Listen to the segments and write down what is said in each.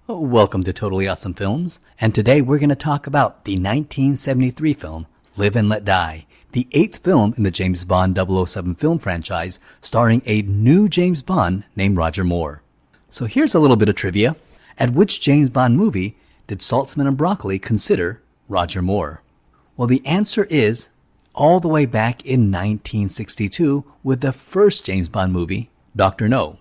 Welcome to Totally Awesome Films, and today we're going to talk about the 1973 film Live and Let Die, the 8th film in the James Bond 007 film franchise, starring a new James Bond named Roger Moore. So here's a little bit of trivia. At which James Bond movie did Saltzman and Broccoli consider Roger Moore? Well, the answer is all the way back in 1962 with the first James Bond movie, Dr. No.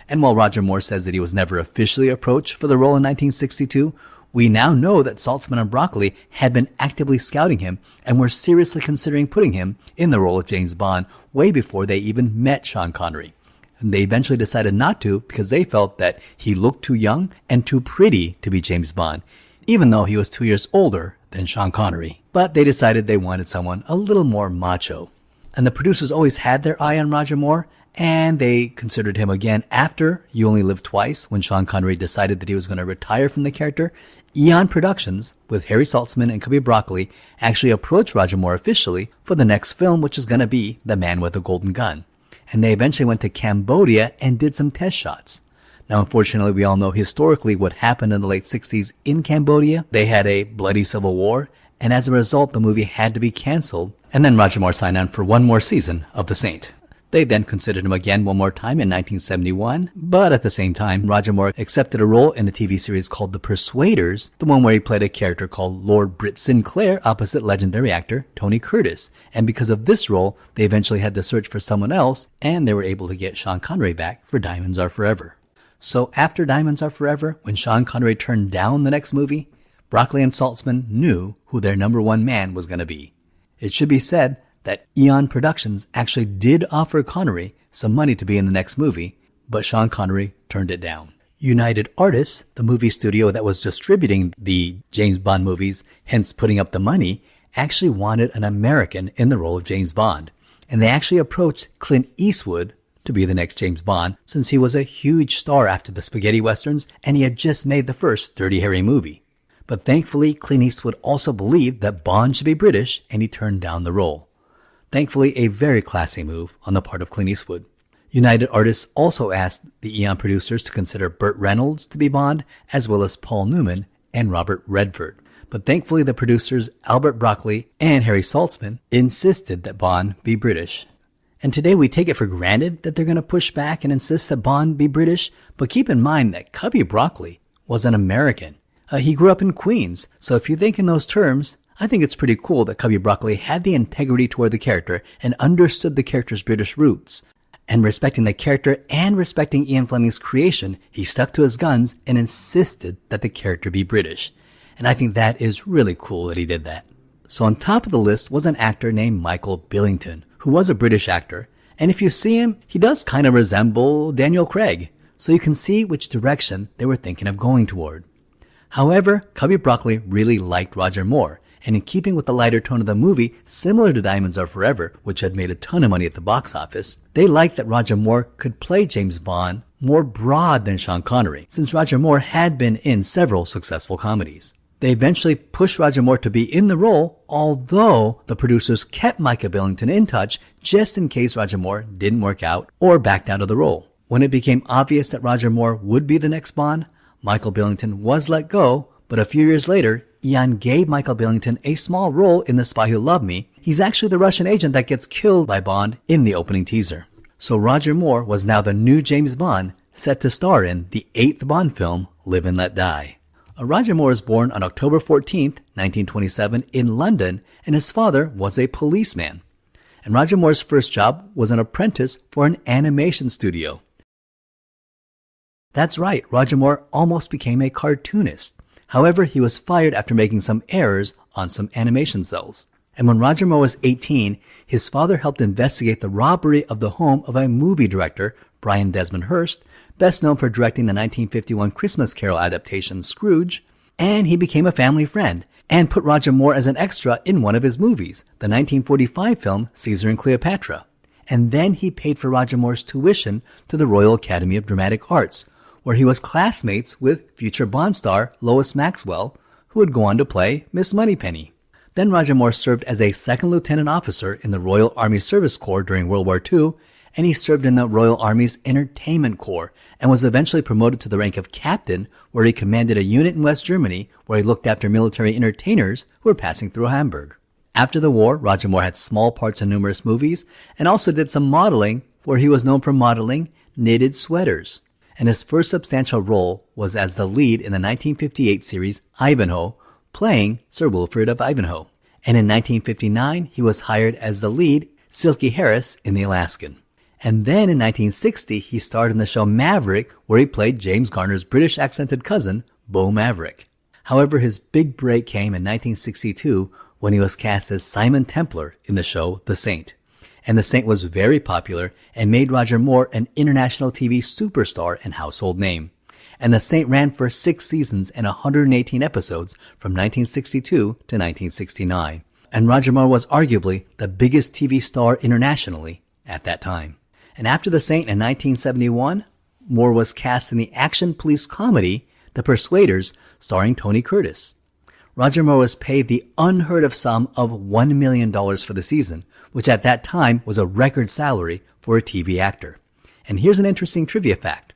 And while Roger Moore says that he was never officially approached for the role in 1962, we now know that Saltzman and Broccoli had been actively scouting him and were seriously considering putting him in the role of James Bond way before they even met Sean Connery. And they eventually decided not to because they felt that he looked too young and too pretty to be James Bond, even though he was 2 years older than Sean Connery. But they decided they wanted someone a little more macho. And the producers always had their eye on Roger Moore, and they considered him again after You Only Live Twice, when Sean Connery decided that he was going to retire from the character. Eon Productions, with Harry Saltzman and Cubby Broccoli, actually approached Roger Moore officially for the next film, which is going to be The Man with the Golden Gun. And they eventually went to Cambodia and did some test shots. Now, unfortunately, we all know historically what happened in the late 60s in Cambodia. They had a bloody civil war, and as a result, the movie had to be canceled. And then Roger Moore signed on for one more season of The Saint. They then considered him again one more time in 1971, but at the same time, Roger Moore accepted a role in a TV series called The Persuaders, the one where he played a character called Lord Britt Sinclair opposite legendary actor Tony Curtis. And because of this role, they eventually had to search for someone else, and they were able to get Sean Connery back for Diamonds Are Forever. So after Diamonds Are Forever, when Sean Connery turned down the next movie, Broccoli and Saltzman knew who their number one man was going to be. It should be said that Eon Productions actually did offer Connery some money to be in the next movie, but Sean Connery turned it down. United Artists, the movie studio that was distributing the James Bond movies, hence putting up the money, actually wanted an American in the role of James Bond. And they actually approached Clint Eastwood to be the next James Bond, since he was a huge star after the spaghetti westerns and he had just made the first Dirty Harry movie. But thankfully, Clint Eastwood also believed that Bond should be British, and he turned down the role. Thankfully, a very classy move on the part of Clint Eastwood. United Artists also asked the Eon producers to consider Burt Reynolds to be Bond, as well as Paul Newman and Robert Redford. But thankfully, the producers Albert Broccoli and Harry Saltzman insisted that Bond be British. And today we take it for granted that they're going to push back and insist that Bond be British, but keep in mind that Cubby Broccoli was an American. He grew up in Queens, so if you think in those terms, I think it's pretty cool that Cubby Broccoli had the integrity toward the character and understood the character's British roots. And respecting the character and respecting Ian Fleming's creation, he stuck to his guns and insisted that the character be British. And I think that is really cool that he did that. So on top of the list was an actor named Michael Billington, who was a British actor. And if you see him, he does kind of resemble Daniel Craig. So you can see which direction they were thinking of going toward. However, Cubby Broccoli really liked Roger Moore. And in keeping with the lighter tone of the movie, similar to Diamonds Are Forever, which had made a ton of money at the box office, they liked that Roger Moore could play James Bond more broad than Sean Connery, since Roger Moore had been in several successful comedies. They eventually pushed Roger Moore to be in the role, although the producers kept Michael Billington in touch just in case Roger Moore didn't work out or backed out of the role. When it became obvious that Roger Moore would be the next Bond, Michael Billington was let go, but a few years later, Eon gave Michael Billington a small role in The Spy Who Loved Me. He's actually the Russian agent that gets killed by Bond in the opening teaser. So Roger Moore was now the new James Bond, set to star in the 8th Bond film, Live and Let Die. Roger Moore was born on October 14th, 1927 in London, and his father was a policeman. And Roger Moore's first job was an apprentice for an animation studio. That's right, Roger Moore almost became a cartoonist. However, he was fired after making some errors on some animation cells. And when Roger Moore was 18, his father helped investigate the robbery of the home of a movie director, Brian Desmond Hurst, best known for directing the 1951 Christmas Carol adaptation Scrooge, and he became a family friend and put Roger Moore as an extra in one of his movies, the 1945 film Caesar and Cleopatra. And then he paid for Roger Moore's tuition to the Royal Academy of Dramatic Arts, where he was classmates with future Bond star Lois Maxwell, who would go on to play Miss Moneypenny. Then Roger Moore served as a second lieutenant officer in the Royal Army Service Corps during World War II, and he served in the Royal Army's Entertainment Corps and was eventually promoted to the rank of captain, where he commanded a unit in West Germany where he looked after military entertainers who were passing through Hamburg. After the war, Roger Moore had small parts in numerous movies and also did some modeling, where he was known for modeling knitted sweaters. And his first substantial role was as the lead in the 1958 series Ivanhoe, playing Sir Wilfrid of Ivanhoe. And in 1959, he was hired as the lead Silky Harris in The Alaskan. And then in 1960, he starred in the show Maverick, where he played James Garner's British accented cousin, Beau Maverick. However, his big break came in 1962 when he was cast as Simon Templar in the show The Saint. And The Saint was very popular and made Roger Moore an international TV superstar and household name. And The Saint ran for 6 seasons and 118 episodes from 1962 to 1969. And Roger Moore was arguably the biggest TV star internationally at that time. And after The Saint in 1971, Moore was cast in the action police comedy The Persuaders, starring Tony Curtis. Roger Moore was paid the unheard of sum of $1 million for the season, which at that time was a record salary for a TV actor. And here's an interesting trivia fact.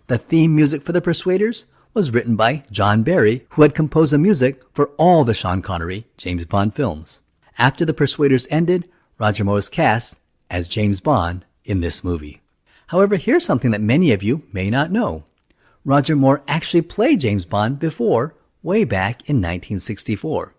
The theme music for The Persuaders was written by John Barry, who had composed the music for all the Sean Connery James Bond films. After The Persuaders ended, Roger Moore was cast as James Bond in this movie. However, here's something that many of you may not know. Roger Moore actually played James Bond before, way back in 1964.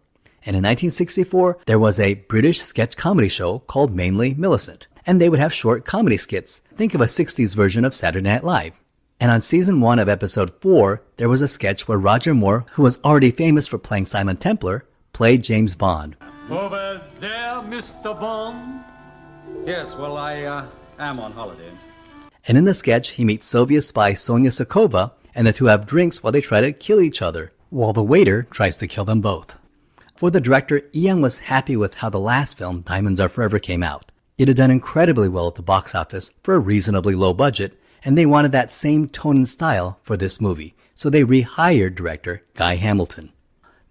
And in 1964, there was a British sketch comedy show called Mainly Millicent, and they would have short comedy skits. Think of a 60s version of Saturday Night Live. And on season 1 of episode 4, there was a sketch where Roger Moore, who was already famous for playing Simon Templar, played James Bond. Over there, Mr. Bond? Yes, well, I am on holiday. And in the sketch, he meets Soviet spy Sonia Sokova, and the two have drinks while they try to kill each other, while the waiter tries to kill them both. For the director, Ian was happy with how the last film, Diamonds Are Forever, came out. It had done incredibly well at the box office for a reasonably low budget, and they wanted that same tone and style for this movie, so they rehired director Guy Hamilton.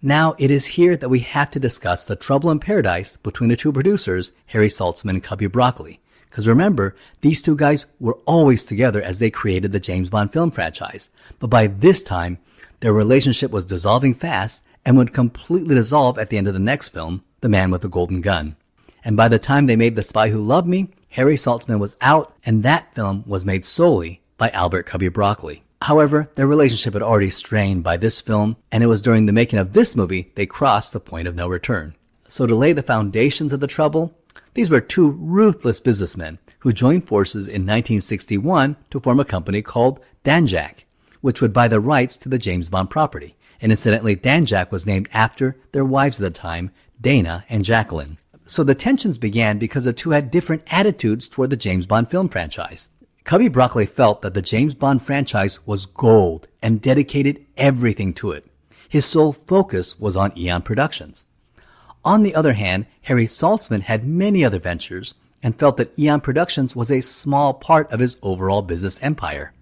Now, it is here that we have to discuss the trouble in paradise between the two producers, Harry Saltzman and Cubby Broccoli. Because remember, these two guys were always together as they created the James Bond film franchise. But by this time, their relationship was dissolving fast and would completely dissolve at the end of the next film, The Man with the Golden Gun. And by the time they made The Spy Who Loved Me, Harry Saltzman was out, and that film was made solely by Albert Cubby Broccoli. However, their relationship had already strained by this film, and it was during the making of this movie they crossed the point of no return. So to lay the foundations of the trouble, these were two ruthless businessmen who joined forces in 1961 to form a company called Danjaq, which would buy the rights to the James Bond property. And incidentally, Danjaq was named after their wives at the time, Dana and Jacqueline. So the tensions began because the two had different attitudes toward the James Bond film franchise. Cubby Broccoli felt that the James Bond franchise was gold and dedicated everything to it. His sole focus was on Eon Productions. On the other hand, Harry Saltzman had many other ventures and felt that Eon Productions was a small part of his overall business empire.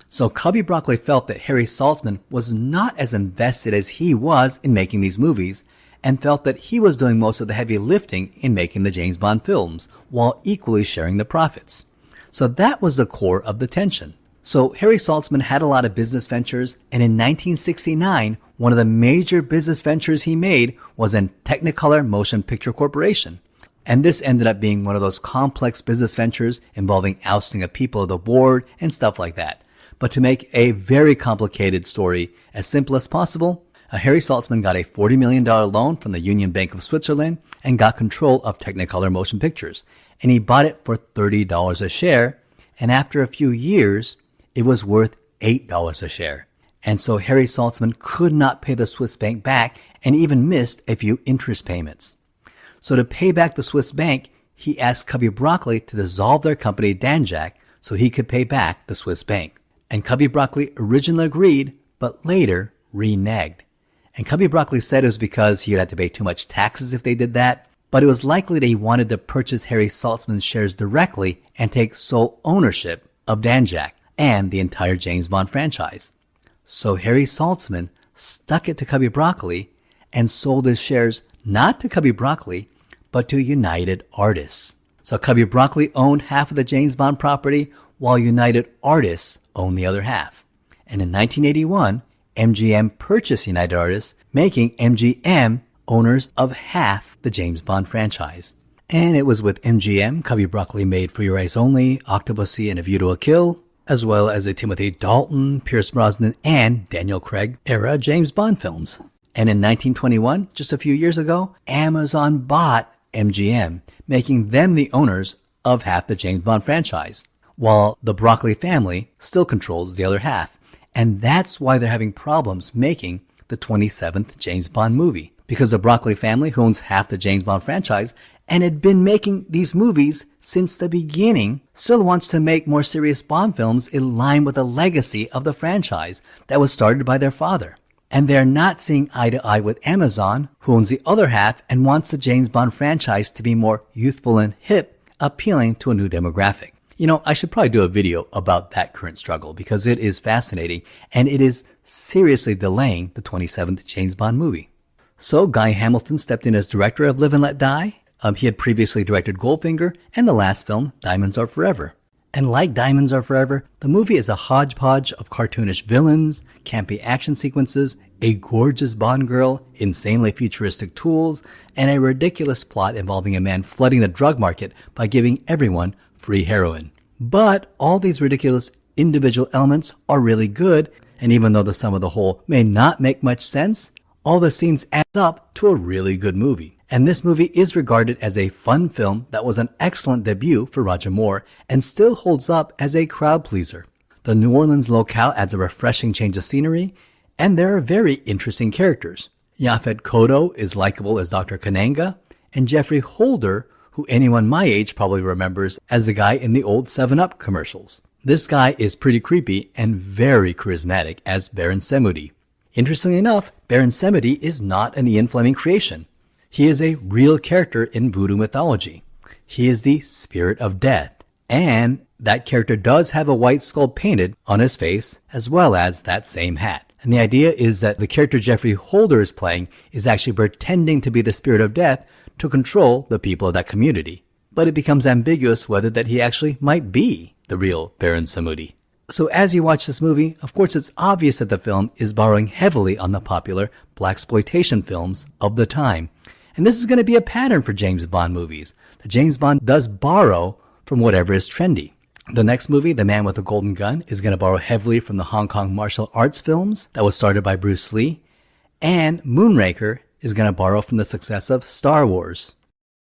So Cubby Broccoli felt that Harry Saltzman was not as invested as he was in making these movies, and felt that he was doing most of the heavy lifting in making the James Bond films, while equally sharing the profits. So that was the core of the tension. So Harry Saltzman had a lot of business ventures, and in 1969, one of the major business ventures he made was in Technicolor Motion Picture Corporation. And this ended up being one of those complex business ventures involving ousting of people of the board and stuff like that. But to make a very complicated story as simple as possible, Harry Saltzman got a $40 million loan from the Union Bank of Switzerland and got control of Technicolor Motion Pictures. And he bought it for $30 a share, and after a few years, it was worth $8 a share. And so Harry Saltzman could not pay the Swiss bank back and even missed a few interest payments. So to pay back the Swiss bank, he asked Cubby Broccoli to dissolve their company Danjaq so he could pay back the Swiss bank. And Cubby Broccoli originally agreed, but later reneged. And Cubby Broccoli said it was because he would have to pay too much taxes if they did that, but it was likely that he wanted to purchase Harry Saltzman's shares directly and take sole ownership of Danjaq and the entire James Bond franchise. So Harry Saltzman stuck it to Cubby Broccoli and sold his shares not to Cubby Broccoli, but to United Artists. So Cubby Broccoli owned half of the James Bond property, while United Artists owned the other half. And in 1981, MGM purchased United Artists, making MGM owners of half the James Bond franchise. And it was with MGM, Cubby Broccoli made For Your Eyes Only, Octopussy, and A View to a Kill, as well as the Timothy Dalton, Pierce Brosnan, and Daniel Craig era James Bond films. And in 1921, just a few years ago, Amazon bought MGM, making them the owners of half the James Bond franchise, while the Broccoli family still controls the other half. And that's why they're having problems making the 27th James Bond movie, because the Broccoli family, who owns half the James Bond franchise and had been making these movies since the beginning, still wants to make more serious Bond films in line with the legacy of the franchise that was started by their father. And they're not seeing eye to eye with Amazon, who owns the other half and wants the James Bond franchise to be more youthful and hip, appealing to a new demographic. You know, I should probably do a video about that current struggle because it is fascinating and it is seriously delaying the 27th James Bond movie. So Guy Hamilton stepped in as director of Live and Let Die. He had previously directed Goldfinger and the last film, Diamonds Are Forever. And like Diamonds Are Forever, the movie is a hodgepodge of cartoonish villains, campy action sequences, a gorgeous Bond girl, insanely futuristic tools, and a ridiculous plot involving a man flooding the drug market by giving everyone free heroin. But all these ridiculous individual elements are really good, and even though the sum of the whole may not make much sense, all the scenes add up to a really good movie. And this movie is regarded as a fun film that was an excellent debut for Roger Moore and still holds up as a crowd pleaser. The New Orleans locale adds a refreshing change of scenery, and there are very interesting characters. Yaphet Kotto is likable as Dr. Kananga, and Jeffrey Holder, who anyone my age probably remembers as the guy in the old 7-Up commercials. This guy is pretty creepy and very charismatic as Baron Samedi. Interestingly enough, Baron Samedi is not an Ian Fleming creation. He is a real character in voodoo mythology. He is the spirit of death, and that character does have a white skull painted on his face as well as that same hat. And the idea is that the character Jeffrey Holder is playing is actually pretending to be the spirit of death to control the people of that community. But it becomes ambiguous whether that he actually might be the real Baron Samedi. So as you watch this movie, of course it's obvious that the film is borrowing heavily on the popular blaxploitation films of the time. And this is going to be a pattern for James Bond movies. The James Bond does borrow from whatever is trendy. The next movie, The Man with the Golden Gun, is going to borrow heavily from the Hong Kong martial arts films that was started by Bruce Lee. And Moonraker is going to borrow from the success of Star Wars.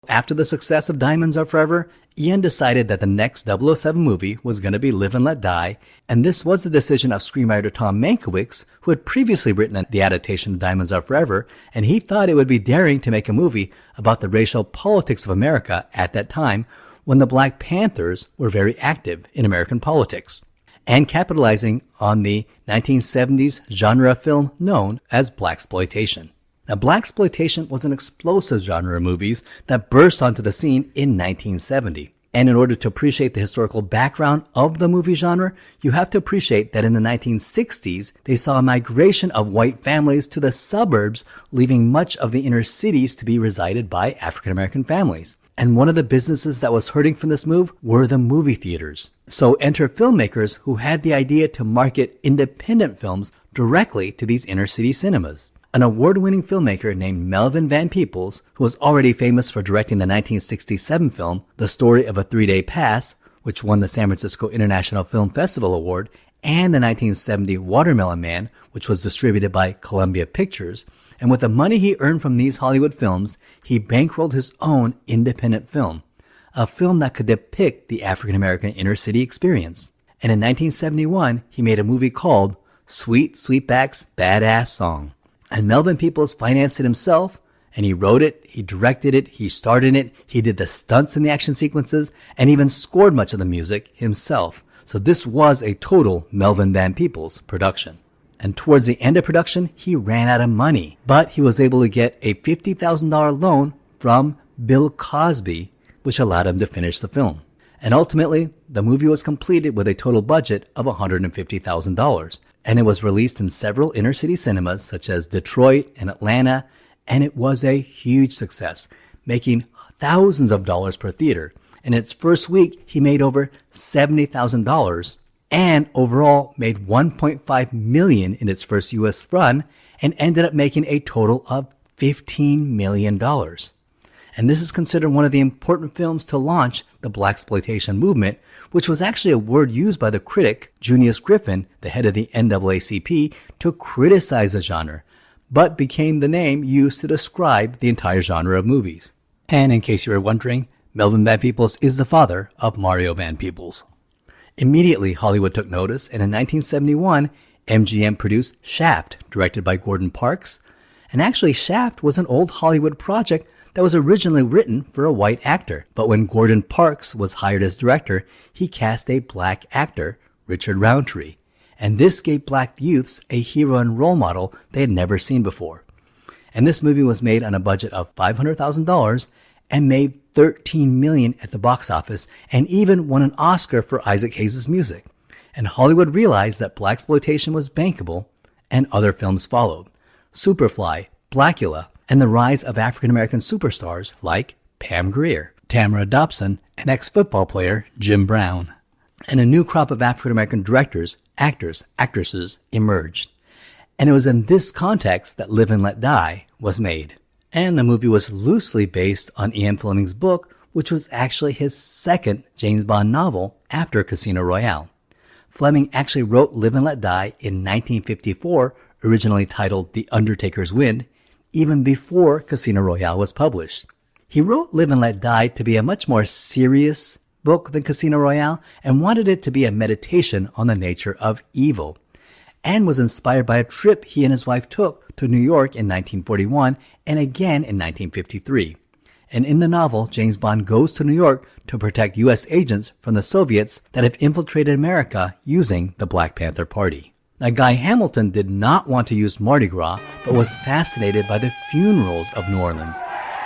After the success of Diamonds Are Forever, Ian decided that the next 007 movie was going to be Live and Let Die, and this was the decision of screenwriter Tom Mankiewicz, who had previously written the adaptation of Diamonds Are Forever, and he thought it would be daring to make a movie about the racial politics of America at that time, when the Black Panthers were very active in American politics, and capitalizing on the 1970s genre film known as blaxploitation. Now, blaxploitation was an explosive genre of movies that burst onto the scene in 1970. And in order to appreciate the historical background of the movie genre, you have to appreciate that in the 1960s, they saw a migration of white families to the suburbs, leaving much of the inner cities to be resided by African American families. And one of the businesses that was hurting from this move were the movie theaters. So enter filmmakers who had the idea to market independent films directly to these inner city cinemas. An award-winning filmmaker named Melvin Van Peebles, who was already famous for directing the 1967 film The Story of a Three-Day Pass, which won the San Francisco International Film Festival Award, and the 1970 Watermelon Man, which was distributed by Columbia Pictures. And with the money he earned from these Hollywood films, he bankrolled his own independent film, a film that could depict the African-American inner-city experience. And in 1971, he made a movie called Sweet Sweetback's Badass Song. And Melvin Peebles financed it himself, and he wrote it, he directed it, he starred in it, he did the stunts in the action sequences, and even scored much of the music himself. So this was a total Melvin Van Peebles production. And towards the end of production, he ran out of money, but he was able to get a $50,000 loan from Bill Cosby, which allowed him to finish the film. And ultimately, the movie was completed with a total budget of $150,000. And it was released in several inner city cinemas such as Detroit and Atlanta, and it was a huge success, making thousands of dollars per theater. In its first week, he made over $70,000 and overall made $1.5 million in its first U.S. run and ended up making a total of $15 million. And this is considered one of the important films to launch the blaxploitation movement, which was actually a word used by the critic Junius Griffin, the head of the NAACP, to criticize the genre, but became the name used to describe the entire genre of movies. And in case you were wondering, Melvin Van Peebles is the father of Mario Van Peebles. Immediately, Hollywood took notice, and in 1971, MGM produced Shaft, directed by Gordon Parks. And actually, Shaft was an old Hollywood project that was originally written for a white actor. But when Gordon Parks was hired as director, he cast a black actor, Richard Roundtree. And this gave black youths a hero and role model they had never seen before. And this movie was made on a budget of $500,000 and made $13 million at the box office and even won an Oscar for Isaac Hayes' music. And Hollywood realized that blaxploitation was bankable, and other films followed. Superfly, Blackula, and the rise of African-American superstars like Pam Grier, Tamara Dobson, and ex-football player Jim Brown. And a new crop of African-American directors, actors, actresses emerged. And it was in this context that Live and Let Die was made. And the movie was loosely based on Ian Fleming's book, which was actually his second James Bond novel after Casino Royale. Fleming actually wrote Live and Let Die in 1954, originally titled The Undertaker's Wind, even before Casino Royale was published. He wrote Live and Let Die to be a much more serious book than Casino Royale and wanted it to be a meditation on the nature of evil, and was inspired by a trip he and his wife took to New York in 1941 and again in 1953. And in the novel, James Bond goes to New York to protect U.S. agents from the Soviets that have infiltrated America using the Black Panther Party. Now, Guy Hamilton did not want to use Mardi Gras, but was fascinated by the funerals of New Orleans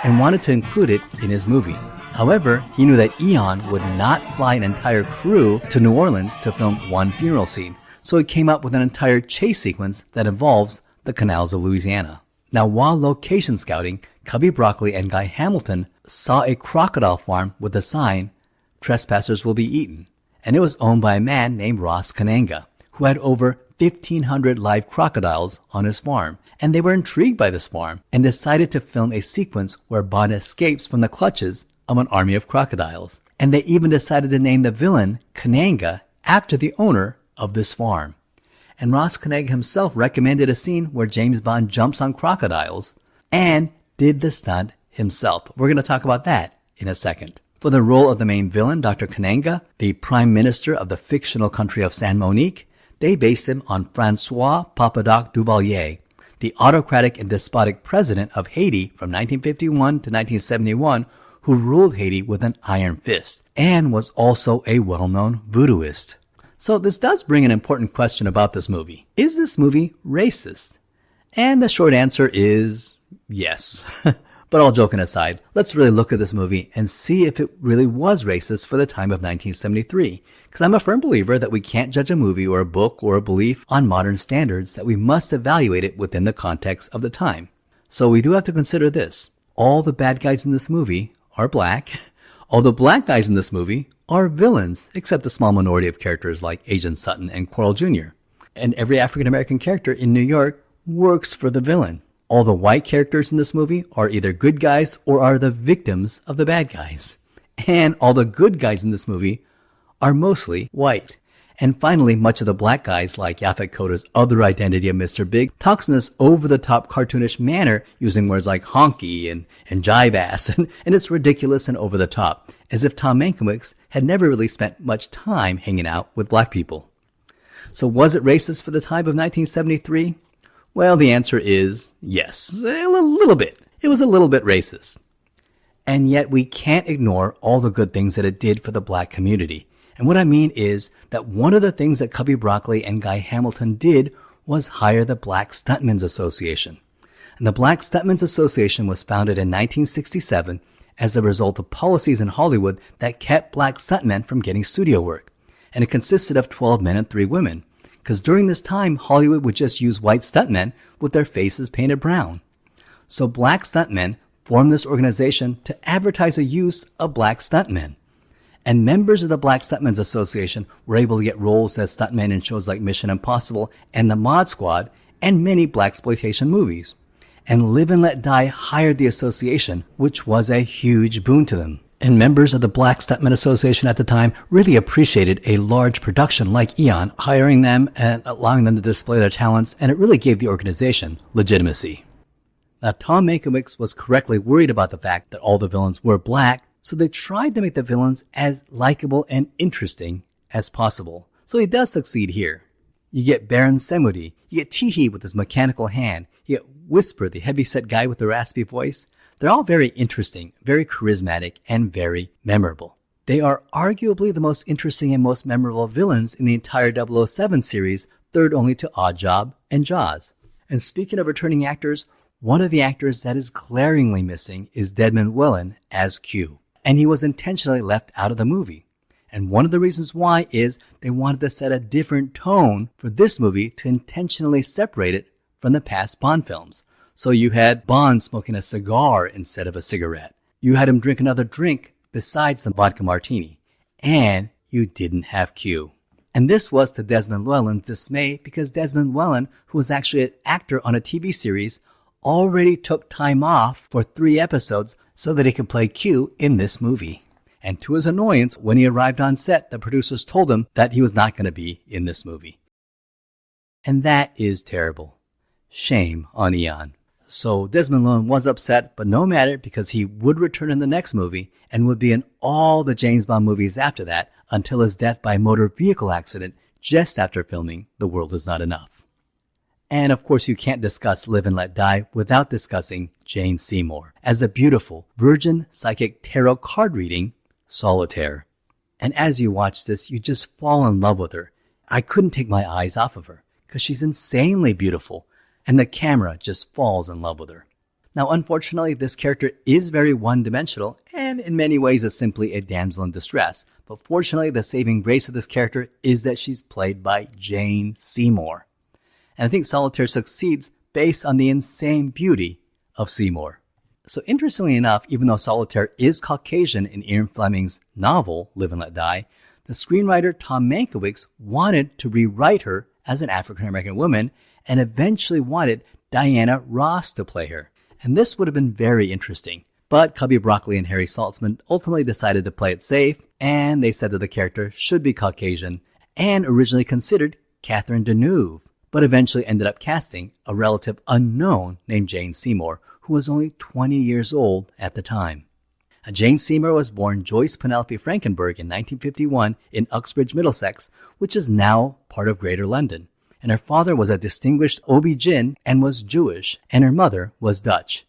and wanted to include it in his movie. However, he knew that Eon would not fly an entire crew to New Orleans to film one funeral scene, so he came up with an entire chase sequence that involves the canals of Louisiana. Now, while location scouting, Cubby Broccoli and Guy Hamilton saw a crocodile farm with a sign, "Trespassers will be eaten," and it was owned by a man named Ross Kananga, who had over 1,500 live crocodiles on his farm. And they were intrigued by this farm and decided to film a sequence where Bond escapes from the clutches of an army of crocodiles. And they even decided to name the villain Kananga after the owner of this farm. And Ross Kananga himself recommended a scene where James Bond jumps on crocodiles and did the stunt himself. We're going to talk about that in a second. For the role of the main villain, Dr. Kananga, the prime minister of the fictional country of Saint Monique, they based him on Francois Papadoc Duvalier, the autocratic and despotic president of Haiti from 1951 to 1971, who ruled Haiti with an iron fist and was also a well-known voodooist. So this does bring an important question about this movie. Is this movie racist? And the short answer is yes. But all joking aside, let's really look at this movie and see if it really was racist for the time of 1973. Because I'm a firm believer that we can't judge a movie or a book or a belief on modern standards, that we must evaluate it within the context of the time. So we do have to consider this. All the bad guys in this movie are black. All the black guys in this movie are villains, except a small minority of characters like Agent Sutton and Coral Jr. And every African-American character in New York works for the villain. All the white characters in this movie are either good guys or are the victims of the bad guys. And all the good guys in this movie are mostly white. And finally, much of the black guys, like Yaphet Kotto's other identity of Mr. Big, talks in this over-the-top cartoonish manner using words like honky and jive ass, and it's ridiculous and over-the-top, as if Tom Mankiewicz had never really spent much time hanging out with black people. So was it racist for the time of 1973? Well, the answer is yes, a little bit. It was a little bit racist. And yet we can't ignore all the good things that it did for the black community. And what I mean is that one of the things that Cubby Broccoli and Guy Hamilton did was hire the Black Stuntmen's Association. And the Black Stuntmen's Association was founded in 1967 as a result of policies in Hollywood that kept black stuntmen from getting studio work. And it consisted of 12 men and 3 women. Because during this time, Hollywood would just use white stuntmen with their faces painted brown. So black stuntmen formed this organization to advertise the use of black stuntmen. And members of the Black Stuntmen's Association were able to get roles as stuntmen in shows like Mission Impossible and The Mod Squad and many blaxploitation movies. And Live and Let Die hired the association, which was a huge boon to them. And members of the Black Stuntmen Association at the time really appreciated a large production like Eon hiring them and allowing them to display their talents, and it really gave the organization legitimacy. Now, Tom Mankiewicz was correctly worried about the fact that all the villains were black, so they tried to make the villains as likable and interesting as possible. So he does succeed here. You get Baron Samedi, you get Teehee with his mechanical hand, you get Whisper, the heavy-set guy with the raspy voice. They're all very interesting, very charismatic, and very memorable. They are arguably the most interesting and most memorable villains in the entire 007 series, third only to Oddjob and Jaws. And speaking of returning actors, one of the actors that is glaringly missing is Desmond Llewellyn as Q. And he was intentionally left out of the movie. And one of the reasons why is they wanted to set a different tone for this movie to intentionally separate it from the past Bond films. So you had Bond smoking a cigar instead of a cigarette. You had him drink another drink besides the vodka martini. And you didn't have Q. And this was to Desmond Llewellyn's dismay because Desmond Llewellyn, who was actually an actor on a TV series, already took time off for 3 episodes so that he could play Q in this movie. And to his annoyance, when he arrived on set, the producers told him that he was not going to be in this movie. And that is terrible. Shame on Eon. So Desmond Llewellyn was upset, but no matter, because he would return in the next movie and would be in all the James Bond movies after that until his death by motor vehicle accident just after filming The World Is Not Enough. And of course you can't discuss Live and Let Die without discussing Jane Seymour as a beautiful Virgin Psychic Tarot card reading, Solitaire. And as you watch this, you just fall in love with her. I couldn't take my eyes off of her because she's insanely beautiful and the camera just falls in love with her. Now unfortunately this character is very one-dimensional and in many ways is simply a damsel in distress. But fortunately the saving grace of this character is that she's played by Jane Seymour. And I think Solitaire succeeds based on the insane beauty of Seymour. So interestingly enough, even though Solitaire is Caucasian in Ian Fleming's novel, Live and Let Die, the screenwriter Tom Mankiewicz wanted to rewrite her as an African-American woman and eventually wanted Diana Ross to play her. And this would have been very interesting. But Cubby Broccoli and Harry Saltzman ultimately decided to play it safe, and they said that the character should be Caucasian, and originally considered Catherine Deneuve, but eventually ended up casting a relative unknown named Jane Seymour, who was only 20 years old at the time. Jane Seymour was born Joyce Penelope Frankenberg in 1951 in Uxbridge, Middlesex, which is now part of Greater London. And her father was a distinguished OB-GYN and was Jewish, and her mother was Dutch.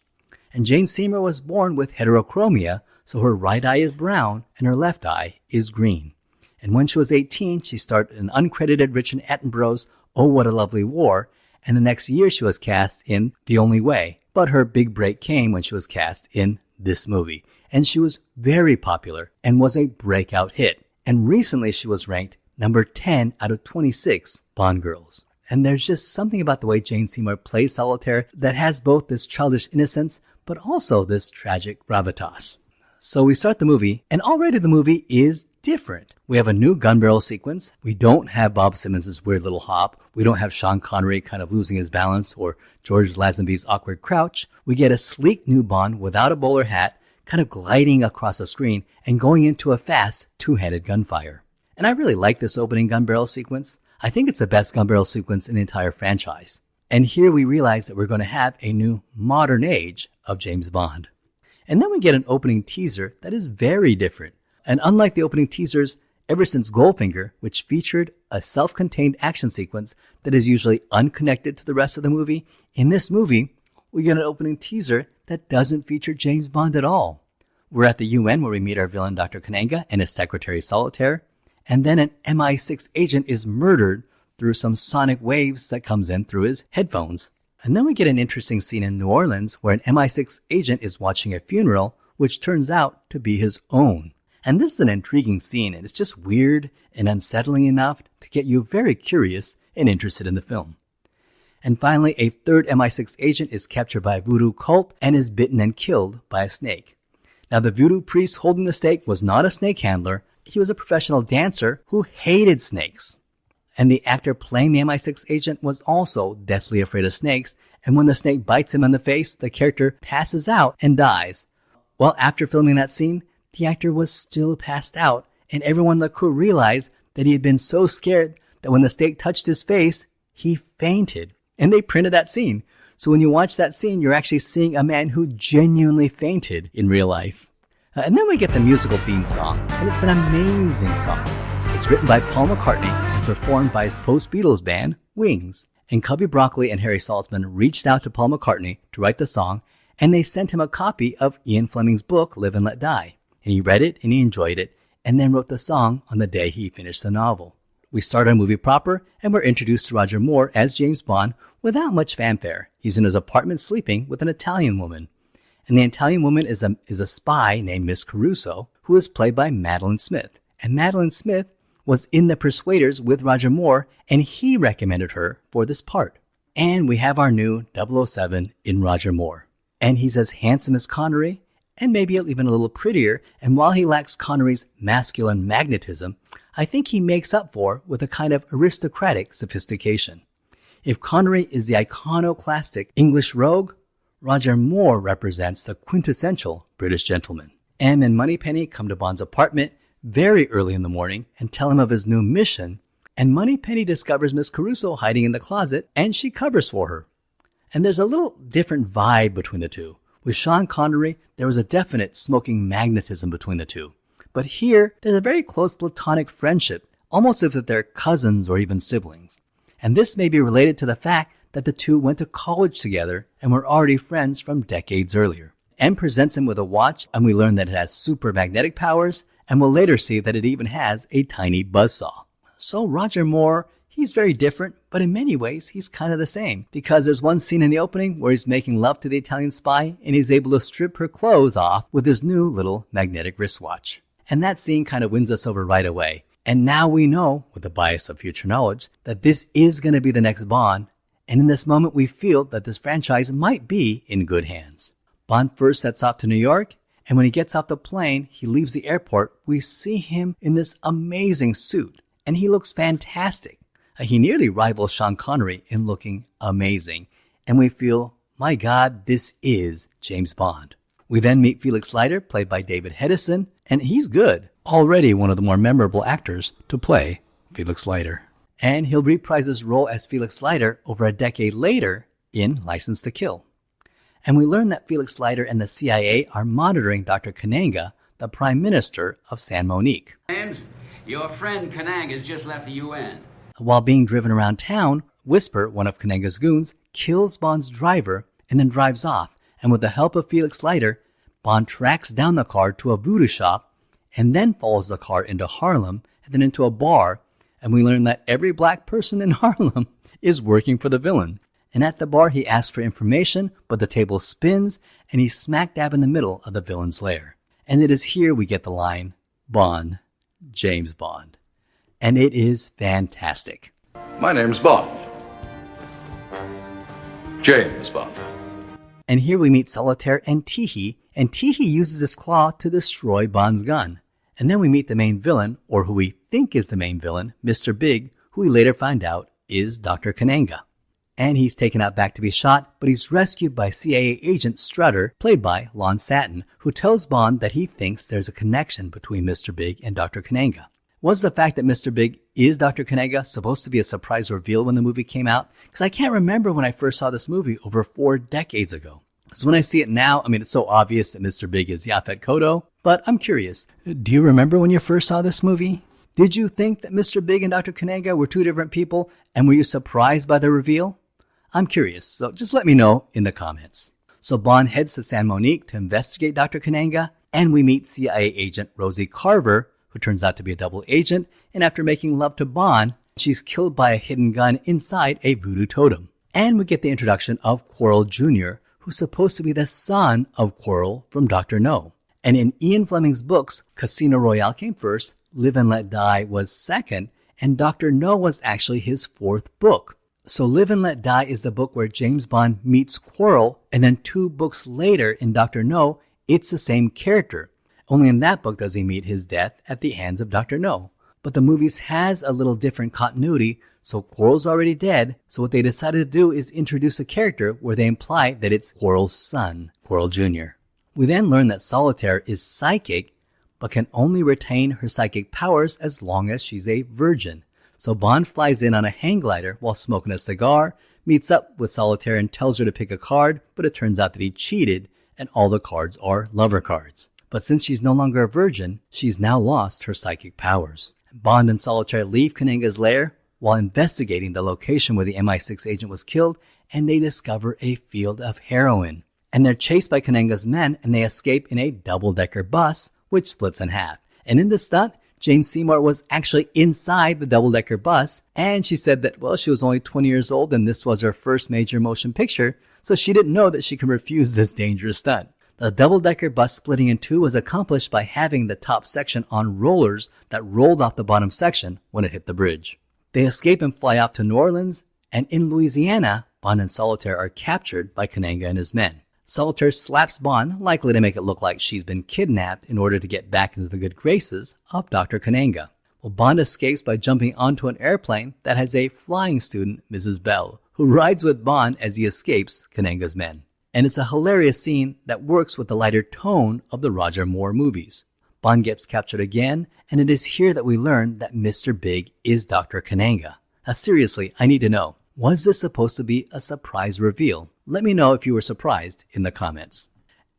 And Jane Seymour was born with heterochromia, so her right eye is brown and her left eye is green. And when she was 18, she starred in uncredited Richard Attenborough's Oh, What a Lovely War, and the next year she was cast in The Only Way. But her big break came when she was cast in this movie, and she was very popular and was a breakout hit. And recently she was ranked number 10 out of 26 Bond girls. And there's just something about the way Jane Seymour plays Solitaire that has both this childish innocence, but also this tragic gravitas. So we start the movie, and already the movie is different. We have a new gun barrel sequence. We don't have Bob Simmons' weird little hop. We don't have Sean Connery kind of losing his balance or George Lazenby's awkward crouch. We get a sleek new Bond without a bowler hat, kind of gliding across the screen and going into a fast two-handed gunfire. And I really like this opening gun barrel sequence. I think it's the best gun barrel sequence in the entire franchise. And here we realize that we're going to have a new modern age of James Bond. And then we get an opening teaser that is very different. And unlike the opening teasers ever since Goldfinger, which featured a self-contained action sequence that is usually unconnected to the rest of the movie, in this movie, we get an opening teaser that doesn't feature James Bond at all. We're at the UN where we meet our villain Dr. Kananga and his secretary Solitaire, and then an MI6 agent is murdered through some sonic waves that comes in through his headphones. And then we get an interesting scene in New Orleans where an MI6 agent is watching a funeral, which turns out to be his own. And this is an intriguing scene, and it's just weird and unsettling enough to get you very curious and interested in the film. And finally, a third MI6 agent is captured by a voodoo cult and is bitten and killed by a snake. Now, the voodoo priest holding the snake was not a snake handler, he was a professional dancer who hated snakes. And the actor playing the MI6 agent was also deathly afraid of snakes, and when the snake bites him in the face, the character passes out and dies. Well, after filming that scene, the actor was still passed out, and everyone in the crew realized that he had been so scared that when the snake touched his face, he fainted. And they printed that scene. So when you watch that scene, you're actually seeing a man who genuinely fainted in real life. And then we get the musical theme song, and it's an amazing song. It's written by Paul McCartney and performed by his post-Beatles band, Wings. And Cubby Broccoli and Harry Saltzman reached out to Paul McCartney to write the song, and they sent him a copy of Ian Fleming's book, Live and Let Die. And he read it and he enjoyed it, and then wrote the song on the day he finished the novel. We start our movie proper, and we're introduced to Roger Moore as James Bond without much fanfare. He's in his apartment sleeping with an Italian woman. And the Italian woman is a spy named Miss Caruso, who is played by Madeline Smith. And Madeline Smith was in The Persuaders with Roger Moore, and he recommended her for this part. And we have our new 007 in Roger Moore. And he's as handsome as Connery, and maybe even a little prettier, and while he lacks Connery's masculine magnetism, I think he makes up for with a kind of aristocratic sophistication. If Connery is the iconoclastic English rogue, Roger Moore represents the quintessential British gentleman. M and Moneypenny come to Bond's apartment very early in the morning and tell him of his new mission, and Moneypenny discovers Miss Caruso hiding in the closet, and she covers for her. And there's a little different vibe between the two. With Sean Connery, there was a definite smoking magnetism between the two. But here, there's a very close platonic friendship, almost as if they're cousins or even siblings. And this may be related to the fact that the two went to college together and were already friends from decades earlier. M presents him with a watch, and we learn that it has super magnetic powers, and we'll later see that it even has a tiny buzzsaw. So Roger Moore, he's very different, but in many ways, he's kind of the same. Because there's one scene in the opening where he's making love to the Italian spy, and he's able to strip her clothes off with his new little magnetic wristwatch. And that scene kind of wins us over right away. And now we know, with the bias of future knowledge, that this is going to be the next Bond. And in this moment, we feel that this franchise might be in good hands. Bond first sets off to New York, and when he gets off the plane, he leaves the airport, we see him in this amazing suit, and he looks fantastic. He nearly rivals Sean Connery in looking amazing, and we feel, my God, this is James Bond. We then meet Felix Leiter, played by David Hedison, and he's good. Already one of the more memorable actors to play Felix Leiter. And he'll reprise his role as Felix Leiter over a decade later in License to Kill. And we learn that Felix Leiter and the CIA are monitoring Dr. Kananga, the Prime Minister of San Monique. James, your friend Kanang has just left the UN. While being driven around town, Whisper, one of Kananga's goons, kills Bond's driver and then drives off. And with the help of Felix Leiter, Bond tracks down the car to a voodoo shop and then follows the car into Harlem and then into a bar. And we learn that every black person in Harlem is working for the villain. And at the bar, he asks for information, but the table spins, and he's smack dab in the middle of the villain's lair. And it is here we get the line, Bond, James Bond. And it is fantastic. My name's Bond. James Bond. And here we meet Solitaire and Teehee uses his claw to destroy Bond's gun. And then we meet the main villain, or who we think is the main villain, Mr. Big, who we later find out is Dr. Kananga. And he's taken out back to be shot, but he's rescued by CIA agent Strutter, played by Lon Satin, who tells Bond that he thinks there's a connection between Mr. Big and Dr. Kananga. Was the fact that Mr. Big is Dr. Kananga supposed to be a surprise reveal when the movie came out? Because I can't remember when I first saw this movie over 4 decades ago. So when I see it now, it's so obvious that Mr. Big is Yaphet Kotto, but I'm curious. Do you remember when you first saw this movie? Did you think that Mr. Big and Dr. Kananga were 2 different people, and were you surprised by the reveal? I'm curious, so just let me know in the comments. So Bond heads to San Monique to investigate Dr. Kananga, and we meet CIA agent Rosie Carver, who turns out to be a double agent, and after making love to Bond, she's killed by a hidden gun inside a voodoo totem. And we get the introduction of Quirrell Jr., who's supposed to be the son of Quirrell from Dr. No. And in Ian Fleming's books, Casino Royale came first, Live and Let Die was second, and Dr. No was actually his 4th book. So Live and Let Die is the book where James Bond meets Quirrell, and then 2 books later in Dr. No, it's the same character. Only in that book does he meet his death at the hands of Dr. No. But the movies has a little different continuity, so Quirrell's already dead, so what they decided to do is introduce a character where they imply that it's Quirrell's son, Quirrell Jr. We then learn that Solitaire is psychic, but can only retain her psychic powers as long as she's a virgin. So Bond flies in on a hang glider while smoking a cigar, meets up with Solitaire and tells her to pick a card, but it turns out that he cheated, and all the cards are lover cards. But since she's no longer a virgin, she's now lost her psychic powers. Bond and Solitaire leave Kananga's lair while investigating the location where the MI6 agent was killed, and they discover a field of heroin. And they're chased by Kananga's men, and they escape in a double-decker bus, which splits in half. And in this stunt, Jane Seymour was actually inside the double-decker bus, and she said that, well, she was only 20 years old and this was her first major motion picture, so she didn't know that she could refuse this dangerous stunt. The double-decker bus splitting in two was accomplished by having the top section on rollers that rolled off the bottom section when it hit the bridge. They escape and fly off to New Orleans, and in Louisiana, Bond and Solitaire are captured by Kananga and his men. Solitaire slaps Bond, likely to make it look like she's been kidnapped in order to get back into the good graces of Dr. Kananga. Well, Bond escapes by jumping onto an airplane that has a flying student, Mrs. Bell, who rides with Bond as he escapes Kananga's men. And it's a hilarious scene that works with the lighter tone of the Roger Moore movies. Bond gets captured again, and it is here that we learn that Mr. Big is Dr. Kananga. Now seriously, I need to know, was this supposed to be a surprise reveal? Let me know if you were surprised in the comments.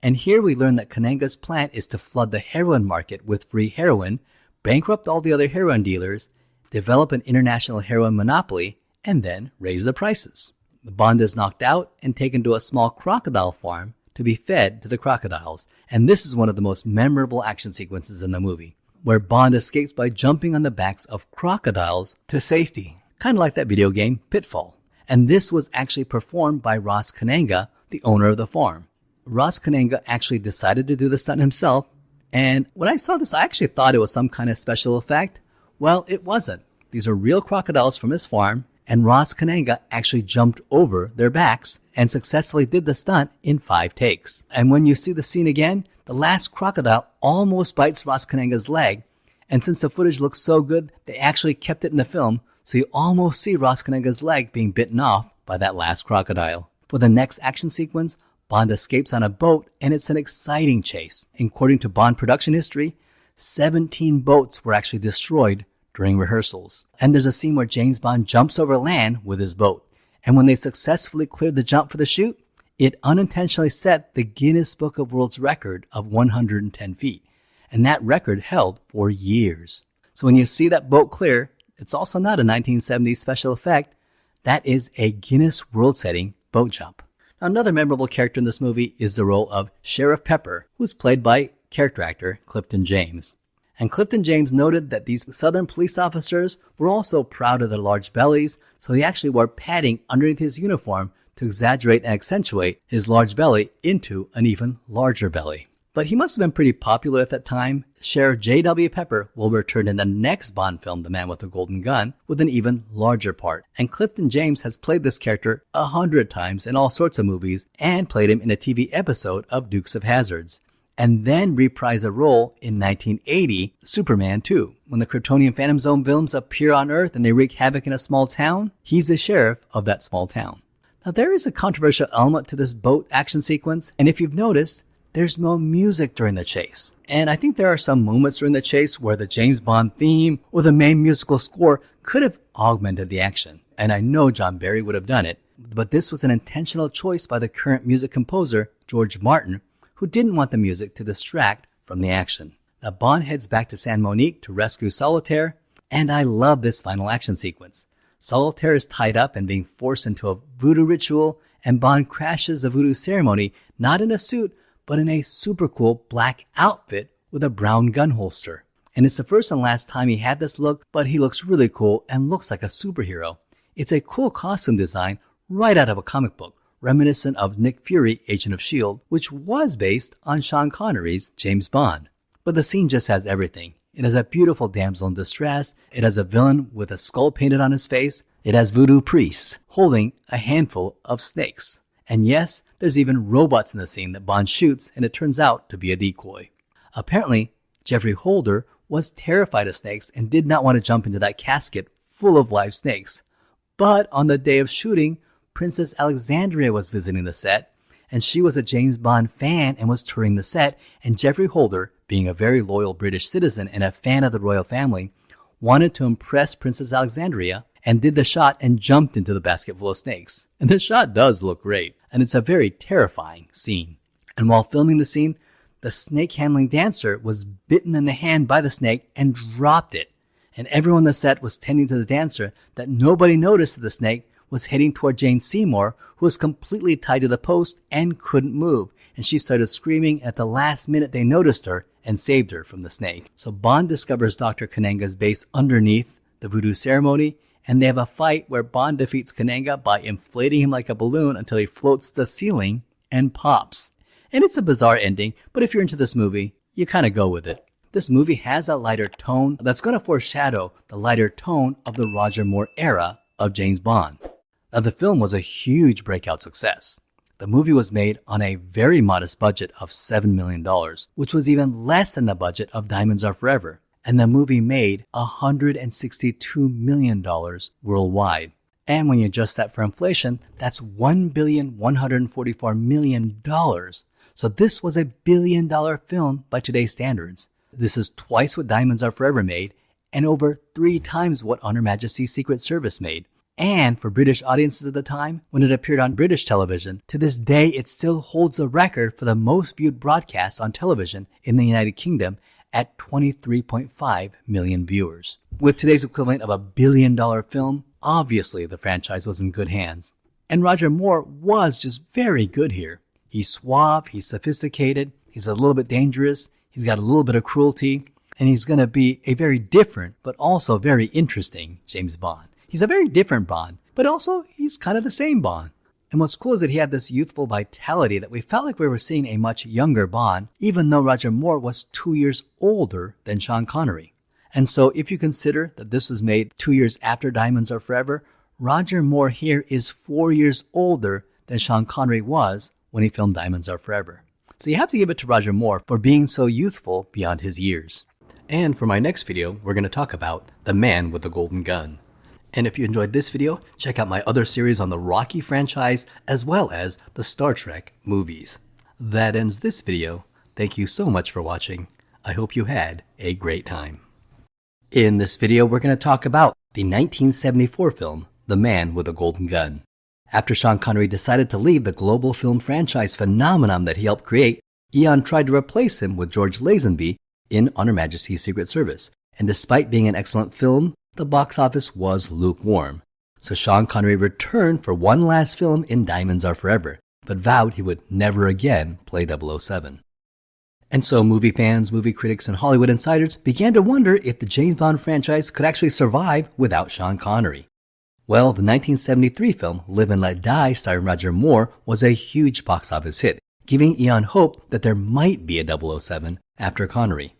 And here we learn that Kananga's plan is to flood the heroin market with free heroin, bankrupt all the other heroin dealers, develop an international heroin monopoly, and then raise the prices. The Bond is knocked out and taken to a small crocodile farm to be fed to the crocodiles. And this is one of the most memorable action sequences in the movie, where Bond escapes by jumping on the backs of crocodiles to safety. Kind of like that video game, Pitfall. And this was actually performed by Ross Kananga, the owner of the farm. Ross Kananga actually decided to do the stunt himself, and when I saw this, I actually thought it was some kind of special effect. Well, it wasn't. These are real crocodiles from his farm, and Ross Kananga actually jumped over their backs and successfully did the stunt in 5 takes. And when you see the scene again, the last crocodile almost bites Ross Kananga's leg, and since the footage looks so good, they actually kept it in the film, so you almost see Ross Kananga's leg being bitten off by that last crocodile. For the next action sequence, Bond escapes on a boat, and it's an exciting chase. According to Bond production history, 17 boats were actually destroyed during rehearsals. And there's a scene where James Bond jumps over land with his boat. And when they successfully cleared the jump for the shoot, it unintentionally set the Guinness Book of World's Record of 110 feet. And that record held for years. So when you see that boat clear, it's also not a 1970s special effect. That is a Guinness World setting boat jump. Now, another memorable character in this movie is the role of Sheriff Pepper, who's played by character actor Clifton James. And Clifton James noted that these Southern police officers were also proud of their large bellies, so he actually wore padding underneath his uniform to exaggerate and accentuate his large belly into an even larger belly. But he must have been pretty popular at that time. Sheriff J.W. Pepper will return in the next Bond film, The Man with the Golden Gun, with an even larger part. And Clifton James has played this character 100 times in all sorts of movies and played him in a TV episode of Dukes of Hazzards. And then reprised a role in 1980, Superman 2. When the Kryptonian Phantom Zone villains appear on Earth and they wreak havoc in a small town, he's the sheriff of that small town. Now there is a controversial element to this boat action sequence, and if you've noticed, there's no music during the chase. And I think there are some moments during the chase where the James Bond theme or the main musical score could have augmented the action. And I know John Barry would have done it, but this was an intentional choice by the current music composer, George Martin, who didn't want the music to distract from the action. Now Bond heads back to San Monique to rescue Solitaire, and I love this final action sequence. Solitaire is tied up and being forced into a voodoo ritual, and Bond crashes the voodoo ceremony, not in a suit, but in a super cool black outfit with a brown gun holster. And it's the first and last time he had this look, but he looks really cool and looks like a superhero. It's a cool costume design right out of a comic book, reminiscent of Nick Fury, Agent of S.H.I.E.L.D., which was based on Sean Connery's James Bond. But the scene just has everything. It has a beautiful damsel in distress, it has a villain with a skull painted on his face, it has voodoo priests holding a handful of snakes. And yes, there's even robots in the scene that Bond shoots, and it turns out to be a decoy. Apparently, Jeffrey Holder was terrified of snakes and did not want to jump into that casket full of live snakes. But on the day of shooting, Princess Alexandria was visiting the set, and she was a James Bond fan and was touring the set, and Jeffrey Holder, being a very loyal British citizen and a fan of the royal family, wanted to impress Princess Alexandria and did the shot and jumped into the basket full of snakes. And the shot does look great, and it's a very terrifying scene. And while filming the scene, the snake handling dancer was bitten in the hand by the snake and dropped it. And everyone on the set was tending to the dancer that nobody noticed that the snake was heading toward Jane Seymour, who was completely tied to the post and couldn't move. And she started screaming. At the last minute, they noticed her and saved her from the snake. So Bond discovers Dr. Kananga's base underneath the voodoo ceremony, and they have a fight where Bond defeats Kananga by inflating him like a balloon until he floats to the ceiling and pops. And it's a bizarre ending, but if you're into this movie, you kind of go with it. This movie has a lighter tone that's going to foreshadow the lighter tone of the Roger Moore era of James Bond. Now, the film was a huge breakout success. The movie was made on a very modest budget of $7 million, which was even less than the budget of Diamonds Are Forever. And the movie made $162 million worldwide. And when you adjust that for inflation, that's $1,144 million. So this was $1 billion film by today's standards. This is twice what Diamonds Are Forever made, and over 3 times what On Her Majesty's Secret Service made. And for British audiences at the time, when it appeared on British television, to this day it still holds a record for the most viewed broadcast on television in the United Kingdom at 23.5 million viewers. With today's equivalent of $1 billion film, obviously the franchise was in good hands. And Roger Moore was just very good here. He's suave, he's sophisticated, he's a little bit dangerous, he's got a little bit of cruelty, and he's going to be a very different but also very interesting James Bond. He's a very different Bond, but also he's kind of the same Bond. And what's cool is that he had this youthful vitality that we felt like we were seeing a much younger Bond, even though Roger Moore was 2 years older than Sean Connery. And so if you consider that this was made 2 years after Diamonds Are Forever, Roger Moore here is 4 years older than Sean Connery was when he filmed Diamonds Are Forever. So you have to give it to Roger Moore for being so youthful beyond his years. And for my next video, we're going to talk about The Man with the Golden Gun. And if you enjoyed this video, check out my other series on the Rocky franchise as well as the Star Trek movies. That ends this video. Thank you so much for watching. I hope you had a great time. In this video, we're going to talk about the 1974 film, The Man with the Golden Gun. After Sean Connery decided to leave the global film franchise phenomenon that he helped create, Eon tried to replace him with George Lazenby in On Her Majesty's Secret Service. And despite being an excellent film, the box office was lukewarm. So Sean Connery returned for one last film in Diamonds Are Forever, but vowed he would never again play 007. And so movie fans, movie critics, and Hollywood insiders began to wonder if the James Bond franchise could actually survive without Sean Connery. Well, the 1973 film Live and Let Die starring Roger Moore was a huge box office hit, giving Eon hope that there might be a 007 after Connery.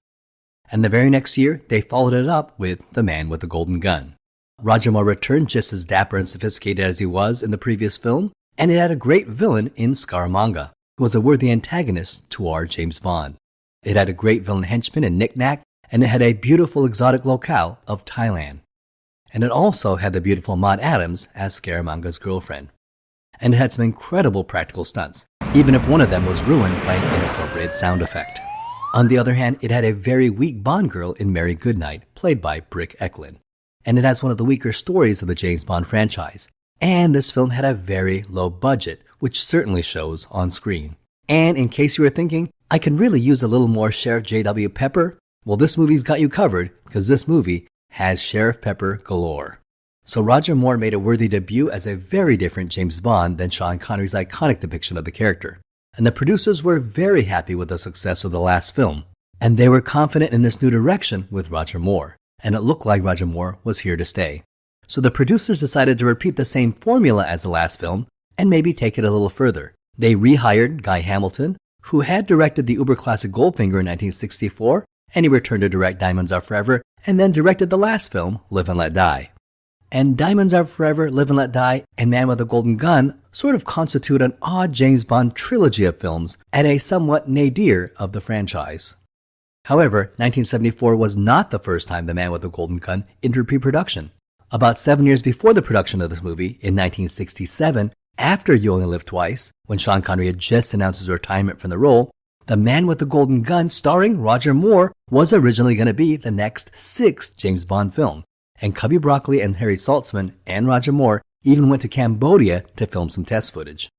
And the very next year, they followed it up with The Man with the Golden Gun. Roger Moore returned just as dapper and sophisticated as he was in the previous film, and it had a great villain in Scaramanga, who was a worthy antagonist to our James Bond. It had a great villain henchman in Knick Knack, and it had a beautiful exotic locale of Thailand. And it also had the beautiful Maud Adams as Scaramanga's girlfriend. And it had some incredible practical stunts, even if one of them was ruined by an inappropriate sound effect. On the other hand, it had a very weak Bond girl in Mary Goodnight, played by Brick Eklund. And it has one of the weaker stories of the James Bond franchise. And this film had a very low budget, which certainly shows on screen. And in case you were thinking, I can really use a little more Sheriff J.W. Pepper, well, this movie's got you covered, because this movie has Sheriff Pepper galore. So Roger Moore made a worthy debut as a very different James Bond than Sean Connery's iconic depiction of the character. And the producers were very happy with the success of the last film, and they were confident in this new direction with Roger Moore, and it looked like Roger Moore was here to stay. So the producers decided to repeat the same formula as the last film, and maybe take it a little further. They rehired Guy Hamilton, who had directed the uber-classic Goldfinger in 1964, and he returned to direct Diamonds Are Forever, and then directed the last film, Live and Let Die. And Diamonds Are Forever, Live and Let Die, and Man with a Golden Gun sort of constitute an odd James Bond trilogy of films and a somewhat nadir of the franchise. However, 1974 was not the first time The Man with the Golden Gun entered pre-production. About 7 years before the production of this movie, in 1967, after You Only Live Twice, when Sean Connery had just announced his retirement from the role, The Man with the Golden Gun starring Roger Moore was originally going to be the next 6th James Bond film. And Cubby Broccoli and Harry Saltzman and Roger Moore even went to Cambodia to film some test footage.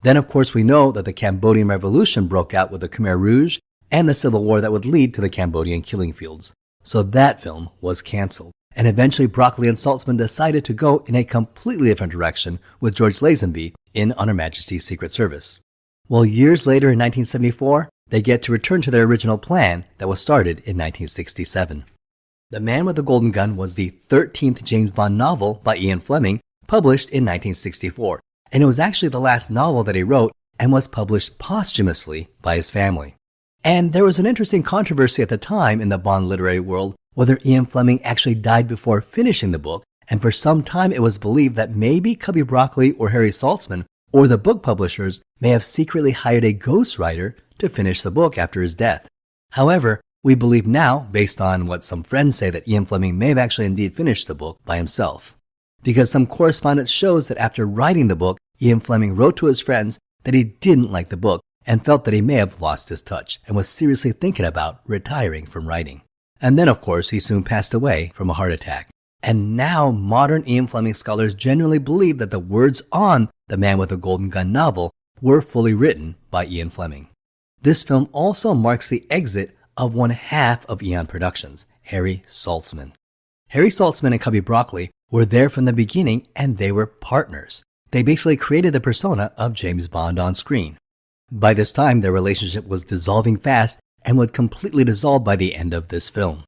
Then, of course, we know that the Cambodian Revolution broke out with the Khmer Rouge and the civil war that would lead to the Cambodian killing fields. So that film was canceled. And eventually Broccoli and Saltzman decided to go in a completely different direction with George Lazenby in On Her Majesty's Secret Service. Well, years later in 1974, they get to return to their original plan that was started in 1967. The Man with the Golden Gun was the 13th James Bond novel by Ian Fleming, published in 1964. And it was actually the last novel that he wrote and was published posthumously by his family. And there was an interesting controversy at the time in the Bond literary world whether Ian Fleming actually died before finishing the book, and for some time it was believed that maybe Cubby Broccoli or Harry Saltzman or the book publishers may have secretly hired a ghostwriter to finish the book after his death. However, we believe now, based on what some friends say, that Ian Fleming may have actually indeed finished the book by himself. Because some correspondence shows that after writing the book, Ian Fleming wrote to his friends that he didn't like the book and felt that he may have lost his touch and was seriously thinking about retiring from writing. And then, of course, he soon passed away from a heart attack. And now modern Ian Fleming scholars generally believe that the words on The Man with the Golden Gun novel were fully written by Ian Fleming. This film also marks the exit of one half of Eon Productions, Harry Saltzman. Harry Saltzman and Cubby Broccoli were there from the beginning, and they were partners. They basically created the persona of James Bond on screen. By this time, their relationship was dissolving fast and would completely dissolve by the end of this film.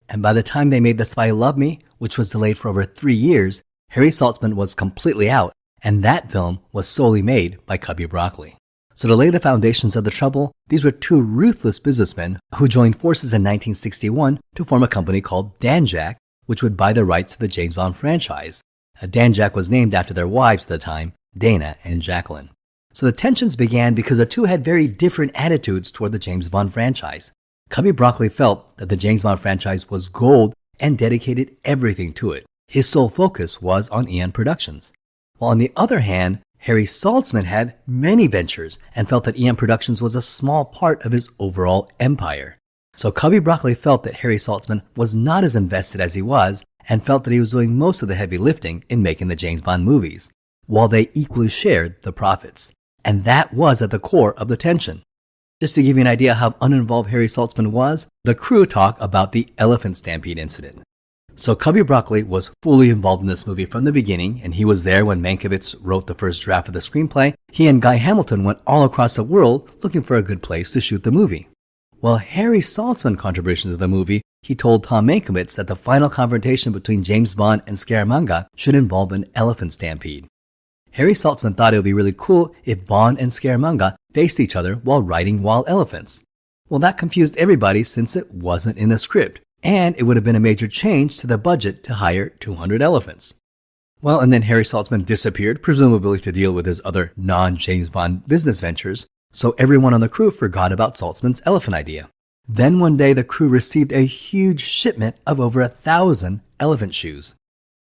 And by the time they made The Spy Who Loved Me, which was delayed for over 3 years, Harry Saltzman was completely out, and that film was solely made by Cubby Broccoli. So to lay the foundations of the trouble, these were two ruthless businessmen who joined forces in 1961 to form a company called Danjaq, which would buy the rights to the James Bond franchise. Danjaq was named after their wives at the time, Dana and Jacqueline. So the tensions began because the two had very different attitudes toward the James Bond franchise. Cubby Broccoli felt that the James Bond franchise was gold and dedicated everything to it. His sole focus was on Eon Productions. While on the other hand, Harry Saltzman had many ventures and felt that Eon Productions was a small part of his overall empire. So Cubby Broccoli felt that Harry Saltzman was not as invested as he was and felt that he was doing most of the heavy lifting in making the James Bond movies, while they equally shared the profits. And that was at the core of the tension. Just to give you an idea how uninvolved Harry Saltzman was, the crew talk about the elephant stampede incident. So Cubby Broccoli was fully involved in this movie from the beginning, and he was there when Mankiewicz wrote the first draft of the screenplay. He and Guy Hamilton went all across the world looking for a good place to shoot the movie. Well, Harry Saltzman contribution to the movie, he told Tom Mankiewicz that the final confrontation between James Bond and Scaramanga should involve an elephant stampede. Harry Saltzman thought it would be really cool if Bond and Scaramanga faced each other while riding wild elephants. Well, that confused everybody since it wasn't in the script, and it would have been a major change to the budget to hire 200 elephants. Well, and then Harry Saltzman disappeared, presumably to deal with his other non-James Bond business ventures, so everyone on the crew forgot about Saltzman's elephant idea. Then one day the crew received a huge shipment of over 1,000 elephant shoes.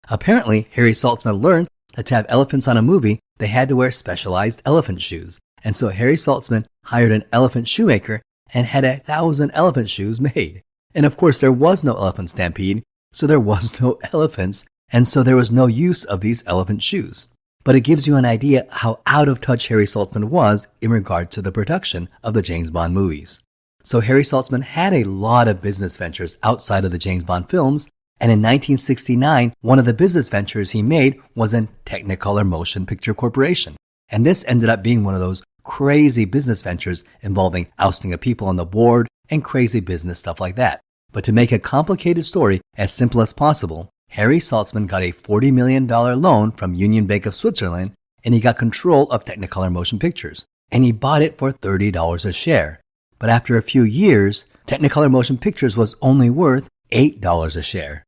Apparently, Harry Saltzman learned that to have elephants on a movie, they had to wear specialized elephant shoes. And so Harry Saltzman hired an elephant shoemaker and had 1,000 elephant shoes made. And of course, there was no elephant stampede, so there was no elephants, and so there was no use of these elephant shoes. But it gives you an idea how out of touch Harry Saltzman was in regard to the production of the James Bond movies. So Harry Saltzman had a lot of business ventures outside of the James Bond films, and in 1969, one of the business ventures he made was in Technicolor Motion Picture Corporation. And this ended up being one of those crazy business ventures involving ousting of people on the board and crazy business stuff like that. But to make a complicated story as simple as possible, Harry Saltzman got a $40 million loan from Union Bank of Switzerland, and he got control of Technicolor Motion Pictures. And he bought it for $30 a share. But after a few years, Technicolor Motion Pictures was only worth $8 a share.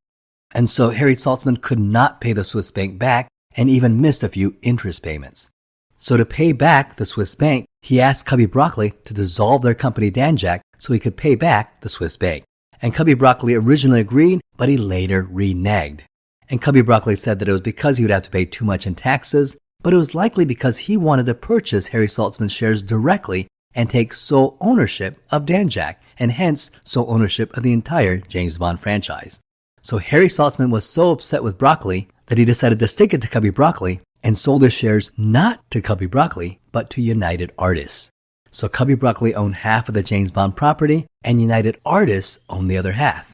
And so Harry Saltzman could not pay the Swiss bank back and even missed a few interest payments. So to pay back the Swiss bank, he asked Cubby Broccoli to dissolve their company Danjaq so he could pay back the Swiss bank. And Cubby Broccoli originally agreed, but he later reneged. And Cubby Broccoli said that it was because he would have to pay too much in taxes, but it was likely because he wanted to purchase Harry Saltzman's shares directly and take sole ownership of Danjaq, and hence sole ownership of the entire James Bond franchise. So Harry Saltzman was so upset with Broccoli that he decided to stick it to Cubby Broccoli and sold his shares not to Cubby Broccoli, but to United Artists. So Cubby Broccoli owned half of the James Bond property, and United Artists owned the other half.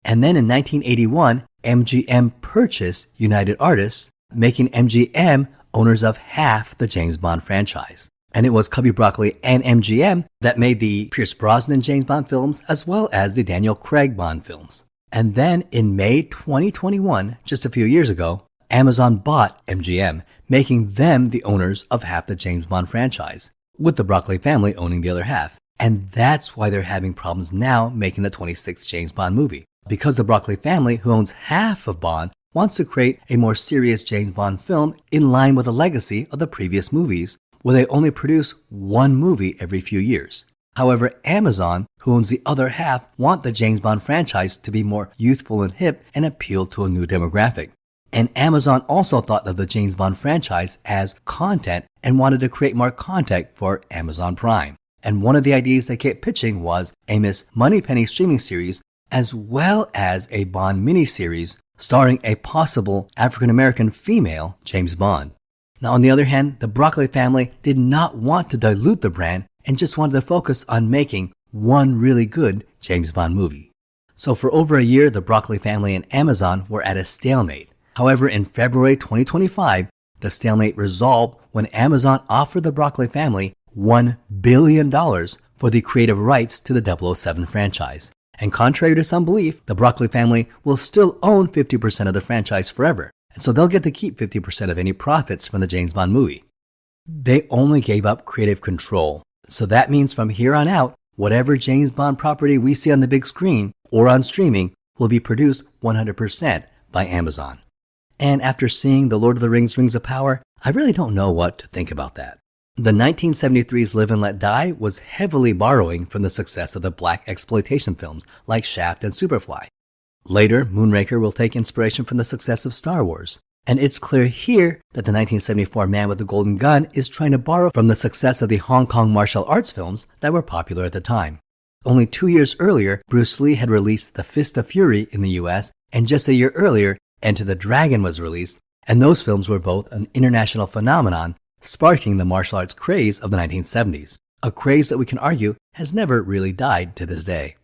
And then in 1981, MGM purchased United Artists, making MGM owners of half the James Bond franchise. And it was Cubby Broccoli and MGM that made the Pierce Brosnan James Bond films as well as the Daniel Craig Bond films. And then in May 2021, just a few years ago, Amazon bought MGM, making them the owners of half the James Bond franchise, with the Broccoli family owning the other half. And that's why they're having problems now making the 26th James Bond movie. Because the Broccoli family, who owns half of Bond, wants to create a more serious James Bond film in line with the legacy of the previous movies, where they only produce one movie every few years. However, Amazon, who owns the other half, want the James Bond franchise to be more youthful and hip and appeal to a new demographic. And Amazon also thought of the James Bond franchise as content and wanted to create more content for Amazon Prime. And one of the ideas they kept pitching was a Miss Moneypenny streaming series, as well as a Bond miniseries starring a possible African-American female James Bond. Now, on the other hand, the Broccoli family did not want to dilute the brand and just wanted to focus on making one really good James Bond movie. So for over a year, the Broccoli family and Amazon were at a stalemate. However, in February 2025, the stalemate resolved when Amazon offered the Broccoli family $1 billion for the creative rights to the 007 franchise. And contrary to some belief, the Broccoli family will still own 50% of the franchise forever. And so they'll get to keep 50% of any profits from the James Bond movie. They only gave up creative control. So that means from here on out, whatever James Bond property we see on the big screen or on streaming will be produced 100% by Amazon. And after seeing The Lord of the Rings Rings of Power, I really don't know what to think about that. The 1973's Live and Let Die was heavily borrowing from the success of the black exploitation films like Shaft and Superfly. Later, Moonraker will take inspiration from the success of Star Wars. And it's clear here that the 1974 Man with the Golden Gun is trying to borrow from the success of the Hong Kong martial arts films that were popular at the time. Only 2 years earlier, Bruce Lee had released The Fist of Fury in the US, and just a year earlier, Enter the Dragon was released, and those films were both an international phenomenon, sparking the martial arts craze of the 1970s, a craze that we can argue has never really died to this day.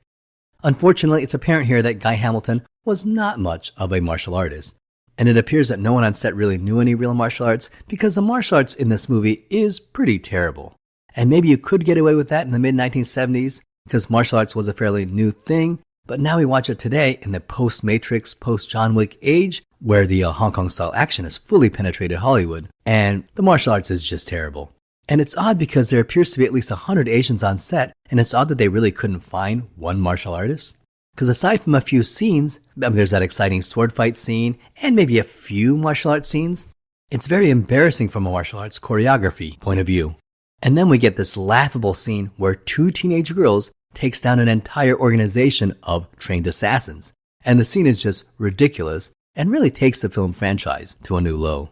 Unfortunately, it's apparent here that Guy Hamilton was not much of a martial artist. And it appears that no one on set really knew any real martial arts because the martial arts in this movie is pretty terrible. And maybe you could get away with that in the mid-1970s because martial arts was a fairly new thing, but now we watch it today in the post-Matrix, post-John Wick age where the Hong Kong-style action has fully penetrated Hollywood, and the martial arts is just terrible. And it's odd because there appears to be at least 100 Asians on set, and it's odd that they really couldn't find one martial artist. Because aside from a few scenes, there's that exciting sword fight scene and maybe a few martial arts scenes, it's very embarrassing from a martial arts choreography point of view. And then we get this laughable scene where two teenage girls takes down an entire organization of trained assassins. And the scene is just ridiculous and really takes the film franchise to a new low.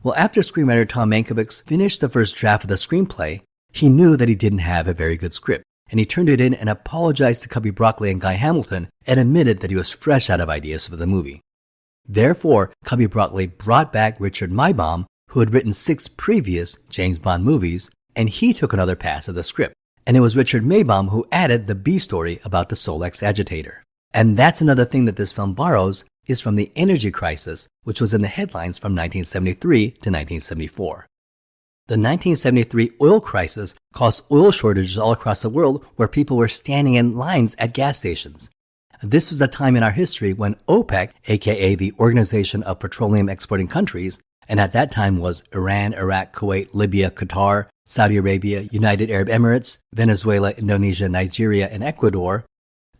Well, after screenwriter Tom Mankiewicz finished the first draft of the screenplay, he knew that he didn't have a very good script. And he turned it in and apologized to Cubby Broccoli and Guy Hamilton and admitted that he was fresh out of ideas for the movie. Therefore, Cubby Broccoli brought back Richard Maibaum, who had written 6 previous James Bond movies, and he took another pass at the script. And it was Richard Maibaum who added the B story about the Solex agitator. And that's another thing that this film borrows is from the energy crisis, which was in the headlines from 1973 to 1974. The 1973 oil crisis caused oil shortages all across the world where people were standing in lines at gas stations. This was a time in our history when OPEC, aka the Organization of Petroleum Exporting Countries, and at that time was Iran, Iraq, Kuwait, Libya, Qatar, Saudi Arabia, United Arab Emirates, Venezuela, Indonesia, Nigeria, and Ecuador,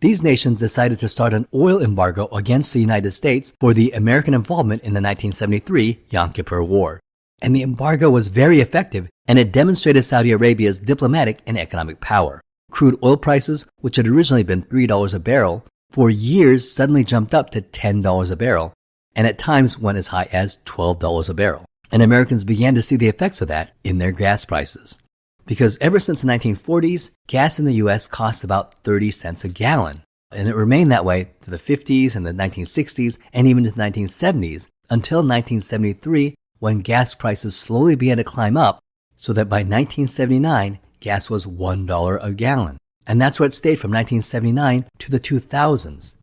these nations decided to start an oil embargo against the United States for the American involvement in the 1973 Yom Kippur War. And the embargo was very effective, and it demonstrated Saudi Arabia's diplomatic and economic power. Crude oil prices, which had originally been $3 a barrel, for years suddenly jumped up to $10 a barrel, and at times went as high as $12 a barrel. And Americans began to see the effects of that in their gas prices. Because ever since the 1940s, gas in the US cost about 30 cents a gallon. And it remained that way to the 50s and the 1960s and even to the 1970s until 1973, when gas prices slowly began to climb up, so that by 1979, gas was $1 a gallon. And that's where it stayed from 1979 to the 2000s.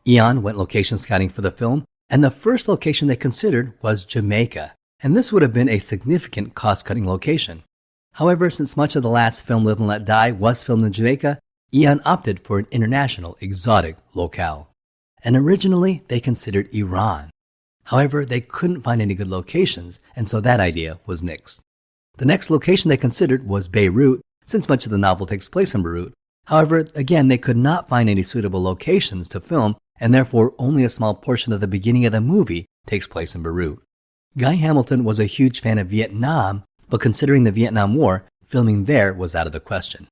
Eon went location scouting for the film, and the first location they considered was Jamaica. And this would have been a significant cost-cutting location. However, since much of the last film, Live and Let Die, was filmed in Jamaica, Eon opted for an international, exotic locale. And originally, they considered Iran. However, they couldn't find any good locations, and so that idea was nixed. The next location they considered was Beirut, since much of the novel takes place in Beirut. However, again, they could not find any suitable locations to film, and therefore only a small portion of the beginning of the movie takes place in Beirut. Guy Hamilton was a huge fan of Vietnam, but considering the Vietnam War, filming there was out of the question.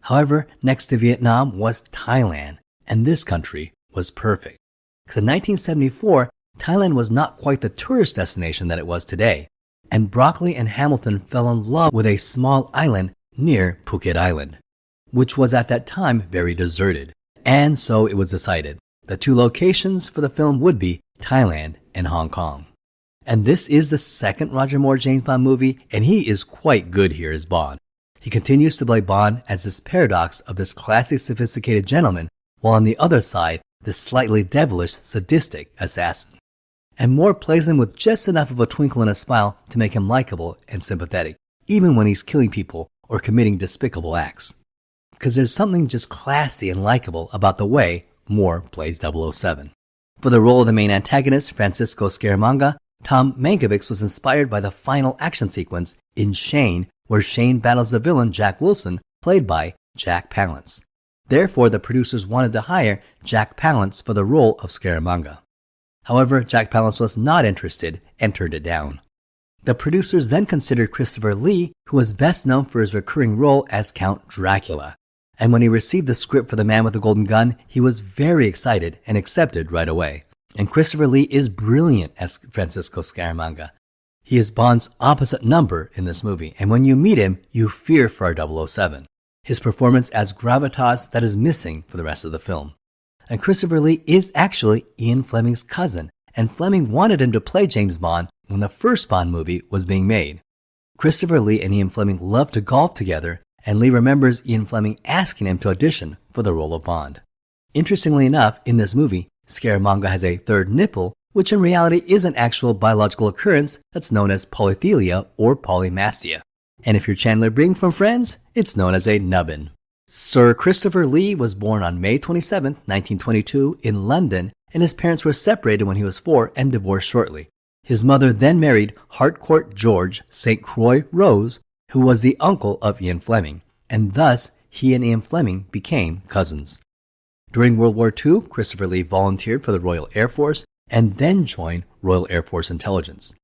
However, next to Vietnam was Thailand, and this country was perfect. Because in 1974, Thailand was not quite the tourist destination that it was today, and Broccoli and Hamilton fell in love with a small island near Phuket Island, which was at that time very deserted. And so it was decided. The two locations for the film would be Thailand and Hong Kong. And this is the second Roger Moore James Bond movie, and he is quite good here as Bond. He continues to play Bond as this paradox of this classy, sophisticated gentleman, while on the other side, this slightly devilish, sadistic assassin. And Moore plays him with just enough of a twinkle and a smile to make him likable and sympathetic, even when he's killing people or committing despicable acts. Because there's something just classy and likable about the way Moore plays 007. For the role of the main antagonist, Francisco Scaramanga, Tom Mankiewicz was inspired by the final action sequence in Shane, where Shane battles the villain Jack Wilson, played by Jack Palance. Therefore, the producers wanted to hire Jack Palance for the role of Scaramanga. However, Jack Palance was not interested and turned it down. The producers then considered Christopher Lee, who was best known for his recurring role as Count Dracula. And when he received the script for The Man with the Golden Gun, he was very excited and accepted right away. And Christopher Lee is brilliant as Francisco Scaramanga. He is Bond's opposite number in this movie, and when you meet him, you fear for our 007. His performance adds gravitas that is missing for the rest of the film. And Christopher Lee is actually Ian Fleming's cousin, and Fleming wanted him to play James Bond when the first Bond movie was being made. Christopher Lee and Ian Fleming love to golf together, and Lee remembers Ian Fleming asking him to audition for the role of Bond. Interestingly enough, in this movie, Scaramanga has a third nipple, which in reality is an actual biological occurrence that's known as polythelia or polymastia. And if you're Chandler Bing from Friends, it's known as a nubbin. Sir Christopher Lee was born on May 27, 1922 in London, and his parents were separated when he was 4 and divorced shortly. His mother then married Harcourt George St. Croix Rose, who was the uncle of Ian Fleming, and thus he and Ian Fleming became cousins. During World War II, Christopher Lee volunteered for the Royal Air Force and then joined Royal Air Force Intelligence.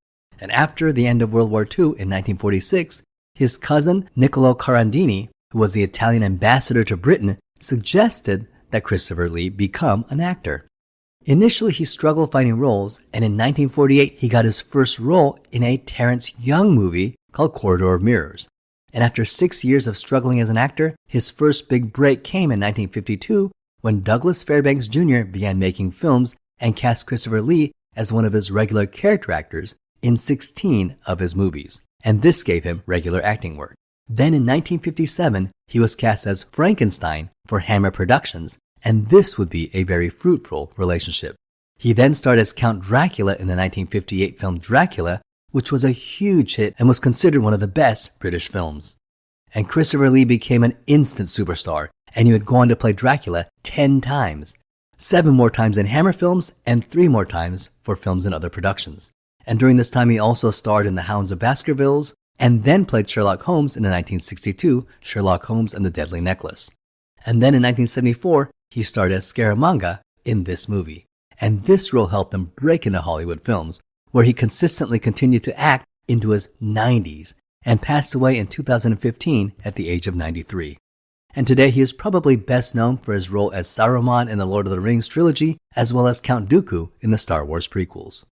And after the end of World War II in 1946, his cousin Niccolo Carandini, who was the Italian ambassador to Britain, suggested that Christopher Lee become an actor. Initially, he struggled finding roles, and in 1948, he got his first role in a Terence Young movie called Corridor of Mirrors. And after 6 years of struggling as an actor, his first big break came in 1952 when Douglas Fairbanks Jr. began making films and cast Christopher Lee as one of his regular character actors in 16 of his movies. And this gave him regular acting work. Then in 1957, he was cast as Frankenstein for Hammer Productions, and this would be a very fruitful relationship. He then starred as Count Dracula in the 1958 film Dracula, which was a huge hit and was considered one of the best British films. And Christopher Lee became an instant superstar, and he would go on to play Dracula 10 times, 7 more times in Hammer films and 3 more times for films and other productions. And during this time, he also starred in The Hounds of Baskervilles and then played Sherlock Holmes in the 1962 Sherlock Holmes and the Deadly Necklace. And then in 1974, he starred as Scaramanga in this movie. And this role helped him break into Hollywood films, where he consistently continued to act into his 90s and passed away in 2015 at the age of 93. and today he is probably best known for his role as Saruman in the Lord of the Rings trilogy, as well as Count Dooku in the Star Wars prequels.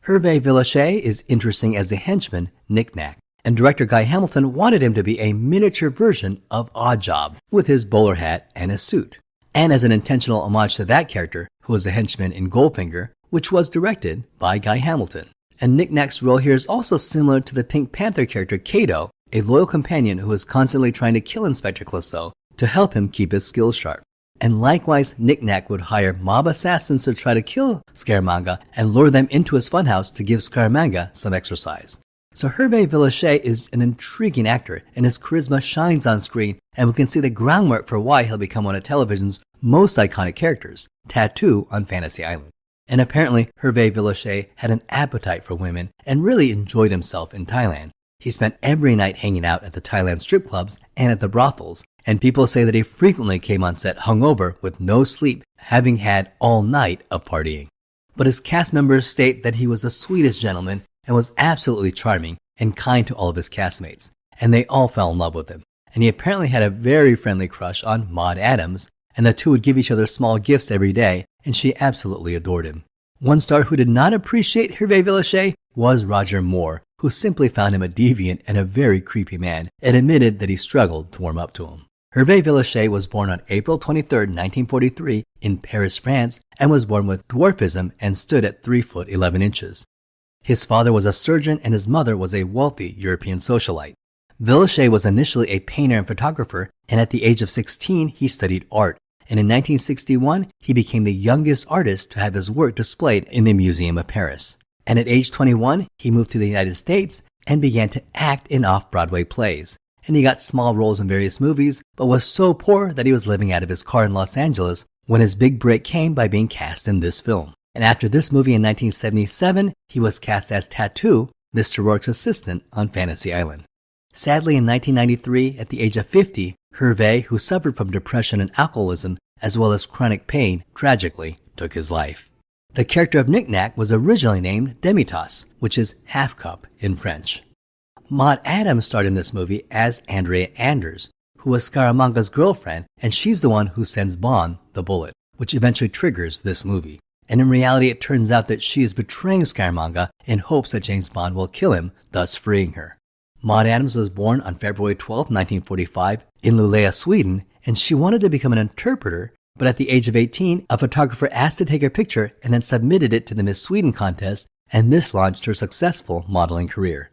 Hervé Villechaize is interesting as a henchman, Knick-Knack, and director Guy Hamilton wanted him to be a miniature version of Oddjob, with his bowler hat and his suit. And as an intentional homage to that character, who was a henchman in Goldfinger, which was directed by Guy Hamilton. And Knick-Knack's role here is also similar to the Pink Panther character Kato, a loyal companion who is constantly trying to kill Inspector Clouseau to help him keep his skills sharp. And likewise, Knick-Knack would hire mob assassins to try to kill Scaramanga and lure them into his funhouse to give Scaramanga some exercise. So Hervé Villechaize is an intriguing actor, and his charisma shines on screen, and we can see the groundwork for why he'll become one of television's most iconic characters, Tattoo on Fantasy Island. And apparently, Hervé Villechaize had an appetite for women and really enjoyed himself in Thailand. He spent every night hanging out at the Thailand strip clubs and at the brothels, and people say that he frequently came on set hungover with no sleep, having had all night of partying. But his cast members state that he was the sweetest gentleman and was absolutely charming and kind to all of his castmates, and they all fell in love with him. And he apparently had a very friendly crush on Maud Adams, and the two would give each other small gifts every day, and she absolutely adored him. One star who did not appreciate Hervé Villechaize was Roger Moore, who simply found him a deviant and a very creepy man, and admitted that he struggled to warm up to him. Hervé Villechaize was born on April 23, 1943 in Paris, France, and was born with dwarfism and stood at 3 foot 11 inches. His father was a surgeon and his mother was a wealthy European socialite. Villechaize was initially a painter and photographer, and at the age of 16 he studied art, and in 1961 he became the youngest artist to have his work displayed in the Museum of Paris. And at age 21 he moved to the United States and began to act in off-Broadway plays. And he got small roles in various movies, but was so poor that he was living out of his car in Los Angeles when his big break came by being cast in this film. And after this movie in 1977, he was cast as Tattoo, Mr. Rourke's assistant on Fantasy Island. Sadly, in 1993, at the age of 50, Hervé, who suffered from depression and alcoholism, as well as chronic pain, tragically took his life. The character of Knick-Knack was originally named Demi-Tasse, which is half cup in French. Maud Adams starred in this movie as Andrea Anders, who was Scaramanga's girlfriend, and she's the one who sends Bond the bullet, which eventually triggers this movie. And in reality, it turns out that she is betraying Scaramanga in hopes that James Bond will kill him, thus freeing her. Maud Adams was born on February 12, 1945, in Luleå, Sweden, and she wanted to become an interpreter, but at the age of 18, a photographer asked to take her picture and then submitted it to the Miss Sweden contest, and this launched her successful modeling career.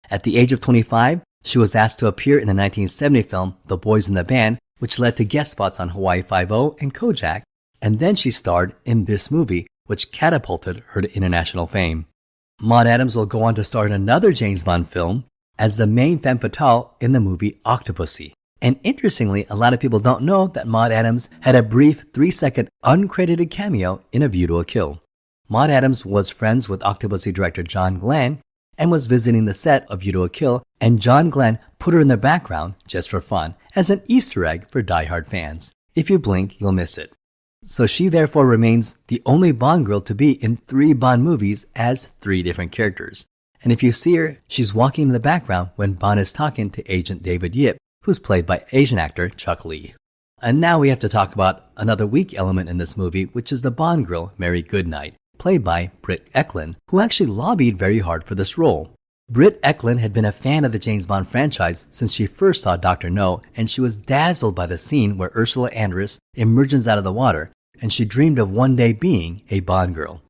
At the age of 25, she was asked to appear in the 1970 film The Boys in the Band, which led to guest spots on Hawaii Five-0 and Kojak, and then she starred in this movie, which catapulted her to international fame. Maud Adams will go on to star in another James Bond film as the main femme fatale in the movie Octopussy. And interestingly, a lot of people don't know that Maud Adams had a brief 3-second uncredited cameo in A View to a Kill. Maud Adams was friends with Octopussy director John Glenn and was visiting the set of View to a Kill, and John Glenn put her in the background just for fun as an Easter egg for die-hard fans. If you blink, you'll miss it. So she therefore remains the only Bond girl to be in 3 Bond movies as 3 different characters. And if you see her, she's walking in the background when Bond is talking to Agent David Yip, who's played by Asian actor Chuck Lee. And now we have to talk about another weak element in this movie, which is the Bond girl, Mary Goodnight, played by Britt Eklund, who actually lobbied very hard for this role. Britt Eklund had been a fan of the James Bond franchise since she first saw Dr. No, and she was dazzled by the scene where Ursula Andress emerges out of the water, and she dreamed of one day being a Bond girl.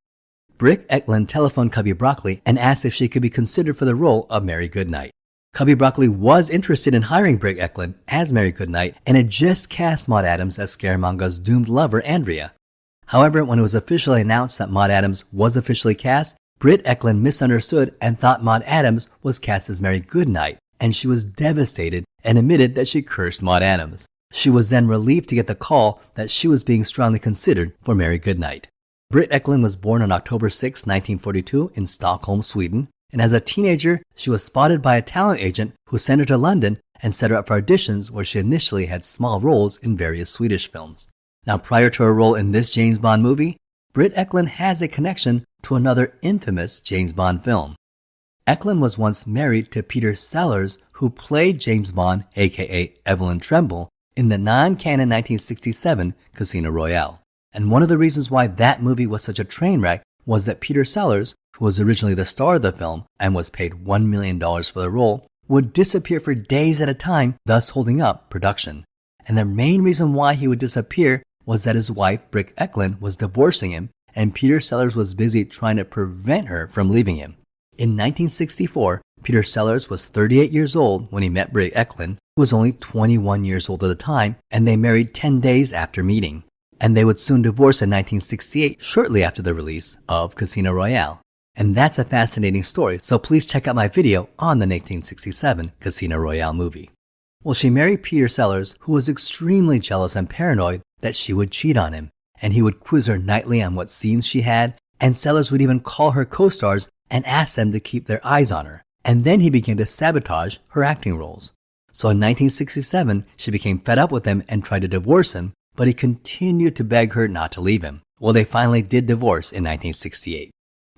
Britt Eklund telephoned Cubby Broccoli and asked if she could be considered for the role of Mary Goodnight. Cubby Broccoli was interested in hiring Britt Eklund as Mary Goodnight and had just cast Maud Adams as Scaramanga's doomed lover, Andrea. However, when it was officially announced that Maud Adams was officially cast, Britt Eklund misunderstood and thought Maud Adams was cast as Mary Goodnight, and she was devastated and admitted that she cursed Maud Adams. She was then relieved to get the call that she was being strongly considered for Mary Goodnight. Britt Eklund was born on October 6, 1942 in Stockholm, Sweden, and as a teenager, she was spotted by a talent agent who sent her to London and set her up for auditions where she initially had small roles in various Swedish films. Now, prior to her role in this James Bond movie, Britt Eklund has a connection to another infamous James Bond film. Eklund was once married to Peter Sellers, who played James Bond, aka Evelyn Tremble, in the non-canon 1967 Casino Royale. And one of the reasons why that movie was such a train wreck was that Peter Sellers, who was originally the star of the film and was paid $1 million for the role, would disappear for days at a time, thus holding up production. And the main reason why he would disappear was that his wife, Brick Eklund, was divorcing him, and Peter Sellers was busy trying to prevent her from leaving him. In 1964, Peter Sellers was 38 years old when he met Brick Eklund, who was only 21 years old at the time, and they married 10 days after meeting. And they would soon divorce in 1968, shortly after the release of Casino Royale. And that's a fascinating story, so please check out my video on the 1967 Casino Royale movie. Well, she married Peter Sellers, who was extremely jealous and paranoid that she would cheat on him, and he would quiz her nightly on what scenes she had, and Sellers would even call her co-stars and ask them to keep their eyes on her. And then he began to sabotage her acting roles. So in 1967, she became fed up with him and tried to divorce him, but he continued to beg her not to leave him. Well, they finally did divorce in 1968.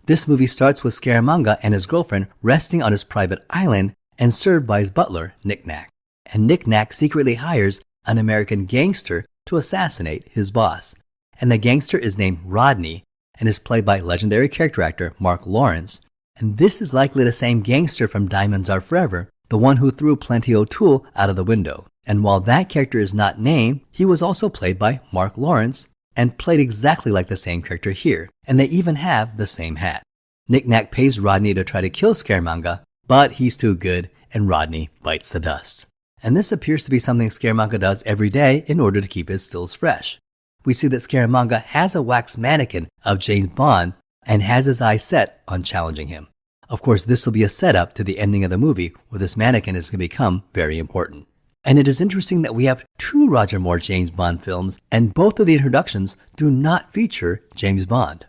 This movie starts with Scaramanga and his girlfriend resting on his private island and served by his butler, Knick-Knack. And Knick-Knack secretly hires an American gangster to assassinate his boss. And the gangster is named Rodney and is played by legendary character actor Mark Lawrence. And this is likely the same gangster from Diamonds Are Forever, the one who threw Plenty O'Toole out of the window. And while that character is not named, he was also played by Mark Lawrence and played exactly like the same character here. And they even have the same hat. Knick-Knack pays Rodney to try to kill Scaramanga, but he's too good and Rodney bites the dust. And this appears to be something Scaramanga does every day in order to keep his stills fresh. We see that Scaramanga has a wax mannequin of James Bond and has his eyes set on challenging him. Of course, this will be a setup to the ending of the movie where this mannequin is going to become very important. And it is interesting that we have two Roger Moore James Bond films, and both of the introductions do not feature James Bond.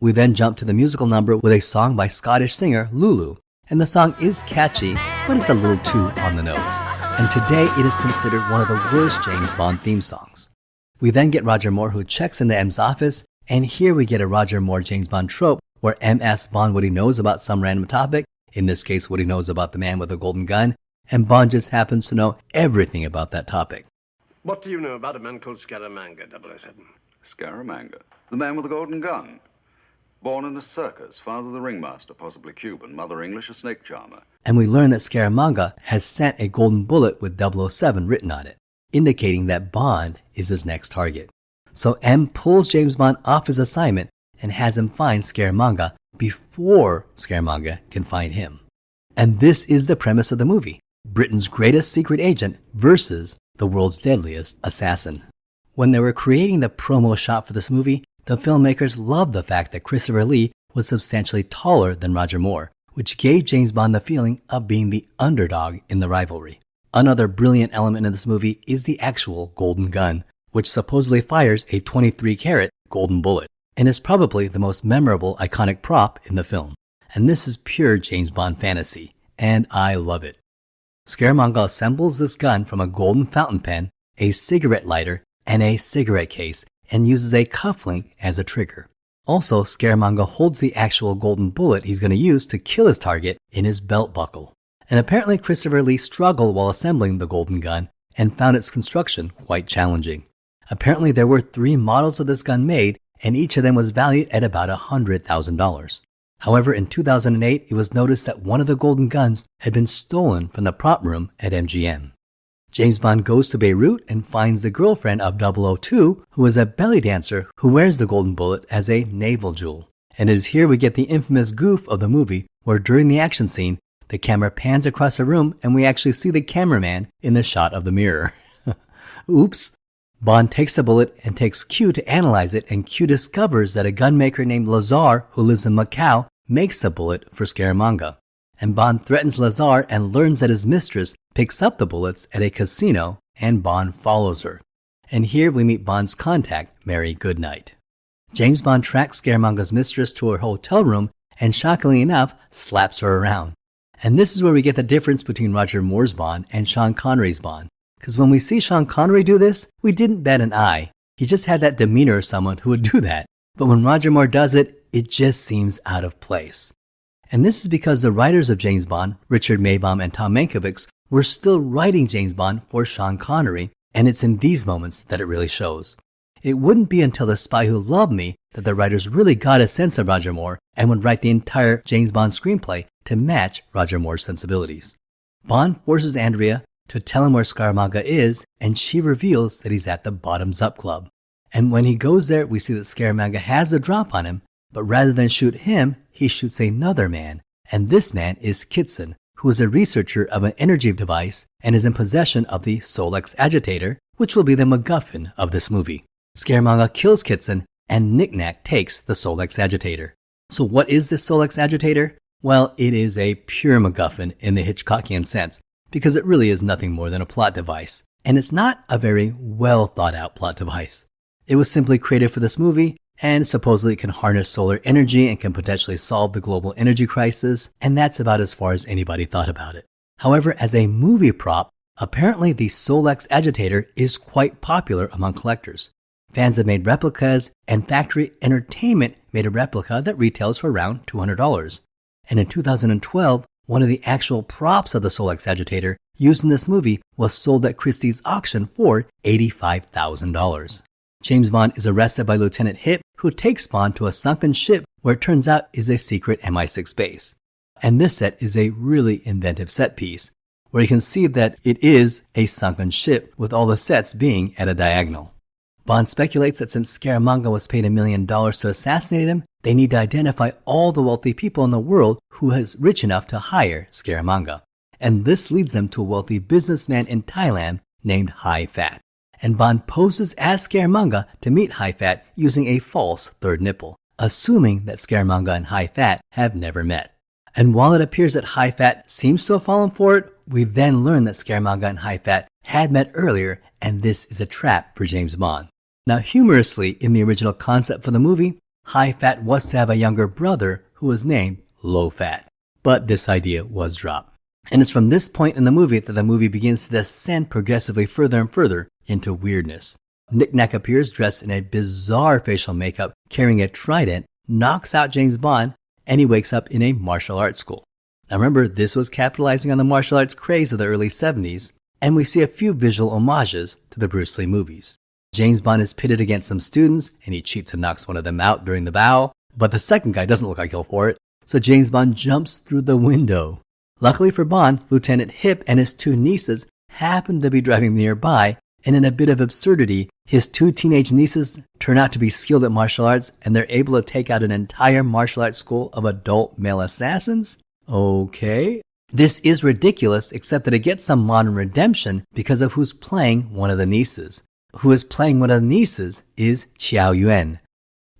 We then jump to the musical number with a song by Scottish singer Lulu, and the song is catchy, but it's a little too on the nose. And today it is considered one of the worst James Bond theme songs. We then get Roger Moore who checks into M's office, and here we get a Roger Moore James Bond trope where M asks Bond what he knows about some random topic, in this case what he knows about the man with the golden gun, and Bond just happens to know everything about that topic. What do you know about a man called Scaramanga, 007? Scaramanga, the man with the golden gun. Born in a circus, father the ringmaster, possibly Cuban, mother English, a snake charmer. And we learn that Scaramanga has sent a golden bullet with 007 written on it, indicating that Bond is his next target. So M pulls James Bond off his assignment and has him find Scaramanga before Scaramanga can find him. And this is the premise of the movie: Britain's greatest secret agent versus the world's deadliest assassin. When they were creating the promo shot for this movie, the filmmakers loved the fact that Christopher Lee was substantially taller than Roger Moore, which gave James Bond the feeling of being the underdog in the rivalry. Another brilliant element in this movie is the actual golden gun, which supposedly fires a 23-karat golden bullet, and is probably the most memorable iconic prop in the film. And this is pure James Bond fantasy, and I love it. Scaramanga assembles this gun from a golden fountain pen, a cigarette lighter, and a cigarette case, and uses a cufflink as a trigger. Also, Scaramanga holds the actual golden bullet he's going to use to kill his target in his belt buckle. And apparently Christopher Lee struggled while assembling the golden gun and found its construction quite challenging. Apparently there were 3 models of this gun made, and each of them was valued at about $100,000. However, in 2008, it was noticed that one of the golden guns had been stolen from the prop room at MGM. James Bond goes to Beirut and finds the girlfriend of 002, who is a belly dancer who wears the golden bullet as a navel jewel. And it is here we get the infamous goof of the movie, where during the action scene, the camera pans across the room and we actually see the cameraman in the shot of the mirror. Oops. Bond takes the bullet and takes Q to analyze it, and Q discovers that a gunmaker named Lazar, who lives in Macau, makes the bullet for Scaramanga. And Bond threatens Lazar and learns that his mistress picks up the bullets at a casino, and Bond follows her. And here we meet Bond's contact, Mary Goodnight. James Bond tracks Scaramanga's mistress to her hotel room and, shockingly enough, slaps her around. And this is where we get the difference between Roger Moore's Bond and Sean Connery's Bond. Because when we see Sean Connery do this, we didn't bat an eye. He just had that demeanor of someone who would do that. But when Roger Moore does it, it just seems out of place. And this is because the writers of James Bond, Richard Maybaum and Tom Mankiewicz, were still writing James Bond for Sean Connery, And it's in these moments that it really shows. It wouldn't be until The Spy Who Loved Me that the writers really got a sense of Roger Moore and would write the entire James Bond screenplay to match Roger Moore's sensibilities. Bond forces Andrea to tell him where Scaramanga is, and she reveals that he's at the Bottoms Up Club. And when he goes there, we see that Scaramanga has a drop on him, but rather than shoot him, he shoots another man. And this man is Kitson, who is a researcher of an energy device and is in possession of the Solex agitator, which will be the MacGuffin of this movie. Scaramanga kills Kitson, and Knick-Knack takes the Solex agitator. So what is this Solex agitator? Well, it is a pure MacGuffin in the Hitchcockian sense, because it really is nothing more than a plot device. And it's not a very well thought out plot device. It was simply created for this movie, and supposedly it can harness solar energy and can potentially solve the global energy crisis, and that's about as far as anybody thought about it. However, as a movie prop, apparently the Solex agitator is quite popular among collectors. Fans have made replicas, and Factory Entertainment made a replica that retails for around $200. And in 2012, one of the actual props of the Solex agitator used in this movie was sold at Christie's auction for $85,000. James Bond is arrested by Lieutenant Hip, who takes Bond to a sunken ship where it turns out is a secret MI6 base. And this set is a really inventive set piece, where you can see that it is a sunken ship with all the sets being at a diagonal. Bond speculates that since Scaramanga was paid $1 million to assassinate him, they need to identify all the wealthy people in the world who is rich enough to hire Scaramanga. And this leads them to a wealthy businessman in Thailand named Hai Fat. And Bond poses as Scaramanga to meet Hai Fat using a false third nipple, assuming that Scaramanga and Hai Fat have never met. And while it appears that Hai Fat seems to have fallen for it, we then learn that Scaramanga and Hai Fat had met earlier, and this is a trap for James Bond. Now, humorously, in the original concept for the movie, Hai Fat was to have a younger brother who was named Low Fat. But this idea was dropped. And it's from this point in the movie that the movie begins to descend progressively further and further into weirdness. Knick-Knack appears dressed in a bizarre facial makeup, carrying a trident, knocks out James Bond, and he wakes up in a martial arts school. Now remember, this was capitalizing on the martial arts craze of the early 70s, and we see a few visual homages to the Bruce Lee movies. James Bond is pitted against some students, and he cheats and knocks one of them out during the bow, but the second guy doesn't look like he'll for it, so James Bond jumps through the window. Luckily for Bond, Lieutenant Hip and his two nieces happen to be driving nearby, and in a bit of absurdity, his two teenage nieces turn out to be skilled at martial arts, and they're able to take out an entire martial arts school of adult male assassins? Okay. This is ridiculous, except that it gets some modern redemption because of who's playing one of the nieces. Who is playing one of the nieces is Qiao Yuan.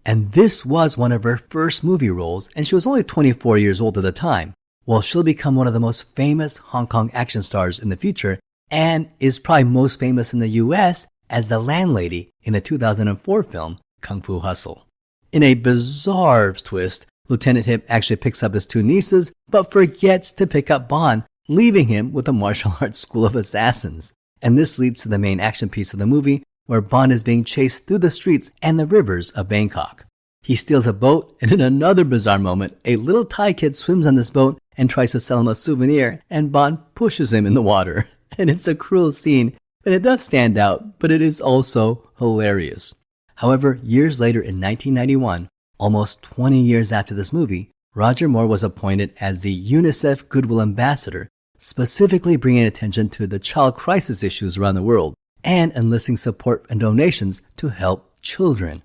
And this was one of her first movie roles, and she was only 24 years old at the time. Well, she'll become one of the most famous Hong Kong action stars in the future, and is probably most famous in the US as the landlady in the 2004 film Kung Fu Hustle. In a bizarre twist, Lieutenant Hip actually picks up his two nieces, but forgets to pick up Bond, leaving him with a martial arts school of assassins. And this leads to the main action piece of the movie, where Bond is being chased through the streets and the rivers of Bangkok. He steals a boat, and in another bizarre moment, a little Thai kid swims on this boat and tries to sell him a souvenir, and Bond pushes him in the water. And it's a cruel scene, and it does stand out, but it is also hilarious. However, years later in 1991, almost 20 years after this movie, Roger Moore was appointed as the UNICEF Goodwill Ambassador, specifically bringing attention to the child crisis issues around the world and enlisting support and donations to help children.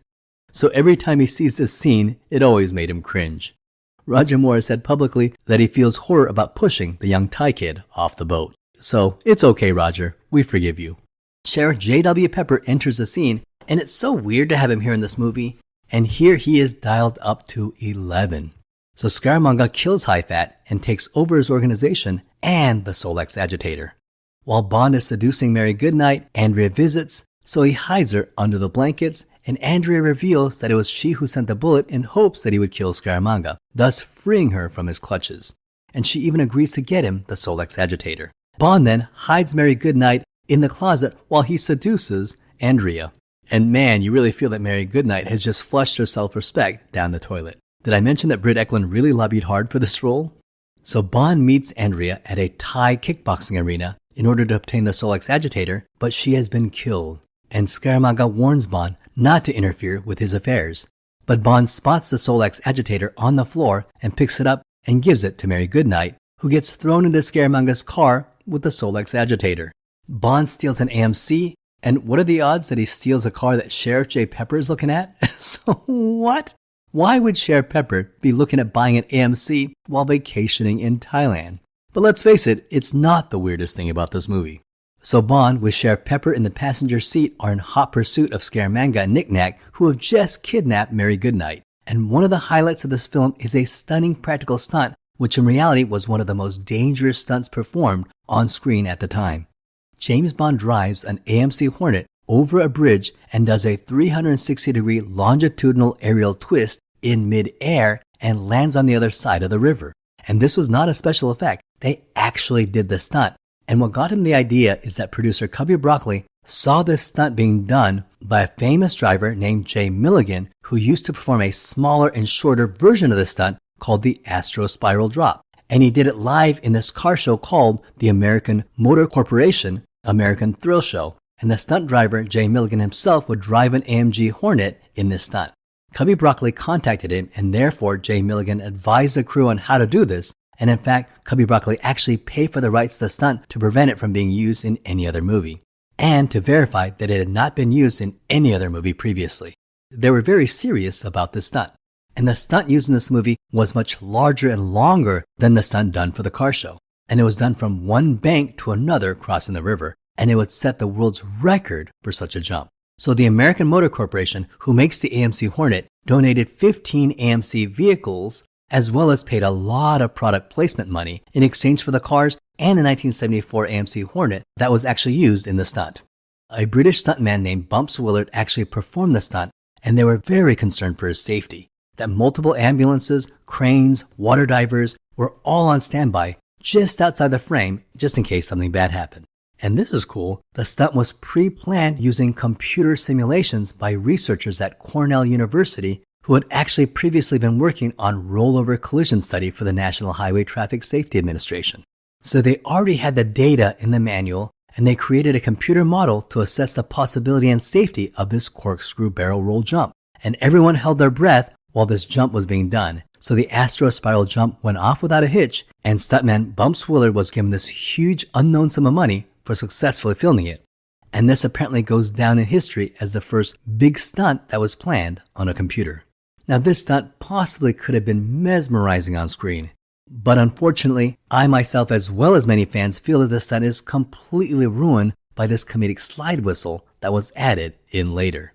So every time he sees this scene, it always made him cringe. Roger Moore said publicly that he feels horror about pushing the young Thai kid off the boat. So it's okay, Roger. We forgive you. Sheriff J.W. Pepper enters the scene, and it's so weird to have him here in this movie. And here he is dialed up to 11. So Scaramanga kills Hai Fat and takes over his organization and the Solex agitator. While Bond is seducing Mary Goodnight, Andrea visits, so he hides her under the blankets, and Andrea reveals that it was she who sent the bullet in hopes that he would kill Scaramanga, thus freeing her from his clutches. And she even agrees to get him the Solex agitator. Bond then hides Mary Goodnight in the closet while he seduces Andrea. And man, you really feel that Mary Goodnight has just flushed her self-respect down the toilet. Did I mention that Britt Ekland really lobbied hard for this role? So Bond meets Andrea at a Thai kickboxing arena in order to obtain the Solex agitator, but she has been killed, and Scaramanga warns Bond not to interfere with his affairs. But Bond spots the Solex agitator on the floor and picks it up and gives it to Mary Goodnight, who gets thrown into Scaramanga's car with the Solex agitator. Bond steals an AMC, and what are the odds that he steals a car that Sheriff J. Pepper is looking at? So what? Why would Sheriff Pepper be looking at buying an AMC while vacationing in Thailand? But let's face it, it's not the weirdest thing about this movie. So Bond, with Sheriff Pepper in the passenger seat, are in hot pursuit of Scaramanga and Knick-Knack, who have just kidnapped Mary Goodnight. And one of the highlights of this film is a stunning practical stunt, which in reality was one of the most dangerous stunts performed on screen at the time. James Bond drives an AMC Hornet over a bridge and does a 360-degree longitudinal aerial twist in mid-air and lands on the other side of the river. And this was not a special effect. They actually did the stunt. And what got him the idea is that producer Cubby Broccoli saw this stunt being done by a famous driver named Jay Milligan, who used to perform a smaller and shorter version of the stunt called the Astro Spiral Drop. And he did it live in this car show called the American Motor Corporation American Thrill Show. And the stunt driver, Jay Milligan himself, would drive an AMG Hornet in this stunt. Cubby Broccoli contacted him, and therefore Jay Milligan advised the crew on how to do this. And in fact, Cubby Broccoli actually paid for the rights to the stunt to prevent it from being used in any other movie, and to verify that it had not been used in any other movie previously. They were very serious about this stunt. And the stunt used in this movie was much larger and longer than the stunt done for the car show. And it was done from one bank to another crossing the river, and it would set the world's record for such a jump. So the American Motor Corporation, who makes the AMC Hornet, donated 15 AMC vehicles, as well as paid a lot of product placement money in exchange for the cars and the 1974 AMC Hornet that was actually used in the stunt. A British stuntman named Bumps Willard actually performed the stunt, and they were very concerned for his safety, that multiple ambulances, cranes, water divers were all on standby just outside the frame just in case something bad happened. And this is cool, the stunt was pre-planned using computer simulations by researchers at Cornell University who had actually previously been working on rollover collision study for the National Highway Traffic Safety Administration. So they already had the data in the manual, and they created a computer model to assess the possibility and safety of this corkscrew barrel roll jump. And everyone held their breath while this jump was being done. So the Astro Spiral jump went off without a hitch, and stuntman Bumps Willard was given this huge unknown sum of money for successfully filming it. And this apparently goes down in history as the first big stunt that was planned on a computer. Now this stunt possibly could have been mesmerizing on screen, but unfortunately, I myself as well as many fans feel that this stunt is completely ruined by this comedic slide whistle that was added in later.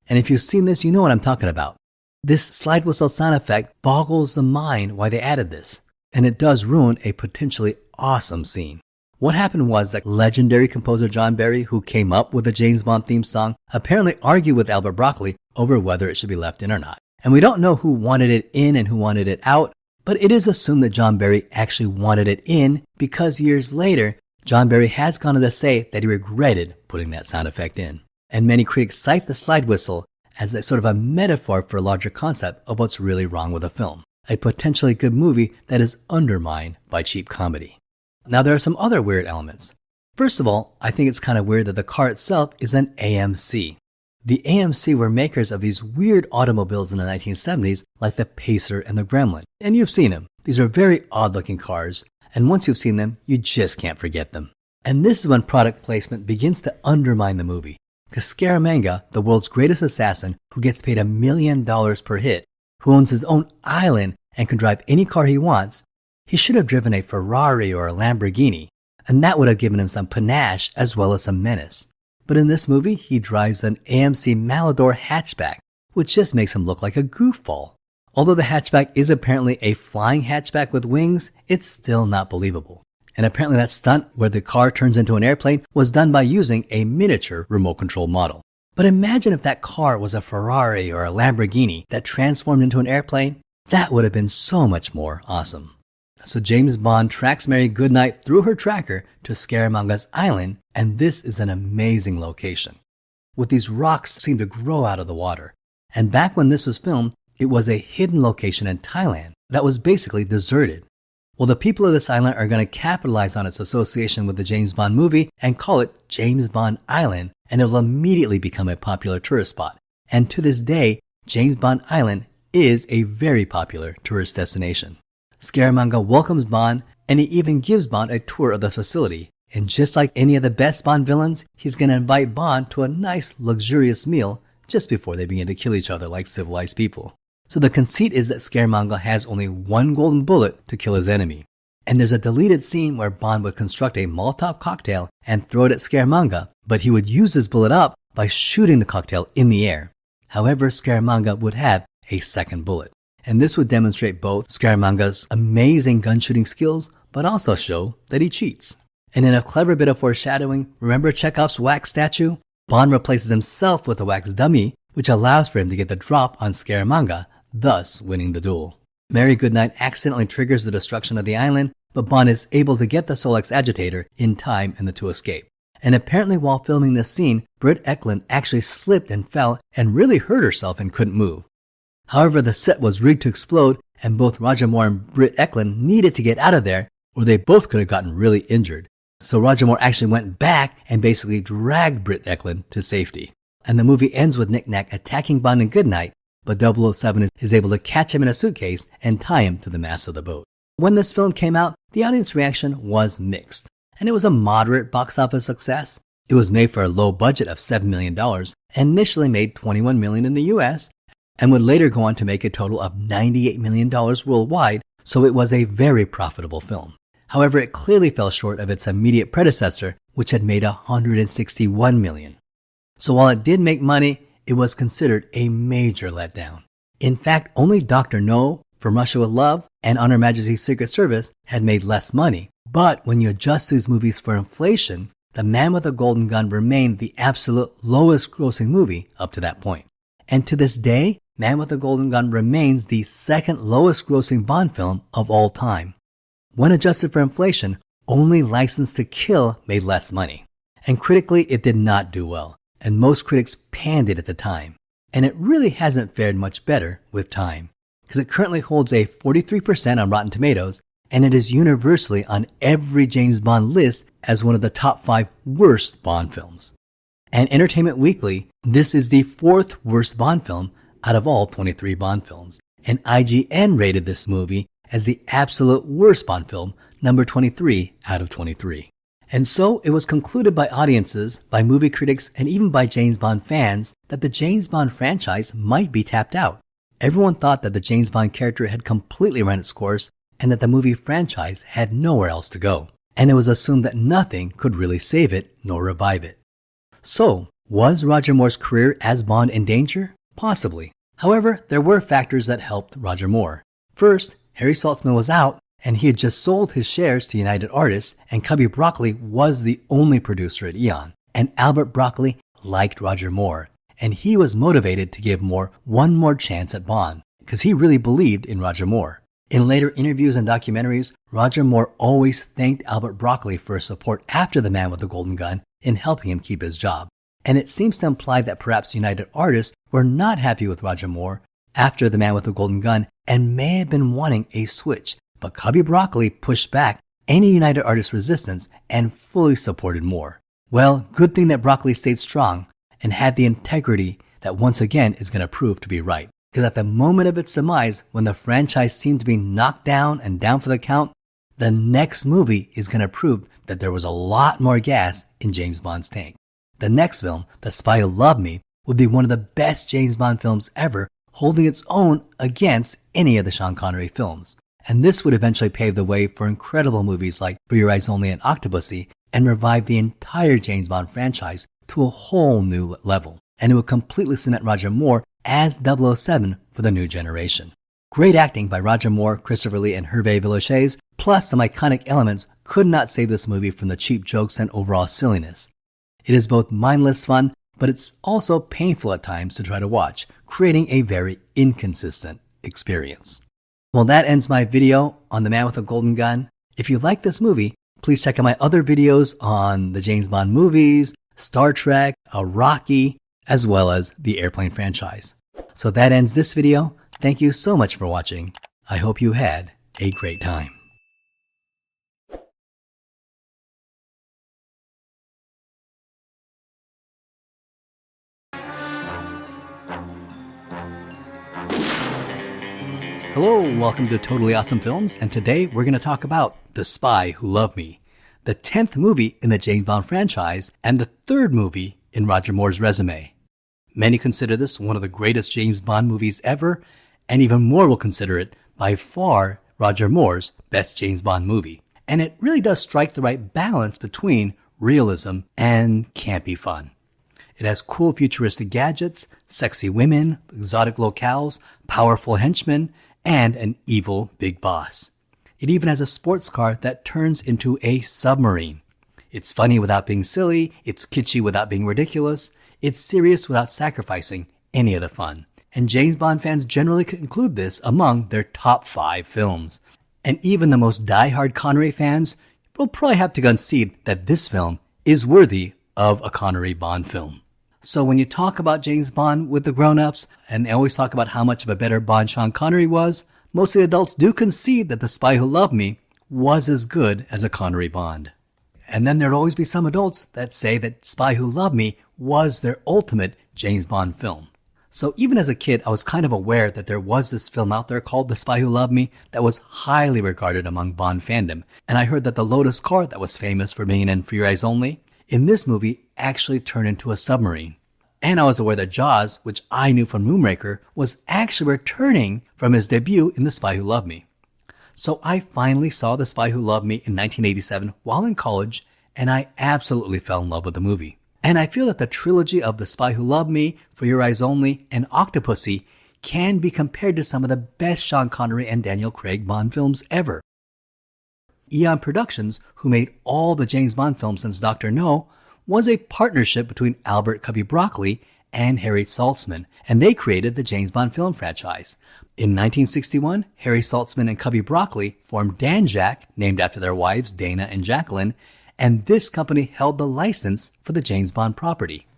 And if you've seen this, you know what I'm talking about. This slide whistle sound effect boggles the mind why they added this, and it does ruin a potentially awesome scene. What happened was that legendary composer John Barry, who came up with the James Bond theme song, apparently argued with Albert Broccoli over whether it should be left in or not. And we don't know who wanted it in and who wanted it out, but it is assumed that John Barry actually wanted it in because years later, John Barry has gone on to say that he regretted putting that sound effect in. And many critics cite the slide whistle as a sort of a metaphor for a larger concept of what's really wrong with a film, a potentially good movie that is undermined by cheap comedy. Now there are some other weird elements. First of all, I think it's kind of weird that the car itself is an AMC. The AMC were makers of these weird automobiles in the 1970s like the Pacer and the Gremlin. And you've seen them. These are very odd looking cars, and once you've seen them, you just can't forget them. And this is when product placement begins to undermine the movie. Because Scaramanga, the world's greatest assassin who gets paid $1 million per hit, who owns his own island and can drive any car he wants, he should have driven a Ferrari or a Lamborghini, and that would have given him some panache as well as some menace. But in this movie, he drives an AMC Malador hatchback, which just makes him look like a goofball. Although the hatchback is apparently a flying hatchback with wings, it's still not believable. And apparently that stunt where the car turns into an airplane was done by using a miniature remote control model. But imagine if that car was a Ferrari or a Lamborghini that transformed into an airplane. That would have been so much more awesome. So James Bond tracks Mary Goodnight through her tracker to Scaramanga's island, and this is an amazing location, with these rocks seem to grow out of the water. And back when this was filmed, it was a hidden location in Thailand, that was basically deserted. Well, the people of this island are going to capitalize on its association with the James Bond movie and call it James Bond Island, and it will immediately become a popular tourist spot. And to this day, James Bond Island is a very popular tourist destination. Scaramanga welcomes Bond, and he even gives Bond a tour of the facility. And just like any of the best Bond villains, he's going to invite Bond to a nice, luxurious meal just before they begin to kill each other like civilized people. So the conceit is that Scaramanga has only one golden bullet to kill his enemy. And there's a deleted scene where Bond would construct a Molotov cocktail and throw it at Scaramanga, but he would use his bullet up by shooting the cocktail in the air. However, Scaramanga would have a second bullet. And this would demonstrate both Scaramanga's amazing gun shooting skills, but also show that he cheats. And in a clever bit of foreshadowing, remember Chekhov's wax statue? Bond replaces himself with a wax dummy, which allows for him to get the drop on Scaramanga, thus winning the duel. Mary Goodnight accidentally triggers the destruction of the island, but Bond is able to get the Solex agitator in time and the two escape. And apparently while filming this scene, Britt Ekland actually slipped and fell and really hurt herself and couldn't move. However, the set was rigged to explode, and both Roger Moore and Britt Ekland needed to get out of there, or they both could have gotten really injured. So Roger Moore actually went back and basically dragged Britt Ekland to safety. And the movie ends with Knick-Knack attacking Bond and Goodnight, but 007 is able to catch him in a suitcase and tie him to the mast of the boat. When this film came out, the audience reaction was mixed, and it was a moderate box office success. It was made for a low budget of $7 million and initially made $21 million in the US and would later go on to make a total of $98 million worldwide, so it was a very profitable film. However, it clearly fell short of its immediate predecessor, which had made $161 million. So while it did make money, it was considered a major letdown. In fact, only Dr. No, From Russia with Love, and On Her Majesty's Secret Service had made less money. But when you adjust these movies for inflation, The Man with the Golden Gun remained the absolute lowest grossing movie up to that point. And to this day, Man with the Golden Gun remains the second lowest grossing Bond film of all time. When adjusted for inflation, only License to Kill made less money. And critically, it did not do well, and most critics panned it at the time. And it really hasn't fared much better with time, because it currently holds a 43% on Rotten Tomatoes, and it is universally on every James Bond list as one of the top 5 worst Bond films. And Entertainment Weekly, this is the 4th worst Bond film out of all 23 Bond films, and IGN rated this movie as the absolute worst Bond film, number 23 out of 23. And so it was concluded by audiences, by movie critics, and even by James Bond fans that the James Bond franchise might be tapped out. Everyone thought that the James Bond character had completely run its course and that the movie franchise had nowhere else to go. And it was assumed that nothing could really save it nor revive it. So, was Roger Moore's career as Bond in danger? Possibly. However, there were factors that helped Roger Moore. First, Harry Saltzman was out, and he had just sold his shares to United Artists, and Cubby Broccoli was the only producer at Eon. And Albert Broccoli liked Roger Moore, and he was motivated to give Moore one more chance at Bond, because he really believed in Roger Moore. In later interviews and documentaries, Roger Moore always thanked Albert Broccoli for his support after The Man with the Golden Gun in helping him keep his job. And it seems to imply that perhaps United Artists were not happy with Roger Moore after The Man with the Golden Gun and may have been wanting a switch, but Cubby Broccoli pushed back any United Artists resistance and fully supported Moore. Well, good thing that Broccoli stayed strong and had the integrity that once again is going to prove to be right. Because at the moment of its demise, when the franchise seemed to be knocked down and down for the count, the next movie is going to prove that there was a lot more gas in James Bond's tank. The next film, The Spy Who Loved Me, would be one of the best James Bond films ever, holding its own against any of the Sean Connery films. And this would eventually pave the way for incredible movies like For Your Eyes Only and Octopussy, and revive the entire James Bond franchise to a whole new level. And it would completely cement Roger Moore as 007 for the new generation. Great acting by Roger Moore, Christopher Lee, and Hervé Villechaize, plus some iconic elements, could not save this movie from the cheap jokes and overall silliness. It is both mindless fun, but it's also painful at times to try to watch, creating a very inconsistent experience. Well, that ends my video on The Man with the Golden Gun. If you like this movie, please check out my other videos on the James Bond movies, Star Trek, Rocky, as well as the Airplane franchise. So that ends this video. Thank you so much for watching, I hope you had a great time. Hello, welcome to Totally Awesome Films, and today we're going to talk about The Spy Who Loved Me, the 10th movie in the James Bond franchise and the 3rd movie in Roger Moore's resume. Many consider this one of the greatest James Bond movies ever, and even more will consider it by far Roger Moore's best James Bond movie. And it really does strike the right balance between realism and campy fun. It has cool futuristic gadgets, sexy women, exotic locales, powerful henchmen, and an evil big boss. It even has a sports car that turns into a submarine. It's funny without being silly, it's kitschy without being ridiculous, it's serious without sacrificing any of the fun. And James Bond fans generally include this among their top 5 films. And even the most die-hard Connery fans will probably have to concede that this film is worthy of a Connery Bond film. So when you talk about James Bond with the grown-ups, and they always talk about how much of a better Bond Sean Connery was, most of the adults do concede that The Spy Who Loved Me was as good as a Connery Bond. And then there'd always be some adults that say that Spy Who Loved Me was their ultimate James Bond film. So even as a kid, I was kind of aware that there was this film out there called The Spy Who Loved Me that was highly regarded among Bond fandom. And I heard that the Lotus car that was famous for being in For Your Eyes Only, in this movie actually turned into a submarine. And I was aware that Jaws, which I knew from Moonraker, was actually returning from his debut in The Spy Who Loved Me. So I finally saw The Spy Who Loved Me in 1987 while in college, and I absolutely fell in love with the movie. And I feel that the trilogy of The Spy Who Loved Me, For Your Eyes Only, and Octopussy can be compared to some of the best Sean Connery and Daniel Craig Bond films ever. Eon Productions, who made all the James Bond films since Dr. No, was a partnership between Albert Cubby Broccoli and Harry Saltzman, and they created the James Bond film franchise. In 1961, Harry Saltzman and Cubby Broccoli formed Danjaq, named after their wives Dana and Jacqueline, and this company held the license for the James Bond property.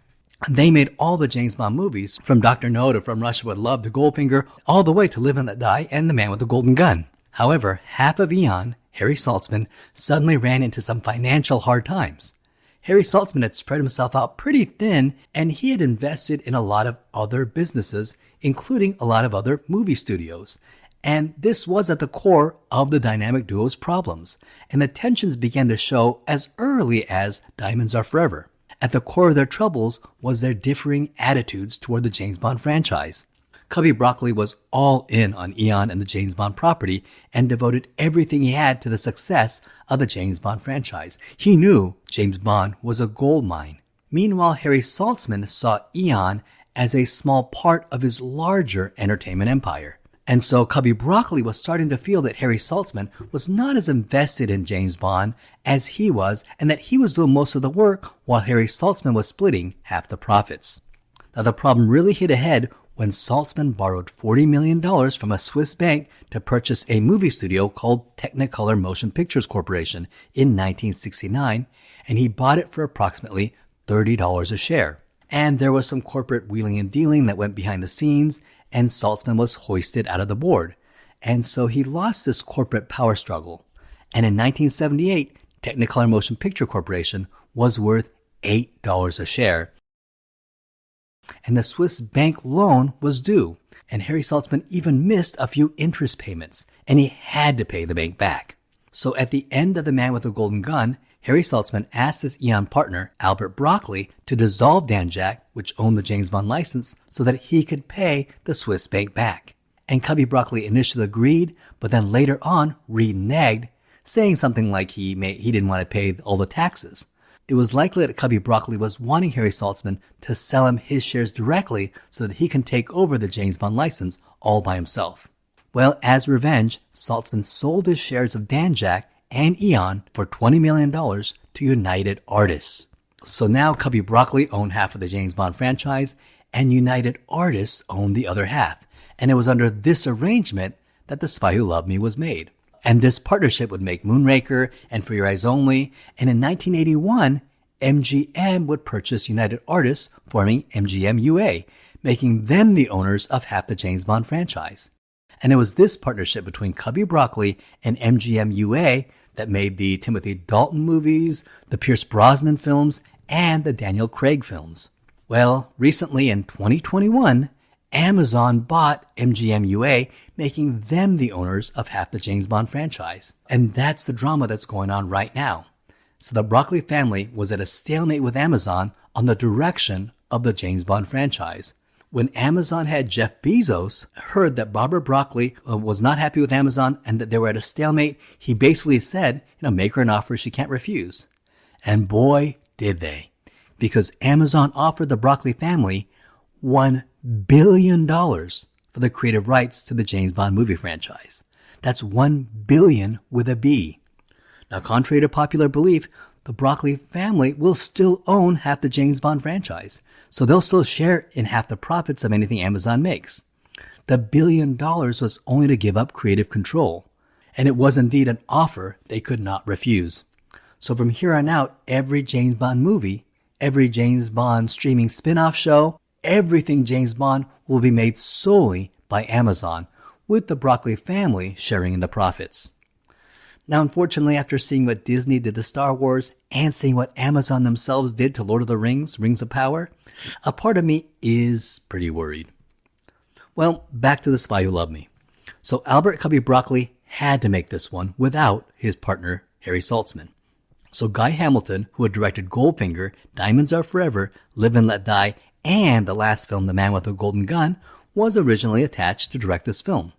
They made all the James Bond movies, from Dr. No to From Russia with Love to Goldfinger, all the way to Live and Let Die and The Man with the Golden Gun. However, half of Eon, Harry Saltzman, suddenly ran into some financial hard times. Harry Saltzman had spread himself out pretty thin, and he had invested in a lot of other businesses, including a lot of other movie studios. And this was at the core of the dynamic duo's problems, and the tensions began to show as early as Diamonds Are Forever. At the core of their troubles was their differing attitudes toward the James Bond franchise. Cubby Broccoli was all in on Eon and the James Bond property and devoted everything he had to the success of the James Bond franchise. He knew James Bond was a gold mine. Meanwhile, Harry Saltzman saw Eon as a small part of his larger entertainment empire. And so Cubby Broccoli was starting to feel that Harry Saltzman was not as invested in James Bond as he was, and that he was doing most of the work while Harry Saltzman was splitting half the profits. Now the problem really hit ahead when Saltzman borrowed $40 million from a Swiss bank to purchase a movie studio called Technicolor Motion Pictures Corporation in 1969, and he bought it for approximately $30 a share. And there was some corporate wheeling and dealing that went behind the scenes, and Saltzman was hoisted out of the board. And so he lost this corporate power struggle. And in 1978, Technicolor Motion Picture Corporation was worth $8 a share, and the Swiss bank loan was due, and Harry Saltzman even missed a few interest payments, and he had to pay the bank back. So at the end of The Man with the Golden Gun, Harry Saltzman asked his Eon partner, Albert Broccoli, to dissolve Danjaq, which owned the James Bond license, so that he could pay the Swiss bank back. And Cubby Broccoli initially agreed, but then later on reneged, saying something like he didn't want to pay all the taxes. It was likely that Cubby Broccoli was wanting Harry Saltzman to sell him his shares directly so that he can take over the James Bond license all by himself. Well, as revenge, Saltzman sold his shares of Danjaq and Eon for $20 million to United Artists. So now Cubby Broccoli owned half of the James Bond franchise, and United Artists owned the other half. And it was under this arrangement that The Spy Who Loved Me was made. And this partnership would make Moonraker and For Your Eyes Only. And in 1981, MGM would purchase United Artists, forming MGM UA, making them the owners of half the James Bond franchise. And it was this partnership between Cubby Broccoli and MGM UA that made the Timothy Dalton movies, the Pierce Brosnan films, and the Daniel Craig films. Well, recently in 2021, Amazon bought MGM UA, making them the owners of half the James Bond franchise. And that's the drama that's going on right now. So the Broccoli family was at a stalemate with Amazon on the direction of the James Bond franchise. When Amazon head Jeff Bezos heard that Barbara Broccoli was not happy with Amazon and that they were at a stalemate, he basically said, make her an offer she can't refuse. And boy, did they. Because Amazon offered the Broccoli family $1 billion for the creative rights to the James Bond movie franchise. That's 1 billion with a B. Now, contrary to popular belief, the Broccoli family will still own half the James Bond franchise, so they'll still share in half the profits of anything Amazon makes. The $1 billion was only to give up creative control, and it was indeed an offer they could not refuse. So from here on out, every James Bond movie, every James Bond streaming spin-off show, everything James Bond will be made solely by Amazon, with the Broccoli family sharing in the profits. Now, unfortunately, after seeing what Disney did to Star Wars and seeing what Amazon themselves did to Lord of the Rings, Rings of Power, a part of me is pretty worried. Well, back to The Spy Who Loved Me. So Albert Cubby Broccoli had to make this one without his partner, Harry Saltzman. So Guy Hamilton, who had directed Goldfinger, Diamonds Are Forever, Live and Let Die, and the last film, The Man with the Golden Gun, was originally attached to direct this film.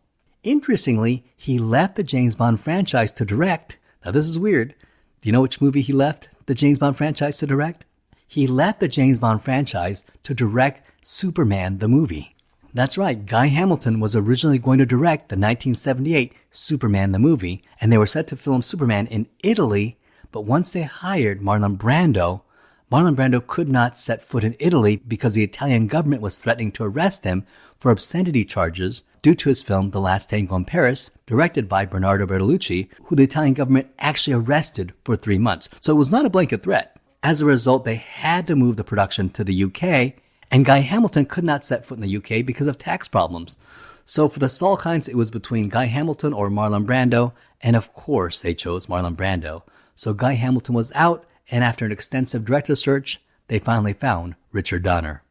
Interestingly, he left the James Bond franchise to direct. Now this is weird. Do you know which movie he left the James Bond franchise to direct? He left the James Bond franchise to direct Superman the movie. That's right, Guy Hamilton was originally going to direct the 1978 Superman the movie, and they were set to film Superman in Italy, but once they hired Marlon Brando could not set foot in Italy because the Italian government was threatening to arrest him for obscenity charges due to his film The Last Tango in Paris, directed by Bernardo Bertolucci, who the Italian government actually arrested for 3 months. So it was not a blanket threat. As a result, they had to move the production to the UK, and Guy Hamilton could not set foot in the UK because of tax problems. So for the Salkinds, it was between Guy Hamilton or Marlon Brando, and of course they chose Marlon Brando. So Guy Hamilton was out, and after an extensive director search, they finally found Richard Donner.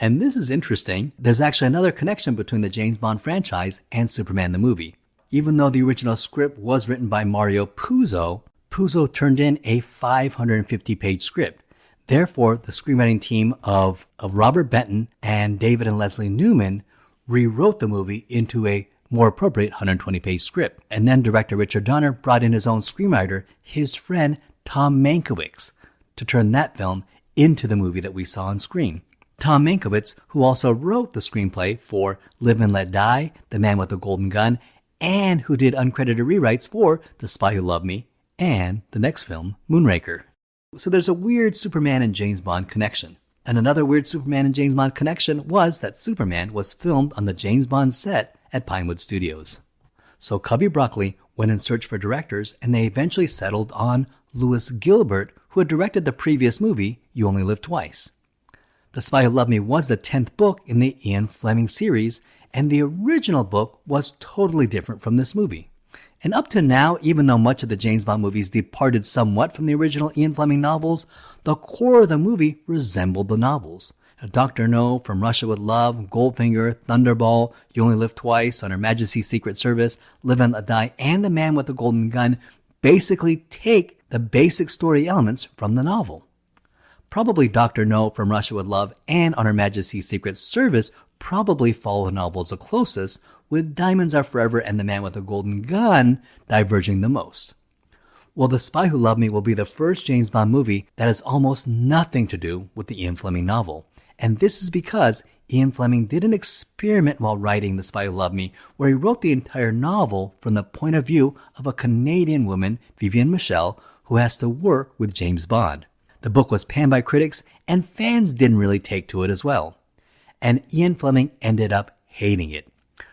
And this is interesting. There's actually another connection between the James Bond franchise and Superman the movie. Even though the original script was written by Mario Puzo, Puzo turned in a 550-page script. Therefore, the screenwriting team of Robert Benton and David and Leslie Newman rewrote the movie into a more appropriate 120-page script. And then director Richard Donner brought in his own screenwriter, his friend Tom Mankiewicz, to turn that film into the movie that we saw on screen. Tom Mankiewicz, who also wrote the screenplay for Live and Let Die, The Man with the Golden Gun, and who did uncredited rewrites for The Spy Who Loved Me and the next film, Moonraker. So there's a weird Superman and James Bond connection. And another weird Superman and James Bond connection was that Superman was filmed on the James Bond set at Pinewood Studios. So Cubby Broccoli went in search for directors, and they eventually settled on Louis Gilbert, who had directed the previous movie, You Only Live Twice. The Spy Who Loved Me was the 10th book in the Ian Fleming series, and the original book was totally different from this movie. And up to now, even though much of the James Bond movies departed somewhat from the original Ian Fleming novels, the core of the movie resembled the novels. Dr. No, From Russia with Love, Goldfinger, Thunderball, You Only Live Twice, On Her Majesty's Secret Service, Live and Let Die, and The Man with the Golden Gun basically take the basic story elements from the novel. Probably Dr. No, From Russia with Love, and On Her Majesty's Secret Service probably follow the novels the closest, with Diamonds Are Forever and The Man with the Golden Gun diverging the most. Well, The Spy Who Loved Me will be the first James Bond movie that has almost nothing to do with the Ian Fleming novel. And this is because Ian Fleming did an experiment while writing The Spy Who Loved Me, where he wrote the entire novel from the point of view of a Canadian woman, Vivienne Michel, who has to work with James Bond. The book was panned by critics, and fans didn't really take to it as well. And Ian Fleming ended up hating it.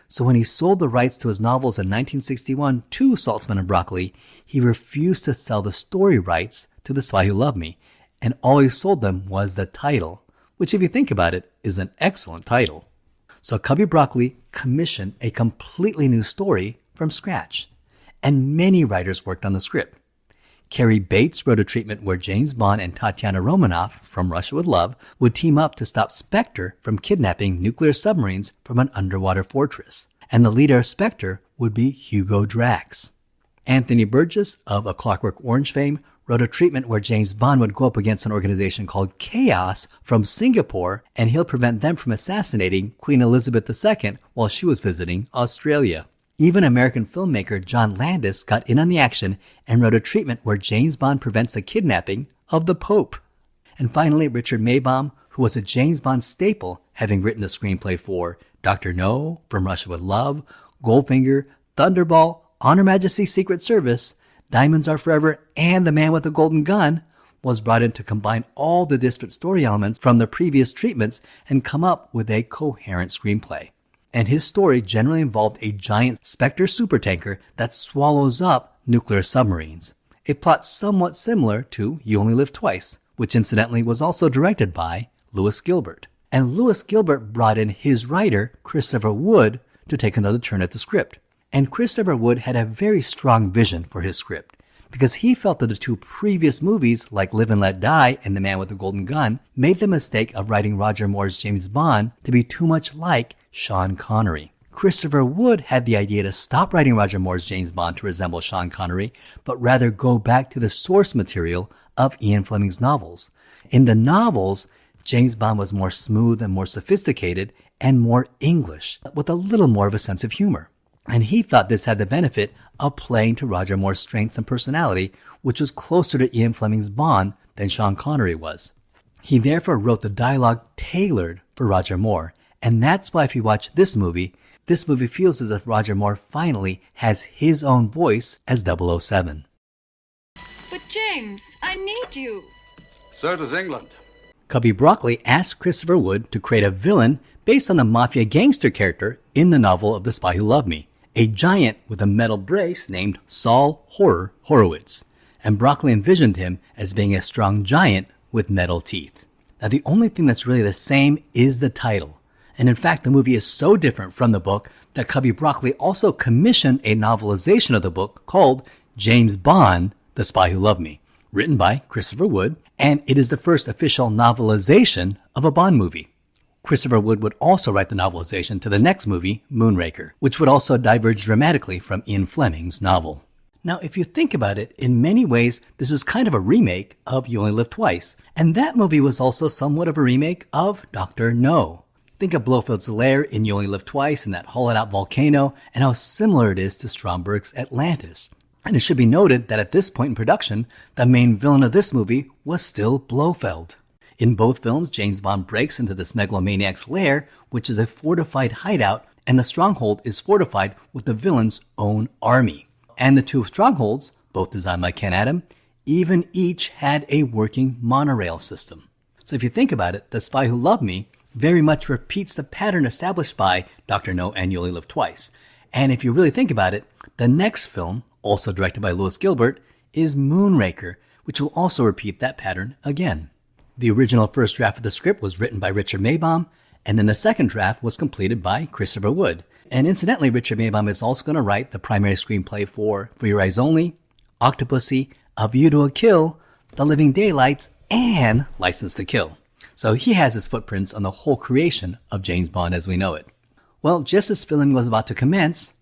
So when he sold the rights to his novels in 1961 to Saltzman and Broccoli, he refused to sell the story rights to The Spy Who Loved Me, and all he sold them was the title, which if you think about it, is an excellent title. So Cubby Broccoli commissioned a completely new story from scratch. And many writers worked on the script. Cary Bates wrote a treatment where James Bond and Tatiana Romanoff from Russia with Love would team up to stop Spectre from kidnapping nuclear submarines from an underwater fortress. And the leader of Spectre would be Hugo Drax. Anthony Burgess of A Clockwork Orange fame wrote a treatment where James Bond would go up against an organization called Chaos from Singapore, and he'll prevent them from assassinating Queen Elizabeth II while she was visiting Australia. Even American filmmaker John Landis got in on the action and wrote a treatment where James Bond prevents the kidnapping of the Pope. And finally, Richard Maybaum, who was a James Bond staple, having written the screenplay for Dr. No, From Russia with Love, Goldfinger, Thunderball, On Her Majesty's Secret Service, Diamonds Are Forever, and The Man with the Golden Gun, was brought in to combine all the disparate story elements from the previous treatments and come up with a coherent screenplay. And his story generally involved a giant Spectre supertanker that swallows up nuclear submarines. A plot somewhat similar to You Only Live Twice, which incidentally was also directed by Lewis Gilbert. And Lewis Gilbert brought in his writer, Christopher Wood, to take another turn at the script. And Christopher Wood had a very strong vision for his script, because he felt that the two previous movies, like Live and Let Die and The Man with the Golden Gun, made the mistake of writing Roger Moore's James Bond to be too much like Sean Connery. Christopher Wood had the idea to stop writing Roger Moore's James Bond to resemble Sean Connery, but rather go back to the source material of Ian Fleming's novels. In the novels, James Bond was more smooth and more sophisticated and more English, with a little more of a sense of humor. And he thought this had the benefit of playing to Roger Moore's strengths and personality, which was closer to Ian Fleming's Bond than Sean Connery was. He therefore wrote the dialogue tailored for Roger Moore, and that's why if you watch this movie feels as if Roger Moore finally has his own voice as 007. But James, I need you. So does England. Cubby Broccoli asked Christopher Wood to create a villain based on the mafia gangster character in the novel of The Spy Who Loved Me, a giant with a metal brace named Saul Horror Horowitz, and Broccoli envisioned him as being a strong giant with metal teeth. Now the only thing that's really the same is the title, and in fact the movie is so different from the book that Cubby Broccoli also commissioned a novelization of the book called James Bond, The Spy Who Loved Me, written by Christopher Wood, and it is the first official novelization of a Bond movie. Christopher Wood would also write the novelization to the next movie, Moonraker, which would also diverge dramatically from Ian Fleming's novel. Now, if you think about it, in many ways, this is kind of a remake of You Only Live Twice, and that movie was also somewhat of a remake of Dr. No. Think of Blofeld's lair in You Only Live Twice and that hollowed-out volcano, and how similar it is to Stromberg's Atlantis. And it should be noted that at this point in production, the main villain of this movie was still Blofeld. In both films, James Bond breaks into this megalomaniac's lair, which is a fortified hideout, and the stronghold is fortified with the villain's own army. And the two strongholds, both designed by Ken Adam, even each had a working monorail system. So if you think about it, The Spy Who Loved Me very much repeats the pattern established by Dr. No and You Only Live Twice. And if you really think about it, the next film, also directed by Lewis Gilbert, is Moonraker, which will also repeat that pattern again. The original first draft of the script was written by Richard Maybaum, and then the second draft was completed by Christopher Wood. And incidentally, Richard Maybaum is also going to write the primary screenplay for Your Eyes Only, Octopussy, A View to a Kill, The Living Daylights, and License to Kill. So he has his footprints on the whole creation of James Bond as we know it. Well, just as filming was about to commence,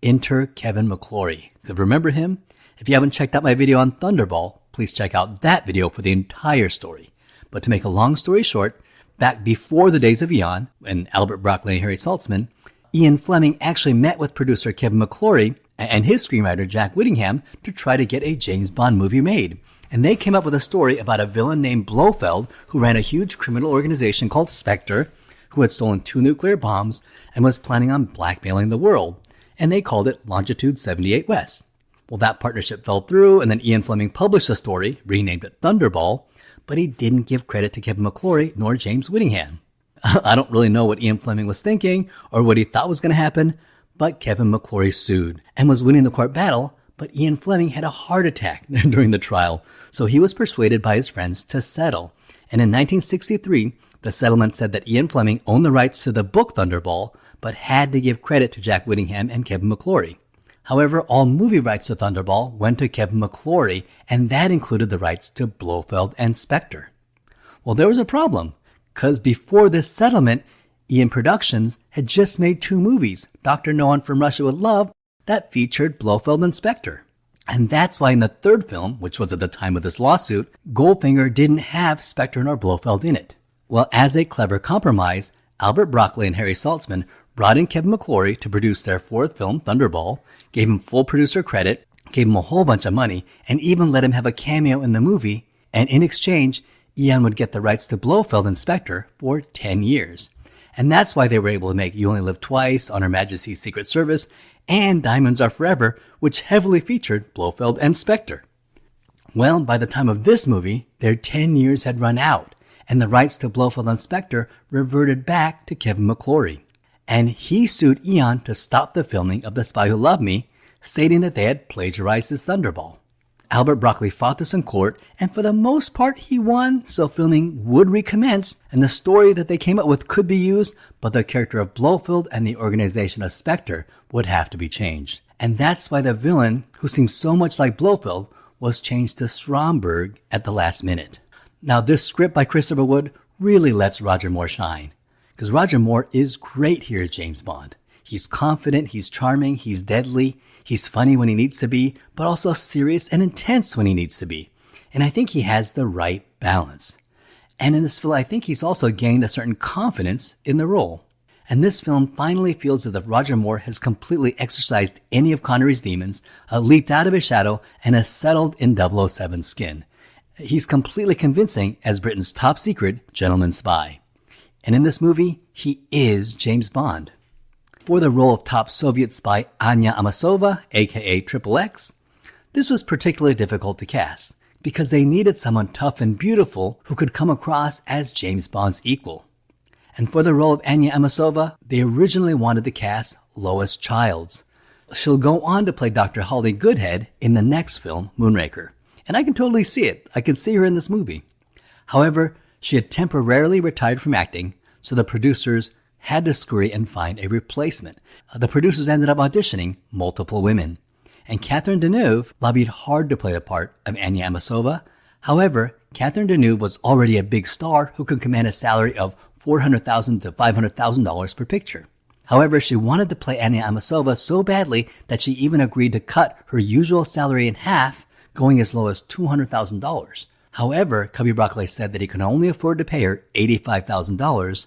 enter Kevin McClory. Remember him? If you haven't checked out my video on Thunderball, please check out that video for the entire story. But to make a long story short, back before the days of Eon, and Albert Broccoli and Harry Saltzman, Ian Fleming actually met with producer Kevin McClory and his screenwriter Jack Whittingham to try to get a James Bond movie made. And they came up with a story about a villain named Blofeld who ran a huge criminal organization called Spectre, who had stolen 2 nuclear bombs and was planning on blackmailing the world. And they called it Longitude 78 West. Well, that partnership fell through, and then Ian Fleming published the story, renamed it Thunderball, but he didn't give credit to Kevin McClory nor James Whittingham. I don't really know what Ian Fleming was thinking or what he thought was going to happen, but Kevin McClory sued and was winning the court battle, but Ian Fleming had a heart attack during the trial, so he was persuaded by his friends to settle. And in 1963, The settlement said that Ian Fleming owned the rights to the book Thunderball, but had to give credit to Jack Whittingham and Kevin McClory. However, all movie rights to Thunderball went to Kevin McClory, and that included the rights to Blofeld and Spectre. Well, there was a problem, because before this settlement, Ian Productions had just made 2 movies, Dr. No One from Russia with Love, that featured Blofeld and Spectre. And that's why in the 3rd film, which was at the time of this lawsuit, Goldfinger didn't have Spectre nor Blofeld in it. Well, as a clever compromise, Albert Broccoli and Harry Saltzman brought in Kevin McClory to produce their 4th film, Thunderball, gave him full producer credit, gave him a whole bunch of money, and even let him have a cameo in the movie, and in exchange, Ian would get the rights to Blofeld and Spectre for 10 years. And that's why they were able to make You Only Live Twice, On Her Majesty's Secret Service, and Diamonds Are Forever, which heavily featured Blofeld and Spectre. Well, by the time of this movie, their 10 years had run out, and the rights to Blofeld and Spectre reverted back to Kevin McClory. And he sued Eon to stop the filming of The Spy Who Loved Me, stating that they had plagiarized his Thunderball. Albert Broccoli fought this in court, and for the most part he won, so filming would recommence, and the story that they came up with could be used, but the character of Blofeld and the organization of Spectre would have to be changed. And that's why the villain, who seems so much like Blofeld, was changed to Stromberg at the last minute. Now, this script by Christopher Wood really lets Roger Moore shine, because Roger Moore is great here as James Bond. He's confident, he's charming, he's deadly, he's funny when he needs to be, but also serious and intense when he needs to be. And I think he has the right balance. And in this film, I think he's also gained a certain confidence in the role. And this film finally feels as if Roger Moore has completely exorcised any of Connery's demons, leaped out of his shadow, and has settled in 007's skin. He's completely convincing as Britain's top secret gentleman spy. And in this movie, he is James Bond. For the role of top Soviet spy Anya Amasova, aka Triple X, this was particularly difficult to cast because they needed someone tough and beautiful who could come across as James Bond's equal. And for the role of Anya Amasova, they originally wanted to cast Lois Childs. She'll go on to play Dr. Holly Goodhead in the next film, Moonraker. And I can totally see it. I can see her in this movie. However, she had temporarily retired from acting, so the producers had to scurry and find a replacement. The producers ended up auditioning multiple women. And Catherine Deneuve lobbied hard to play the part of Anya Amasova. However, Catherine Deneuve was already a big star who could command a salary of $400,000 to $500,000 per picture. However, she wanted to play Anya Amasova so badly that she even agreed to cut her usual salary in half, going as low as $200,000. However, Cubby Broccoli said that he could only afford to pay her $85,000,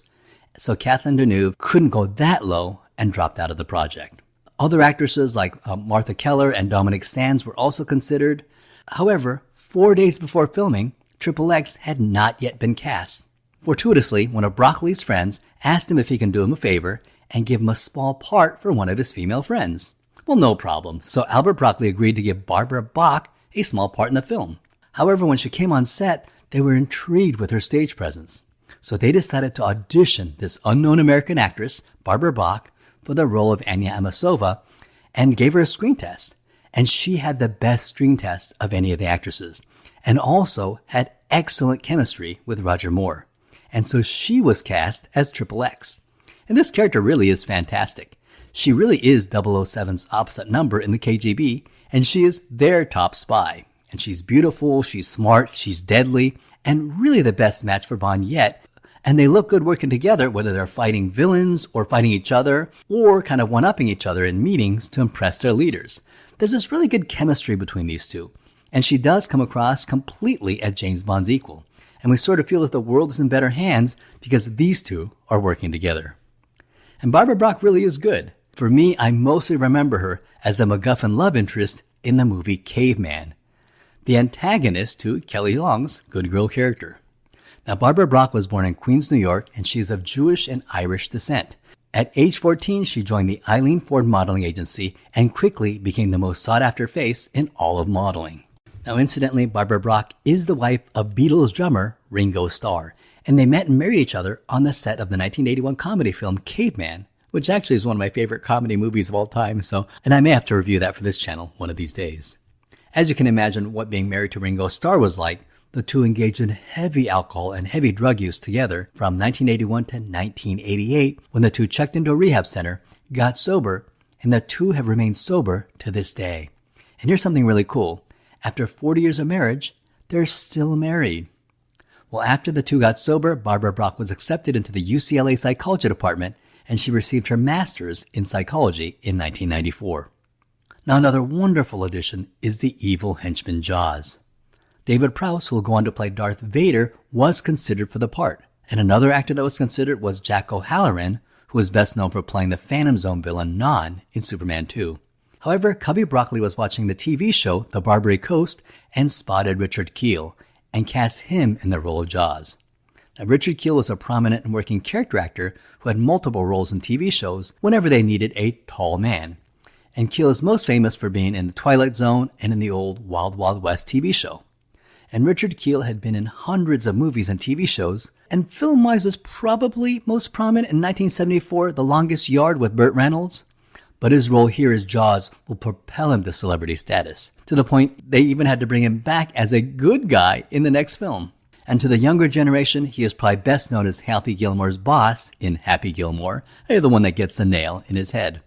so Catherine Deneuve couldn't go that low and dropped out of the project. Other actresses like Martha Keller and Dominic Sands were also considered. However, 4 days before filming, Triple X had not yet been cast. Fortuitously, one of Broccoli's friends asked him if he can do him a favor and give him a small part for one of his female friends. Well, no problem. So Albert Broccoli agreed to give Barbara Bach a small part in the film. However, when she came on set, they were intrigued with her stage presence. So they decided to audition this unknown American actress, Barbara Bach, for the role of Anya Amasova and gave her a screen test. And she had the best screen test of any of the actresses and also had excellent chemistry with Roger Moore. And so she was cast as Triple X. And this character really is fantastic. She really is 007's opposite number in the KGB, and she is their top spy. And she's beautiful, she's smart, she's deadly, and really the best match for Bond yet. And they look good working together, whether they're fighting villains or fighting each other, or kind of one-upping each other in meetings to impress their leaders. There's this really good chemistry between these two. And she does come across completely as James Bond's equal. And we sort of feel that the world is in better hands because these two are working together. And Barbara Bach really is good. For me, I mostly remember her as the MacGuffin love interest in the movie Caveman, the antagonist to Kelly Long's Good Girl character. Now, Barbara Bach was born in Queens, New York, and she is of Jewish and Irish descent. At age 14, she joined the Eileen Ford modeling agency and quickly became the most sought-after face in all of modeling. Now, incidentally, Barbara Bach is the wife of Beatles drummer Ringo Starr, and they met and married each other on the set of the 1981 comedy film Caveman, which actually is one of my favorite comedy movies of all time, and I may have to review that for this channel one of these days. As you can imagine what being married to Ringo Starr was like, The two engaged in heavy alcohol and heavy drug use together from 1981 to 1988 when the two checked into a rehab center, got sober, and the two have remained sober to this day. And here's something really cool. After 40 years of marriage, they're still married. Well, after the two got sober, Barbara Brock was accepted into the UCLA psychology department, and she received her master's in psychology in 1994. Now, another wonderful addition is the evil henchman Jaws. David Prowse, who will go on to play Darth Vader, was considered for the part. And another actor that was considered was Jack O'Halloran, who is best known for playing the Phantom Zone villain Non in Superman 2. However, Cubby Broccoli was watching the TV show The Barbary Coast and spotted Richard Kiel and cast him in the role of Jaws. Now, Richard Kiel was a prominent and working character actor who had multiple roles in TV shows whenever they needed a tall man. And Kiel is most famous for being in The Twilight Zone and in the old Wild Wild West TV show. And Richard Kiel had been in hundreds of movies and TV shows, and film-wise was probably most prominent in 1974, The Longest Yard with Burt Reynolds. But his role here as Jaws will propel him to celebrity status, to the point they even had to bring him back as a good guy in the next film. And to the younger generation, he is probably best known as Happy Gilmore's boss in Happy Gilmore, the one that gets the nail in his head.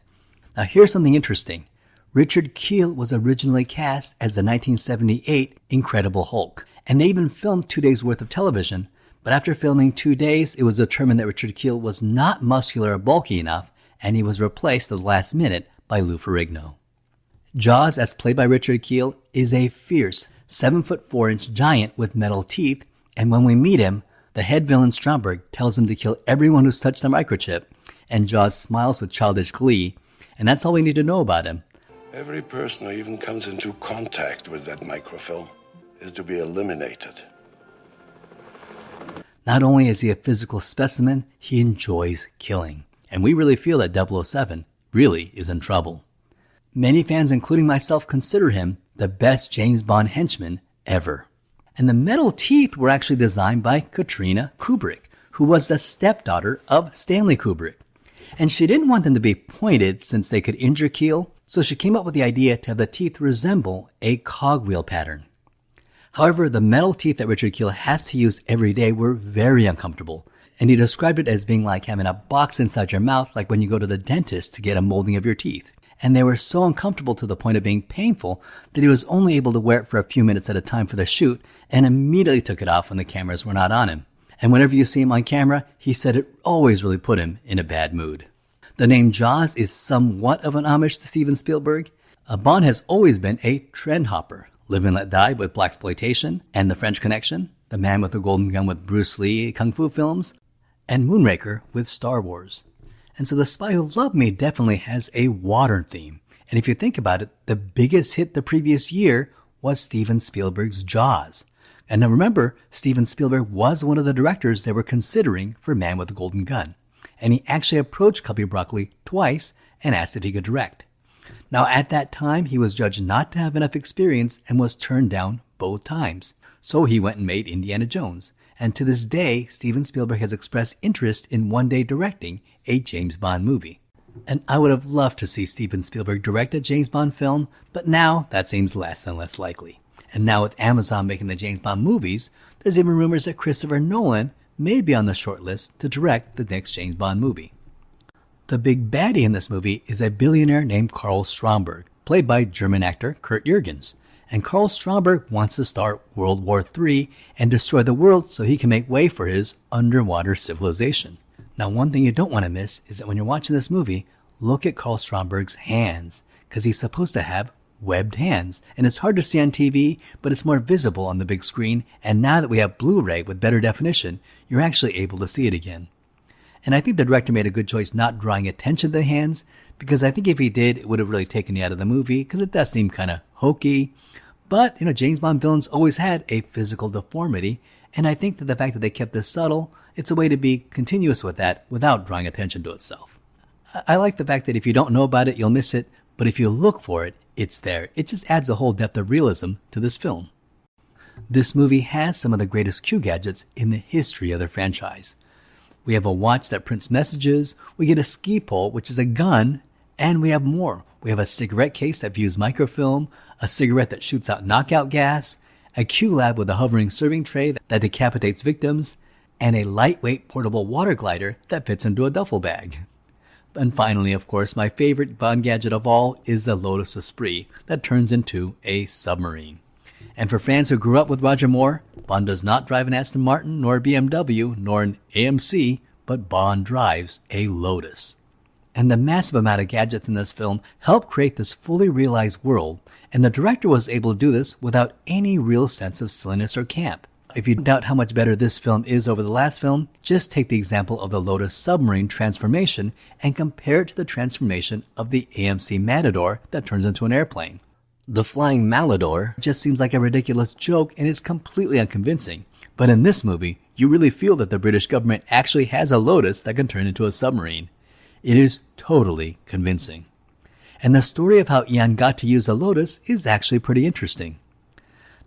Now here's something interesting. Richard Kiel was originally cast as the 1978 Incredible Hulk, and they even filmed 2 days worth of television, but after filming 2 days, it was determined that Richard Kiel was not muscular or bulky enough, and he was replaced at the last minute by Lou Ferrigno. Jaws, as played by Richard Kiel, is a fierce 7'4" giant with metal teeth, and when we meet him, the head villain Stromberg tells him to kill everyone who's touched the microchip, and Jaws smiles with childish glee, and that's all we need to know about him. Every person who even comes into contact with that microfilm is to be eliminated. Not only is he a physical specimen, he enjoys killing. And we really feel that 007 really is in trouble. Many fans, including myself, consider him the best James Bond henchman ever. And the metal teeth were actually designed by Katrina Kubrick, who was the stepdaughter of Stanley Kubrick. And she didn't want them to be pointed since they could injure Kiel, so she came up with the idea to have the teeth resemble a cogwheel pattern. However, the metal teeth that Richard Kiel has to use every day were very uncomfortable, and he described it as being like having a box inside your mouth, like when you go to the dentist to get a molding of your teeth. And they were so uncomfortable to the point of being painful that he was only able to wear it for a few minutes at a time for the shoot, and immediately took it off when the cameras were not on him. And whenever you see him on camera, he said it always really put him in a bad mood. The name Jaws is somewhat of an homage to Steven Spielberg. Bond has always been a trend hopper. Live and Let Die with Blaxploitation and The French Connection, The Man with the Golden Gun with Bruce Lee Kung Fu films, and Moonraker with Star Wars. And so The Spy Who Loved Me definitely has a water theme. And if you think about it, the biggest hit the previous year was Steven Spielberg's Jaws. And now remember, Steven Spielberg was one of the directors they were considering for Man with the Golden Gun. And he actually approached Cubby Broccoli twice and asked if he could direct. Now at that time, he was judged not to have enough experience and was turned down both times. So he went and made Indiana Jones. And to this day, Steven Spielberg has expressed interest in one day directing a James Bond movie. And I would have loved to see Steven Spielberg direct a James Bond film, but now that seems less and less likely. And now with Amazon making the James Bond movies, there's even rumors that Christopher Nolan may be on the short list to direct the next James Bond movie. The big baddie in this movie is a billionaire named Karl Stromberg, played by German actor Kurt Jürgens. And Karl Stromberg wants to start World War III and destroy the world so he can make way for his underwater civilization. Now, one thing you don't want to miss is that when you're watching this movie, look at Karl Stromberg's hands, because he's supposed to have webbed hands. And it's hard to see on TV, but it's more visible on the big screen. And now that we have Blu-ray with better definition, you're actually able to see it again. And I think the director made a good choice not drawing attention to the hands, because I think if he did, it would have really taken you out of the movie, because it does seem kind of hokey. But, James Bond villains always had a physical deformity, and I think that the fact that they kept this subtle, it's a way to be continuous with that without drawing attention to itself. I like the fact that if you don't know about it, you'll miss it, but if you look for it, it's there. It just adds a whole depth of realism to this film. This movie has some of the greatest Q gadgets in the history of the franchise. We have a watch that prints messages, we get a ski pole, which is a gun, and we have more. We have a cigarette case that views microfilm, a cigarette that shoots out knockout gas, a Q-Lab with a hovering serving tray that decapitates victims, and a lightweight portable water glider that fits into a duffel bag. And finally, of course, my favorite Bond gadget of all is the Lotus Esprit that turns into a submarine. And for fans who grew up with Roger Moore, Bond does not drive an Aston Martin, nor a BMW, nor an AMC, but Bond drives a Lotus. And the massive amount of gadgets in this film helped create this fully realized world, and the director was able to do this without any real sense of silliness or camp. If you doubt how much better this film is over the last film, just take the example of the Lotus submarine transformation and compare it to the transformation of the AMC Matador that turns into an airplane. The flying Malador just seems like a ridiculous joke and is completely unconvincing. But in this movie, you really feel that the British government actually has a Lotus that can turn into a submarine. It is totally convincing. And the story of how Ian got to use a Lotus is actually pretty interesting.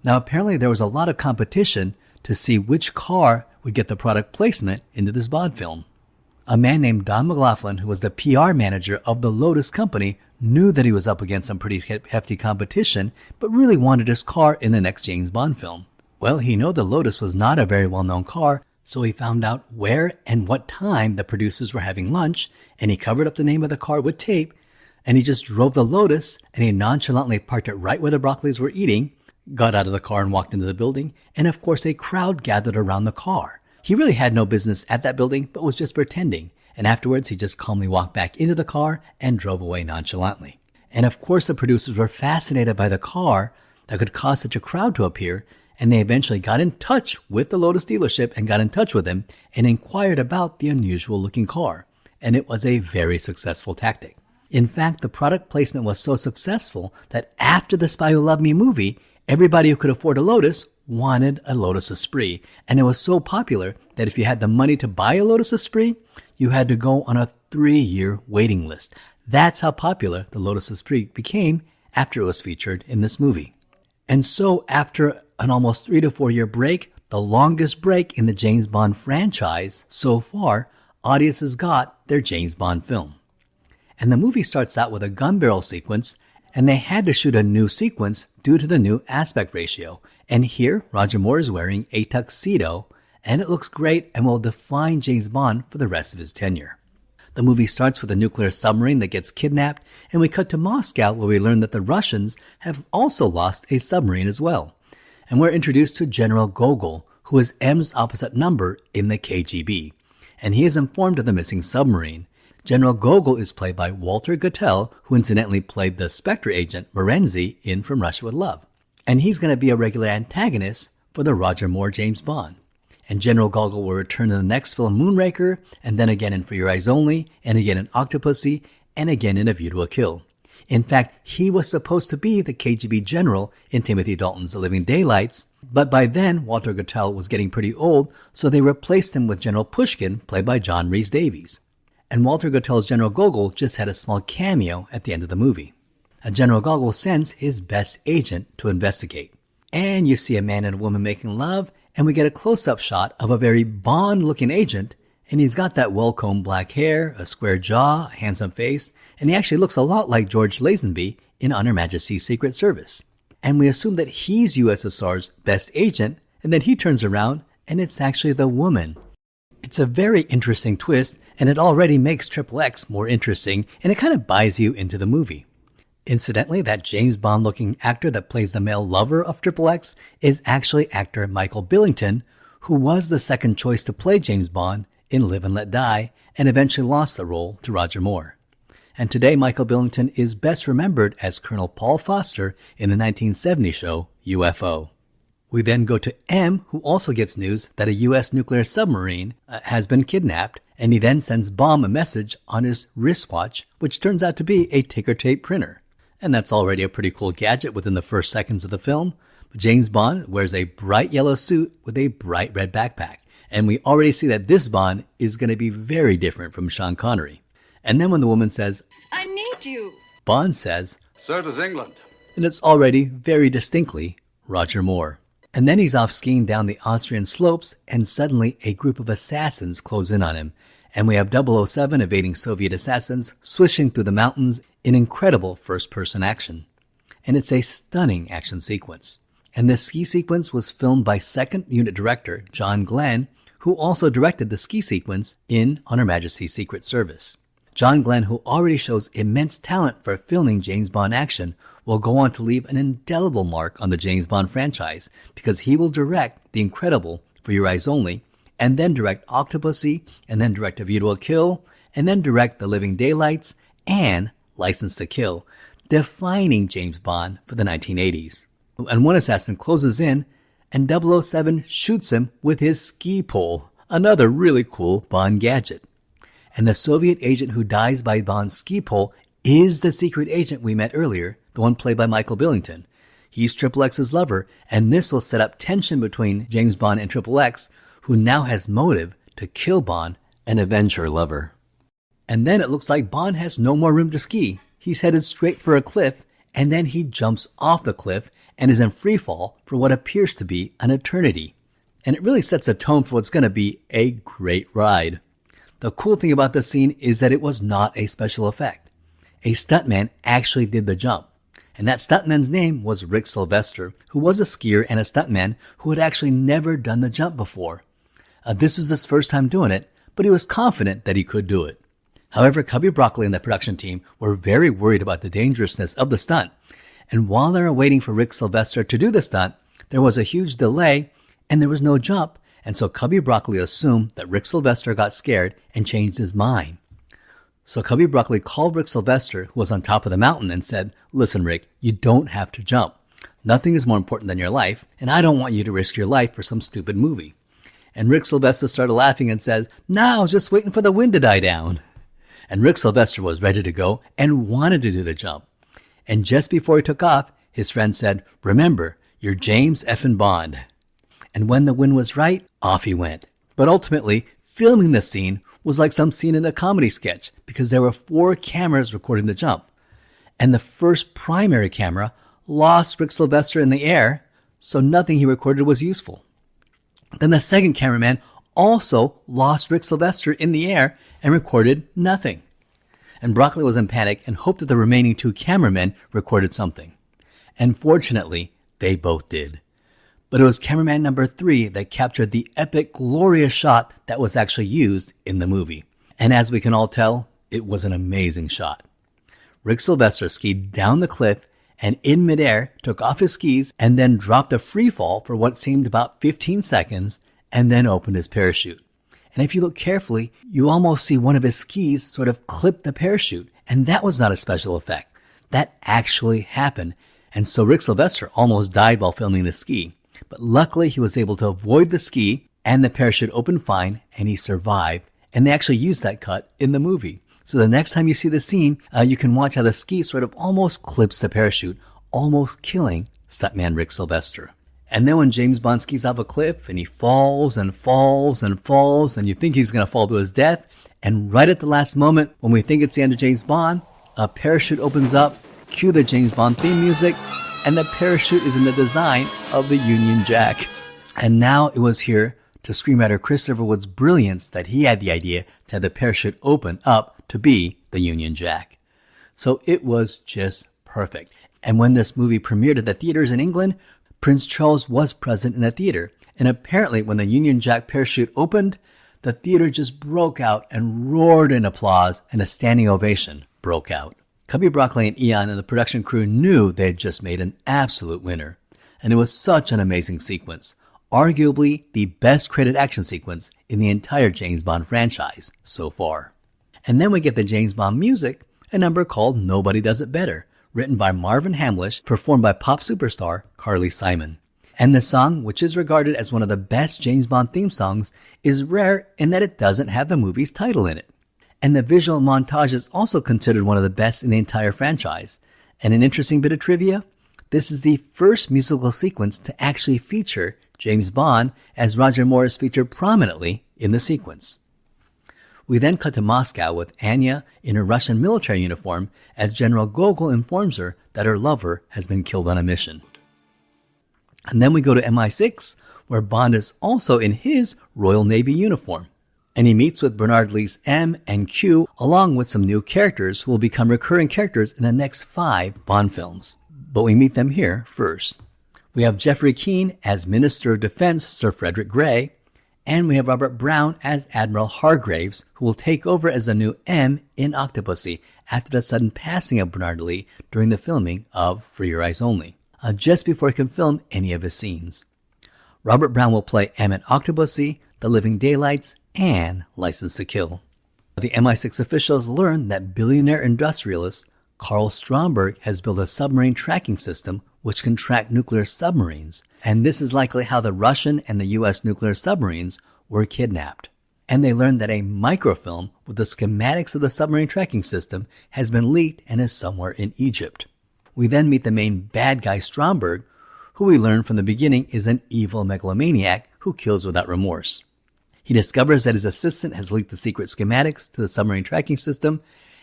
Now, apparently there was a lot of competition to see which car would get the product placement into this Bond film. A man named Don McLaughlin, who was the PR manager of the Lotus company, knew that he was up against some pretty hefty competition, but really wanted his car in the next James Bond film. Well, he knew the Lotus was not a very well-known car, so he found out where and what time the producers were having lunch, and he covered up the name of the car with tape, and he just drove the Lotus, and he nonchalantly parked it right where the Broccoli's were eating, got out of the car and walked into the building, and of course a crowd gathered around the car. He really had no business at that building, but was just pretending, and afterwards he just calmly walked back into the car and drove away nonchalantly. And of course the producers were fascinated by the car that could cause such a crowd to appear, and they eventually got in touch with the Lotus dealership and got in touch with him and inquired about the unusual looking car. And it was a very successful tactic. In fact, the product placement was so successful that after the Spy Who Loved Me movie, everybody who could afford a Lotus wanted a Lotus Esprit. And it was so popular that if you had the money to buy a Lotus Esprit, you had to go on a 3-year waiting list. That's how popular the Lotus Esprit became after it was featured in this movie. And so after an almost 3 to 4 year break, the longest break in the James Bond franchise so far, audiences got their James Bond film. And the movie starts out with a gun barrel sequence, and they had to shoot a new sequence due to the new aspect ratio. And here, Roger Moore is wearing a tuxedo, and it looks great and will define James Bond for the rest of his tenure. The movie starts with a nuclear submarine that gets kidnapped, and we cut to Moscow where we learn that the Russians have also lost a submarine as well. And we're introduced to General Gogol, who is M's opposite number in the KGB. And he is informed of the missing submarine. General Gogol is played by Walter Gotell, who incidentally played the Spectre agent Morenzi in From Russia with Love. And he's going to be a regular antagonist for the Roger Moore James Bond. And General Gogol will return in the next film Moonraker, and then again in For Your Eyes Only, and again in Octopussy, and again in A View to a Kill. In fact, he was supposed to be the KGB general in Timothy Dalton's The Living Daylights, but by then Walter Gotell was getting pretty old, so they replaced him with General Pushkin, played by John Rhys Davies. And Walter Gotell's General Gogol just had a small cameo at the end of the movie. And General Gogol sends his best agent to investigate. And you see a man and a woman making love, and we get a close-up shot of a very Bond-looking agent, and he's got that well-combed black hair, a square jaw, a handsome face, and he actually looks a lot like George Lazenby in On Her Majesty's Secret Service. And we assume that he's USSR's best agent, and then he turns around, and it's actually the woman. It's a very interesting twist, and it already makes XXX more interesting, and it kind of buys you into the movie. Incidentally, that James Bond-looking actor that plays the male lover of XXX is actually actor Michael Billington, who was the second choice to play James Bond in Live and Let Die, and eventually lost the role to Roger Moore. And today, Michael Billington is best remembered as Colonel Paul Foster in the 1970 show UFO. We then go to M, who also gets news that a U.S. nuclear submarine has been kidnapped, and he then sends Bomb a message on his wristwatch, which turns out to be a ticker tape printer. And that's already a pretty cool gadget within the first seconds of the film. But James Bond wears a bright yellow suit with a bright red backpack. And we already see that this Bond is going to be very different from Sean Connery. And then when the woman says, I need you, Bond says, So does England. And it's already very distinctly Roger Moore. And then he's off skiing down the Austrian slopes, and suddenly a group of assassins close in on him. And we have 007 evading Soviet assassins, swishing through the mountains in incredible first-person action. And it's a stunning action sequence. And this ski sequence was filmed by second unit director John Glenn, who also directed the ski sequence in On Her Majesty's Secret Service. John Glenn, who already shows immense talent for filming James Bond action, will go on to leave an indelible mark on the James Bond franchise because he will direct The Incredible, For Your Eyes Only, and then direct Octopussy, and then direct A View to a Kill, and then direct The Living Daylights and License to Kill, defining James Bond for the 1980s. And one assassin closes in, and 007 shoots him with his ski pole, another really cool Bond gadget. And the Soviet agent who dies by Bond's ski pole is the secret agent we met earlier, the one played by Michael Billington. He's Triple X's lover, and this will set up tension between James Bond and Triple X, who now has motive to kill Bond and avenge her lover. And then it looks like Bond has no more room to ski. He's headed straight for a cliff, and then he jumps off the cliff and is in free fall for what appears to be an eternity. And it really sets a tone for what's going to be a great ride. The cool thing about this scene is that it was not a special effect. A stuntman actually did the jump. And that stuntman's name was Rick Sylvester, who was a skier and a stuntman who had actually never done the jump before. This was his first time doing it, but he was confident that he could do it. However, Cubby Broccoli and the production team were very worried about the dangerousness of the stunt. And while they were waiting for Rick Sylvester to do the stunt, there was a huge delay and there was no jump. And so Cubby Broccoli assumed that Rick Sylvester got scared and changed his mind. So Cubby Broccoli called Rick Sylvester, who was on top of the mountain, and said, "Listen, Rick, you don't have to jump. Nothing is more important than your life, and I don't want you to risk your life for some stupid movie." And Rick Sylvester started laughing and said, "No, I was just waiting for the wind to die down." And Rick Sylvester was ready to go and wanted to do the jump. And just before he took off, his friend said, "Remember, you're James effing Bond." And when the wind was right, off he went. But ultimately, filming the scene was like some scene in a comedy sketch because there were 4 cameras recording the jump. And the first primary camera lost Rick Sylvester in the air, so nothing he recorded was useful. Then the second cameraman also lost Rick Sylvester in the air and recorded nothing. And Broccoli was in panic and hoped that the remaining 2 cameramen recorded something. And fortunately, they both did. But it was cameraman number 3 that captured the epic, glorious shot that was actually used in the movie. And as we can all tell, it was an amazing shot. Rick Sylvester skied down the cliff and in midair took off his skis and then dropped a free fall for what seemed about 15 seconds and then opened his parachute. And if you look carefully, you almost see one of his skis sort of clip the parachute. And that was not a special effect. That actually happened. And so Rick Sylvester almost died while filming the ski. But luckily he was able to avoid the ski and the parachute opened fine and he survived. And they actually used that cut in the movie. So the next time you see the scene, you can watch how the ski sort of almost clips the parachute, almost killing stuntman Rick Sylvester. And then when James Bond skis off a cliff and he falls and falls and falls and you think he's going to fall to his death, and right at the last moment when we think it's the end of James Bond, a parachute opens up, cue the James Bond theme music, and the parachute is in the design of the Union Jack. And now it was here to screenwriter Christopher Wood's brilliance that he had the idea to have the parachute open up to be the Union Jack. So it was just perfect. And when this movie premiered at the theaters in England, Prince Charles was present in the theater. And apparently when the Union Jack parachute opened, the theater just broke out and roared in applause and a standing ovation broke out. Cubby Broccoli and Eon and the production crew knew they had just made an absolute winner. And it was such an amazing sequence. Arguably the best credited action sequence in the entire James Bond franchise so far. And then we get the James Bond music, a number called Nobody Does It Better, written by Marvin Hamlish, performed by pop superstar Carly Simon. And the song, which is regarded as one of the best James Bond theme songs, is rare in that it doesn't have the movie's title in it. And the visual montage is also considered one of the best in the entire franchise. And an interesting bit of trivia, this is the first musical sequence to actually feature James Bond, as Roger Moore is featured prominently in the sequence. We then cut to Moscow with Anya in her Russian military uniform as General Gogol informs her that her lover has been killed on a mission. And then we go to MI6, where Bond is also in his Royal Navy uniform. And he meets with Bernard Lee's M and Q, along with some new characters who will become recurring characters in the next 5 Bond films. But we meet them here first. We have Jeffrey Keane as Minister of Defense Sir Frederick Grey, and we have Robert Brown as Admiral Hargraves, who will take over as the new M in Octopussy after the sudden passing of Bernard Lee during the filming of For Your Eyes Only, just before he can film any of his scenes. Robert Brown will play M in Octopussy, The Living Daylights, and License to Kill. The MI6 officials learn that billionaire industrialist Carl Stromberg has built a submarine tracking system which can track nuclear submarines, and this is likely how the Russian and the US nuclear submarines were kidnapped. And they learn that a microfilm with the schematics of the submarine tracking system has been leaked and is somewhere in Egypt. We then meet the main bad guy Stromberg, who we learn from the beginning is an evil megalomaniac who kills without remorse. He discovers that his assistant has leaked the secret schematics to the submarine tracking system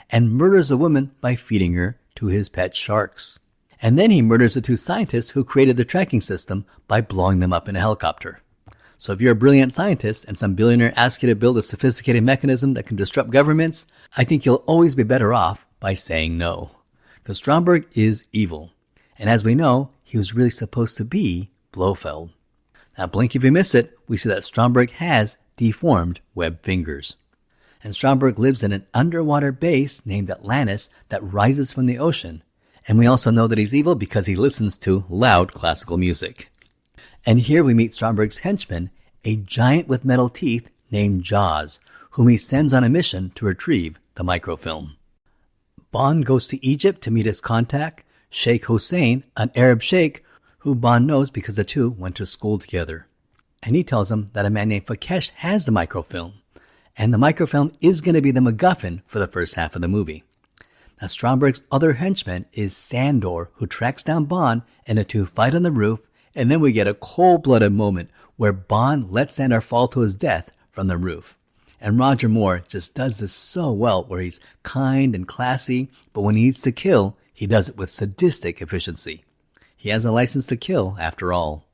and murders a woman by feeding her to his pet sharks. And then he murders the two scientists who created the tracking system by blowing them up in a helicopter. So if you're a brilliant scientist and some billionaire asks you to build a sophisticated mechanism that can disrupt governments, I think you'll always be better off by saying no. Because Stromberg is evil. And as we know, he was really supposed to be Blofeld. Now blink if you miss it, we see that Stromberg has deformed web fingers. And Stromberg lives in an underwater base named Atlantis that rises from the ocean. And we also know that he's evil because he listens to loud classical music. And here we meet Stromberg's henchman, a giant with metal teeth named Jaws, whom he sends on a mission to retrieve the microfilm. Bond goes to Egypt to meet his contact, Sheikh Hussein, an Arab sheikh who Bond knows because the two went to school together. And he tells him that a man named Fakesh has the microfilm. And the microfilm is going to be the MacGuffin for the first half of the movie. Now Stromberg's other henchman is Sandor, who tracks down Bond and the two fight on the roof, and then we get a cold-blooded moment where Bond lets Sandor fall to his death from the roof. And Roger Moore just does this so well, where he's kind and classy, but when he needs to kill, he does it with sadistic efficiency. He has a license to kill, after all.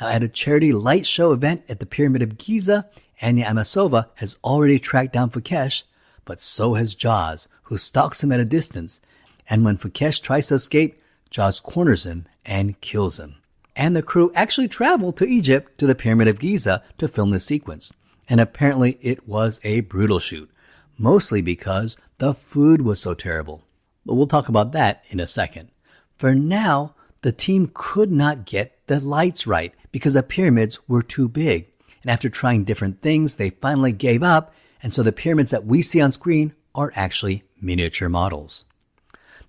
Now, at a charity light show event at the Pyramid of Giza, Anya Amasova has already tracked down Fakesh, but so has Jaws, who stalks him at a distance, and when Fakesh tries to escape, Jaws corners him and kills him. And the crew actually traveled to Egypt to the Pyramid of Giza to film this sequence. And apparently it was a brutal shoot, mostly because the food was so terrible. But we'll talk about that in a second. For now, the team could not get the lights right because the pyramids were too big. And after trying different things, they finally gave up. And so the pyramids that we see on screen are actually miniature models.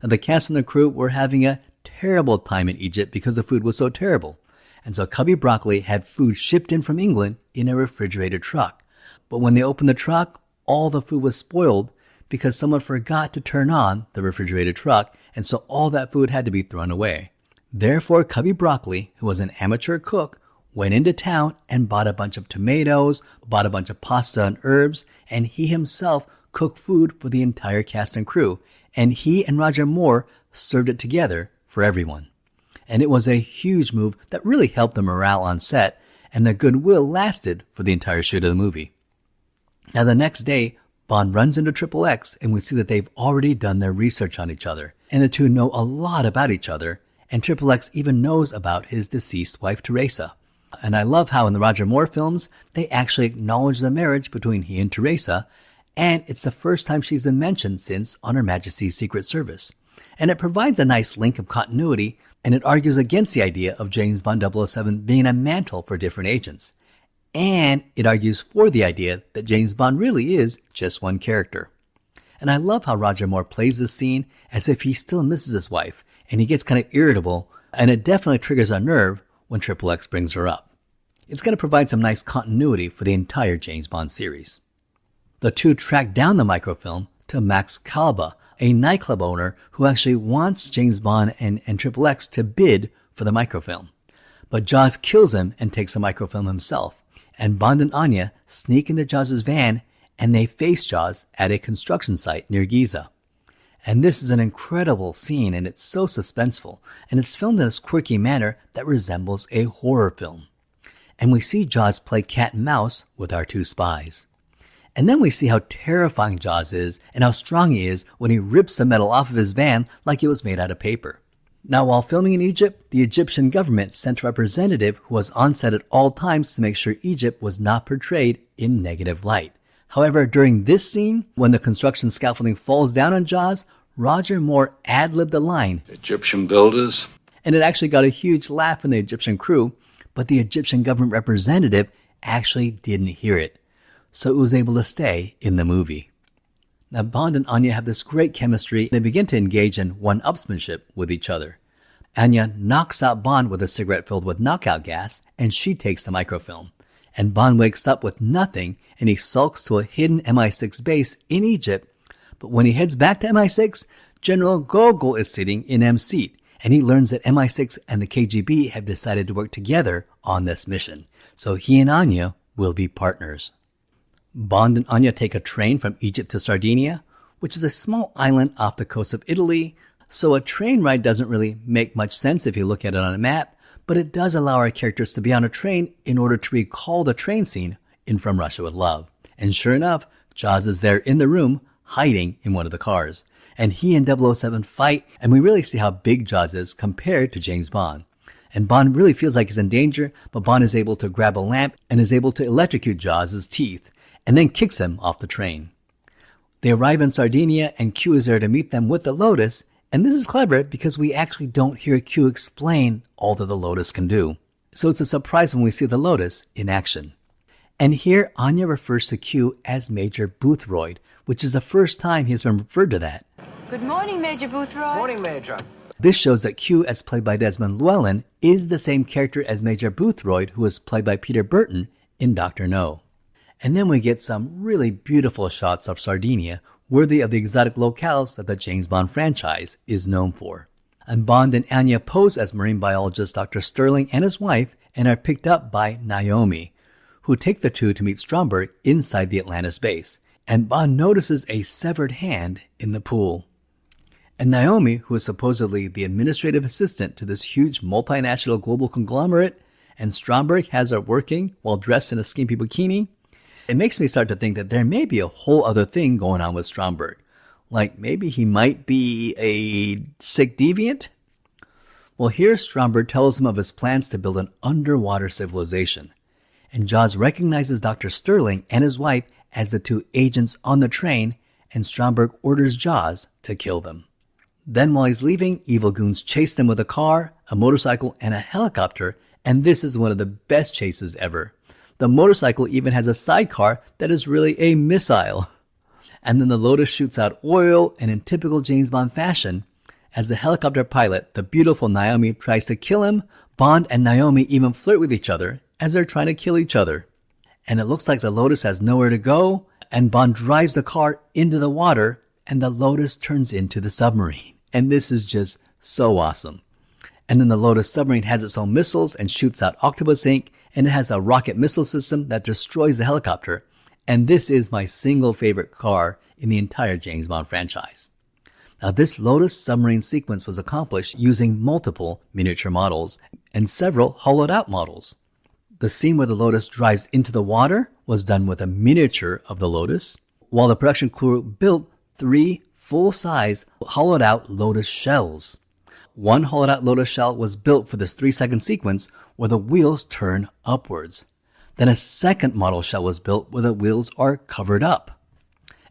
Now the cast and the crew were having a terrible time in Egypt because the food was so terrible. And so Cubby Broccoli had food shipped in from England in a refrigerated truck. But when they opened the truck, all the food was spoiled because someone forgot to turn on the refrigerated truck, and so all that food had to be thrown away. Therefore, Cubby Broccoli, who was an amateur cook, went into town and bought a bunch of tomatoes, bought a bunch of pasta and herbs, and he himself cooked food for the entire cast and crew. And he and Roger Moore served it together for everyone. And it was a huge move that really helped the morale on set, and the goodwill lasted for the entire shoot of the movie. Now the next day, Bond runs into Triple X, and we see that they've already done their research on each other, and the two know a lot about each other, and Triple X even knows about his deceased wife Teresa. And I love how in the Roger Moore films, they actually acknowledge the marriage between he and Teresa, and it's the first time she's been mentioned since On Her Majesty's Secret Service. And it provides a nice link of continuity, and it argues against the idea of James Bond 007 being a mantle for different agents. And it argues for the idea that James Bond really is just one character. And I love how Roger Moore plays this scene as if he still misses his wife, and he gets kind of irritable, and it definitely triggers a nerve when Triple X brings her up. It's going to provide some nice continuity for the entire James Bond series. The two track down the microfilm to Max Kalba, a nightclub owner who actually wants James Bond and Triple X to bid for the microfilm. But Jaws kills him and takes the microfilm himself, and Bond and Anya sneak into Jaws' van and they face Jaws at a construction site near Giza. And this is an incredible scene, and it's so suspenseful, and it's filmed in this quirky manner that resembles a horror film. And we see Jaws play cat and mouse with our two spies. And then we see how terrifying Jaws is and how strong he is when he rips the metal off of his van like it was made out of paper. Now, while filming in Egypt, the Egyptian government sent a representative who was on set at all times to make sure Egypt was not portrayed in negative light. However, during this scene, when the construction scaffolding falls down on Jaws, Roger Moore ad-libbed the line, Egyptian builders. and it actually got a huge laugh in the Egyptian crew, but the Egyptian government representative actually didn't hear it, so it was able to stay in the movie. Now, Bond and Anya have this great chemistry. They begin to engage in one-upsmanship with each other. Anya knocks out Bond with a cigarette filled with knockout gas, and she takes the microfilm. And Bond wakes up with nothing, and he sulks to a hidden MI6 base in Egypt. But when he heads back to MI6, General Gogol is sitting in M's seat, and he learns that MI6 and the KGB have decided to work together on this mission. So he and Anya will be partners. Bond and Anya take a train from Egypt to Sardinia, which is a small island off the coast of Italy. So a train ride doesn't really make much sense if you look at it on a map, but it does allow our characters to be on a train in order to recall the train scene in From Russia with Love. And sure enough, Jaws is there in the room, hiding in one of the cars. And he and 007 fight, and we really see how big Jaws is compared to James Bond. And Bond really feels like he's in danger, but Bond is able to grab a lamp and is able to electrocute Jaws' teeth, and then kicks him off the train. They arrive in Sardinia, and Q is there to meet them with the Lotus, and this is clever because we actually don't hear Q explain all that the Lotus can do. So it's a surprise when we see the Lotus in action. And here Anya refers to Q as Major Boothroyd, which is the first time he has been referred to that. Good morning, Major Boothroyd. Morning, Major. This shows that Q, as played by Desmond Llewellyn, is the same character as Major Boothroyd, who was played by Peter Burton in Dr. No. And then we get some really beautiful shots of Sardinia, worthy of the exotic locales that the James Bond franchise is known for. And Bond and Anya pose as marine biologist Dr. Sterling and his wife and are picked up by Naomi, who take the two to meet Stromberg inside the Atlantis base. And Bond notices a severed hand in the pool. And Naomi, who is supposedly the administrative assistant to this huge multinational global conglomerate, and Stromberg has her working while dressed in a skimpy bikini, it makes me start to think that there may be a whole other thing going on with Stromberg. Like maybe he might be a sick deviant? Well, here Stromberg tells him of his plans to build an underwater civilization. And Jaws recognizes Dr. Sterling and his wife as the two agents on the train, and Stromberg orders Jaws to kill them. Then while he's leaving, evil goons chase them with a car, a motorcycle, and a helicopter, and this is one of the best chases ever. The motorcycle even has a sidecar that is really a missile. And then the Lotus shoots out oil, and in typical James Bond fashion, as the helicopter pilot, the beautiful Naomi, tries to kill him, Bond and Naomi even flirt with each other as they're trying to kill each other. And it looks like the Lotus has nowhere to go, and Bond drives the car into the water, and the Lotus turns into the submarine. And this is just so awesome. And then the Lotus submarine has its own missiles and shoots out Octopus Inc., and it has a rocket missile system that destroys the helicopter. And this is my single favorite car in the entire James Bond franchise. Now, this Lotus submarine sequence was accomplished using multiple miniature models and several hollowed out models. The scene where the Lotus drives into the water was done with a miniature of the Lotus, while the production crew built 3 full-size hollowed out Lotus shells. One hollowed out Lotus shell was built for this 3-second sequence where the wheels turn upwards. Then a second model shell was built where the wheels are covered up.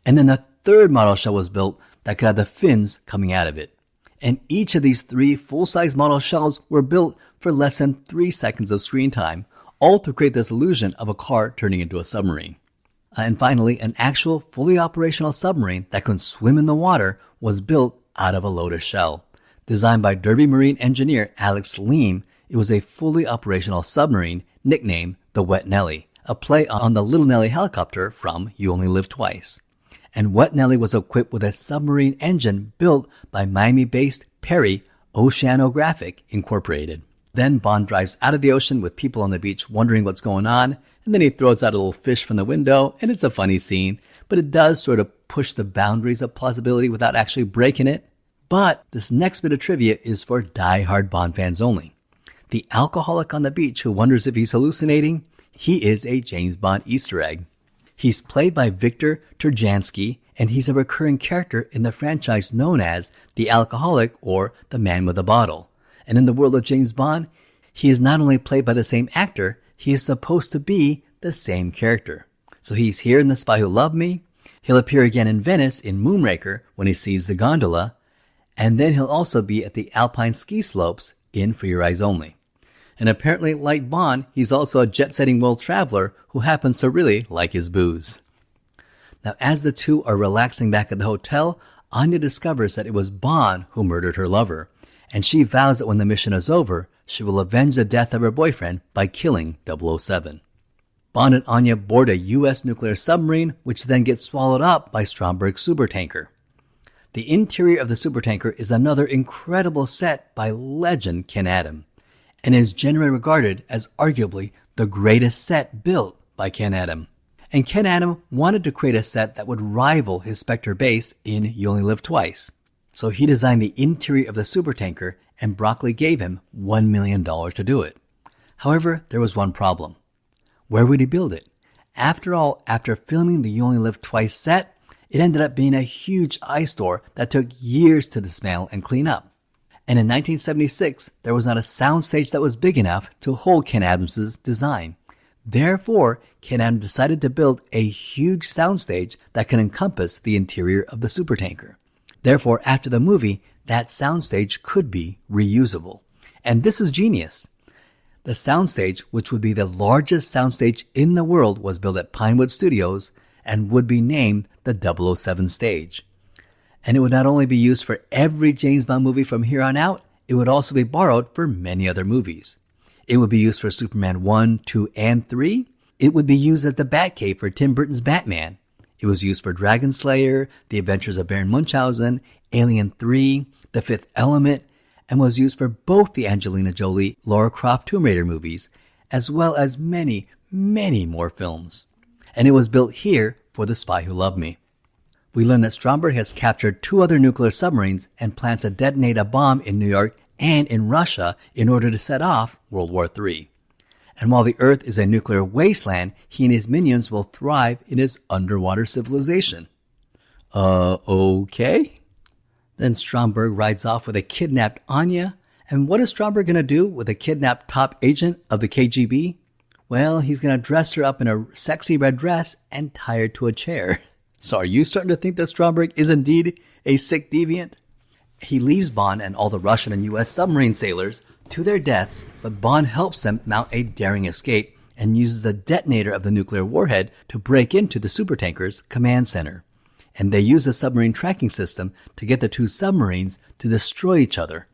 And then the third model shell was built that could have the fins coming out of it. And each of these 3 full-size model shells were built for less than 3 seconds of screen time, all to create this illusion of a car turning into a submarine. And finally, an actual fully operational submarine that could swim in the water was built out of a Lotus shell. Designed by Derby Marine engineer Alex Leem, it was a fully operational submarine nicknamed the Wet Nellie, a play on the Little Nellie helicopter from You Only Live Twice. And Wet Nellie was equipped with a submarine engine built by Miami-based Perry Oceanographic Incorporated. Then Bond drives out of the ocean with people on the beach wondering what's going on, and then he throws out a little fish from the window, and it's a funny scene, but it does sort of push the boundaries of plausibility without actually breaking it. But this next bit of trivia is for die-hard Bond fans only. The alcoholic on the beach who wonders if he's hallucinating, he is a James Bond Easter egg. He's played by Victor Turjansky, and he's a recurring character in the franchise known as the alcoholic or the man with a bottle. And in the world of James Bond, he is not only played by the same actor, he is supposed to be the same character. So he's here in The Spy Who Loved Me. He'll appear again in Venice in Moonraker when he sees the gondola. And then he'll also be at the Alpine ski slopes in For Your Eyes Only. And apparently, like Bond, he's also a jet-setting world traveler who happens to really like his booze. Now, as the two are relaxing back at the hotel, Anya discovers that it was Bond who murdered her lover, and she vows that when the mission is over, she will avenge the death of her boyfriend by killing 007. Bond and Anya board a U.S. nuclear submarine, which then gets swallowed up by Stromberg's supertanker. The interior of the supertanker is another incredible set by legend Ken Adam, and is generally regarded as arguably the greatest set built by Ken Adam. And Ken Adam wanted to create a set that would rival his Spectre base in You Only Live Twice. So he designed the interior of the supertanker, and Broccoli gave him $1 million to do it. However, there was one problem. Where would he build it? After all, after filming the You Only Live Twice set, it ended up being a huge eyesore that took years to dismantle and clean up. And in 1976, there was not a soundstage that was big enough to hold Ken Adams' design. Therefore, Ken Adam decided to build a huge soundstage that can encompass the interior of the supertanker. Therefore, after the movie, that soundstage could be reusable. And this is genius. The soundstage, which would be the largest soundstage in the world, was built at Pinewood Studios and would be named the 007 stage. And it would not only be used for every James Bond movie from here on out, it would also be borrowed for many other movies. It would be used for Superman 1, 2, and 3. It would be used as the Batcave for Tim Burton's Batman. It was used for Dragon Slayer, The Adventures of Baron Munchausen, Alien 3, The Fifth Element, and was used for both the Angelina Jolie, Lara Croft Tomb Raider movies, as well as many, many more films. And it was built here for The Spy Who Loved Me. We learn that Stromberg has captured 2 other nuclear submarines and plans to detonate a bomb in New York and in Russia in order to set off World War III. And while the Earth is a nuclear wasteland, he and his minions will thrive in his underwater civilization. Okay? Then Stromberg rides off with a kidnapped Anya. And what is Stromberg going to do with a kidnapped top agent of the KGB? Well, he's going to dress her up in a sexy red dress and tie her to a chair. So are you starting to think that Stromberg is indeed a sick deviant? He leaves Bond and all the Russian and U.S. submarine sailors to their deaths, but Bond helps them mount a daring escape and uses the detonator of the nuclear warhead to break into the supertanker's command center. And they use the submarine tracking system to get the 2 submarines to destroy each other.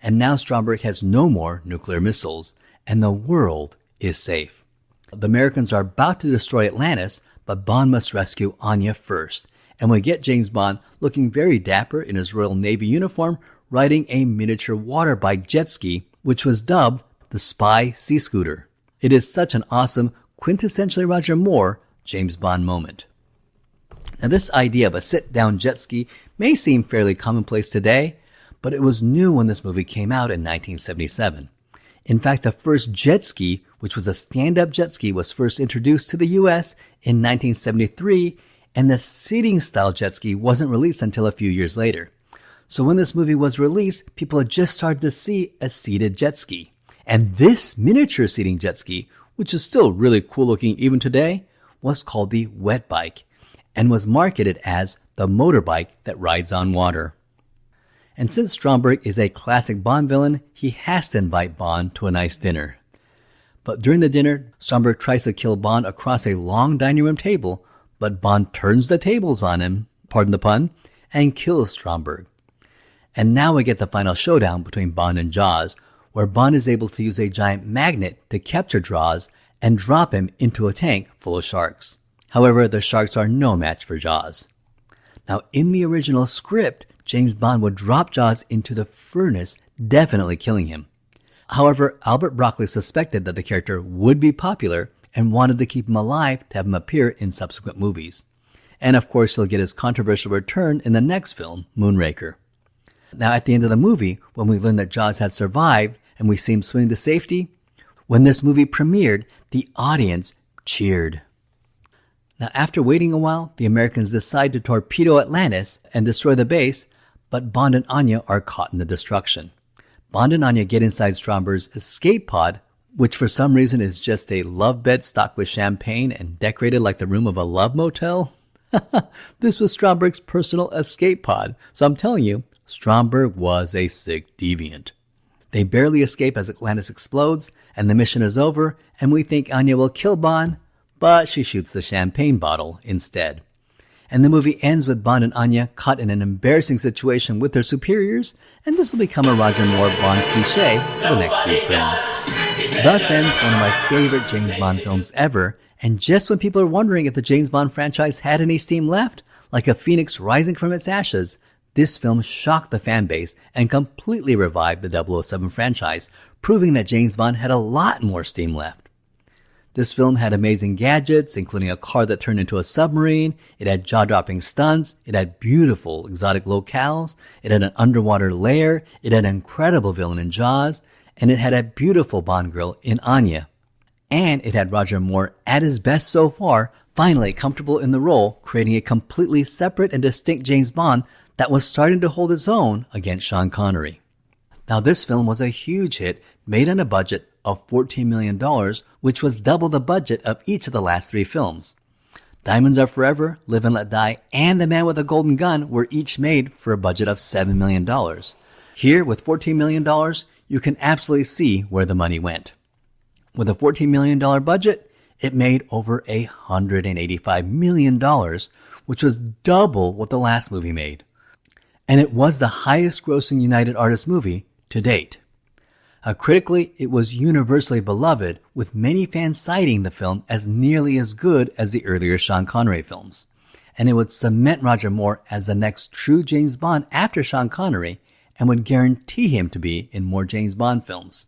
And now Stromberg has no more nuclear missiles, and the world is safe. The Americans are about to destroy Atlantis, but Bond must rescue Anya first. And we get James Bond looking very dapper in his Royal Navy uniform, riding a miniature water bike jet ski, which was dubbed the Spy Sea Scooter. It is such an awesome, quintessentially Roger Moore James Bond moment. Now, this idea of a sit-down jet ski may seem fairly commonplace today, but it was new when this movie came out in 1977. In fact, the first jet ski, which was a stand-up jet ski, was first introduced to the U.S. in 1973, and the seating-style jet ski wasn't released until a few years later. So when this movie was released, people had just started to see a seated jet ski. And this miniature seating jet ski, which is still really cool looking even today, was called the wet bike, and was marketed as the motorbike that rides on water. And since Stromberg is a classic Bond villain, he has to invite Bond to a nice dinner. But during the dinner, Stromberg tries to kill Bond across a long dining room table, but Bond turns the tables on him, pardon the pun, and kills Stromberg. And now we get the final showdown between Bond and Jaws, where Bond is able to use a giant magnet to capture Jaws and drop him into a tank full of sharks. However, the sharks are no match for Jaws. Now, in the original script, James Bond would drop Jaws into the furnace, definitely killing him. However, Albert Broccoli suspected that the character would be popular and wanted to keep him alive to have him appear in subsequent movies. And of course, he'll get his controversial return in the next film, Moonraker. Now, at the end of the movie, when we learn that Jaws has survived and we see him swimming to safety, when this movie premiered, the audience cheered. Now, after waiting a while, the Americans decide to torpedo Atlantis and destroy the base, but Bond and Anya are caught in the destruction. Bond and Anya get inside Stromberg's escape pod, which for some reason is just a love bed stocked with champagne and decorated like the room of a love motel. This was Stromberg's personal escape pod, so I'm telling you, Stromberg was a sick deviant. They barely escape as Atlantis explodes, and the mission is over, and we think Anya will kill Bond, but she shoots the champagne bottle instead. And the movie ends with Bond and Anya caught in an embarrassing situation with their superiors, and this will become a Roger Moore Bond cliche for the next few films. Thus ends one of my favorite James Bond films ever, and just when people are wondering if the James Bond franchise had any steam left, like a phoenix rising from its ashes, this film shocked the fan base and completely revived the 007 franchise, proving that James Bond had a lot more steam left. This film had amazing gadgets, including a car that turned into a submarine. It had jaw-dropping stunts. It had beautiful exotic locales. It had an underwater lair. It had an incredible villain in Jaws. And it had a beautiful Bond girl in Anya. And it had Roger Moore at his best so far, finally comfortable in the role, creating a completely separate and distinct James Bond that was starting to hold its own against Sean Connery. Now, this film was a huge hit, made on a budget of $14 million, which was double the budget of each of the last three films. Diamonds Are Forever, Live and Let Die, and The Man with a Golden Gun were each made for a budget of $7 million. Here, with $14 million, you can absolutely see where the money went. With a $14 million budget, it made over $185 million, which was double what the last movie made. And it was the highest grossing United Artists movie to date. Critically, it was universally beloved, with many fans citing the film as nearly as good as the earlier Sean Connery films. And it would cement Roger Moore as the next true James Bond after Sean Connery, and would guarantee him to be in more James Bond films.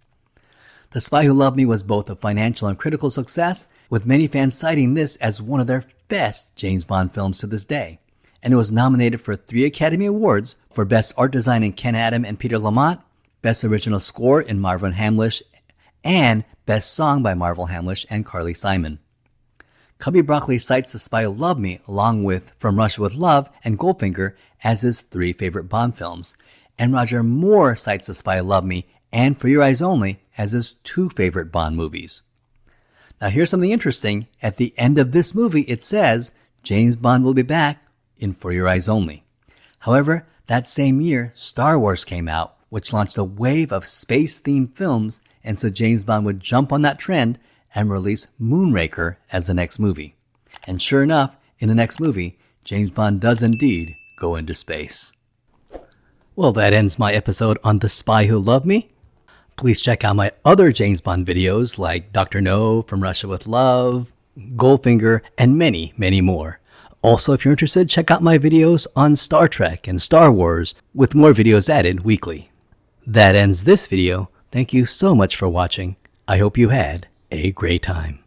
The Spy Who Loved Me was both a financial and critical success, with many fans citing this as one of their best James Bond films to this day. And it was nominated for 3 Academy Awards for Best Art Design in Ken Adam and Peter Lamont, Best Original Score in Marvin Hamlish, and Best Song by Marvin Hamlish and Carly Simon. Cubby Broccoli cites The Spy Who Loved Me along with From Russia with Love and Goldfinger as his 3 favorite Bond films, and Roger Moore cites The Spy Who Loved Me and For Your Eyes Only as his 2 favorite Bond movies. Now here's something interesting. At the end of this movie it says James Bond will be back in For Your Eyes Only. However, that same year Star Wars came out, which launched a wave of space-themed films, and so James Bond would jump on that trend and release Moonraker as the next movie. And sure enough, in the next movie, James Bond does indeed go into space. Well, that ends my episode on The Spy Who Loved Me. Please check out my other James Bond videos like Dr. No, From Russia with Love, Goldfinger, and many, many more. Also, if you're interested, check out my videos on Star Trek and Star Wars, with more videos added weekly. That ends this video. Thank you so much for watching. I hope you had a great time.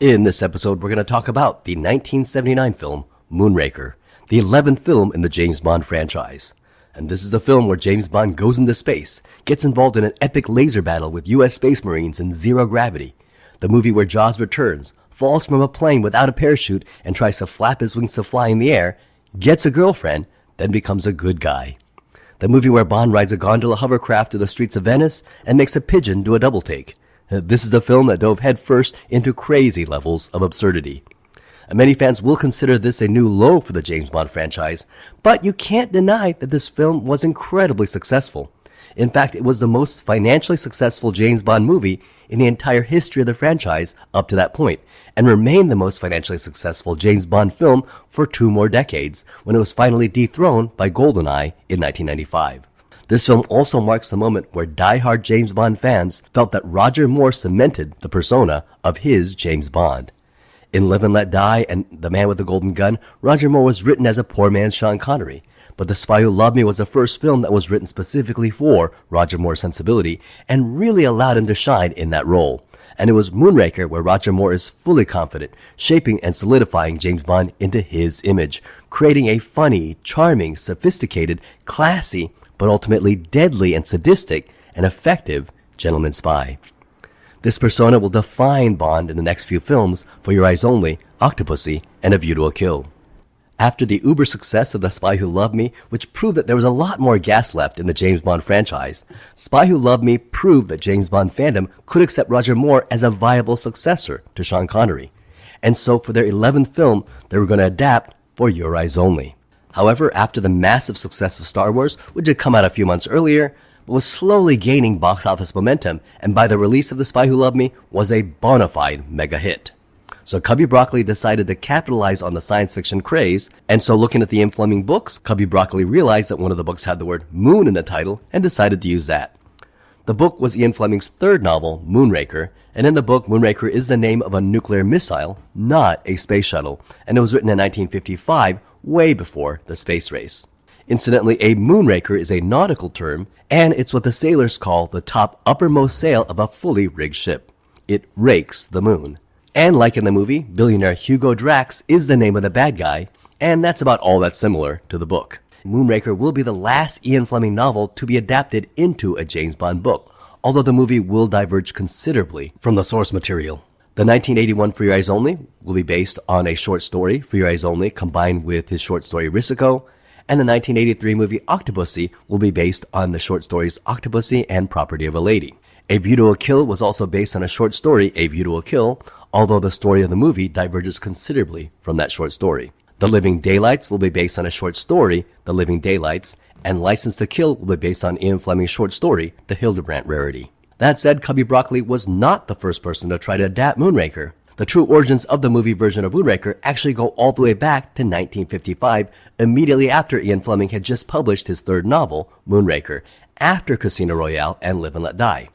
In this episode, we're going to talk about the 1979 film Moonraker, the 11th film in the James Bond franchise. And this is the film where James Bond goes into space, gets involved in an epic laser battle with US Space Marines in zero gravity. The movie where Jaws returns, falls from a plane without a parachute and tries to flap his wings to fly in the air, gets a girlfriend, then becomes a good guy. The movie where Bond rides a gondola hovercraft through the streets of Venice and makes a pigeon do a double take. This is the film that dove headfirst into crazy levels of absurdity. Many fans will consider this a new low for the James Bond franchise, but you can't deny that this film was incredibly successful. In fact, it was the most financially successful James Bond movie in the entire history of the franchise up to that point, and remained the most financially successful James Bond film for 2 more decades, when it was finally dethroned by GoldenEye in 1995. This film also marks the moment where die-hard James Bond fans felt that Roger Moore cemented the persona of his James Bond. In Live and Let Die and The Man with the Golden Gun, Roger Moore was written as a poor man's Sean Connery, but The Spy Who Loved Me was the first film that was written specifically for Roger Moore's sensibility and really allowed him to shine in that role. And it was Moonraker where Roger Moore is fully confident, shaping and solidifying James Bond into his image, creating a funny, charming, sophisticated, classy, but ultimately deadly and sadistic and effective gentleman spy. This persona will define Bond in the next few films, For Your Eyes Only, Octopussy, and A View to a Kill. After the uber success of The Spy Who Loved Me, which proved that there was a lot more gas left in the James Bond franchise, Spy Who Loved Me proved that James Bond fandom could accept Roger Moore as a viable successor to Sean Connery. And so for their 11th film, they were going to adapt For Your Eyes Only. However, after the massive success of Star Wars, which had come out a few months earlier, but was slowly gaining box office momentum, and by the release of The Spy Who Loved Me, was a bona fide mega hit. So Cubby Broccoli decided to capitalize on the science fiction craze, and so looking at the Ian Fleming books, Cubby Broccoli realized that one of the books had the word moon in the title, and decided to use that. The book was Ian Fleming's third novel, Moonraker, and in the book, Moonraker is the name of a nuclear missile, not a space shuttle, and it was written in 1955, way before the space race. Incidentally, a moonraker is a nautical term, and it's what the sailors call the top uppermost sail of a fully rigged ship. It rakes the moon. And like in the movie, billionaire Hugo Drax is the name of the bad guy, and that's about all that's similar to the book. Moonraker will be the last Ian Fleming novel to be adapted into a James Bond book, although the movie will diverge considerably from the source material. The 1981 For Your Eyes Only will be based on a short story, For Your Eyes Only, combined with his short story Risiko, and the 1983 movie Octopussy will be based on the short stories Octopussy and Property of a Lady. A View to a Kill was also based on a short story, A View to a Kill, although the story of the movie diverges considerably from that short story. The Living Daylights will be based on a short story, The Living Daylights, and License to Kill will be based on Ian Fleming's short story, The Hildebrandt Rarity. That said, Cubby Broccoli was not the first person to try to adapt Moonraker. The true origins of the movie version of Moonraker actually go all the way back to 1955, immediately after Ian Fleming had just published his third novel, Moonraker, after Casino Royale and Live and Let Die.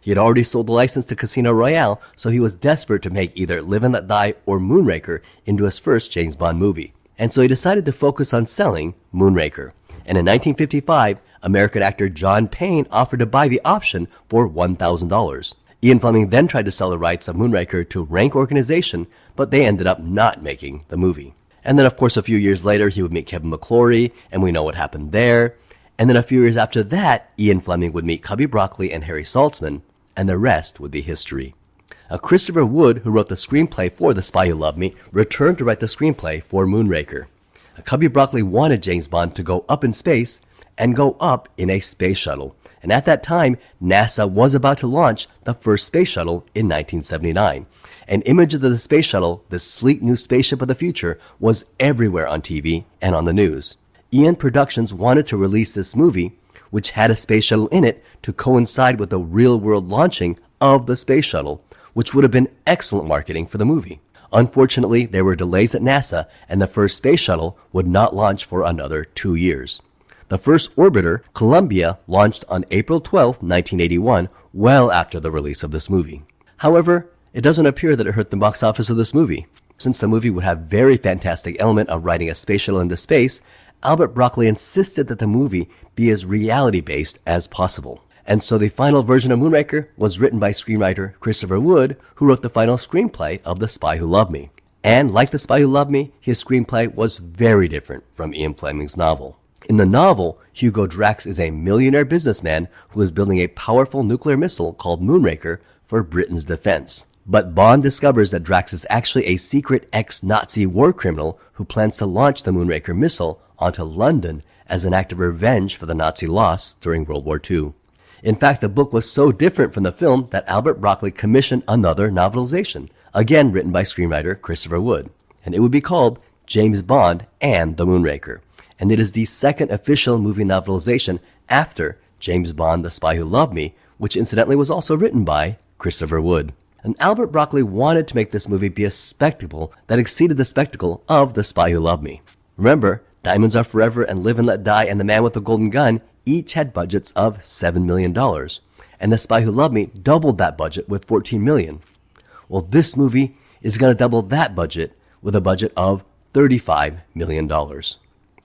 He had already sold the license to Casino Royale, so he was desperate to make either Live and Let Die or Moonraker into his first James Bond movie. And so he decided to focus on selling Moonraker. And in 1955, American actor John Payne offered to buy the option for $1,000. Ian Fleming then tried to sell the rights of Moonraker to Rank Organization, but they ended up not making the movie. And then, of course, a few years later, he would meet Kevin McClory, and we know what happened there. And then a few years after that, Ian Fleming would meet Cubby Broccoli and Harry Saltzman, and the rest would be history. Christopher Wood, who wrote the screenplay for The Spy Who Loved Me, returned to write the screenplay for Moonraker. Cubby Broccoli wanted James Bond to go up in space, and go up in a space shuttle. And at that time, NASA was about to launch the first space shuttle in 1979. An image of the space shuttle, the sleek new spaceship of the future, was everywhere on TV and on the news. Ian Productions wanted to release this movie, which had a space shuttle in it, to coincide with the real-world launching of the space shuttle, which would have been excellent marketing for the movie. Unfortunately, there were delays at NASA, and the first space shuttle would not launch for another 2 years. The first orbiter, Columbia, launched on April 12, 1981, well after the release of this movie. However, it doesn't appear that it hurt the box office of this movie. Since the movie would have very fantastic element of riding a space shuttle into space, Albert Broccoli insisted that the movie be as reality-based as possible. And so the final version of Moonraker was written by screenwriter Christopher Wood, who wrote the final screenplay of The Spy Who Loved Me. And like The Spy Who Loved Me, his screenplay was very different from Ian Fleming's novel. In the novel, Hugo Drax is a millionaire businessman who is building a powerful nuclear missile called Moonraker for Britain's defense. But Bond discovers that Drax is actually a secret ex-Nazi war criminal who plans to launch the Moonraker missile onto London as an act of revenge for the Nazi loss during World War II. In fact, the book was so different from the film that Albert Broccoli commissioned another novelization, again written by screenwriter Christopher Wood. And it would be called James Bond and the Moonraker. And it is the second official movie novelization after James Bond, The Spy Who Loved Me, which incidentally was also written by Christopher Wood. And Albert Broccoli wanted to make this movie be a spectacle that exceeded the spectacle of The Spy Who Loved Me. Remember, Diamonds Are Forever and Live and Let Die and The Man with the Golden Gun each had budgets of $7 million. And The Spy Who Loved Me doubled that budget with $14 million. Well, this movie is going to double that budget with a budget of $35 million.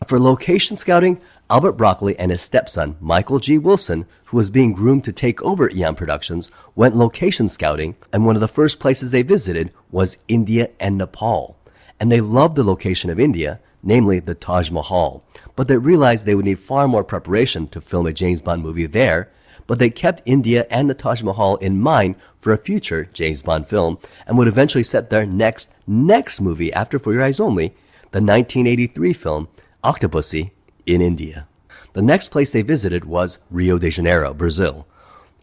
For location scouting, Albert Broccoli and his stepson, Michael G. Wilson, who was being groomed to take over Eon Productions, went location scouting, and one of the first places they visited was India and Nepal. And they loved the location of India, namely the Taj Mahal, but they realized they would need far more preparation to film a James Bond movie there, but they kept India and the Taj Mahal in mind for a future James Bond film and would eventually set their next movie after For Your Eyes Only, the 1983 film Octopussy, in India. The next place they visited was Rio de Janeiro, Brazil.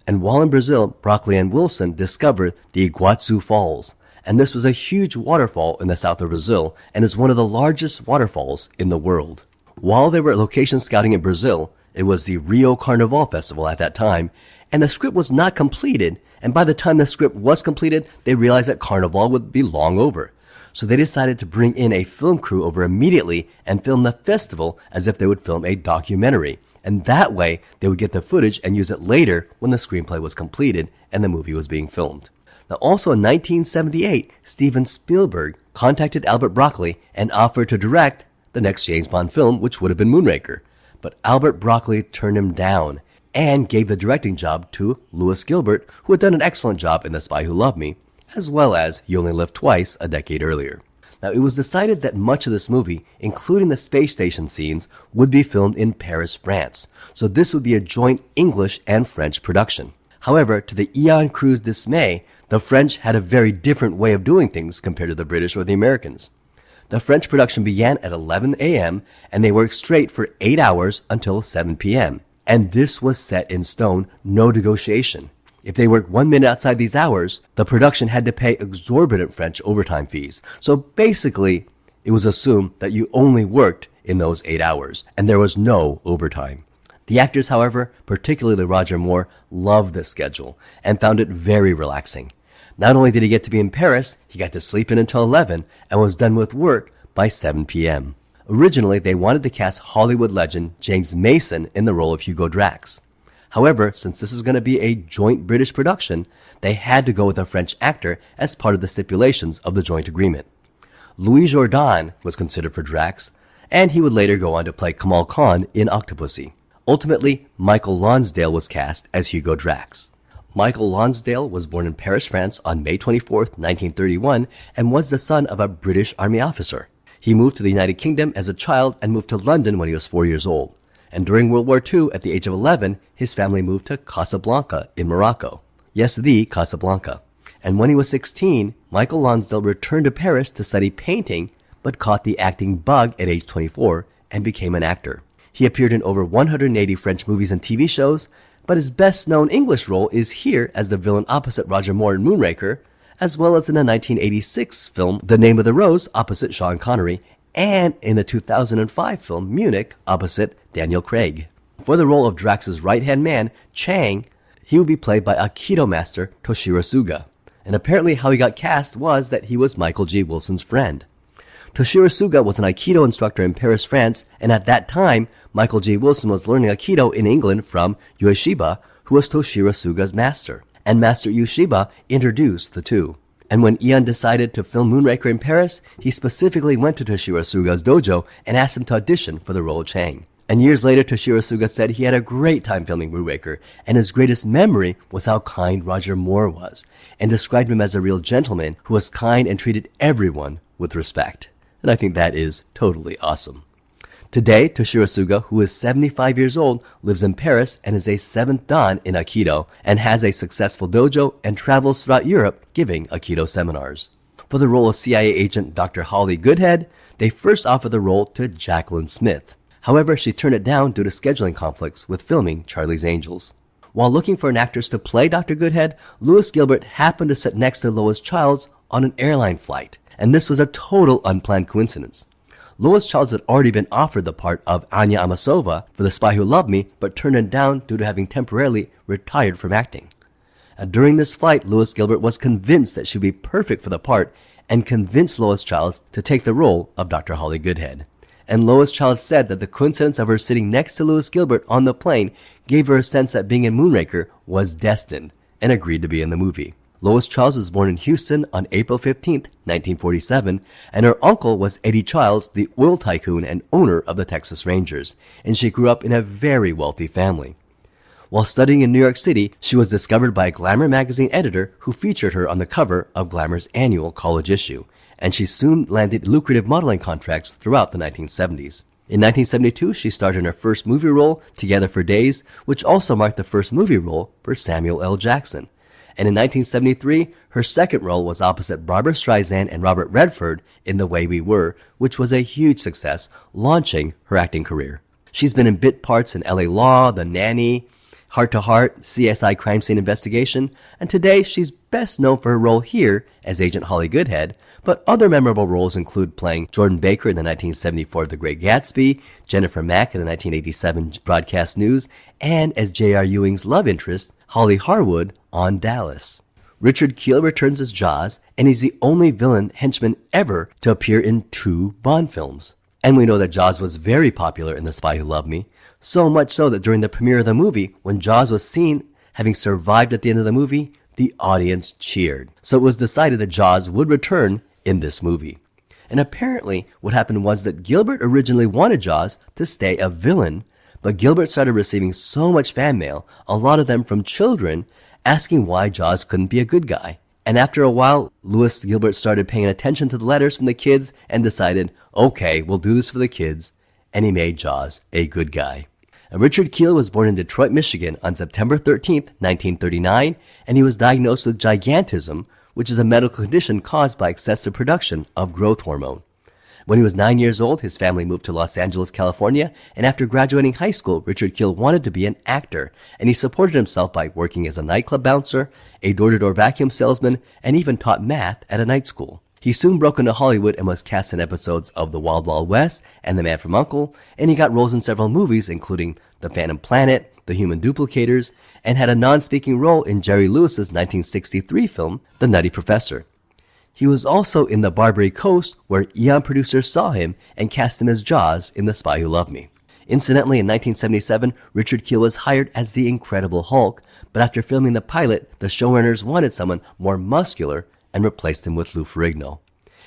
And while in Brazil, Broccoli and Wilson discovered the Iguazu Falls. And this was a huge waterfall in the south of Brazil and is one of the largest waterfalls in the world. While they were location scouting in Brazil, it was the Rio Carnival Festival at that time, and the script was not completed, and by the time the script was completed, they realized that Carnival would be long over. So they decided to bring in a film crew over immediately and film the festival as if they would film a documentary. And that way, they would get the footage and use it later when the screenplay was completed and the movie was being filmed. Now, also in 1978, Steven Spielberg contacted Albert Broccoli and offered to direct the next James Bond film, which would have been Moonraker. But Albert Broccoli turned him down and gave the directing job to Louis Gilbert, who had done an excellent job in The Spy Who Loved Me, as well as You Only Live Twice a decade earlier. Now, it was decided that much of this movie, including the space station scenes, would be filmed in Paris, France. So this would be a joint English and French production. However, to the Eon crew's dismay, the French had a very different way of doing things compared to the British or the Americans. The French production began at 11 a.m. and they worked straight for 8 hours until 7 p.m. And this was set in stone, no negotiation. If they worked 1 minute outside these hours, the production had to pay exorbitant French overtime fees. So basically, it was assumed that you only worked in those 8 hours, and there was no overtime. The actors, however, particularly Roger Moore, loved this schedule and found it very relaxing. Not only did he get to be in Paris, he got to sleep in until 11 and was done with work by 7 p.m. Originally, they wanted to cast Hollywood legend James Mason in the role of Hugo Drax. However, since this was going to be a joint British production, they had to go with a French actor as part of the stipulations of the joint agreement. Louis Jourdan was considered for Drax, and he would later go on to play Kamal Khan in Octopussy. Ultimately, Michael Lonsdale was cast as Hugo Drax. Michael Lonsdale was born in Paris, France on May 24, 1931, and was the son of a British Army officer. He moved to the United Kingdom as a child and moved to London when he was 4 years old. And during World War II, at the age of 11, his family moved to Casablanca in Morocco. Yes, the Casablanca. And when he was 16, Michael Lonsdale returned to Paris to study painting, but caught the acting bug at age 24 and became an actor. He appeared in over 180 French movies and TV shows, but his best-known English role is here as the villain opposite Roger Moore in Moonraker, as well as in the 1986 film The Name of the Rose opposite Sean Connery, and in the 2005 film Munich opposite Daniel Craig. For the role of Drax's right-hand man, Chang, he would be played by Aikido master Toshiro Suga. And apparently how he got cast was that he was Michael G. Wilson's friend. Toshiro Suga was an Aikido instructor in Paris, France, and at that time, Michael G. Wilson was learning Aikido in England from Ueshiba, who was Toshiro Suga's master. And Master Ueshiba introduced the two. And when Eon decided to film Moonraker in Paris, he specifically went to Toshiro Suga's dojo and asked him to audition for the role of Chang. And years later, Toshiro Suga said he had a great time filming Moonraker, and his greatest memory was how kind Roger Moore was, and described him as a real gentleman who was kind and treated everyone with respect. And I think that is totally awesome. Today, Toshiro Suga, who is 75 years old, lives in Paris and is a 7th Dan in Aikido and has a successful dojo and travels throughout Europe giving Aikido seminars. For the role of CIA agent Dr. Holly Goodhead, they first offered the role to Jacqueline Smith. However, she turned it down due to scheduling conflicts with filming Charlie's Angels. While looking for an actress to play Dr. Goodhead, Louis Gilbert happened to sit next to Lois Childs on an airline flight, and this was a total unplanned coincidence. Lois Childs had already been offered the part of Anya Amasova for The Spy Who Loved Me, but turned it down due to having temporarily retired from acting. During this flight, Louis Gilbert was convinced that she would be perfect for the part and convinced Lois Childs to take the role of Dr. Holly Goodhead. And Lois Childs said that the coincidence of her sitting next to Louis Gilbert on the plane gave her a sense that being in Moonraker was destined, and agreed to be in the movie. Lois Childs was born in Houston on April 15, 1947, and her uncle was Eddie Childs, the oil tycoon and owner of the Texas Rangers, and she grew up in a very wealthy family. While studying in New York City, she was discovered by a Glamour magazine editor who featured her on the cover of Glamour's annual college issue, and she soon landed lucrative modeling contracts throughout the 1970s. In 1972, she starred in her first movie role, Together for Days, which also marked the first movie role for Samuel L. Jackson. And in 1973, her second role was opposite Barbra Streisand and Robert Redford in The Way We Were, which was a huge success, launching her acting career. She's been in bit parts in LA Law, The Nanny, Heart to Heart, CSI Crime Scene Investigation, and today she's best known for her role here as Agent Holly Goodhead, but other memorable roles include playing Jordan Baker in the 1974 The Great Gatsby, Jennifer Mack in the 1987 Broadcast News, and as J.R. Ewing's love interest, Holly Harwood on Dallas. Richard Kiel returns as Jaws, and he's the only villain henchman ever to appear in 2 Bond films. And we know that Jaws was very popular in The Spy Who Loved Me, so much so that during the premiere of the movie, when Jaws was seen having survived at the end of the movie, the audience cheered. So it was decided that Jaws would return in this movie. And apparently, what happened was that Gilbert originally wanted Jaws to stay a villain, but Gilbert started receiving so much fan mail, a lot of them from children, asking why Jaws couldn't be a good guy. And after a while, Lewis Gilbert started paying attention to the letters from the kids and decided, okay, we'll do this for the kids, and he made Jaws a good guy. And Richard Kiel was born in Detroit, Michigan on September 13th, 1939, and he was diagnosed with gigantism, which is a medical condition caused by excessive production of growth hormone. When he was 9 years old, his family moved to Los Angeles, California, and after graduating high school, Richard Kiel wanted to be an actor, and he supported himself by working as a nightclub bouncer, a door-to-door vacuum salesman, and even taught math at a night school. He soon broke into Hollywood and was cast in episodes of The Wild Wild West and The Man from U.N.C.L.E., and he got roles in several movies, including The Phantom Planet, The Human Duplicators, and had a non-speaking role in Jerry Lewis's 1963 film, The Nutty Professor. He was also in The Barbary Coast, where Eon producers saw him and cast him as Jaws in The Spy Who Loved Me. Incidentally, in 1977, Richard Kiel was hired as the Incredible Hulk, but after filming the pilot, the showrunners wanted someone more muscular and replaced him with Lou Ferrigno.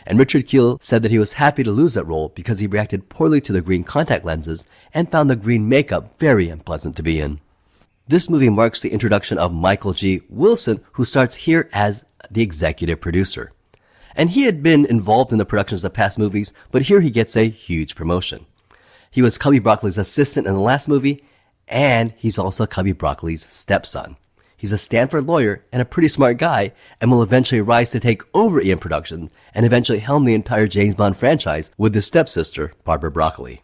And Richard Kiel said that he was happy to lose that role because he reacted poorly to the green contact lenses and found the green makeup very unpleasant to be in. This movie marks the introduction of Michael G. Wilson, who starts here as the executive producer. And he had been involved in the productions of past movies, but here he gets a huge promotion. He was Cubby Broccoli's assistant in the last movie, and he's also Cubby Broccoli's stepson. He's a Stanford lawyer and a pretty smart guy, and will eventually rise to take over Eon Productions and eventually helm the entire James Bond franchise with his stepsister, Barbara Broccoli.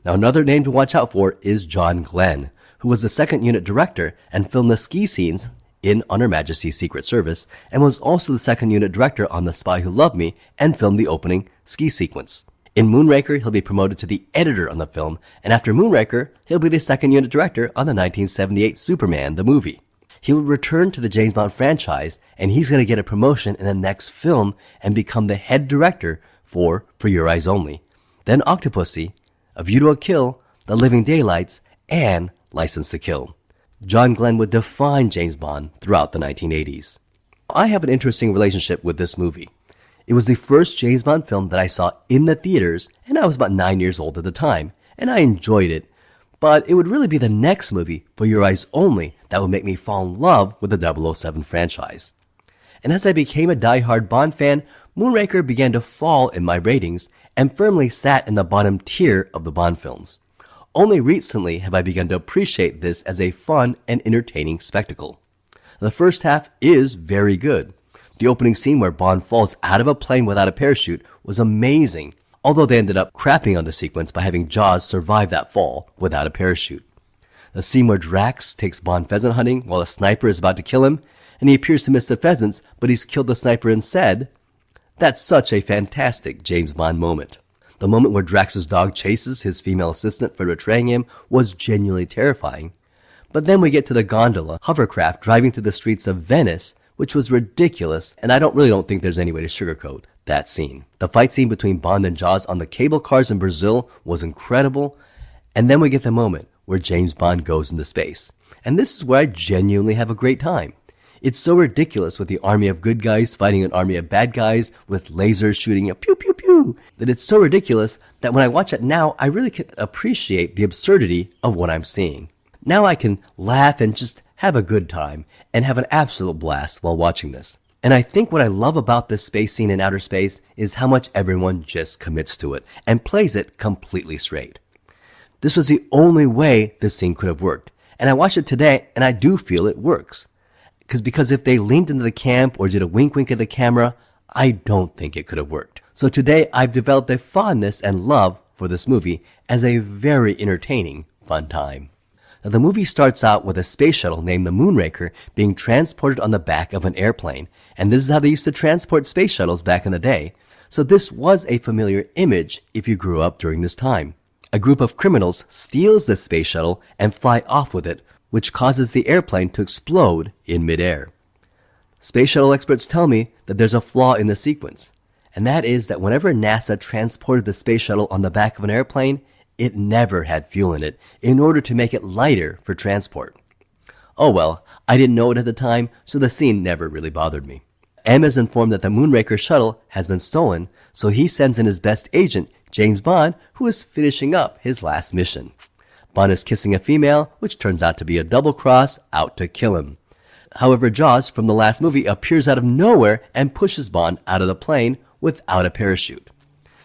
Now, another name to watch out for is John Glenn, who was the second unit director and filmed the ski scenes in On Her Majesty's Secret Service, and was also the second unit director on The Spy Who Loved Me and filmed the opening ski sequence. In Moonraker, he'll be promoted to the editor on the film, and after Moonraker, he'll be the second unit director on the 1978 Superman, the movie. He will return to the James Bond franchise, and he's going to get a promotion in the next film and become the head director for Your Eyes Only, then Octopussy, A View to a Kill, The Living Daylights, and License to Kill. John Glenn would define James Bond throughout the 1980s. I have an interesting relationship with this movie. It was the first James Bond film that I saw in the theaters, and I was about 9 years old at the time, and I enjoyed it. But it would really be the next movie, For Your Eyes Only, that would make me fall in love with the 007 franchise. And as I became a die-hard Bond fan, Moonraker began to fall in my ratings and firmly sat in the bottom tier of the Bond films. Only recently have I begun to appreciate this as a fun and entertaining spectacle. The first half is very good. The opening scene where Bond falls out of a plane without a parachute was amazing, although they ended up crapping on the sequence by having Jaws survive that fall without a parachute. The scene where Drax takes Bond pheasant hunting while a sniper is about to kill him, and he appears to miss the pheasants, but he's killed the sniper instead. That's such a fantastic James Bond moment. The moment where Drax's dog chases his female assistant for betraying him was genuinely terrifying. But then we get to the gondola hovercraft driving through the streets of Venice, which was ridiculous, and I don't think there's any way to sugarcoat that scene. The fight scene between Bond and Jaws on the cable cars in Brazil was incredible, and then we get the moment where James Bond goes into space. And this is where I genuinely have a great time. It's so ridiculous with the army of good guys fighting an army of bad guys with lasers shooting a pew pew pew, that it's so ridiculous that when I watch it now, I really can appreciate the absurdity of what I'm seeing. Now I can laugh and just have a good time and have an absolute blast while watching this. And I think what I love about this space scene in outer space is how much everyone just commits to it and plays it completely straight. This was the only way this scene could have worked. And I watched it today and I do feel it works. Because if they leaned into the camp or did a wink wink at the camera, I don't think it could have worked. So today I've developed a fondness and love for this movie as a very entertaining, fun time. Now the movie starts out with a space shuttle named the Moonraker being transported on the back of an airplane. And this is how they used to transport space shuttles back in the day. So this was a familiar image if you grew up during this time. A group of criminals steals the space shuttle and fly off with it, which causes the airplane to explode in midair. Space shuttle experts tell me that there's a flaw in the sequence, and that is that whenever NASA transported the space shuttle on the back of an airplane, it never had fuel in it in order to make it lighter for transport. Oh well, I didn't know it at the time, so the scene never really bothered me. M is informed that the Moonraker shuttle has been stolen, so he sends in his best agent, James Bond, who is finishing up his last mission. Bond is kissing a female, which turns out to be a double cross out to kill him. However, Jaws from the last movie appears out of nowhere and pushes Bond out of the plane without a parachute.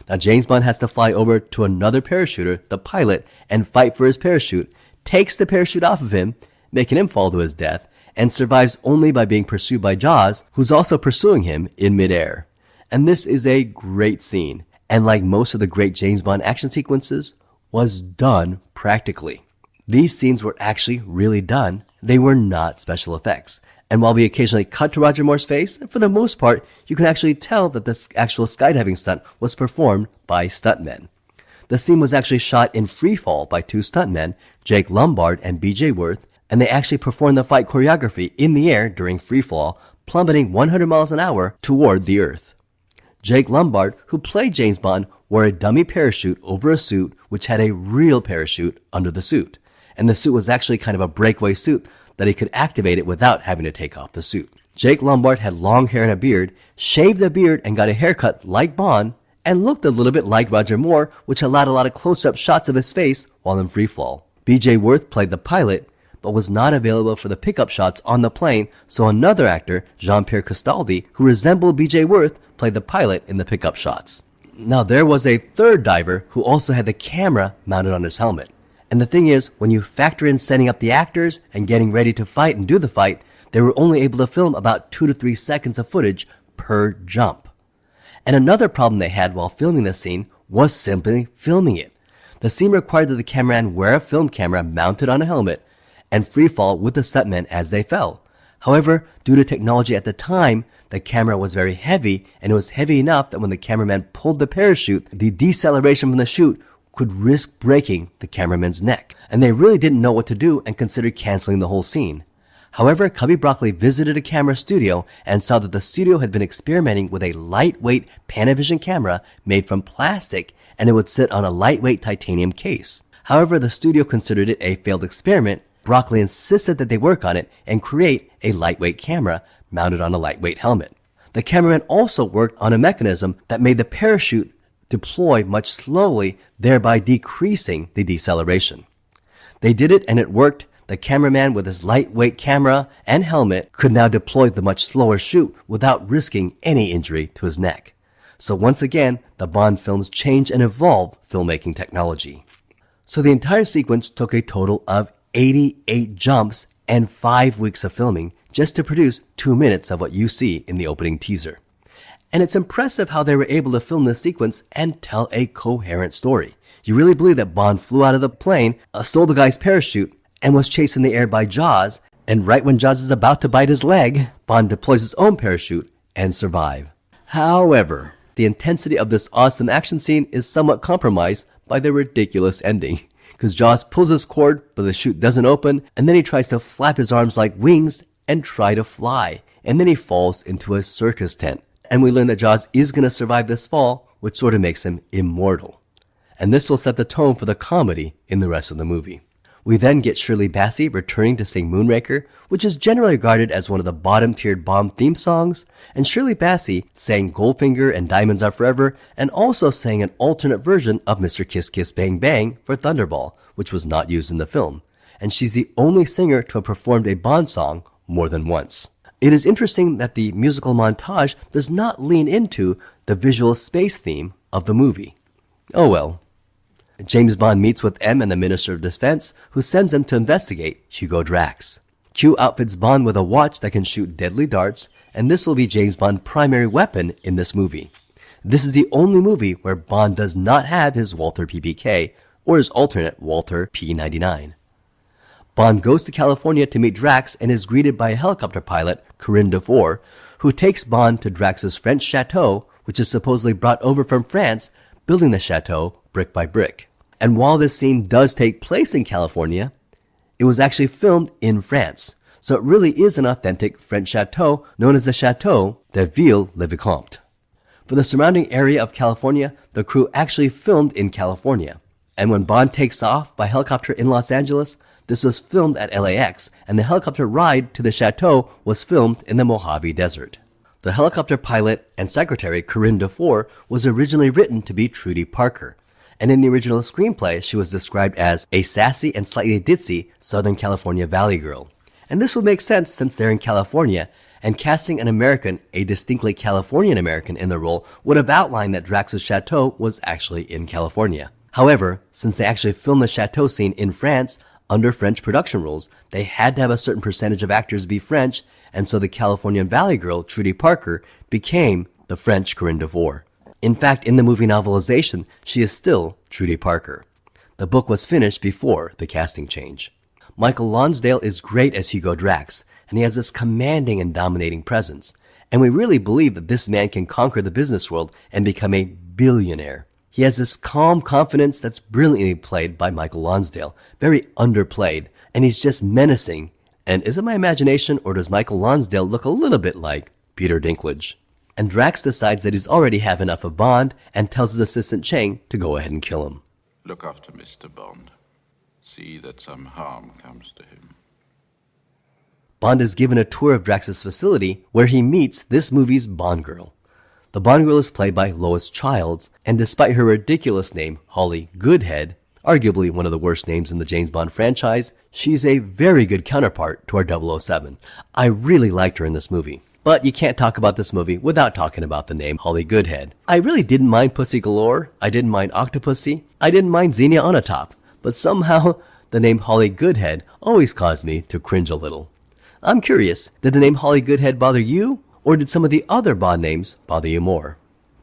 Now James Bond has to fly over to another parachuter, the pilot, and fight for his parachute, takes the parachute off of him, making him fall to his death, and survives only by being pursued by Jaws, who's also pursuing him in midair. And this is a great scene, and like most of the great James Bond action sequences, was done practically. These scenes were actually really done. They were not special effects. And while we occasionally cut to Roger Moore's face, for the most part, you can actually tell that the actual skydiving stunt was performed by stuntmen. The scene was actually shot in free fall by two stuntmen, Jake Lombard and BJ Worth, and they actually performed the fight choreography in the air during free fall, plummeting 100 miles an hour toward the earth. Jake Lombard, who played James Bond, wore a dummy parachute over a suit which had a real parachute under the suit. And the suit was actually kind of a breakaway suit that he could activate it without having to take off the suit. Jake Lombard had long hair and a beard, shaved the beard and got a haircut like Bond, and looked a little bit like Roger Moore, which allowed a lot of close-up shots of his face while in free fall. BJ Worth played the pilot, but was not available for the pickup shots on the plane, so another actor, Jean-Pierre Castaldi, who resembled BJ Worth, played the pilot in the pickup shots. Now there was a third diver who also had the camera mounted on his helmet. And the thing is, when you factor in setting up the actors and getting ready to fight and do the fight, they were only able to film about 2 to 3 seconds of footage per jump. And another problem they had while filming this scene was simply filming it. The scene required that the cameraman wear a film camera mounted on a helmet and free fall with the stuntmen as they fell. However, due to technology at the time, the camera was very heavy, and it was heavy enough that when the cameraman pulled the parachute, the deceleration from the chute could risk breaking the cameraman's neck. And they really didn't know what to do and considered canceling the whole scene. However, Cubby Broccoli visited a camera studio and saw that the studio had been experimenting with a lightweight Panavision camera made from plastic, and it would sit on a lightweight titanium case. However, the studio considered it a failed experiment. Broccoli insisted that they work on it and create a lightweight camera mounted on a lightweight helmet. The cameraman also worked on a mechanism that made the parachute deploy much slowly, thereby decreasing the deceleration. They did it and it worked. The cameraman with his lightweight camera and helmet could now deploy the much slower chute without risking any injury to his neck. So once again, the Bond films change and evolve filmmaking technology. So the entire sequence took a total of 88 jumps and 5 weeks of filming just to produce 2 minutes of what you see in the opening teaser. And it's impressive how they were able to film this sequence and tell a coherent story. You really believe that Bond flew out of the plane, stole the guy's parachute, and was chased in the air by Jaws, and right when Jaws is about to bite his leg, Bond deploys his own parachute and survive. However, the intensity of this awesome action scene is somewhat compromised by the ridiculous ending. Because Jaws pulls his cord, but the chute doesn't open, and then he tries to flap his arms like wings and try to fly. And then he falls into a circus tent. And we learn that Jaws is going to survive this fall, which sort of makes him immortal. And this will set the tone for the comedy in the rest of the movie. We then get Shirley Bassey returning to sing Moonraker, which is generally regarded as one of the bottom-tiered Bond theme songs, and Shirley Bassey sang Goldfinger and Diamonds Are Forever, and also sang an alternate version of Mr. Kiss Kiss Bang Bang for Thunderball, which was not used in the film. And she's the only singer to have performed a Bond song more than once. It is interesting that the musical montage does not lean into the visual space theme of the movie. Oh well. James Bond meets with M and the Minister of Defense, who sends him to investigate Hugo Drax. Q outfits Bond with a watch that can shoot deadly darts, and this will be James Bond's primary weapon in this movie. This is the only movie where Bond does not have his Walther PPK, or his alternate Walther P99. Bond goes to California to meet Drax and is greeted by a helicopter pilot, Corinne Dufour, who takes Bond to Drax's French chateau, which is supposedly brought over from France, building the chateau brick by brick. And while this scene does take place in California, it was actually filmed in France. So it really is an authentic French chateau known as the Chateau de Ville-le-Vicomte. For the surrounding area of California, the crew actually filmed in California. And when Bond takes off by helicopter in Los Angeles, this was filmed at LAX, and the helicopter ride to the chateau was filmed in the Mojave Desert. The helicopter pilot and secretary, Corinne Dufour, was originally written to be Trudy Parker. And in the original screenplay, she was described as a sassy and slightly ditzy Southern California valley girl. And this would make sense since they're in California, and casting an American, a distinctly Californian American, in the role would have outlined that Drax's chateau was actually in California. However, since they actually filmed the chateau scene in France, under French production rules, they had to have a certain percentage of actors be French, and so the Californian valley girl, Trudy Parker, became the French Corinne Dufour. In fact, in the movie novelization, she is still Trudy Parker. The book was finished before the casting change. Michael Lonsdale is great as Hugo Drax, and he has this commanding and dominating presence. And we really believe that this man can conquer the business world and become a billionaire. He has this calm confidence that's brilliantly played by Michael Lonsdale, very underplayed, and he's just menacing. And is it my imagination, or does Michael Lonsdale look a little bit like Peter Dinklage? And Drax decides that he's already had enough of Bond and tells his assistant Chang to go ahead and kill him. Look after Mr. Bond. See that some harm comes to him. Bond is given a tour of Drax's facility where he meets this movie's Bond girl. The Bond girl is played by Lois Childs, and despite her ridiculous name, Holly Goodhead, arguably one of the worst names in the James Bond franchise, she's a very good counterpart to our 007. I really liked her in this movie. But you can't talk about this movie without talking about the name Holly Goodhead. I really didn't mind Pussy Galore, I didn't mind Octopussy, I didn't mind Xenia Onatopp, but somehow the name Holly Goodhead always caused me to cringe a little. I'm curious, did the name Holly Goodhead bother you, or did some of the other Bond names bother you more?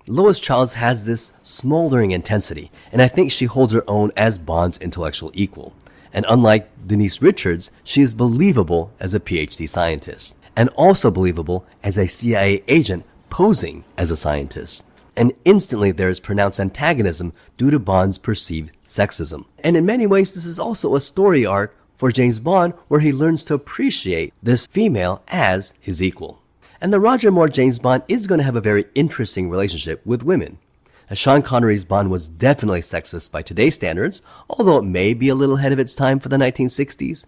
Lois Childs has this smoldering intensity, and I think she holds her own as Bond's intellectual equal. And unlike Denise Richards, she is believable as a PhD scientist, and also believable as a CIA agent posing as a scientist. And instantly there is pronounced antagonism due to Bond's perceived sexism. And in many ways, this is also a story arc for James Bond where he learns to appreciate this female as his equal. And the Roger Moore James Bond is going to have a very interesting relationship with women. As Sean Connery's Bond was definitely sexist by today's standards, although it may be a little ahead of its time for the 1960s.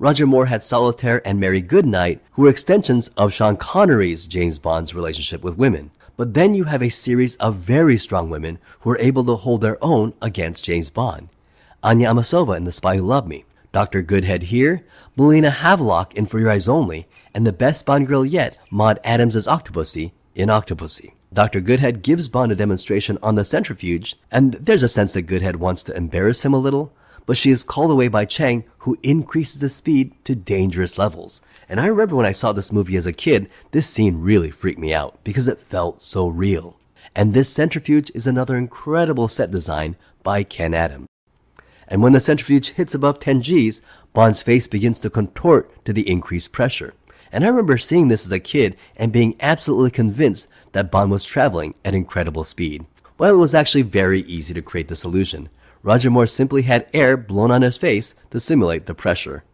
Roger Moore had Solitaire and Mary Goodnight, who were extensions of Sean Connery's James Bond's relationship with women. But then you have a series of very strong women who are able to hold their own against James Bond. Anya Amasova in The Spy Who Loved Me, Dr. Goodhead here, Melina Havelock in For Your Eyes Only, and the best Bond girl yet, Maud Adams as Octopussy in Octopussy. Dr. Goodhead gives Bond a demonstration on the centrifuge, and there's a sense that Goodhead wants to embarrass him a little, but she is called away by Chang, who increases the speed to dangerous levels. And I remember when I saw this movie as a kid, this scene really freaked me out because it felt so real. And this centrifuge is another incredible set design by Ken Adam. And when the centrifuge hits above 10 Gs, Bond's face begins to contort to the increased pressure. And I remember seeing this as a kid and being absolutely convinced that Bond was traveling at incredible speed. Well, it was actually very easy to create this illusion. Roger Moore simply had air blown on his face to simulate the pressure.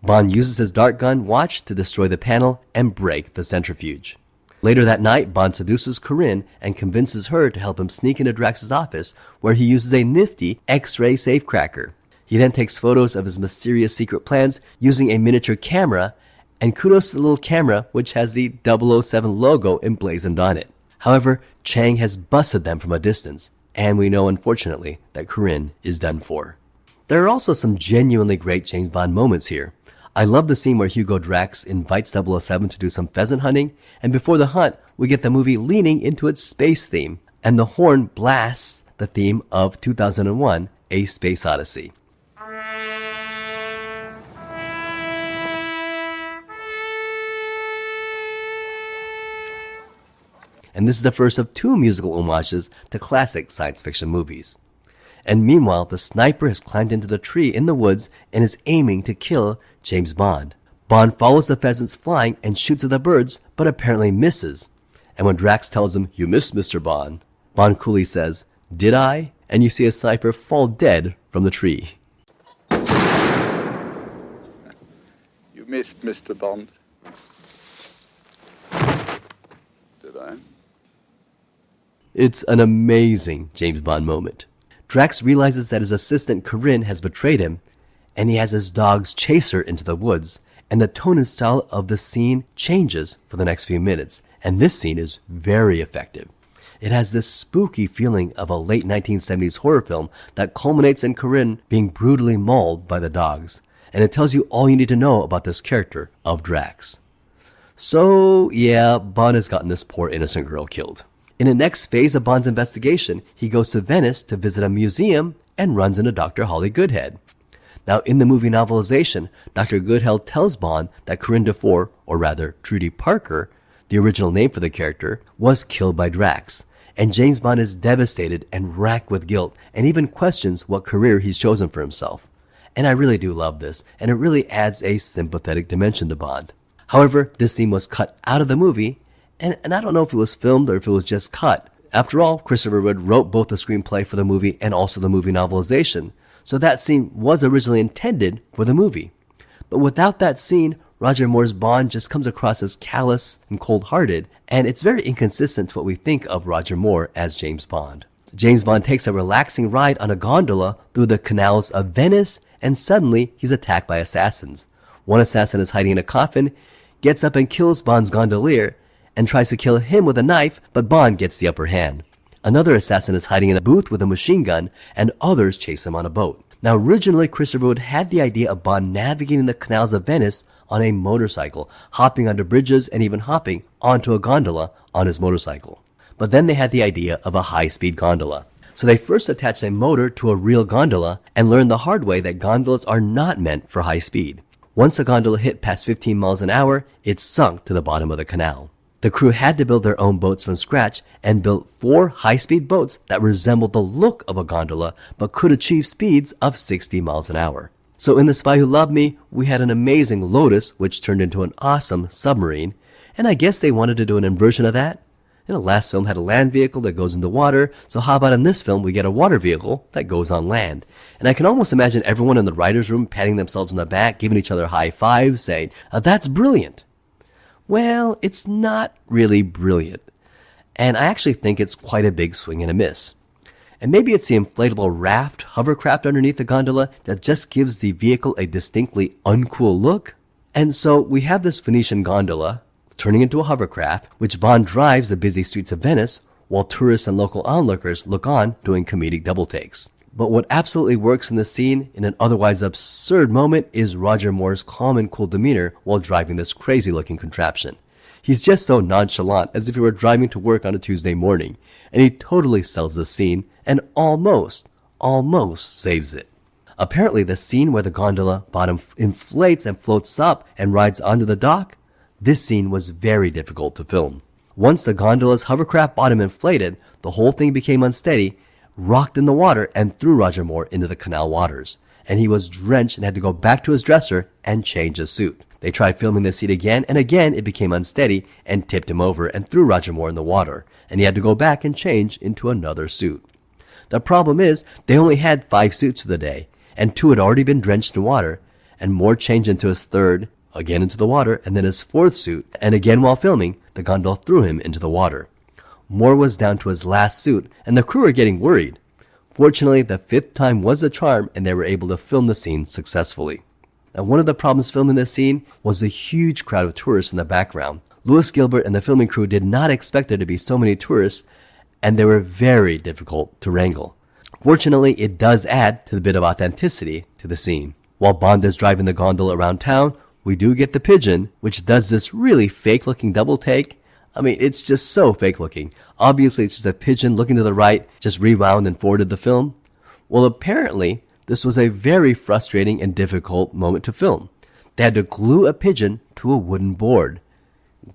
Bond uses his dart gun watch to destroy the panel and break the centrifuge. Later that night, Bond seduces Corinne and convinces her to help him sneak into Drax's office, where he uses a nifty X-ray safecracker. He then takes photos of his mysterious secret plans using a miniature camera, and kudos to the little camera which has the 007 logo emblazoned on it. However, Chang has busted them from a distance, and we know unfortunately that Corinne is done for. There are also some genuinely great James Bond moments here. I love the scene where Hugo Drax invites 007 to do some pheasant hunting, and before the hunt, we get the movie leaning into its space theme, and the horn blasts the theme of 2001, A Space Odyssey. And this is the first of 2 musical homages to classic science fiction movies. And meanwhile, the sniper has climbed into the tree in the woods and is aiming to kill James Bond. Bond follows the pheasants flying and shoots at the birds, but apparently misses. And when Drax tells him, "You missed, Mr. Bond," Bond coolly says, "Did I?" And you see a sniper fall dead from the tree. You missed, Mr. Bond. Did I? It's an amazing James Bond moment. Drax realizes that his assistant Corinne has betrayed him, and he has his dogs chase her into the woods, and the tone and style of the scene changes for the next few minutes, and this scene is very effective. It has this spooky feeling of a late 1970s horror film that culminates in Corinne being brutally mauled by the dogs, and it tells you all you need to know about this character of Drax. So, yeah, Bond has gotten this poor innocent girl killed. In the next phase of Bond's investigation, he goes to Venice to visit a museum and runs into Dr. Holly Goodhead. Now, in the movie novelization, Dr. Goodhead tells Bond that Corinne Dufour, or rather Trudy Parker, the original name for the character, was killed by Drax. And James Bond is devastated and racked with guilt and even questions what career he's chosen for himself. And I really do love this, and it really adds a sympathetic dimension to Bond. However, this scene was cut out of the movie, and I don't know if it was filmed or if it was just cut. After all, Christopher Wood wrote both the screenplay for the movie and also the movie novelization, so that scene was originally intended for the movie. But without that scene, Roger Moore's Bond just comes across as callous and cold-hearted, and it's very inconsistent to what we think of Roger Moore as James Bond. James Bond takes a relaxing ride on a gondola through the canals of Venice, and suddenly he's attacked by assassins. One assassin is hiding in a coffin, gets up and kills Bond's gondolier, and tries to kill him with a knife, but Bond gets the upper hand. Another assassin is hiding in a booth with a machine gun, and others chase him on a boat. Now, originally, Christopher Wood had the idea of Bond navigating the canals of Venice on a motorcycle, hopping onto bridges and even hopping onto a gondola on his motorcycle. But then they had the idea of a high-speed gondola. So they first attached a motor to a real gondola and learned the hard way that gondolas are not meant for high speed. Once the gondola hit past 15 miles an hour, it sunk to the bottom of the canal. The crew had to build their own boats from scratch and built 4 high-speed boats that resembled the look of a gondola but could achieve speeds of 60 miles an hour. So in The Spy Who Loved Me, we had an amazing Lotus which turned into an awesome submarine, and I guess they wanted to do an inversion of that. And the last film had a land vehicle that goes into water, so how about in this film we get a water vehicle that goes on land? And I can almost imagine everyone in the writer's room patting themselves on the back, giving each other high fives, saying, "That's brilliant." Well, it's not really brilliant, and I actually think it's quite a big swing and a miss. And maybe it's the inflatable raft, hovercraft underneath the gondola that just gives the vehicle a distinctly uncool look. And so we have this Venetian gondola turning into a hovercraft, which Bond drives the busy streets of Venice, while tourists and local onlookers look on doing comedic double takes. But what absolutely works in the scene in an otherwise absurd moment is Roger Moore's calm and cool demeanor while driving this crazy-looking contraption. He's just so nonchalant, as if he were driving to work on a Tuesday morning, and he totally sells the scene and almost saves it. Apparently, the scene where the gondola bottom inflates and floats up and rides onto the dock, this scene was very difficult to film. Once the gondola's hovercraft bottom inflated, the whole thing became unsteady, rocked in the water, and threw Roger Moore into the canal waters. And he was drenched and had to go back to his dresser and change his suit. They tried filming the scene again, and again it became unsteady and tipped him over and threw Roger Moore in the water, and he had to go back and change into another suit. The problem is, they only had 5 suits for the day, and 2 had already been drenched in water, and Moore changed into his third, again into the water, and then his 4th suit, and again while filming, the gondola threw him into the water. Moore was down to his last suit, and the crew were getting worried. Fortunately, the 5th time was the charm, and they were able to film the scene successfully. Now, one of the problems filming this scene was the huge crowd of tourists in the background. Louis Gilbert and the filming crew did not expect there to be so many tourists, and they were very difficult to wrangle. Fortunately, it does add to the bit of authenticity to the scene. While Bond is driving the gondola around town, we do get the pigeon, which does this really fake-looking double take. I mean, it's just so fake-looking. Obviously, it's just a pigeon looking to the right, just rewound and forwarded the film. Well, apparently, this was a very frustrating and difficult moment to film. They had to glue a pigeon to a wooden board.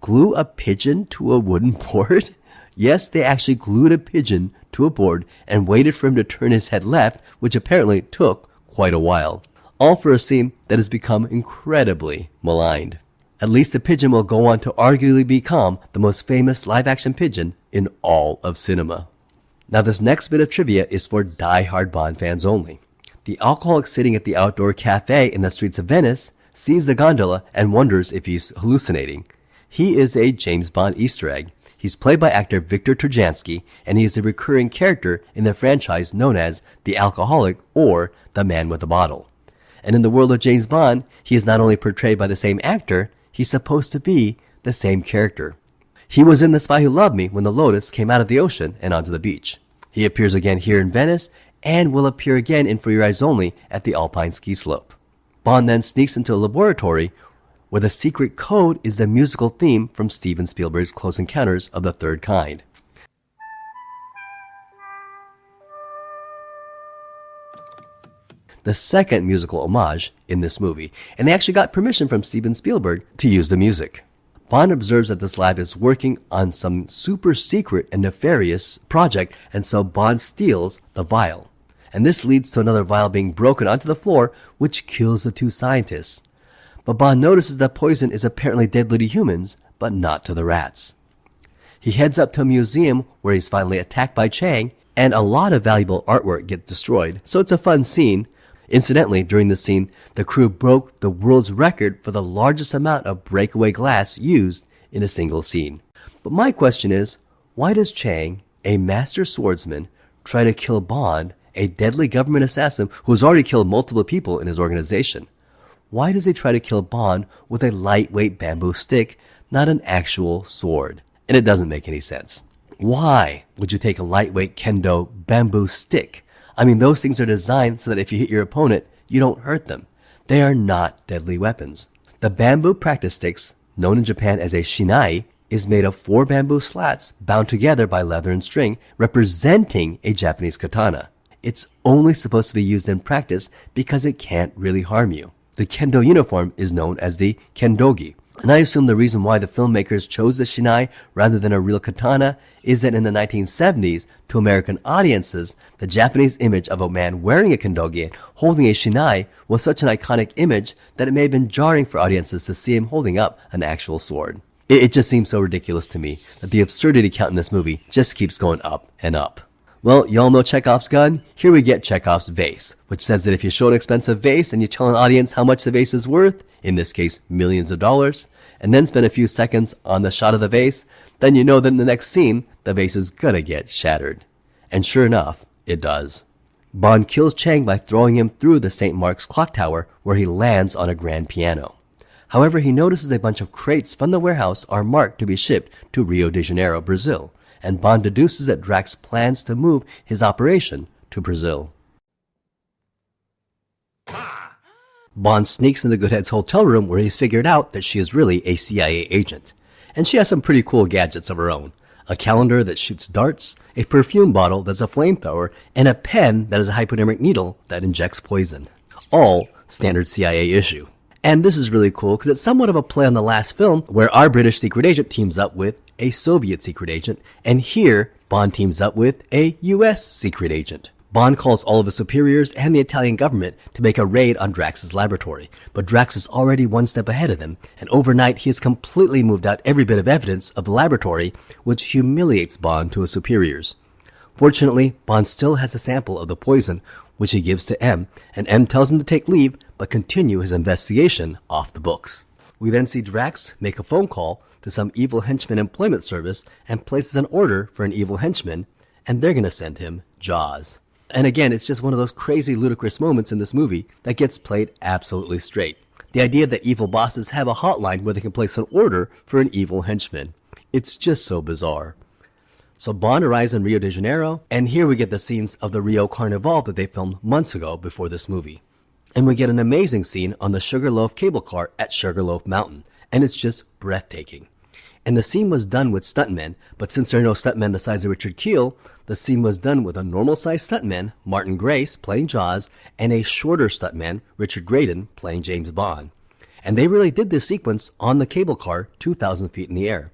Glue a pigeon to a wooden board? Yes, they actually glued a pigeon to a board and waited for him to turn his head left, which apparently took quite a while. All for a scene that has become incredibly maligned. At least the pigeon will go on to arguably become the most famous live-action pigeon in all of cinema. Now this next bit of trivia is for die-hard Bond fans only. The alcoholic sitting at the outdoor cafe in the streets of Venice sees the gondola and wonders if he's hallucinating. He is a James Bond Easter egg. He's played by actor Victor Turjansky, and he is a recurring character in the franchise known as the alcoholic or the man with a bottle. And in the world of James Bond, he is not only portrayed by the same actor, he's supposed to be the same character. He was in The Spy Who Loved Me when the Lotus came out of the ocean and onto the beach. He appears again here in Venice and will appear again in For Your Eyes Only at the Alpine ski slope. Bond then sneaks into a laboratory where the secret code is the musical theme from Steven Spielberg's Close Encounters of the Third Kind. The second musical homage in this movie, and they actually got permission from Steven Spielberg to use the music. Bond observes that this lab is working on some super secret and nefarious project, and so Bond steals the vial. And this leads to another vial being broken onto the floor, which kills the two scientists. But Bond notices that poison is apparently deadly to humans, but not to the rats. He heads up to a museum where he's finally attacked by Chang, and a lot of valuable artwork gets destroyed, so it's a fun scene. Incidentally, during the scene, the crew broke the world's record for the largest amount of breakaway glass used in a single scene. But my question is, why does Chang, a master swordsman, try to kill Bond, a deadly government assassin who has already killed multiple people in his organization? Why does he try to kill Bond with a lightweight bamboo stick, not an actual sword? And it doesn't make any sense. Why would you take a lightweight kendo bamboo stick? I mean, those things are designed so that if you hit your opponent, you don't hurt them. They are not deadly weapons. The bamboo practice sticks, known in Japan as a shinai, is made of 4 bamboo slats bound together by leather and string, representing a Japanese katana. It's only supposed to be used in practice because it can't really harm you. The kendo uniform is known as the kendogi. And I assume the reason why the filmmakers chose the shinai rather than a real katana is that in the 1970s, to American audiences, the Japanese image of a man wearing a kendogi and holding a shinai was such an iconic image that it may have been jarring for audiences to see him holding up an actual sword. It just seems so ridiculous to me that the absurdity count in this movie just keeps going up and up. Well, y'all know Chekhov's gun? Here we get Chekhov's vase, which says that if you show an expensive vase and you tell an audience how much the vase is worth, in this case millions of dollars, and then spend a few seconds on the shot of the vase, then you know that in the next scene, the vase is gonna get shattered. And sure enough, it does. Bond kills Chang by throwing him through the St. Mark's clock tower, where he lands on a grand piano. However, he notices a bunch of crates from the warehouse are marked to be shipped to Rio de Janeiro, Brazil, and Bond deduces that Drax plans to move his operation to Brazil. Bond sneaks into Goodhead's hotel room where he's figured out that she is really a CIA agent. And she has some pretty cool gadgets of her own. A calendar that shoots darts, a perfume bottle that's a flamethrower, and a pen that is a hypodermic needle that injects poison. All standard CIA issue. And this is really cool because it's somewhat of a play on the last film where our British secret agent teams up with a Soviet secret agent, and here Bond teams up with a US secret agent. Bond calls all of his superiors and the Italian government to make a raid on Drax's laboratory, but Drax is already one step ahead of them, and overnight he has completely moved out every bit of evidence of the laboratory, which humiliates Bond to his superiors. Fortunately, Bond still has a sample of the poison, which he gives to M, and M tells him to take leave, but continue his investigation off the books. We then see Drax make a phone call to some evil henchman employment service and places an order for an evil henchman, and they're gonna send him Jaws. And again, it's just one of those crazy, ludicrous moments in this movie that gets played absolutely straight. The idea that evil bosses have a hotline where they can place an order for an evil henchman. It's just so bizarre. So Bond arrives in Rio de Janeiro, and here we get the scenes of the Rio Carnival that they filmed months ago before this movie. And we get an amazing scene on the Sugarloaf cable car at Sugarloaf Mountain, and it's just breathtaking. And the scene was done with stuntmen, but since there are no stuntmen the size of Richard Kiel, the scene was done with a normal-sized stuntman, Martin Grace, playing Jaws, and a shorter stuntman, Richard Graydon, playing James Bond. And they really did this sequence on the cable car 2,000 feet in the air.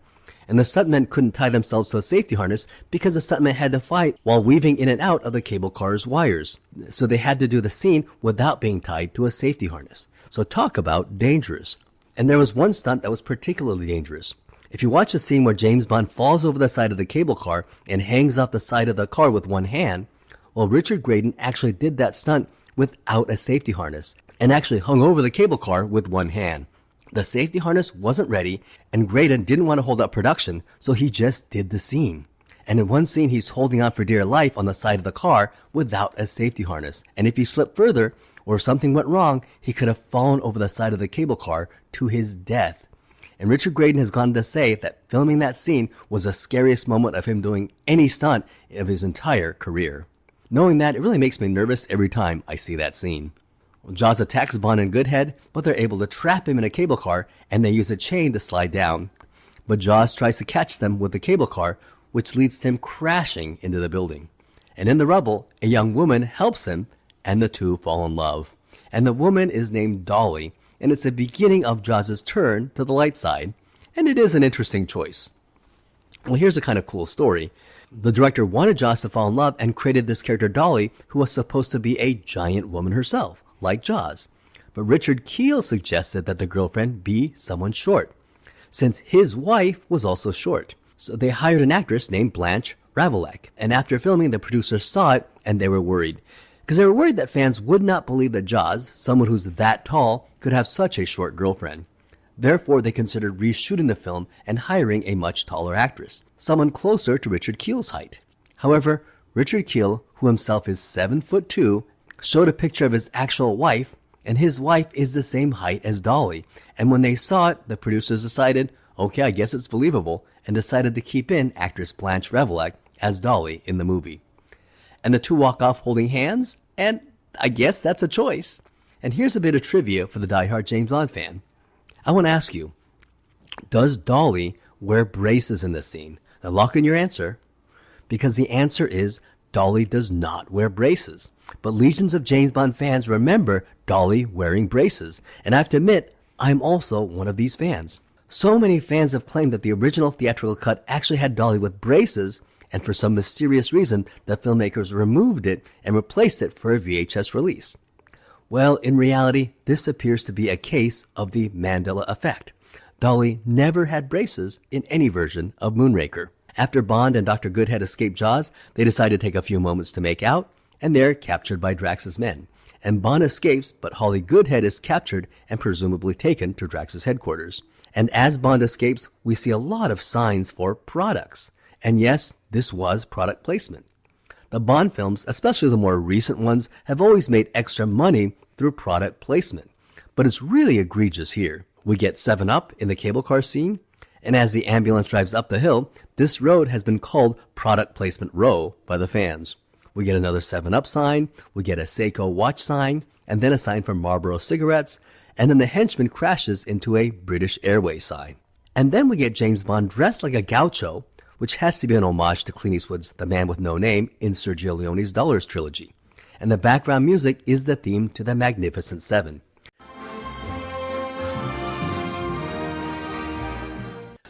And the stuntmen couldn't tie themselves to a safety harness because the stuntmen had to fight while weaving in and out of the cable car's wires. So they had to do the scene without being tied to a safety harness. So talk about dangerous. And there was one stunt that was particularly dangerous. If you watch the scene where James Bond falls over the side of the cable car and hangs off the side of the car with one hand, well, Richard Graydon actually did that stunt without a safety harness and actually hung over the cable car with one hand. The safety harness wasn't ready, and Graydon didn't want to hold up production, so he just did the scene. And in one scene, he's holding on for dear life on the side of the car without a safety harness. And if he slipped further, or if something went wrong, he could have fallen over the side of the cable car to his death. And Richard Graydon has gone to say that filming that scene was the scariest moment of him doing any stunt of his entire career. Knowing that, it really makes me nervous every time I see that scene. Well, Jaws attacks Bond and Goodhead, but they're able to trap him in a cable car, and they use a chain to slide down. But Jaws tries to catch them with the cable car, which leads to him crashing into the building. And in the rubble, a young woman helps him, and the two fall in love. And the woman is named Dolly, and it's the beginning of Jaws' turn to the light side, and it is an interesting choice. Well, here's a kind of cool story. The director wanted Jaws to fall in love and created this character Dolly, who was supposed to be a giant woman herself, like Jaws. But Richard Kiel suggested that the girlfriend be someone short, since his wife was also short. So they hired an actress named Blanche Ravillec, and after filming, the producers saw it, and they were worried. Because they were worried that fans would not believe that Jaws, someone who's that tall, could have such a short girlfriend. Therefore, they considered reshooting the film and hiring a much taller actress, someone closer to Richard Kiel's height. However, Richard Kiel, who himself is 7'2", showed a picture of his actual wife, and his wife is the same height as Dolly. And when they saw it, the producers decided, okay, I guess it's believable, and decided to keep in actress Blanche Ravillec as Dolly in the movie. And the two walk off holding hands, and I guess that's a choice. And here's a bit of trivia for the die-hard James Bond fan. I want to ask you, does Dolly wear braces in this scene? Now lock in your answer, because the answer is Dolly does not wear braces. But legions of James Bond fans remember Dolly wearing braces, and I have to admit, I'm also one of these fans. So many fans have claimed that the original theatrical cut actually had Dolly with braces, and for some mysterious reason, the filmmakers removed it and replaced it for a VHS release. Well, in reality, this appears to be a case of the Mandela effect. Dolly never had braces in any version of Moonraker. After Bond and Dr. Goodhead escape Jaws, they decide to take a few moments to make out, and they're captured by Drax's men. And Bond escapes, but Holly Goodhead is captured and presumably taken to Drax's headquarters. And as Bond escapes, we see a lot of signs for products. And yes, this was product placement. The Bond films, especially the more recent ones, have always made extra money through product placement. But it's really egregious here. We get 7-Up in the cable car scene, and as the ambulance drives up the hill, this road has been called Product Placement Row by the fans. We get another 7-Up sign, we get a Seiko watch sign, and then a sign for Marlboro cigarettes, and then the henchman crashes into a British Airways sign. And then we get James Bond dressed like a gaucho, which has to be an homage to Clint Eastwood's The Man with No Name in Sergio Leone's Dollars trilogy. And the background music is the theme to the Magnificent Seven.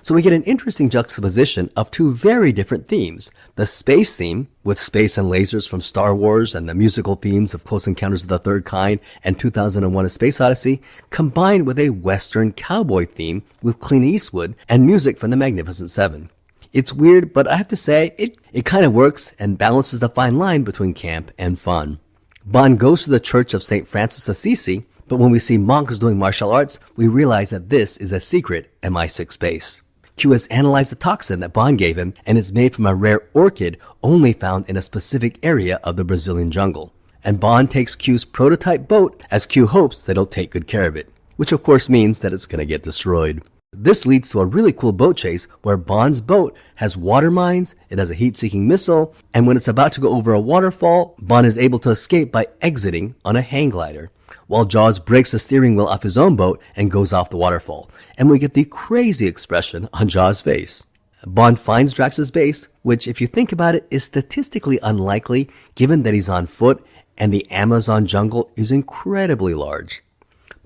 So we get an interesting juxtaposition of two very different themes. The space theme, with space and lasers from Star Wars and the musical themes of Close Encounters of the Third Kind and 2001: A Space Odyssey, combined with a Western cowboy theme with Clint Eastwood and music from the Magnificent Seven. It's weird, but I have to say, it kind of works and balances the fine line between camp and fun. Bond goes to the Church of St. Francis Assisi, but when we see monks doing martial arts, we realize that this is a secret MI6 base. Q has analyzed the toxin that Bond gave him, and it's made from a rare orchid only found in a specific area of the Brazilian jungle. And Bond takes Q's prototype boat as Q hopes that he'll take good care of it, which of course means that it's going to get destroyed. This leads to a really cool boat chase where Bond's boat has water mines, it has a heat-seeking missile, and when it's about to go over a waterfall, Bond is able to escape by exiting on a hang glider, while Jaws breaks the steering wheel off his own boat and goes off the waterfall, and we get the crazy expression on Jaws' face. Bond finds Drax's base, which if you think about it is statistically unlikely given that he's on foot and the Amazon jungle is incredibly large.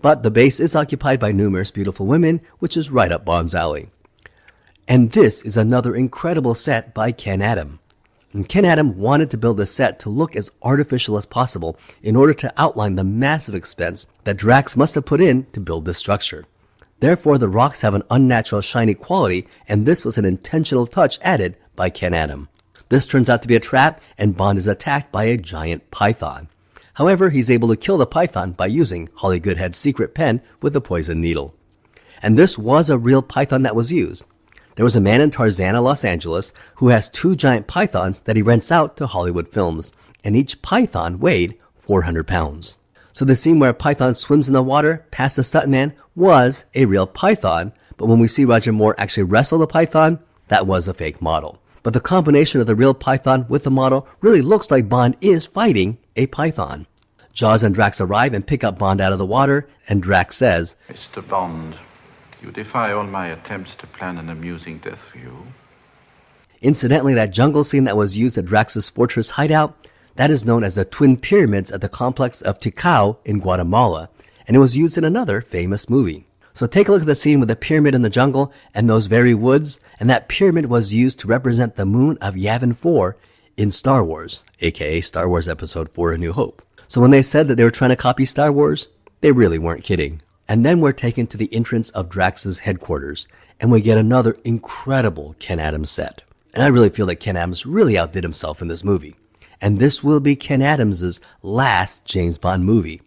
But the base is occupied by numerous beautiful women, which is right up Bond's alley. And this is another incredible set by Ken Adam. And Ken Adam wanted to build a set to look as artificial as possible in order to outline the massive expense that Drax must have put in to build this structure. Therefore, the rocks have an unnatural shiny quality, and this was an intentional touch added by Ken Adam. This turns out to be a trap, and Bond is attacked by a giant python. However, he's able to kill the python by using Holly Goodhead's secret pen with a poison needle. And this was a real python that was used. There was a man in Tarzana, Los Angeles, who has 2 giant pythons that he rents out to Hollywood films, and each python weighed 400 pounds. So the scene where a python swims in the water past the stuntman was a real python, but when we see Roger Moore actually wrestle the python, that was a fake model. But the combination of the real python with the model really looks like Bond is fighting a python. Jaws and Drax arrive and pick up Bond out of the water, and Drax says, Mr. Bond, you defy all my attempts to plan an amusing death for you. Incidentally, that jungle scene that was used at Drax's fortress hideout, that is known as the Twin Pyramids at the complex of Tikal in Guatemala, and it was used in another famous movie. So take a look at the scene with the pyramid in the jungle and those very woods, and that pyramid was used to represent the moon of Yavin 4 in Star Wars, aka Star Wars Episode 4 A New Hope. So when they said that they were trying to copy Star Wars, they really weren't kidding. And then we're taken to the entrance of Drax's headquarters, and we get another incredible Ken Adams set. And I really feel that Ken Adams really outdid himself in this movie. And this will be Ken Adams' last James Bond movie.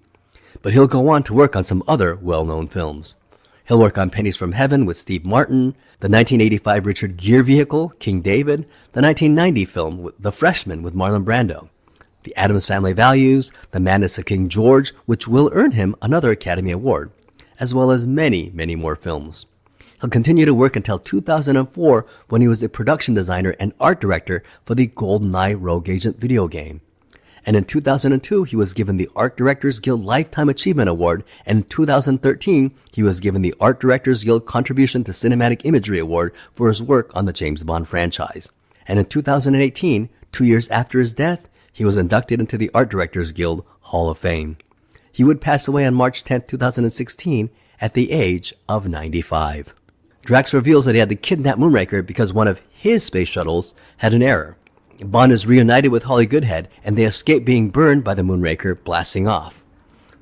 But he'll go on to work on some other well-known films. He'll work on Pennies from Heaven with Steve Martin, the 1985 Richard Gere vehicle, King David, the 1990 film The Freshman with Marlon Brando, The Addams Family Values, The Madness of King George, which will earn him another Academy Award, as well as many, many more films. He'll continue to work until 2004 when he was a production designer and art director for the GoldenEye Rogue Agent video game. And in 2002, he was given the Art Directors Guild Lifetime Achievement Award, and in 2013, he was given the Art Directors Guild Contribution to Cinematic Imagery Award for his work on the James Bond franchise. And in 2018, 2 years after his death, he was inducted into the Art Directors Guild Hall of Fame. He would pass away on March 10, 2016, at the age of 95. Drax reveals that he had to kidnap Moonraker because one of his space shuttles had an error. Bond is reunited with Holly Goodhead, and they escape being burned by the Moonraker blasting off.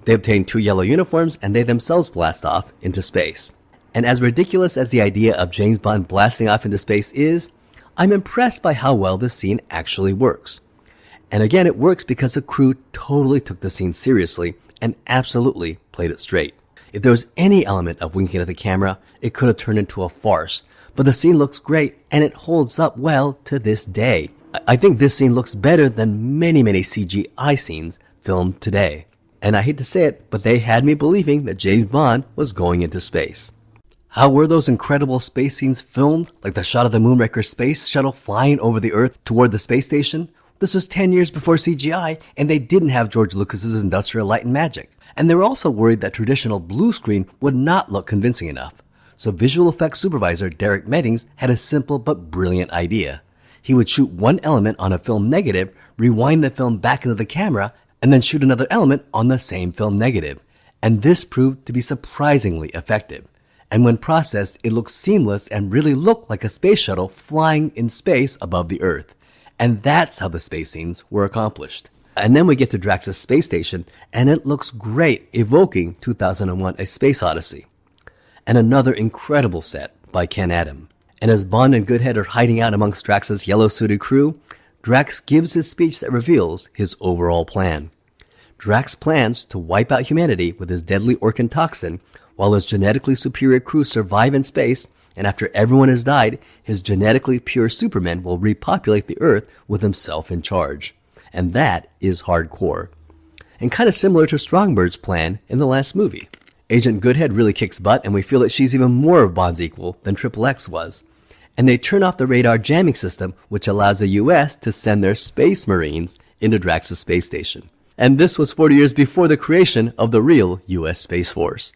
They obtain 2 yellow uniforms, and they themselves blast off into space. And as ridiculous as the idea of James Bond blasting off into space is, I'm impressed by how well this scene actually works. And again, it works because the crew totally took the scene seriously and absolutely played it straight. If there was any element of winking at the camera, it could have turned into a farce. But the scene looks great, and it holds up well to this day. I think this scene looks better than many, many CGI scenes filmed today. And I hate to say it, but they had me believing that James Bond was going into space. How were those incredible space scenes filmed, like the shot of the Moonraker space shuttle flying over the Earth toward the space station? This was 10 years before CGI, and they didn't have George Lucas's Industrial Light and Magic. And they were also worried that traditional blue screen would not look convincing enough. So visual effects supervisor Derek Meddings had a simple but brilliant idea. He would shoot one element on a film negative, rewind the film back into the camera, and then shoot another element on the same film negative. And this proved to be surprisingly effective. And when processed, it looked seamless and really looked like a space shuttle flying in space above the Earth. And that's how the space scenes were accomplished. And then we get to Drax's space station, and it looks great, evoking 2001 A Space Odyssey. And another incredible set by Ken Adam. And as Bond and Goodhead are hiding out amongst Drax's yellow-suited crew, Drax gives his speech that reveals his overall plan. Drax plans to wipe out humanity with his deadly Orkin toxin, while his genetically superior crew survive in space, and after everyone has died, his genetically pure Superman will repopulate the Earth with himself in charge. And that is hardcore. And kind of similar to Strongbird's plan in the last movie. Agent Goodhead really kicks butt, and we feel that she's even more of Bond's equal than Triple X was. And they turn off the radar jamming system, which allows the US to send their space marines into Drax's space station. And this was 40 years before the creation of the real US Space Force.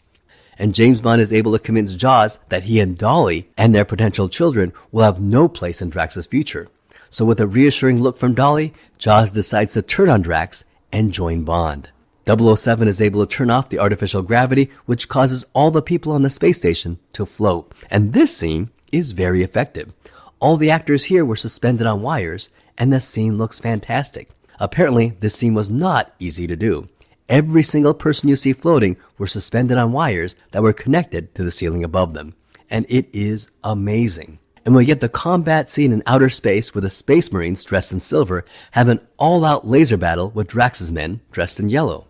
And James Bond is able to convince Jaws that he and Dolly and their potential children will have no place in Drax's future. So with a reassuring look from Dolly, Jaws decides to turn on Drax and join Bond. 007 is able to turn off the artificial gravity, which causes all the people on the space station to float. And this scene is very effective. All the actors here were suspended on wires, and the scene looks fantastic. Apparently, this scene was not easy to do. Every single person you see floating were suspended on wires that were connected to the ceiling above them. And it is amazing. And we get the combat scene in outer space where the Space Marines dressed in silver have an all-out laser battle with Drax's men dressed in yellow.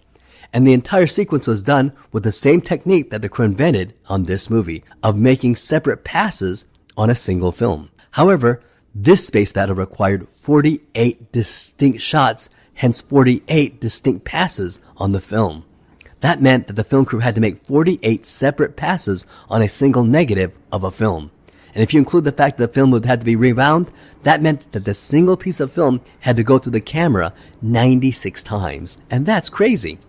And the entire sequence was done with the same technique that the crew invented on this movie of making separate passes on a single film. However, this space battle required 48 distinct shots, hence 48 distinct passes on the film. That meant that the film crew had to make 48 separate passes on a single negative of a film. And if you include the fact that the film would have to be rewound, that meant that the single piece of film had to go through the camera 96 times. And that's crazy.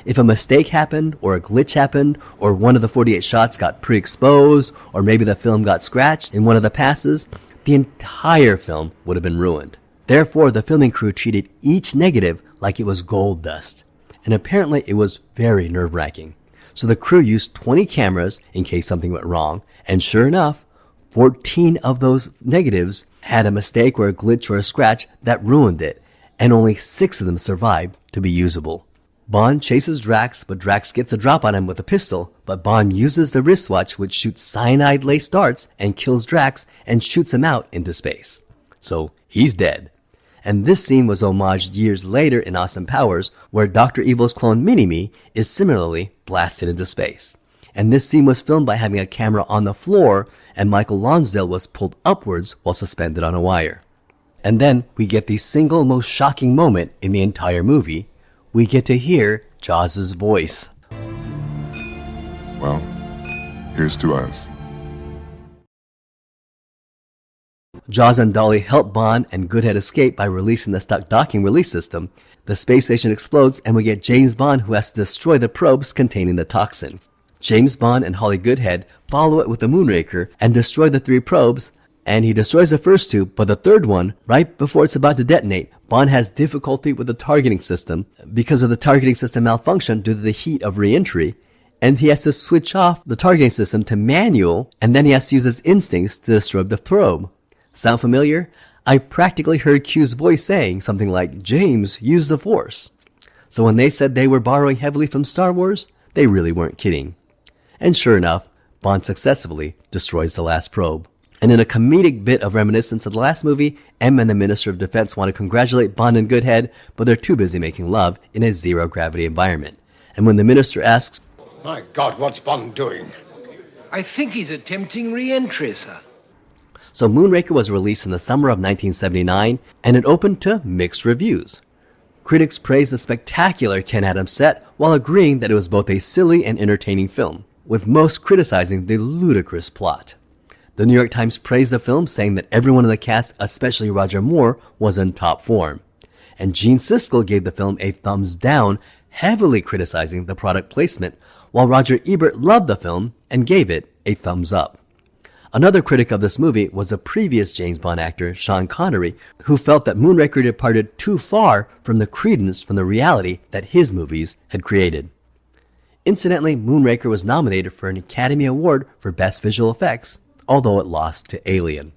If a mistake happened, or a glitch happened, or one of the 48 shots got pre-exposed, or maybe the film got scratched in one of the passes, the entire film would have been ruined. Therefore, the filming crew treated each negative like it was gold dust. And apparently it was very nerve-wracking. So the crew used 20 cameras in case something went wrong, and sure enough, 14 of those negatives had a mistake or a glitch or a scratch that ruined it, and only 6 of them survived to be usable. Bond chases Drax, but Drax gets a drop on him with a pistol, but Bond uses the wristwatch which shoots cyanide-laced darts and kills Drax and shoots him out into space. So he's dead. And this scene was homaged years later in Austin Powers, where Dr. Evil's clone Mini-Me is similarly blasted into space. And this scene was filmed by having a camera on the floor, and Michael Lonsdale was pulled upwards while suspended on a wire. And then we get the single most shocking moment in the entire movie. We get to hear Jaws' voice. Well, here's to us. Jaws and Dolly help Bond and Goodhead escape by releasing the stuck docking release system. The space station explodes, and we get James Bond, who has to destroy the probes containing the toxin. James Bond and Holly Goodhead follow it with the Moonraker and destroy the 3 probes, and he destroys the first 2, but the third one, right before it's about to detonate, Bond has difficulty with the targeting system because of the targeting system malfunction due to the heat of re-entry, and he has to switch off the targeting system to manual, and then he has to use his instincts to destroy the probe. Sound familiar? I practically heard Q's voice saying something like, "James, use the Force." So when they said they were borrowing heavily from Star Wars, they really weren't kidding. And sure enough, Bond successfully destroys the last probe. And in a comedic bit of reminiscence of the last movie, M and the Minister of Defense want to congratulate Bond and Goodhead, but they're too busy making love in a zero-gravity environment. And when the Minister asks, My God, what's Bond doing? I think he's attempting re-entry, sir. So Moonraker was released in the summer of 1979, and it opened to mixed reviews. Critics praised the spectacular Ken Adams set, while agreeing that it was both a silly and entertaining film, with most criticizing the ludicrous plot. The New York Times praised the film, saying that everyone in the cast, especially Roger Moore, was in top form. And Gene Siskel gave the film a thumbs down, heavily criticizing the product placement, while Roger Ebert loved the film and gave it a thumbs up. Another critic of this movie was a previous James Bond actor, Sean Connery, who felt that Moonraker departed too far from the credence from the reality that his movies had created. Incidentally, Moonraker was nominated for an Academy Award for Best Visual Effects, although it lost to Alien.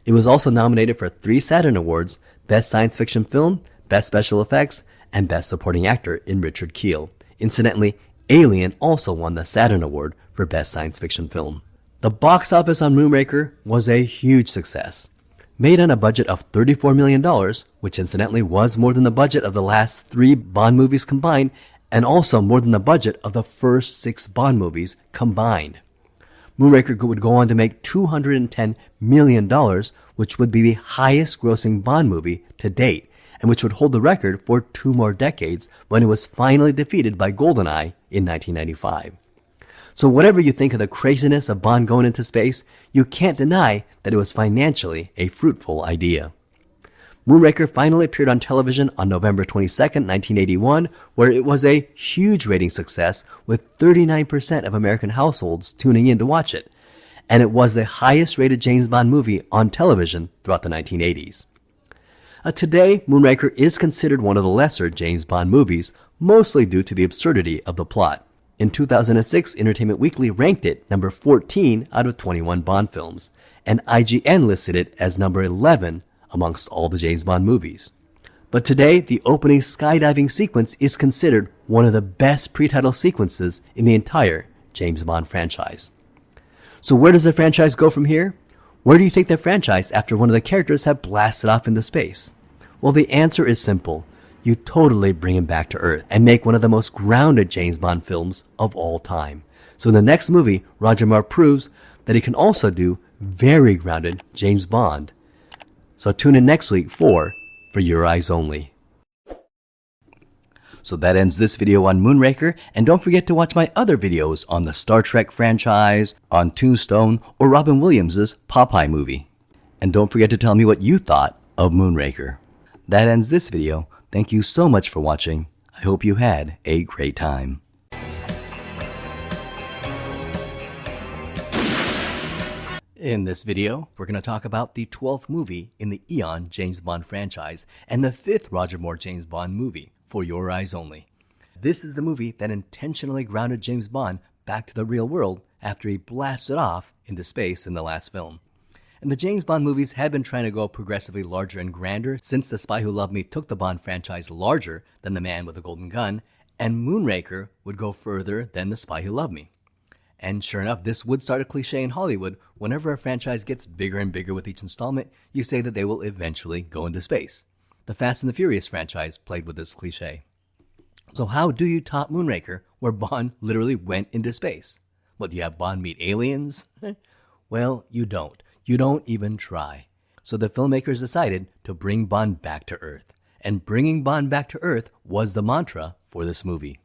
It was also nominated for 3 Saturn Awards, Best Science Fiction Film, Best Special Effects, and Best Supporting Actor in Richard Kiel. Incidentally, Alien also won the Saturn Award for Best Science Fiction Film. The box office on Moonraker was a huge success. Made on a budget of $34 million, which incidentally was more than the budget of the last 3 Bond movies combined, and also more than the budget of the first 6 Bond movies combined. Moonraker would go on to make $210 million, which would be the highest grossing Bond movie to date, and which would hold the record for 2 more decades when it was finally defeated by GoldenEye in 1995. So whatever you think of the craziness of Bond going into space, you can't deny that it was financially a fruitful idea. Moonraker finally appeared on television on November 22nd, 1981, where it was a huge rating success with 39% of American households tuning in to watch it. And it was the highest rated James Bond movie on television throughout the 1980s. Today, Moonraker is considered one of the lesser James Bond movies, mostly due to the absurdity of the plot. In 2006, Entertainment Weekly ranked it number 14 out of 21 Bond films, and IGN listed it as number 11 amongst all the James Bond movies. But today, the opening skydiving sequence is considered one of the best pre-title sequences in the entire James Bond franchise. So where does the franchise go from here? Where do you take the franchise after one of the characters have blasted off into space? Well, the answer is simple. You totally bring him back to Earth and make one of the most grounded James Bond films of all time. So in the next movie, Roger Moore proves that he can also do very grounded James Bond. So tune in next week for Your Eyes Only. So that ends this video on Moonraker, and don't forget to watch my other videos on the Star Trek franchise, on Tombstone, or Robin Williams' Popeye movie. And don't forget to tell me what you thought of Moonraker. That ends this video. Thank you so much for watching. I hope you had a great time. In this video, we're going to talk about the 12th movie in the Eon James Bond franchise and the 5th Roger Moore James Bond movie, For Your Eyes Only. This is the movie that intentionally grounded James Bond back to the real world after he blasted off into space in the last film. And the James Bond movies have been trying to go progressively larger and grander since The Spy Who Loved Me took the Bond franchise larger than The Man with the Golden Gun, and Moonraker would go further than The Spy Who Loved Me. And sure enough, this would start a cliche in Hollywood. Whenever a franchise gets bigger and bigger with each installment, you say that they will eventually go into space. The Fast and the Furious franchise played with this cliche. So how do you top Moonraker, where Bond literally went into space? What, do you have Bond meet aliens? Well, you don't. You don't even try. So the filmmakers decided to bring Bond back to Earth. And bringing Bond back to Earth was the mantra for this movie.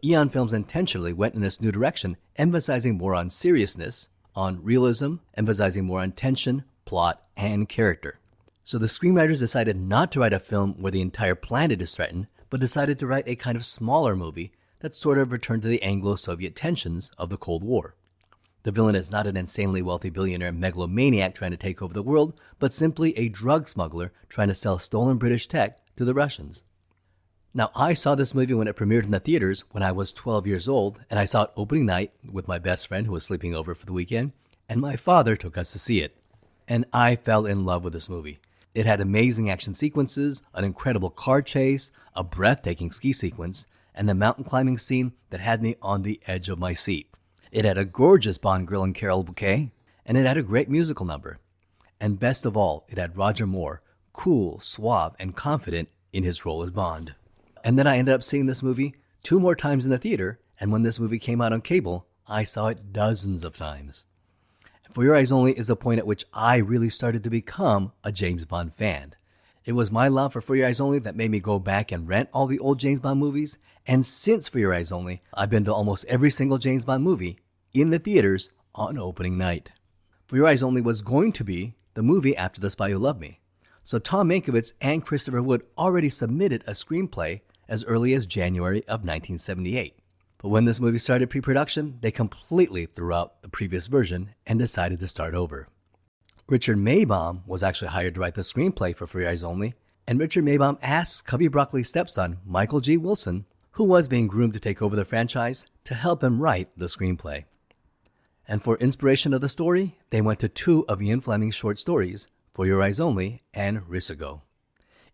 Eon Films intentionally went in this new direction, emphasizing more on seriousness, on realism, emphasizing more on tension, plot, and character. So the screenwriters decided not to write a film where the entire planet is threatened, but decided to write a kind of smaller movie that sort of returned to the Anglo-Soviet tensions of the Cold War. The villain is not an insanely wealthy billionaire megalomaniac trying to take over the world, but simply a drug smuggler trying to sell stolen British tech to the Russians. Now, I saw this movie when it premiered in the theaters when I was 12 years old, and I saw it opening night with my best friend who was sleeping over for the weekend, and my father took us to see it. And I fell in love with this movie. It had amazing action sequences, an incredible car chase, a breathtaking ski sequence, and the mountain climbing scene that had me on the edge of my seat. It had a gorgeous Bond girl and Carol bouquet, and it had a great musical number. And best of all, it had Roger Moore, cool, suave, and confident in his role as Bond. And then I ended up seeing this movie 2 more times in the theater, and when this movie came out on cable, I saw it dozens of times. For Your Eyes Only is the point at which I really started to become a James Bond fan. It was my love for Your Eyes Only that made me go back and rent all the old James Bond movies, and since For Your Eyes Only, I've been to almost every single James Bond movie in the theaters on opening night. For Your Eyes Only was going to be the movie after The Spy Who Loved Me. So Tom Mankiewicz and Christopher Wood already submitted a screenplay as early as January of 1978. But when this movie started pre-production, they completely threw out the previous version and decided to start over. Richard Maibaum was actually hired to write the screenplay for Your Eyes Only, and Richard Maibaum asked Cubby Broccoli's stepson, Michael G. Wilson, who was being groomed to take over the franchise, to help him write the screenplay. And for inspiration of the story, they went to 2 of Ian Fleming's short stories, For Your Eyes Only and Risigo.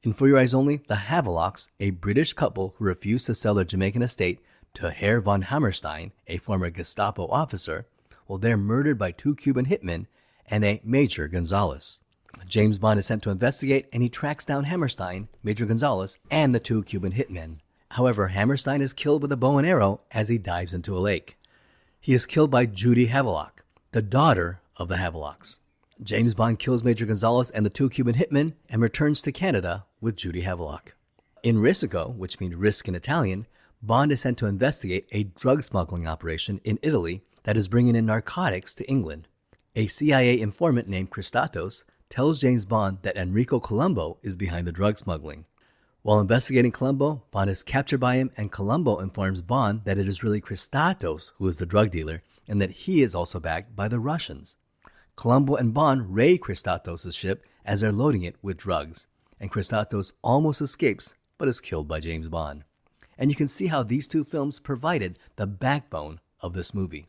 In For Your Eyes Only, the Havelocks, a British couple who refused to sell their Jamaican estate to Herr von Hammerstein, a former Gestapo officer, well, they're murdered by 2 Cuban hitmen and a Major Gonzalez. James Bond is sent to investigate, and he tracks down Hammerstein, Major Gonzalez, and the 2 Cuban hitmen. However, Hammerstein is killed with a bow and arrow as he dives into a lake. He is killed by Judy Havelock, the daughter of the Havelocks. James Bond kills Major Gonzalez and the 2 Cuban hitmen and returns to Canada with Judy Havelock. In Risico, which means risk in Italian, Bond is sent to investigate a drug smuggling operation in Italy that is bringing in narcotics to England. A CIA informant named Christatos tells James Bond that Enrico Colombo is behind the drug smuggling. While investigating Colombo, Bond is captured by him, and Colombo informs Bond that it is really Christatos who is the drug dealer and that he is also backed by the Russians. Colombo and Bond raid Christatos' ship as they're loading it with drugs, and Christatos almost escapes but is killed by James Bond. And you can see how these two films provided the backbone of this movie.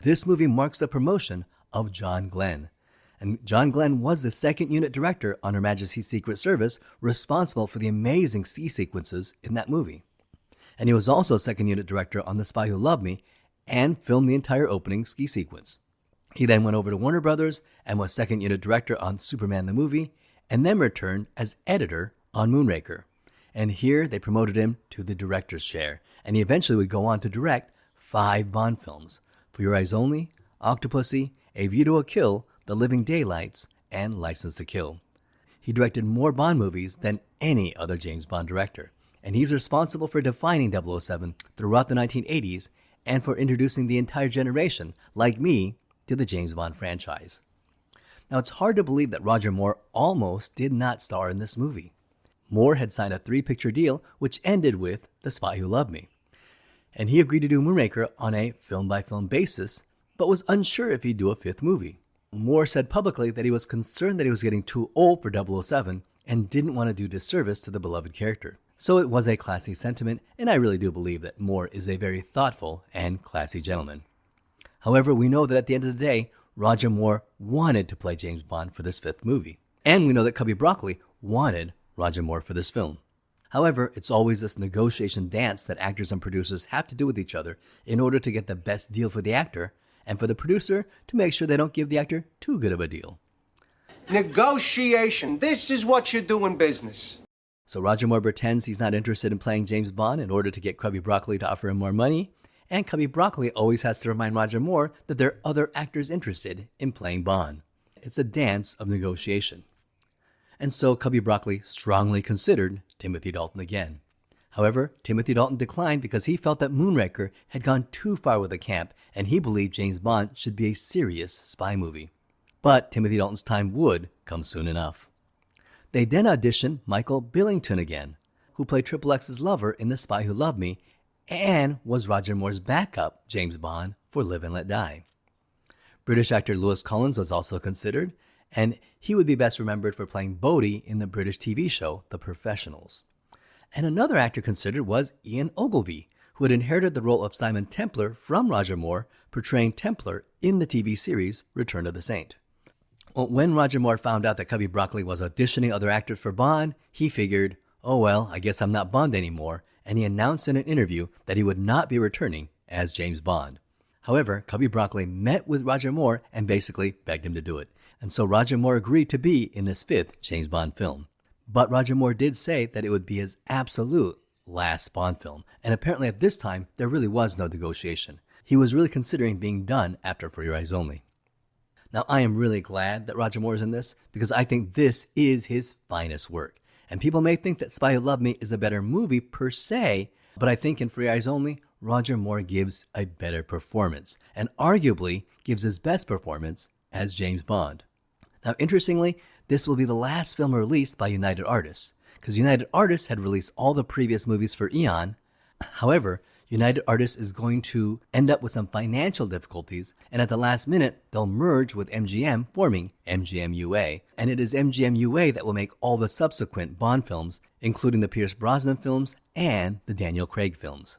This movie marks the promotion of John Glenn. And John Glenn was the second unit director on Her Majesty's Secret Service, responsible for the amazing sea sequences in that movie. And he was also second unit director on The Spy Who Loved Me and filmed the entire opening ski sequence. He then went over to Warner Brothers and was second unit director on Superman the movie, and then returned as editor on Moonraker. And here they promoted him to the director's chair, and he eventually would go on to direct 5 Bond films: For Your Eyes Only, Octopussy, A View to a Kill, The Living Daylights, and License to Kill. He directed more Bond movies than any other James Bond director, and he's responsible for defining 007 throughout the 1980s and for introducing the entire generation, like me, to the James Bond franchise. Now, it's hard to believe that Roger Moore almost did not star in this movie. Moore had signed a 3-picture deal which ended with The Spy Who Loved Me, and he agreed to do Moonraker on a film-by-film basis, but was unsure if he'd do a 5th movie. Moore said publicly that he was concerned that he was getting too old for 007 and didn't want to do disservice to the beloved character. So it was a classy sentiment, and I really do believe that Moore is a very thoughtful and classy gentleman. However, we know that at the end of the day, Roger Moore wanted to play James Bond for this 5th movie. And we know that Cubby Broccoli wanted Roger Moore for this film. However, it's always this negotiation dance that actors and producers have to do with each other in order to get the best deal for the actor, and for the producer to make sure they don't give the actor too good of a deal. Negotiation. This is what you do in business. So Roger Moore pretends he's not interested in playing James Bond in order to get Cubby Broccoli to offer him more money, and Cubby Broccoli always has to remind Roger Moore that there are other actors interested in playing Bond. It's a dance of negotiation. And so Cubby Broccoli strongly considered Timothy Dalton again. However, Timothy Dalton declined because he felt that Moonraker had gone too far with the camp, and he believed James Bond should be a serious spy movie. But Timothy Dalton's time would come soon enough. They then auditioned Michael Billington again, who played Triple X's lover in The Spy Who Loved Me, and was Roger Moore's backup James Bond for Live and Let Die. British actor Lewis Collins was also considered, and he would be best remembered for playing Bodhi in the British TV show The Professionals. And another actor considered was Ian Ogilvy, who had inherited the role of Simon Templar from Roger Moore, portraying Templar in the TV series Return of the Saint. Well, when Roger Moore found out that Cubby Broccoli was auditioning other actors for Bond, he figured, oh well, I guess I'm not Bond anymore, and he announced in an interview that he would not be returning as James Bond. However, Cubby Broccoli met with Roger Moore and basically begged him to do it, and so Roger Moore agreed to be in this 5th James Bond film. But Roger Moore did say that it would be his absolute last Bond film, and apparently at this time there really was no negotiation. He was really considering being done after For Your Eyes Only. Now I am really glad that Roger Moore is in this because I think this is his finest work. And people may think that Spy Who Loved Me is a better movie per se, but I think in For Your Eyes Only, Roger Moore gives a better performance, and arguably gives his best performance as James Bond. Now interestingly, this will be the last film released by United Artists, because United Artists had released all the previous movies for Eon. However, United Artists is going to end up with some financial difficulties, and at the last minute, they'll merge with MGM, forming MGM UA. And it is MGM UA that will make all the subsequent Bond films, including the Pierce Brosnan films and the Daniel Craig films.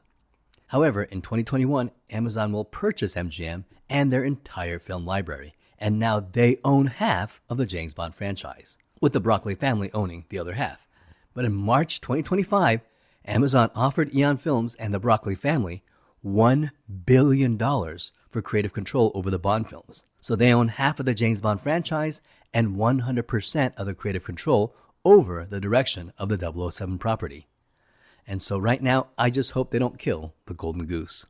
However, in 2021, Amazon will purchase MGM and their entire film library, and now they own half of the James Bond franchise, with the Broccoli family owning the other half. But in March 2025, Amazon offered Eon Films and the Broccoli family $1 billion for creative control over the Bond films. So they own half of the James Bond franchise and 100% of the creative control over the direction of the 007 property. And so right now, I just hope they don't kill the golden goose.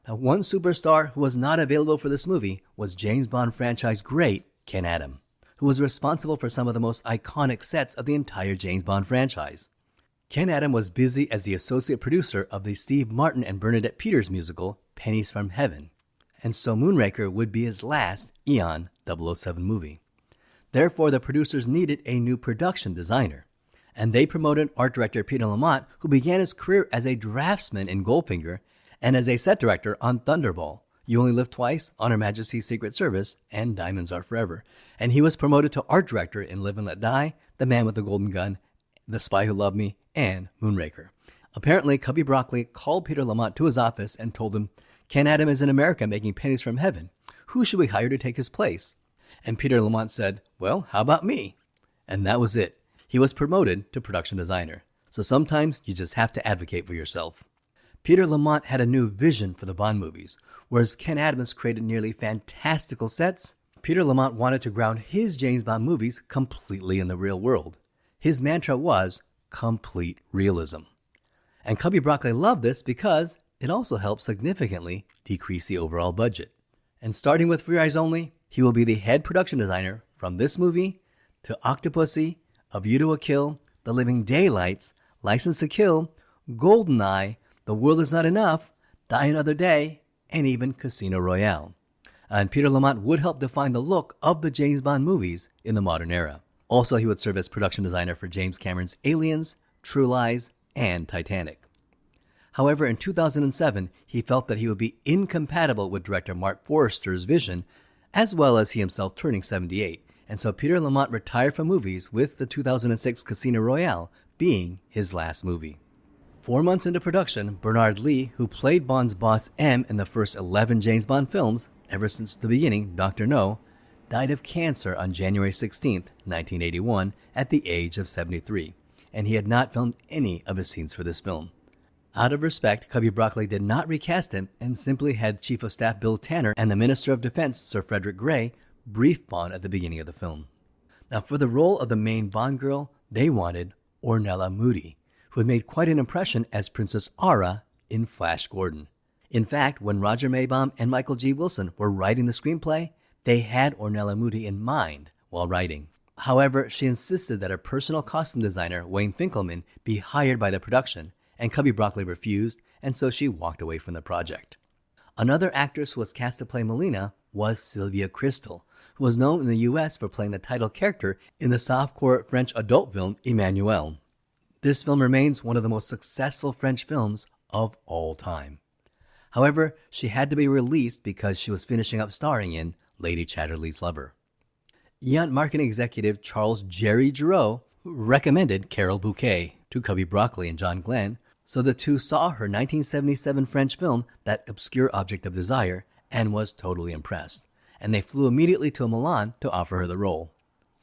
Now, one superstar who was not available for this movie was James Bond franchise great Ken Adam, who was responsible for some of the most iconic sets of the entire James Bond franchise. Ken Adam was busy as the associate producer of the Steve Martin and Bernadette Peters musical, Pennies from Heaven, and so Moonraker would be his last Eon 007 movie. Therefore, the producers needed a new production designer, and they promoted art director Peter Lamont, who began his career as a draftsman in Goldfinger and as a set director on Thunderball, You Only Live Twice, On Her Majesty's Secret Service, and Diamonds Are Forever. And he was promoted to art director in Live and Let Die, The Man with the Golden Gun, The Spy Who Loved Me, and Moonraker. Apparently, Cubby Broccoli called Peter Lamont to his office and told him, Ken Adam is in America making pennies from heaven. Who should we hire to take his place? And Peter Lamont said, well, how about me? And that was it. He was promoted to production designer. So sometimes you just have to advocate for yourself. Peter Lamont had a new vision for the Bond movies. Whereas Ken Adams created nearly fantastical sets, Peter Lamont wanted to ground his James Bond movies completely in the real world. His mantra was complete realism. And Cubby Broccoli loved this because it also helped significantly decrease the overall budget. And starting with For Your Eyes Only, he will be the head production designer from this movie to Octopussy, A View to a Kill, The Living Daylights, License to Kill, GoldenEye, The World Is Not Enough, Die Another Day, and even Casino Royale. And Peter Lamont would help define the look of the James Bond movies in the modern era. Also, he would serve as production designer for James Cameron's Aliens, True Lies, and Titanic. However, in 2007, he felt that he would be incompatible with director Mark Forrester's vision, as well as he himself turning 78, and so Peter Lamont retired from movies, with the 2006 Casino Royale being his last movie. 4 months into production, Bernard Lee, who played Bond's boss M in the first 11 James Bond films, ever since the beginning, Dr. No, died of cancer on January 16, 1981, at the age of 73, and he had not filmed any of his scenes for this film. Out of respect, Cubby Broccoli did not recast him and simply had Chief of Staff Bill Tanner and the Minister of Defense, Sir Frederick Gray, brief Bond at the beginning of the film. Now, for the role of the main Bond girl, they wanted Ornella Moody, who had made quite an impression as Princess Aura in Flash Gordon. In fact, when Roger Maybaum and Michael G. Wilson were writing the screenplay, they had Ornella Moody in mind while writing. However, she insisted that her personal costume designer, Wayne Finkelman, be hired by the production, and Cubby Broccoli refused, and so she walked away from the project. Another actress who was cast to play Melina was Sylvia Crystal, who was known in the US for playing the title character in the softcore French adult film Emmanuelle. This film remains one of the most successful French films of all time. However, she had to be released because she was finishing up starring in Lady Chatterley's Lover. Eon marketing executive Charles Jerry Giroux recommended Carole Bouquet to Cubby Broccoli and John Glenn, so the two saw her 1977 French film, That Obscure Object of Desire, and was totally impressed. And they flew immediately to Milan to offer her the role.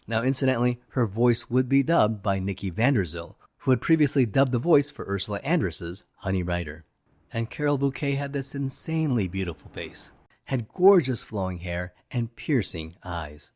Now, incidentally, her voice would be dubbed by Nikki Vanderzil, who had previously dubbed the voice for Ursula Andress's Honey Rider. And Carole Bouquet had this insanely beautiful face, had gorgeous flowing hair, and piercing eyes.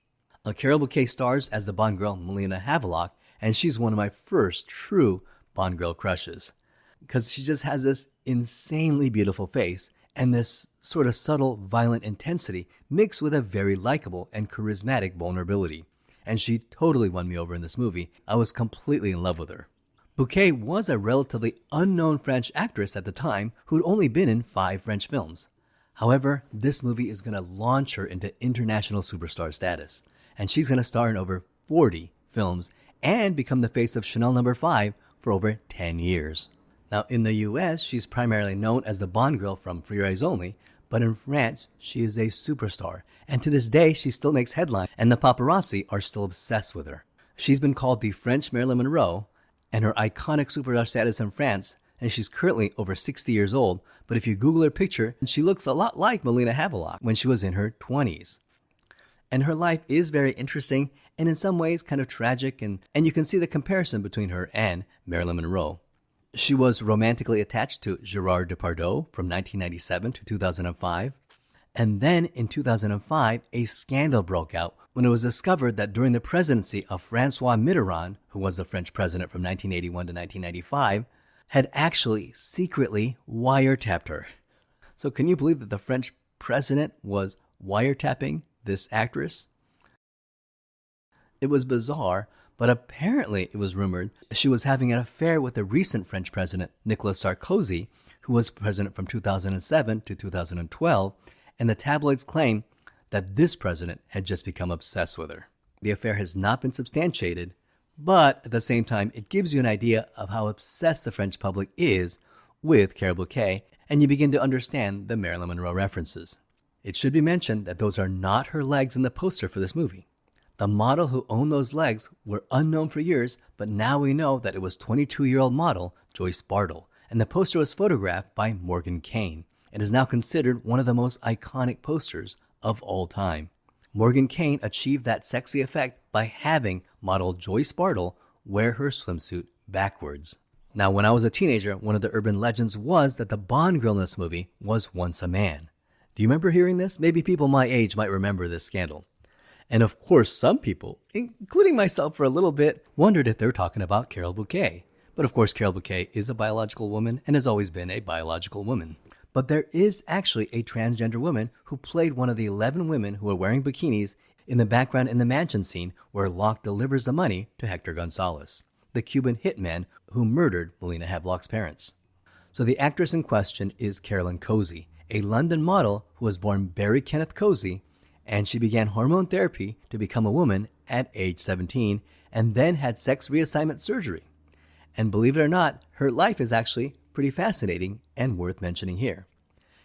Carole Bouquet stars as the Bond girl Melina Havelock, and she's one of my first true Bond girl crushes, because she just has this insanely beautiful face and this sort of subtle, violent intensity mixed with a very likable and charismatic vulnerability. And she totally won me over in this movie. I was completely in love with her. Bouquet was a relatively unknown French actress at the time who'd only been in 5 French films. However, this movie is going to launch her into international superstar status, and she's going to star in over 40 films and become the face of Chanel No. 5 for over 10 years. Now, in the US, she's primarily known as the Bond girl from For Your Eyes Only, but in France, she is a superstar, and to this day, she still makes headlines, and the paparazzi are still obsessed with her. She's been called the French Marilyn Monroe, and her iconic superstar status in France, and she's currently over 60 years old, but if you Google her picture, she looks a lot like Melina Havelock when she was in her 20s. And her life is very interesting, and in some ways kind of tragic, and you can see the comparison between her and Marilyn Monroe. She was romantically attached to Gerard Depardieu from 1997 to 2005. And then in 2005, a scandal broke out when it was discovered that during the presidency of François Mitterrand, who was the French president from 1981 to 1995, had actually secretly wiretapped her. So can you believe that the French president was wiretapping this actress? It was bizarre, but apparently it was rumored she was having an affair with the recent French president, Nicolas Sarkozy, who was president from 2007 to 2012, and the tabloids claim that this president had just become obsessed with her. The affair has not been substantiated, but at the same time, it gives you an idea of how obsessed the French public is with Carole Bouquet, and you begin to understand the Marilyn Monroe references. It should be mentioned that those are not her legs in the poster for this movie. The model who owned those legs were unknown for years, but now we know that it was 22-year-old model Joyce Bartle, and the poster was photographed by Morgan Kane. It is now considered one of the most iconic posters of all time. Morgan Kane achieved that sexy effect by having model Joyce Bartle wear her swimsuit backwards. Now, when I was a teenager, one of the urban legends was that the Bond girl in this movie was once a man. Do you remember hearing this? Maybe people my age might remember this scandal. And of course, some people, including myself for a little bit, wondered if they were talking about Carole Bouquet. But of course, Carole Bouquet is a biological woman and has always been a biological woman. But there is actually a transgender woman who played one of the 11 women who are wearing bikinis in the background in the mansion scene where Locke delivers the money to Hector Gonzalez, the Cuban hitman who murdered Melina Havelock's parents. So the actress in question is Carolyn Cozy, a London model who was born Barry Kenneth Cozy, and she began hormone therapy to become a woman at age 17 and then had sex reassignment surgery. And believe it or not, her life is actually pretty fascinating and worth mentioning here.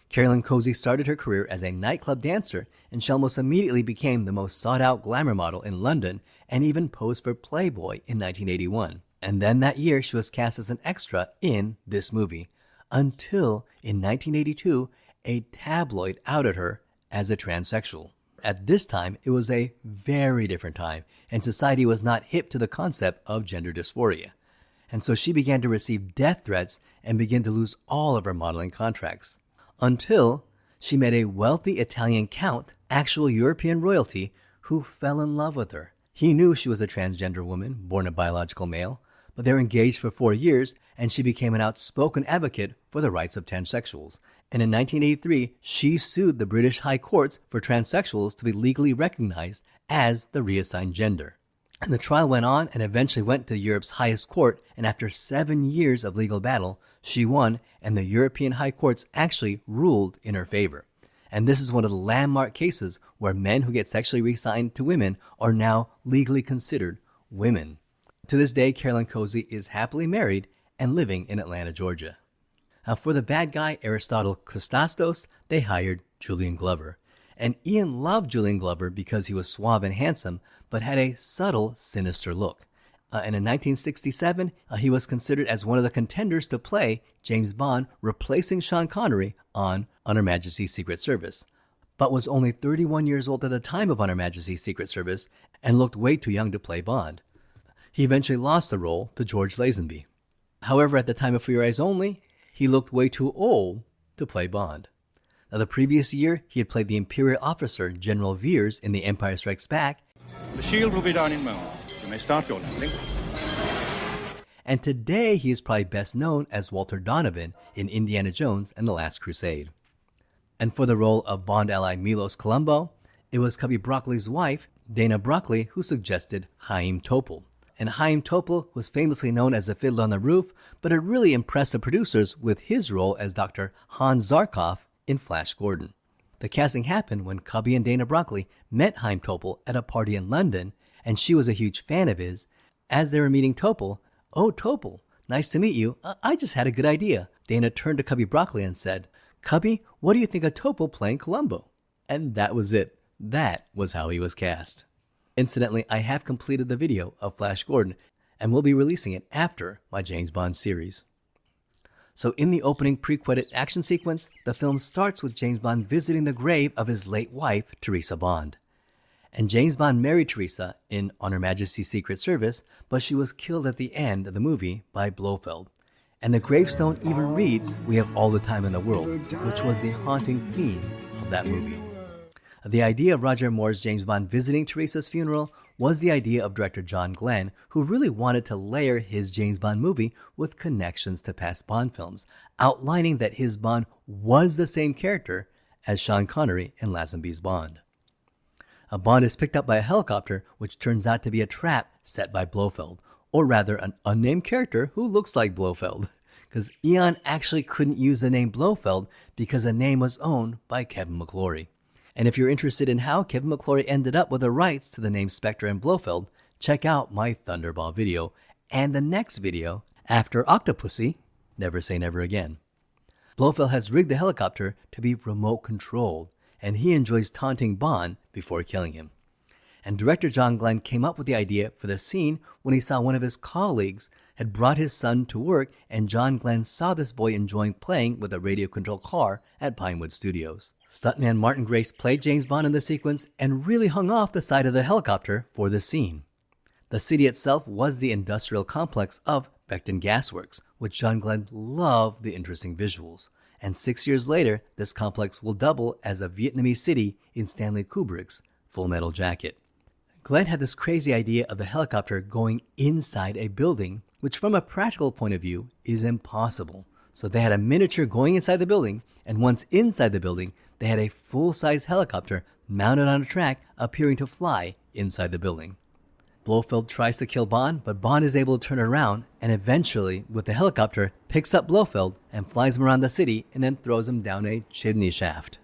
Carolyn Cozy started her career as a nightclub dancer, and she almost immediately became the most sought-out glamour model in London and even posed for Playboy in 1981. And then that year, she was cast as an extra in this movie, until in 1982, a tabloid outed her as a transsexual. At this time, it was a very different time, and society was not hip to the concept of gender dysphoria. And so she began to receive death threats and began to lose all of her modeling contracts. Until she met a wealthy Italian count, actual European royalty, who fell in love with her. He knew she was a transgender woman, born a biological male, but they were engaged for 4 years, and she became an outspoken advocate for the rights of transsexuals. And in 1983, she sued the British High Courts for transsexuals to be legally recognized as the reassigned gender. And the trial went on and eventually went to Europe's highest court, and after 7 years of legal battle, she won, and the European High Courts actually ruled in her favor. And this is one of the landmark cases where men who get sexually reassigned to women are now legally considered women. To this day, Carolyn Cozy is happily married and living in Atlanta, Georgia. Now, for the bad guy, Aristotle Christastos, they hired Julian Glover. And Ian loved Julian Glover because he was suave and handsome, but had a subtle, sinister look. And in 1967, he was considered as one of the contenders to play James Bond, replacing Sean Connery on Her Majesty's Secret Service, but was only 31 years old at the time of Her Majesty's Secret Service and looked way too young to play Bond. He eventually lost the role to George Lazenby. However, at the time of For Your Eyes Only, he looked way too old to play Bond. Now, the previous year, he had played the Imperial officer General Veers in The Empire Strikes Back. The shield will be down in moments. You may start your landing. And today, he is probably best known as Walter Donovan in Indiana Jones and the Last Crusade. And for the role of Bond ally Milos Colombo, it was Cubby Broccoli's wife, Dana Broccoli, who suggested Chaim Topol. And Chaim Topol was famously known as the Fiddler on the Roof, but it really impressed the producers with his role as Dr. Hans Zarkov in Flash Gordon. The casting happened when Cubby and Dana Broccoli met Chaim Topol at a party in London, and she was a huge fan of his. As they were meeting Topol, "Oh, Topol, nice to meet you. I just had a good idea." Dana turned to Cubby Broccoli and said, "Cubby, what do you think of Topol playing Columbo?" And that was it. That was how he was cast. Incidentally, I have completed the video of Flash Gordon and will be releasing it after my James Bond series. So in the opening pre-credit action sequence, the film starts with James Bond visiting the grave of his late wife, Teresa Bond. And James Bond married Teresa in On Her Majesty's Secret Service, but she was killed at the end of the movie by Blofeld. And the gravestone even reads, "We have all the time in the world," which was the haunting theme of that movie. The idea of Roger Moore's James Bond visiting Teresa's funeral was the idea of director John Glenn, who really wanted to layer his James Bond movie with connections to past Bond films, outlining that his Bond was the same character as Sean Connery in Lazenby's Bond. A Bond is picked up by a helicopter, which turns out to be a trap set by Blofeld, or rather an unnamed character who looks like Blofeld. because Eon actually couldn't use the name Blofeld because the name was owned by Kevin McClory. And if you're interested in how Kevin McClory ended up with the rights to the name Spectre and Blofeld, check out my Thunderball video and the next video after Octopussy, Never Say Never Again. Blofeld has rigged the helicopter to be remote controlled, and he enjoys taunting Bond before killing him. And director John Glenn came up with the idea for the scene when he saw one of his colleagues had brought his son to work, and John Glenn saw this boy enjoying playing with a radio-controlled car at Pinewood Studios. Stuntman Martin Grace played James Bond in the sequence and really hung off the side of the helicopter for the scene. The city itself was the industrial complex of Beckton Gas Works, which John Glenn loved the interesting visuals. And 6 years later, this complex will double as a Vietnamese city in Stanley Kubrick's Full Metal Jacket. Glenn had this crazy idea of the helicopter going inside a building, which from a practical point of view is impossible. So they had a miniature going inside the building, and once inside the building, they had a full-size helicopter mounted on a track appearing to fly inside the building. Blofeld tries to kill Bond, but Bond is able to turn around and eventually, with the helicopter, picks up Blofeld and flies him around the city and then throws him down a chimney shaft.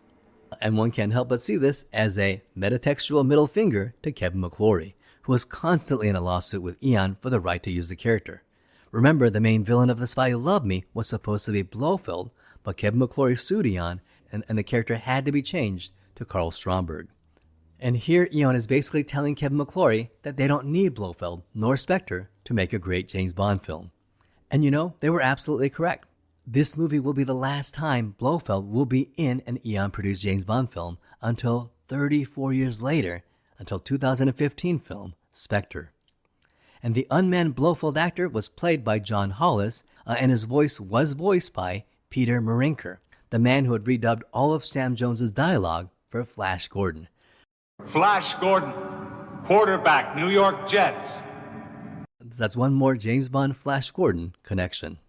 And one can't help but see this as a metatextual middle finger to Kevin McClory, who was constantly in a lawsuit with Eon for the right to use the character. Remember, the main villain of The Spy Who Loved Me was supposed to be Blofeld, but Kevin McClory sued Eon, and the character had to be changed to Carl Stromberg. And here Eon is basically telling Kevin McClory that they don't need Blofeld nor Spectre to make a great James Bond film. And you know, they were absolutely correct. This movie will be the last time Blofeld will be in an Eon-produced James Bond film until 34 years later, until 2015 film Spectre. And the unmanned Blofeld actor was played by John Hollis, and his voice was voiced by Peter Moonraker, the man who had redubbed all of Sam Jones's dialogue for Flash Gordon. Flash Gordon, quarterback, New York Jets. That's one more James Bond Flash Gordon connection.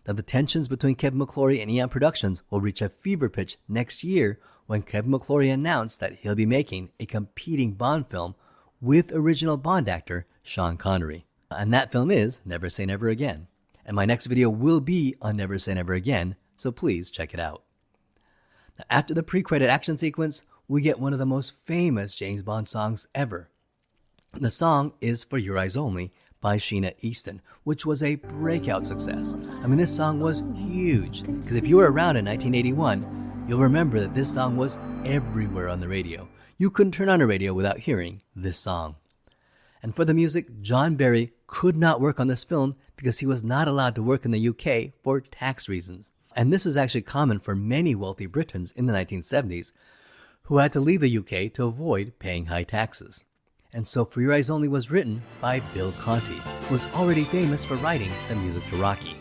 Now, the tensions between Kevin McClory and Eon Productions will reach a fever pitch next year when Kevin McClory announced that he'll be making a competing Bond film with original Bond actor Sean Connery. And that film is Never Say Never Again. And my next video will be on Never Say Never Again, so please check it out. Now, after the pre-credit action sequence, we get one of the most famous James Bond songs ever. The song is For Your Eyes Only by Sheena Easton, which was a breakout success. I mean, this song was huge, because if you were around in 1981, you'll remember that this song was everywhere on the radio. You couldn't turn on a radio without hearing this song. And for the music, John Barry could not work on this film because he was not allowed to work in the UK for tax reasons. And this was actually common for many wealthy Britons in the 1970s who had to leave the UK to avoid paying high taxes. And so For Your Eyes Only was written by Bill Conti, who was already famous for writing the music to Rocky.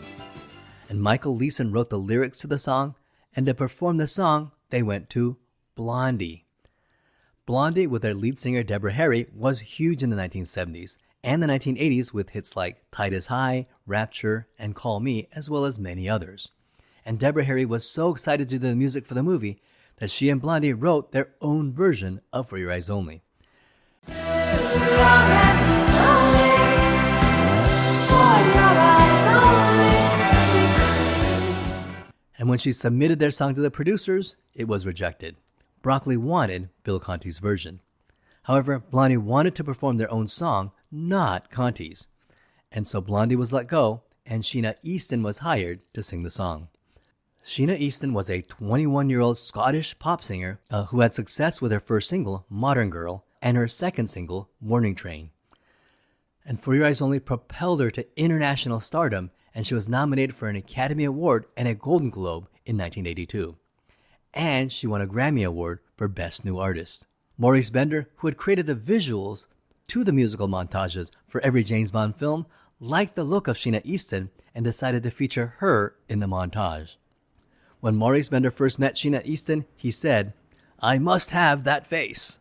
And Michael Leeson wrote the lyrics to the song, and to perform the song, they went to Blondie. Blondie, with their lead singer Deborah Harry, was huge in the 1970s and the 1980s with hits like Tide is High, Rapture, and Call Me, as well as many others. And Deborah Harry was so excited to do the music for the movie that she and Blondie wrote their own version of For Your Eyes Only. And when she submitted their song to the producers, it was rejected. Broccoli wanted Bill Conti's version. However, Blondie wanted to perform their own song, not Conti's. And so Blondie was let go, and Sheena Easton was hired to sing the song. Sheena Easton was a 21-year-old Scottish pop singer who had success with her first single, Modern Girl, and her second single, Morning Train. And For Your Eyes Only propelled her to international stardom, and she was nominated for an Academy Award and a Golden Globe in 1982. And she won a Grammy Award for Best New Artist. Maurice Bender, who had created the visuals to the musical montages for every James Bond film, liked the look of Sheena Easton and decided to feature her in the montage. When Maurice Bender first met Sheena Easton, he said, "I must have that face."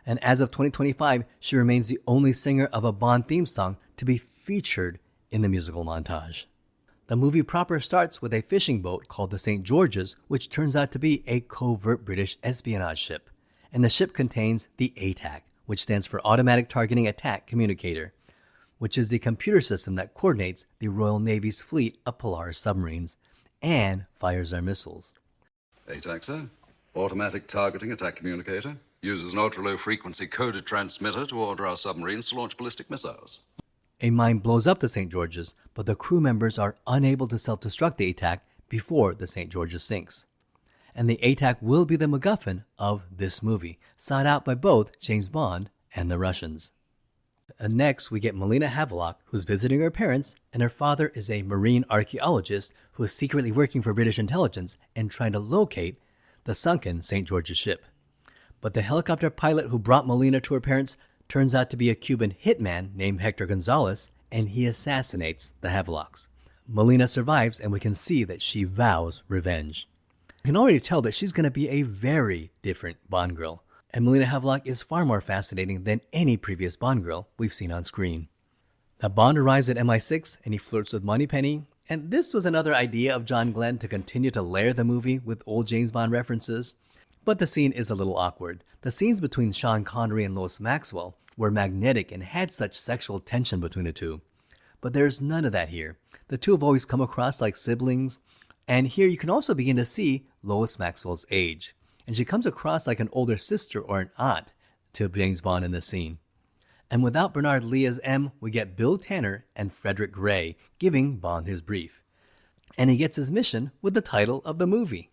And as of 2025, she remains the only singer of a Bond theme song to be featured in the musical montage. The movie proper starts with a fishing boat called the St. George's, which turns out to be a covert British espionage ship. And the ship contains the ATAC, which stands for Automatic Targeting Attack Communicator. which is the computer system that coordinates the Royal Navy's fleet of Polaris submarines and fires their missiles. ATAC, sir. Automatic targeting attack communicator. Uses an ultra-low frequency coded transmitter to order our submarines to launch ballistic missiles. A mine blows up the St. George's, but the crew members are unable to self-destruct the ATAC before the St. George's sinks. And the ATAC will be the MacGuffin of this movie, sought out by both James Bond and the Russians. Next, we get Melina Havelock, who's visiting her parents, and her father is a marine archaeologist who is secretly working for British intelligence and trying to locate the sunken St. George's ship. But the helicopter pilot who brought Melina to her parents turns out to be a Cuban hitman named Hector Gonzalez, and he assassinates the Havelocks. Melina survives, and we can see that she vows revenge. You can already tell that she's going to be a very different Bond girl, and Melina Havelock is far more fascinating than any previous Bond girl we've seen on screen. Now, Bond arrives at MI6 and he flirts with Moneypenny, and this was another idea of John Glenn to continue to layer the movie with old James Bond references. But the scene is a little awkward. The scenes between Sean Connery and Lois Maxwell were magnetic and had such sexual tension between the two. But there's none of that here. The two have always come across like siblings, and here you can also begin to see Lois Maxwell's age. And she comes across like an older sister or an aunt to James Bond in this scene. And without Bernard Lee as M, we get Bill Tanner and Frederick Gray giving Bond his brief. And he gets his mission with the title of the movie.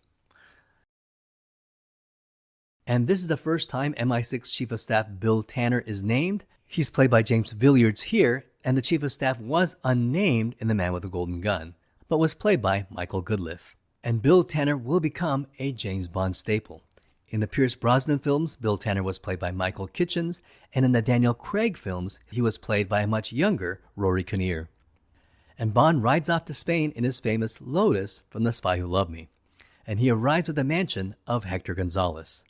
And this is the first time MI6 Chief of Staff Bill Tanner is named. He's played by James Villiers here, and the Chief of Staff was unnamed in The Man with the Golden Gun, but was played by Michael Goodliff. And Bill Tanner will become a James Bond staple. In the Pierce Brosnan films, Bill Tanner was played by Michael Kitchens, and in the Daniel Craig films, he was played by a much younger Rory Kinnear. And Bond rides off to Spain in his famous Lotus from The Spy Who Loved Me, and he arrives at the mansion of Hector Gonzalez.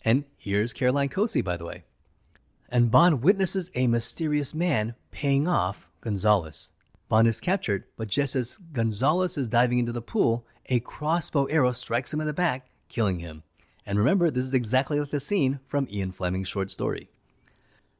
And here's Caroline Cosey, by the way. And Bond witnesses a mysterious man paying off Gonzalez. Bond is captured, but just as Gonzalez is diving into the pool, a crossbow arrow strikes him in the back, killing him. And remember, this is exactly like the scene from Ian Fleming's short story.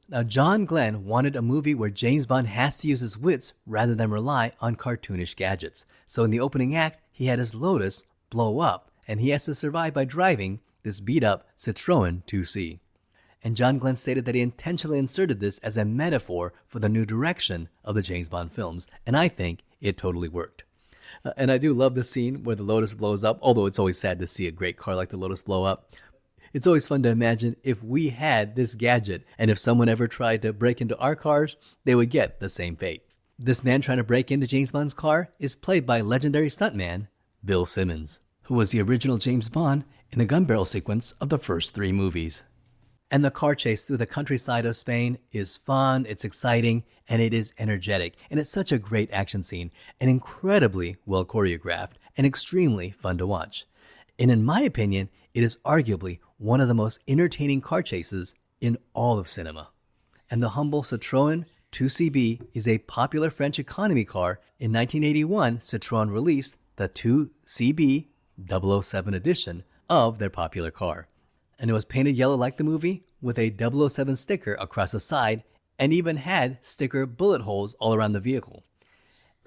Now, John Glenn wanted a movie where James Bond has to use his wits rather than rely on cartoonish gadgets. So in the opening act, he had his Lotus blow up, and he has to survive by driving this beat-up Citroën 2C. And John Glenn stated that he intentionally inserted this as a metaphor for the new direction of the James Bond films, and I think it totally worked. And I do love the scene where the Lotus blows up, although it's always sad to see a great car like the Lotus blow up. It's always fun to imagine if we had this gadget, and if someone ever tried to break into our cars, they would get the same fate. This man trying to break into James Bond's car is played by legendary stuntman Bill Simmons, who was the original James Bond in the gun barrel sequence of the first 3 movies. And the car chase through the countryside of Spain is fun, it's exciting, and it is energetic. And it's such a great action scene, and incredibly well choreographed, and extremely fun to watch. And in my opinion, it is arguably one of the most entertaining car chases in all of cinema. And the humble Citroën 2CB is a popular French economy car. In 1981, Citroën released the 2CB 007 edition of their popular car. And it was painted yellow like the movie, with a 007 sticker across the side, and even had sticker bullet holes all around the vehicle.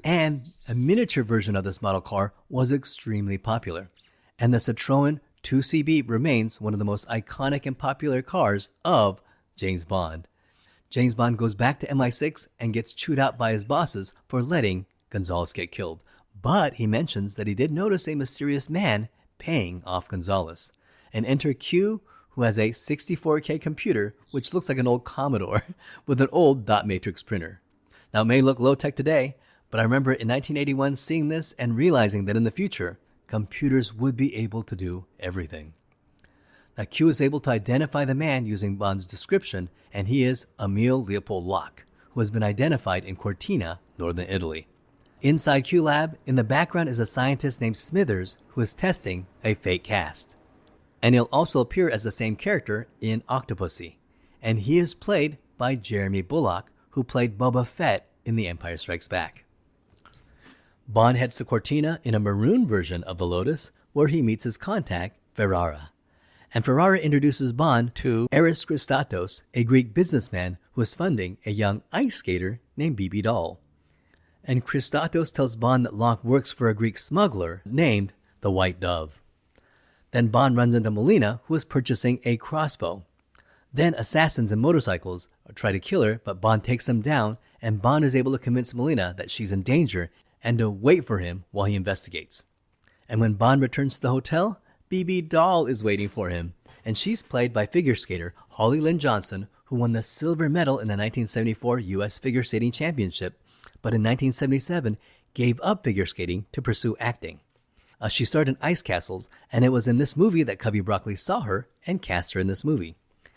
And a miniature version of this model car was extremely popular. And the Citroën 2CB remains one of the most iconic and popular cars of James Bond. James Bond goes back to MI6 and gets chewed out by his bosses for letting Gonzalez get killed. But he mentions that he did notice a mysterious man paying off Gonzalez. And enter Q, who has a 64K computer, which looks like an old Commodore, with an old dot matrix printer. Now, it may look low-tech today, but I remember in 1981 seeing this and realizing that in the future, computers would be able to do everything. Now, Q is able to identify the man using Bond's description, and he is Emile Leopold Locke, who has been identified in Cortina, northern Italy. Inside Q Lab, in the background is a scientist named Smithers, who is testing a fake cast. And he'll also appear as the same character in Octopussy. And he is played by Jeremy Bulloch, who played Boba Fett in The Empire Strikes Back. Bond heads to Cortina in a maroon version of the Lotus, where he meets his contact, Ferrara. And Ferrara introduces Bond to Eris Christatos, a Greek businessman who is funding a young ice skater named Bibi Doll. And Christatos tells Bond that Locke works for a Greek smuggler named the White Dove. Then Bond runs into Melina, who is purchasing a crossbow. Then assassins and motorcycles try to kill her, but Bond takes them down, and Bond is able to convince Melina that she's in danger and to wait for him while he investigates. And when Bond returns to the hotel, Bibi Doll is waiting for him, and she's played by figure skater Holly Lynn Johnson, who won the silver medal in the 1974 U.S. Figure Skating Championship, but in 1977 gave up figure skating to pursue acting. She starred in Ice Castles, and it was in this movie that Cubby Broccoli saw her and cast her in this movie.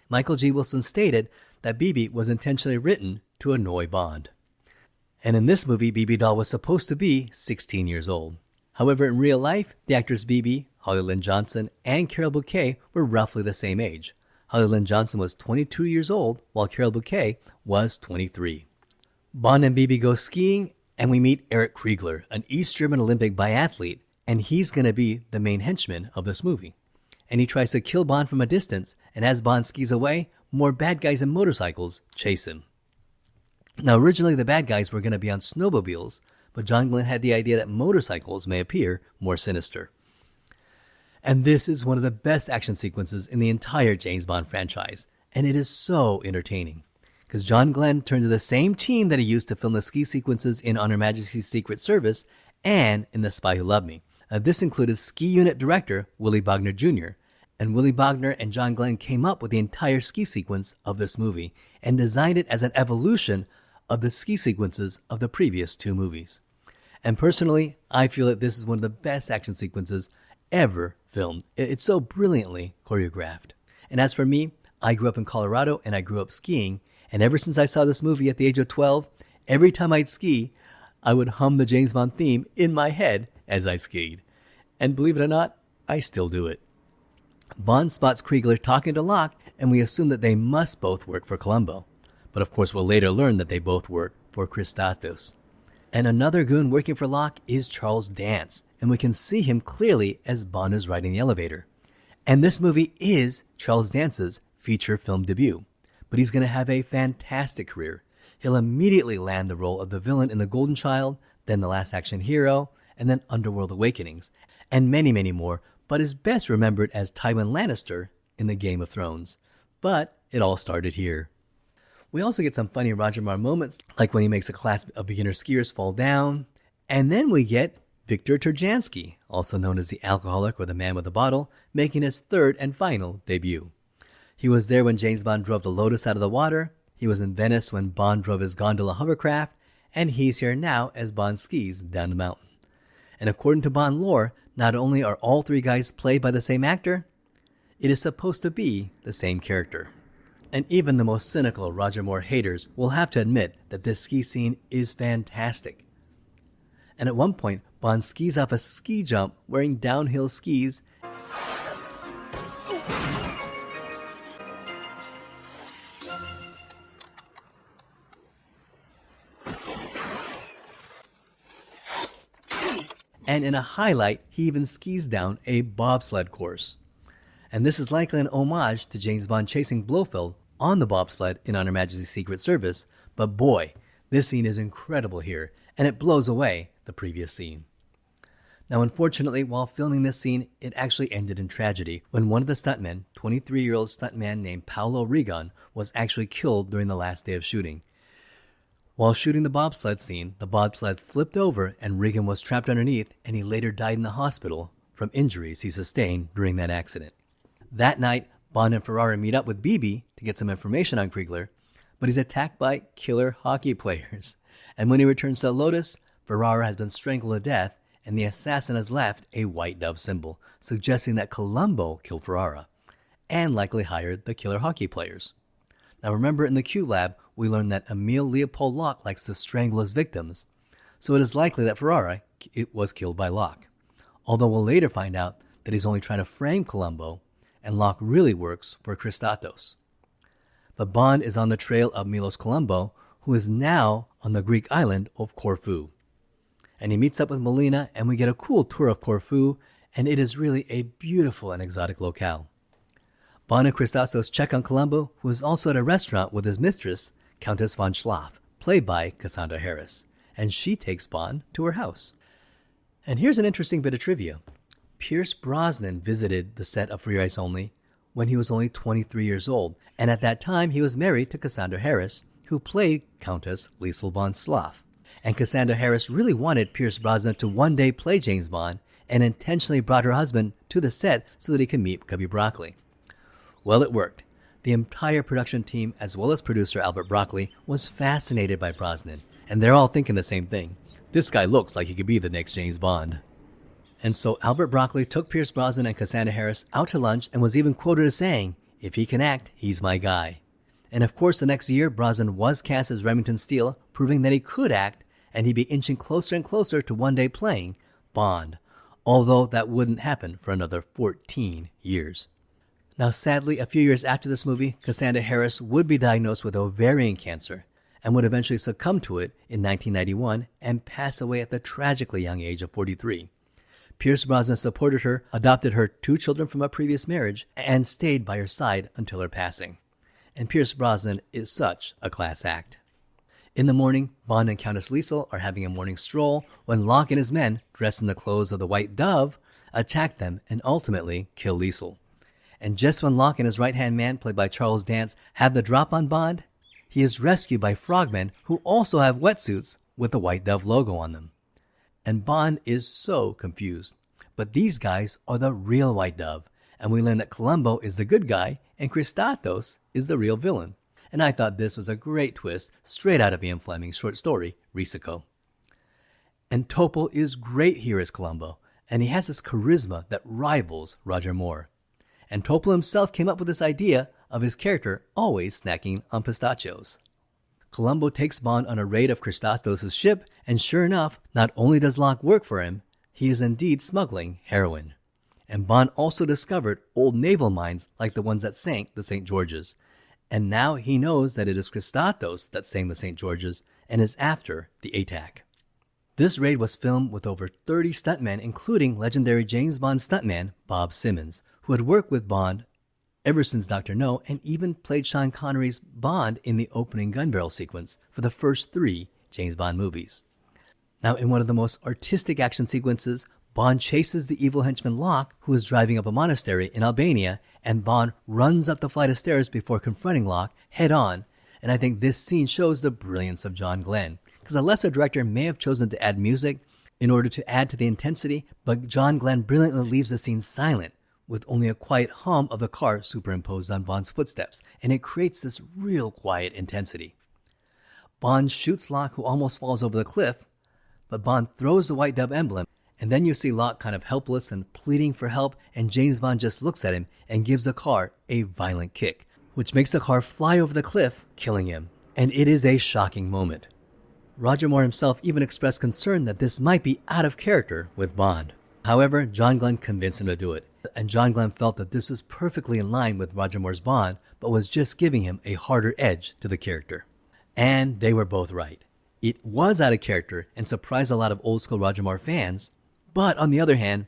Michael G. Wilson stated that Bibi was intentionally written to annoy Bond. And in this movie, Bibi Doll was supposed to be 16 years old. However, in real life, the actors Bibi, Holly Lynn Johnson, and Carol Bouquet were roughly the same age. Holly Lynn Johnson was 22 years old, while Carol Bouquet was 23. Bond and Bibi go skiing, and we meet Eric Kriegler, an East German Olympic biathlete, and he's going to be the main henchman of this movie. And he tries to kill Bond from a distance, and as Bond skis away, more bad guys and motorcycles chase him. Now, originally the bad guys were going to be on snowmobiles, but John Glenn had the idea that motorcycles may appear more sinister. And this is one of the best action sequences in the entire James Bond franchise, and it is so entertaining. Because John Glenn turned to the same team that he used to film the ski sequences in On Her Majesty's Secret Service and in The Spy Who Loved Me. This included ski unit director Willie Bogner Jr., and Willie Bogner and John Glenn came up with the entire ski sequence of this movie and designed it as an evolution of the ski sequences of the previous two movies. And personally, I feel that this is one of the best action sequences ever filmed. It's so brilliantly choreographed. And as for me, I grew up in Colorado and I grew up skiing, and ever since I saw this movie at the age of 12, every time I'd ski, I would hum the James Bond theme in my head as I skied. And believe it or not, I still do it. Bond spots Kriegler talking to Locke, and we assume that they must both work for Columbo. But of course, we'll later learn that they both work for Christatos. And another goon working for Locke is Charles Dance, and we can see him clearly as Bond is riding the elevator. And this movie is Charles Dance's feature film debut, but he's going to have a fantastic career. He'll immediately land the role of the villain in The Golden Child, then The Last Action Hero, and then Underworld Awakenings, and many, many more, but is best remembered as Tywin Lannister in the Game of Thrones. But it all started here. We also get some funny Roger Moore moments, like when he makes a class of beginner skiers fall down. And then we get Victor Turjansky, also known as the alcoholic or the man with the bottle, making his third and final debut. He was there when James Bond drove the Lotus out of the water, he was in Venice when Bond drove his gondola hovercraft, and he's here now as Bond skis down the mountain. And according to Bond lore, not only are all three guys played by the same actor, it is supposed to be the same character. And even the most cynical Roger Moore haters will have to admit that this ski scene is fantastic. And at one point, Bond skis off a ski jump wearing downhill skis. And in a highlight, he even skis down a bobsled course. And this is likely an homage to James Bond chasing Blofeld on the bobsled in On Her Majesty's Secret Service, but boy, this scene is incredible here, and it blows away the previous scene. Now, unfortunately, while filming this scene, it actually ended in tragedy when one of the stuntmen, 23-year-old stuntman named Paolo Regan, was actually killed during the last day of shooting. While shooting the bobsled scene, the bobsled flipped over and Regan was trapped underneath, and he later died in the hospital from injuries he sustained during that accident. That night, Bond and Ferrara meet up with Bibi to get some information on Kriegler, but he's attacked by killer hockey players. And when he returns to the Lotus, Ferrara has been strangled to death, and the assassin has left a white dove symbol, suggesting that Columbo killed Ferrara, and likely hired the killer hockey players. Now remember, in the Q Lab, we learned that Emile Leopold Locke likes to strangle his victims, so it is likely that Ferrara was killed by Locke. Although we'll later find out that he's only trying to frame Columbo, and Locke really works for Christatos. But Bond is on the trail of Milos Columbo, who is now on the Greek island of Corfu. And he meets up with Melina, and we get a cool tour of Corfu, and it is really a beautiful and exotic locale. Bond and Christastos check on Columbo, who is also at a restaurant with his mistress, Countess von Schlaff, played by Cassandra Harris, and she takes Bond to her house. And here's an interesting bit of trivia. Pierce Brosnan visited the set of For Your Eyes Only when he was only 23 years old, and at that time he was married to Cassandra Harris, who played Countess Liesl von Schlaff. And Cassandra Harris really wanted Pierce Brosnan to one day play James Bond, and intentionally brought her husband to the set so that he could meet Cubby Broccoli. Well, it worked. The entire production team, as well as producer Albert Broccoli, was fascinated by Brosnan, and they're all thinking the same thing. This guy looks like he could be the next James Bond. And so Albert Broccoli took Pierce Brosnan and Cassandra Harris out to lunch and was even quoted as saying, "If he can act, he's my guy." And of course, the next year, Brosnan was cast as Remington Steele, proving that he could act, and he'd be inching closer and closer to one day playing Bond, although that wouldn't happen for another 14 years. Now, sadly, a few years after this movie, Cassandra Harris would be diagnosed with ovarian cancer and would eventually succumb to it in 1991 and pass away at the tragically young age of 43. Pierce Brosnan supported her, adopted her 2 children from a previous marriage, and stayed by her side until her passing. And Pierce Brosnan is such a class act. In the morning, Bond and Countess Liesl are having a morning stroll when Locke and his men, dressed in the clothes of the White Dove, attack them and ultimately kill Liesl. And just when Locke and his right-hand man, played by Charles Dance, have the drop on Bond, he is rescued by frogmen who also have wetsuits with the White Dove logo on them. And Bond is so confused. But these guys are the real White Dove, and we learn that Columbo is the good guy and Christastos is the real villain. And I thought this was a great twist straight out of Ian Fleming's short story, Risico. And Topol is great here as Columbo, and he has this charisma that rivals Roger Moore. And Topol himself came up with this idea of his character always snacking on pistachios. Columbo takes Bond on a raid of Christastos' ship, and sure enough, not only does Locke work for him, he is indeed smuggling heroin. And Bond also discovered old naval mines like the ones that sank the St. George's. And now he knows that it is Christastos that sank the St. George's and is after the ATAC. This raid was filmed with over 30 stuntmen, including legendary James Bond stuntman Bob Simmons, who had worked with Bond ever since Dr. No and even played Sean Connery's Bond in the opening gun barrel sequence for the first 3 James Bond movies. Now, in one of the most artistic action sequences, Bond chases the evil henchman Locke, who is driving up a monastery in Albania, and Bond runs up the flight of stairs before confronting Locke head on. And I think this scene shows the brilliance of John Glenn, because a lesser director may have chosen to add music in order to add to the intensity, but John Glenn brilliantly leaves the scene silent, with only a quiet hum of the car superimposed on Bond's footsteps, and it creates this real quiet intensity. Bond shoots Locke, who almost falls over the cliff, but Bond throws the White Dove emblem, and then you see Locke kind of helpless and pleading for help, and James Bond just looks at him and gives the car a violent kick, which makes the car fly over the cliff, killing him. And it is a shocking moment. Roger Moore himself even expressed concern that this might be out of character with Bond. However, John Glenn convinced him to do it, and John Glenn felt that this was perfectly in line with Roger Moore's Bond, but was just giving him a harder edge to the character. And they were both right. It was out of character and surprised a lot of old school Roger Moore fans, but on the other hand,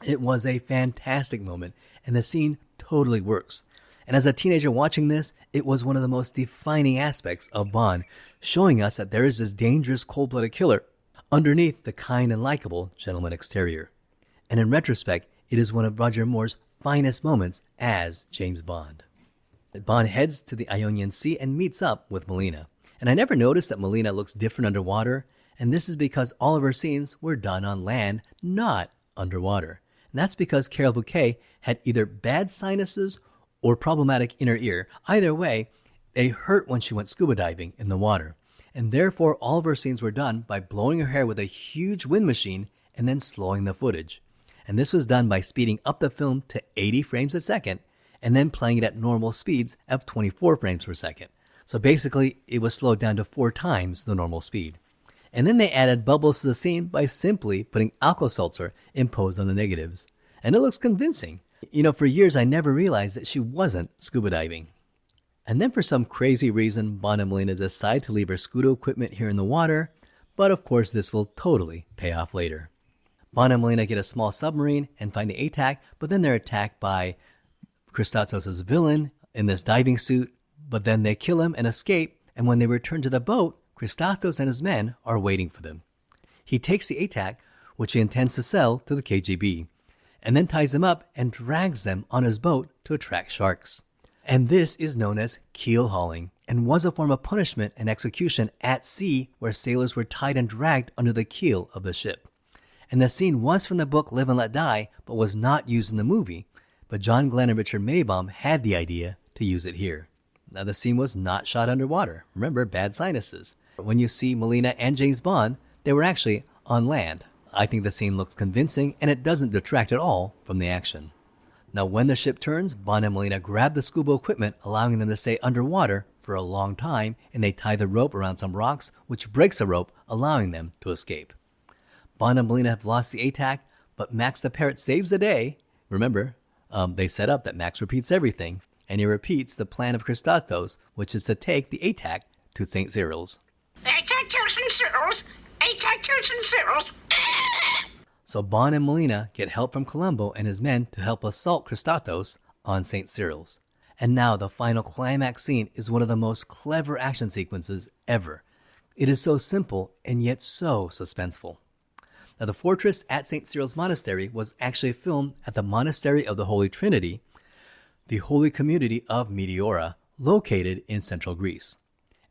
it was a fantastic moment, and the scene totally works. And as a teenager watching this, it was one of the most defining aspects of Bond, showing us that there is this dangerous cold-blooded killer underneath the kind and likable gentleman exterior. And in retrospect, it is one of Roger Moore's finest moments as James Bond. Bond heads to the Ionian Sea and meets up with Melina. And I never noticed that Melina looks different underwater, and this is because all of her scenes were done on land, not underwater. And that's because Carol Bouquet had either bad sinuses or problematic inner ear. Either way, they hurt when she went scuba diving in the water. And therefore, all of her scenes were done by blowing her hair with a huge wind machine and then slowing the footage. And this was done by speeding up the film to 80 frames a second and then playing it at normal speeds of 24 frames per second. So basically, it was slowed down to 4 times the normal speed. And then they added bubbles to the scene by simply putting Alka-Seltzer imposed on the negatives. And it looks convincing. You know, for years I never realized that she wasn't scuba diving. And then for some crazy reason, Bond and Melina decide to leave her scuba equipment here in the water, but of course this will totally pay off later. Bond and Melina get a small submarine and find the ATAC, but then they're attacked by Christatos' villain in this diving suit, but then they kill him and escape, and when they return to the boat, Christatos and his men are waiting for them. He takes the ATAC, which he intends to sell to the KGB, and then ties them up and drags them on his boat to attract sharks. And this is known as keel hauling, and was a form of punishment and execution at sea where sailors were tied and dragged under the keel of the ship. And the scene was from the book Live and Let Die, but was not used in the movie, but John Glenn and Richard Maybaum had the idea to use it here. Now the scene was not shot underwater. Remember, bad sinuses. When you see Melina and James Bond, they were actually on land. I think the scene looks convincing, and it doesn't detract at all from the action. Now when the ship turns, Bond and Melina grab the scuba equipment, allowing them to stay underwater for a long time, and they tie the rope around some rocks, which breaks the rope, allowing them to escape. Bond and Melina have lost the ATAC, but Max the Parrot saves the day. Remember, they set up that Max repeats everything, and he repeats the plan of Christatos, which is to take the ATAC to St. Cyril's. ATAC to St. Cyril's! ATAC to St. Cyril's! So Bond and Melina get help from Columbo and his men to help assault Christatos on St. Cyril's. And now the final climax scene is one of the most clever action sequences ever. It is so simple and yet so suspenseful. Now the fortress at St. Cyril's Monastery was actually filmed at the Monastery of the Holy Trinity, the holy community of Meteora, located in central Greece.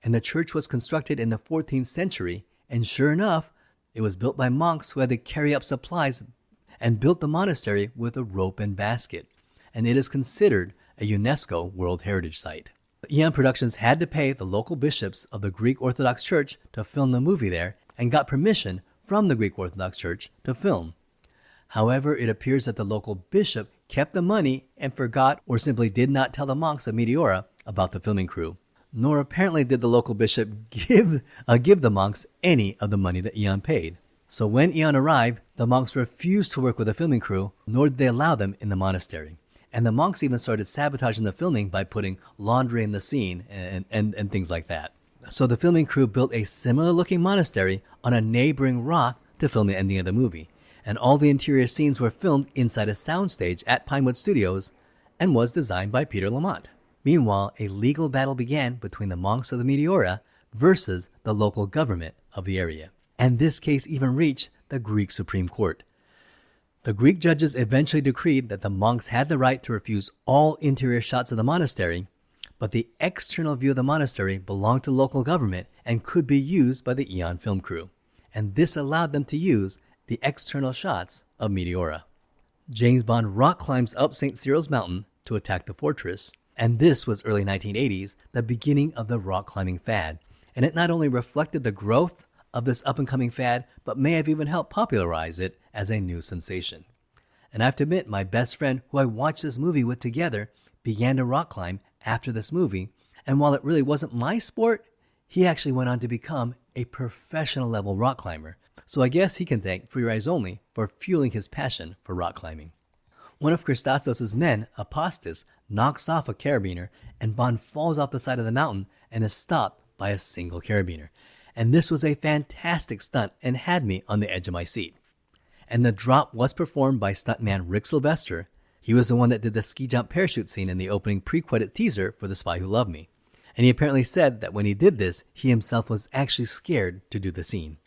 And the church was constructed in the 14th century, and sure enough, it was built by monks who had to carry up supplies and built the monastery with a rope and basket. And it is considered a UNESCO World Heritage Site. Eon Productions had to pay the local bishops of the Greek Orthodox Church to film the movie there and got permission from the Greek Orthodox Church to film. However, it appears that the local bishop kept the money and forgot or simply did not tell the monks of Meteora about the filming crew. Nor apparently did the local bishop give the monks any of the money that Eon paid. So when Eon arrived, the monks refused to work with the filming crew, nor did they allow them in the monastery. And the monks even started sabotaging the filming by putting laundry in the scene and things like that. So the filming crew built a similar looking monastery on a neighboring rock to film the ending of the movie. And all the interior scenes were filmed inside a soundstage at Pinewood Studios and was designed by Peter Lamont. Meanwhile, a legal battle began between the monks of the Meteora versus the local government of the area. And this case even reached the Greek Supreme Court. The Greek judges eventually decreed that the monks had the right to refuse all interior shots of the monastery, but the external view of the monastery belonged to local government and could be used by the Eon film crew. And this allowed them to use the external shots of Meteora. James Bond rock climbs up St. Cyril's mountain to attack the fortress. And this was early 1980s, the beginning of the rock climbing fad. And it not only reflected the growth of this up-and-coming fad, but may have even helped popularize it as a new sensation. And I have to admit, my best friend, who I watched this movie with together, began to rock climb after this movie. And while it really wasn't my sport, he actually went on to become a professional level rock climber. So I guess he can thank For Your Eyes Only for fueling his passion for rock climbing. One of Christatos' men, Apostas, knocks off a carabiner, and Bond falls off the side of the mountain and is stopped by a single carabiner. And this was a fantastic stunt and had me on the edge of my seat. And the drop was performed by stuntman Rick Sylvester. He was the one that did the ski jump parachute scene in the opening pre-credit teaser for The Spy Who Loved Me. And he apparently said that when he did this, he himself was actually scared to do the scene.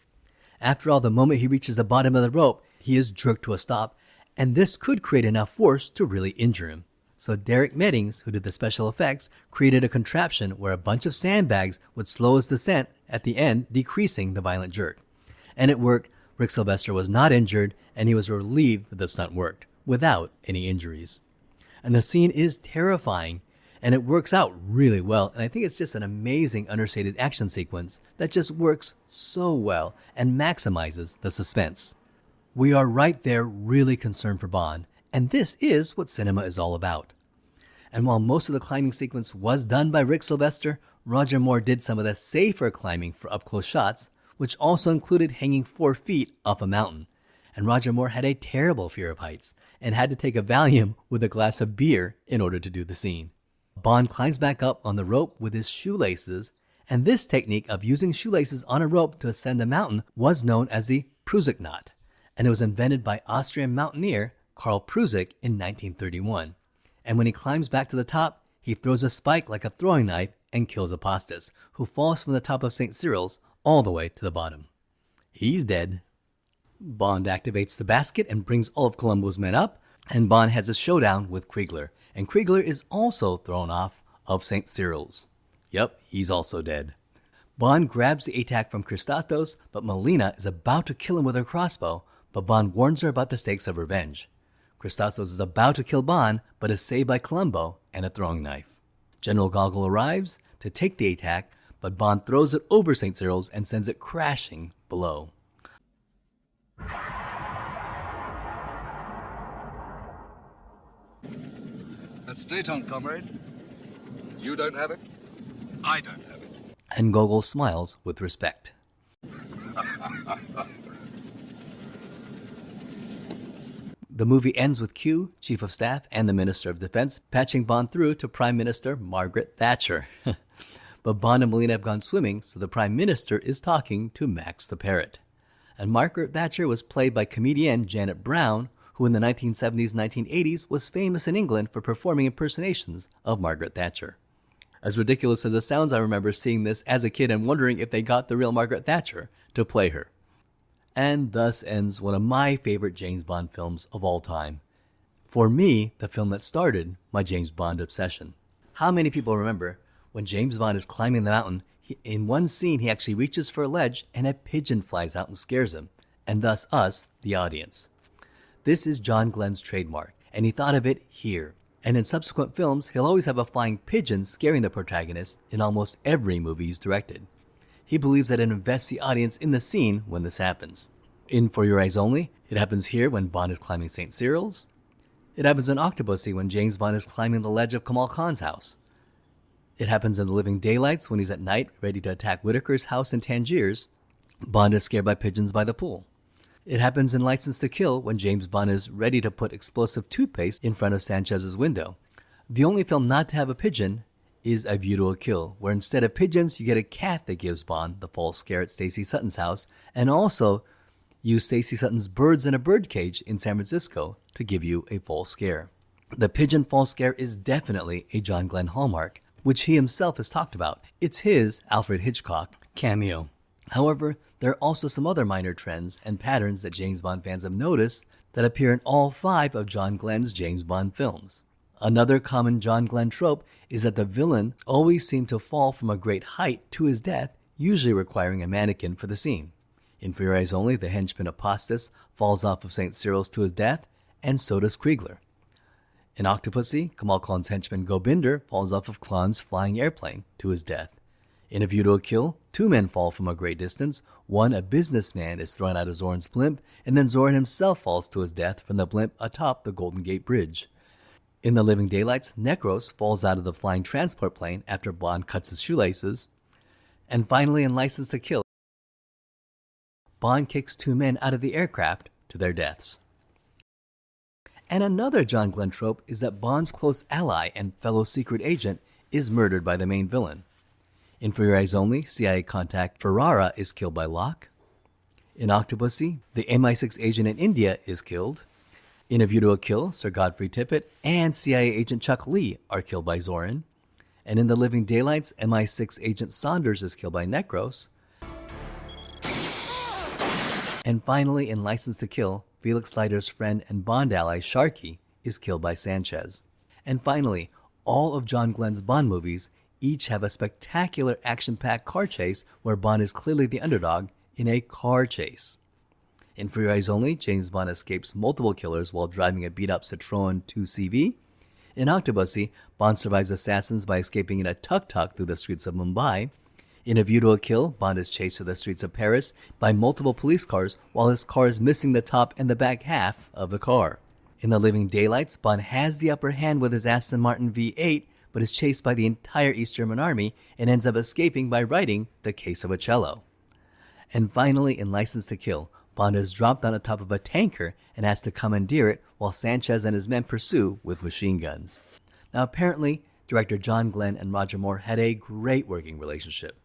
After all, the moment he reaches the bottom of the rope, he is jerked to a stop, and this could create enough force to really injure him. So Derek Meddings, who did the special effects, created a contraption where a bunch of sandbags would slow his descent at the end, decreasing the violent jerk. And it worked. Rick Sylvester was not injured, and he was relieved that the stunt worked, without any injuries. And the scene is terrifying, and it works out really well, and I think it's just an amazing understated action sequence that just works so well and maximizes the suspense. We are right there really concerned for Bond, and this is what cinema is all about. And while most of the climbing sequence was done by Rick Sylvester, Roger Moore did some of the safer climbing for up-close shots, which also included hanging 4 feet off a mountain. And Roger Moore had a terrible fear of heights and had to take a Valium with a glass of beer in order to do the scene. Bond climbs back up on the rope with his shoelaces, and this technique of using shoelaces on a rope to ascend a mountain was known as the Prusik knot, and it was invented by Austrian mountaineer Karl Prusik in 1931. and when he climbs back to the top, he throws a spike like a throwing knife and kills Apostas, who falls from the top of St. Cyril's all the way to the bottom. He's dead. Bond activates the basket and brings all of Columbo's men up, and Bond has a showdown with Kriegler, and Kriegler is also thrown off of St. Cyril's. Yep, he's also dead. Bond grabs the ATAC from Christastos, but Melina is about to kill him with her crossbow, but Bond warns her about the stakes of revenge. Christastos is about to kill Bond, but is saved by Columbo and a throwing knife. General Gogol arrives to take the ATAC, but Bond throws it over St. Cyril's and sends it crashing below. That's Dayton, comrade. You don't have it? I don't have it. And Gogol smiles with respect. The movie ends with Q, Chief of Staff, and the Minister of Defense patching Bond through to Prime Minister Margaret Thatcher. But Bond and Melina have gone swimming, so the Prime Minister is talking to Max the Parrot. And Margaret Thatcher was played by comedienne Janet Brown, who in the 1970s and 1980s was famous in England for performing impersonations of Margaret Thatcher. As ridiculous as it sounds, I remember seeing this as a kid and wondering if they got the real Margaret Thatcher to play her. And thus ends one of my favorite James Bond films of all time. For me, the film that started my James Bond obsession. How many people remember when James Bond is climbing the mountain, in one scene he actually reaches for a ledge and a pigeon flies out and scares him, and thus us, the audience. This is John Glenn's trademark, and he thought of it here. And in subsequent films, he'll always have a flying pigeon scaring the protagonist in almost every movie he's directed. He believes that it invests the audience in the scene when this happens. In For Your Eyes Only, it happens here when Bond is climbing St. Cyril's. It happens in Octopussy when James Bond is climbing the ledge of Kamal Khan's house. It happens in The Living Daylights when he's at night ready to attack Whitaker's house in Tangiers. Bond is scared by pigeons by the pool. It happens in License to Kill when James Bond is ready to put explosive toothpaste in front of Sanchez's window. The only film not to have a pigeon is A View to a Kill, where instead of pigeons, you get a cat that gives Bond the false scare at Stacey Sutton's house, and also use Stacey Sutton's birds in a birdcage in San Francisco to give you a false scare. The pigeon false scare is definitely a John Glenn hallmark, which he himself has talked about. It's his Alfred Hitchcock cameo. However, there are also some other minor trends and patterns that James Bond fans have noticed that appear in all 5 of John Glenn's James Bond films. Another common John Glenn trope is that the villain always seemed to fall from a great height to his death, usually requiring a mannequin for the scene. In For Your Eyes Only, the henchman Apostas falls off of St. Cyril's to his death, and so does Kriegler. In Octopussy, Kamal Khan's henchman Gobinder falls off of Khan's flying airplane to his death. In A View to a Kill, 2 men fall from a great distance. One, a businessman, is thrown out of Zorin's blimp, and then Zorin himself falls to his death from the blimp atop the Golden Gate Bridge. In The Living Daylights, Necros falls out of the flying transport plane after Bond cuts his shoelaces. And finally, in License to Kill, Bond kicks 2 men out of the aircraft to their deaths. And another John Glenn trope is that Bond's close ally and fellow secret agent is murdered by the main villain. In For Your Eyes Only, CIA contact Ferrara is killed by Locke. In Octopussy, the MI6 agent in India is killed. In A View to a Kill, Sir Godfrey Tippett and CIA agent Chuck Lee are killed by Zorin. And in The Living Daylights, MI6 agent Saunders is killed by Necros. And finally, in License to Kill, Felix Leiter's friend and Bond ally Sharkey is killed by Sanchez. And finally, all of John Glenn's Bond movies each have a spectacular action-packed car chase where Bond is clearly the underdog in a car chase. In For Your Eyes Only, James Bond escapes multiple killers while driving a beat-up Citroën 2CV. In Octopussy, Bond survives assassins by escaping in a tuk-tuk through the streets of Mumbai. In A View to a Kill, Bond is chased through the streets of Paris by multiple police cars while his car is missing the top and the back half of the car. In The Living Daylights, Bond has the upper hand with his Aston Martin V8, but is chased by the entire East German army and ends up escaping by riding the case of a cello. And finally, in License to Kill, Bond is dropped on the top of a tanker and has to commandeer it while Sanchez and his men pursue with machine guns. Now apparently, director John Glenn and Roger Moore had a great working relationship.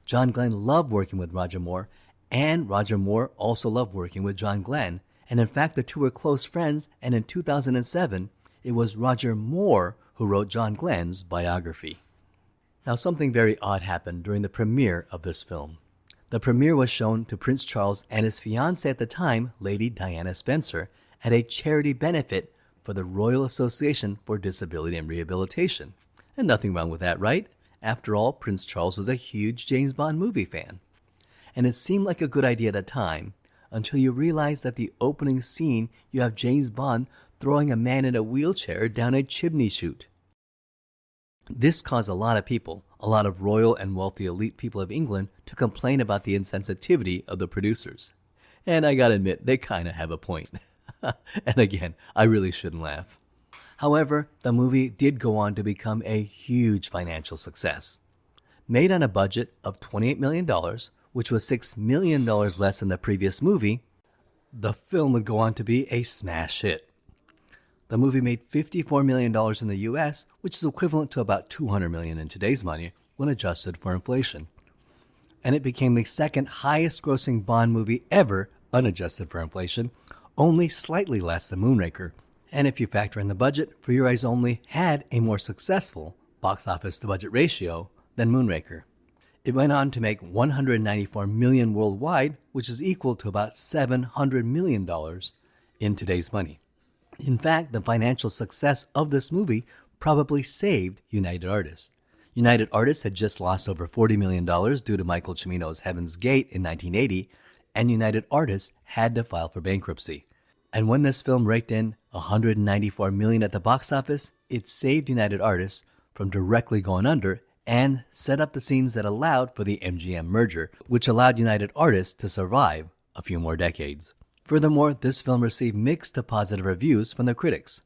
John Glenn loved working with Roger Moore, and Roger Moore also loved working with John Glenn, and in fact the two were close friends, and in 2007, it was Roger Moore who wrote John Glenn's biography. Now, something very odd happened during the premiere of this film. The premiere was shown to Prince Charles and his fiancée at the time, Lady Diana Spencer, at a charity benefit for the Royal Association for Disability and Rehabilitation. And nothing wrong with that, right? After all, Prince Charles was a huge James Bond movie fan. And it seemed like a good idea at the time, until you realize that the opening scene you have James Bond throwing a man in a wheelchair down a chimney chute. This caused a lot of people, a lot of royal and wealthy elite people of England, to complain about the insensitivity of the producers. And I gotta admit, they kinda have a point. And again, I really shouldn't laugh. However, the movie did go on to become a huge financial success. Made on a budget of $28 million, which was $6 million less than the previous movie, the film would go on to be a smash hit. The movie made $54 million in the US, which is equivalent to about $200 million in today's money when adjusted for inflation. And it became the second highest grossing Bond movie ever, unadjusted for inflation, only slightly less than Moonraker. And if you factor in the budget, For Your Eyes Only had a more successful box office to budget ratio than Moonraker. It went on to make $194 million worldwide, which is equal to about $700 million in today's money. In fact, the financial success of this movie probably saved United Artists. United Artists had just lost over $40 million due to Michael Cimino's Heaven's Gate in 1980, and United Artists had to file for bankruptcy. And when this film raked in $194 million at the box office, it saved United Artists from directly going under and set up the scenes that allowed for the MGM merger, which allowed United Artists to survive a few more decades. Furthermore, this film received mixed to positive reviews from the critics.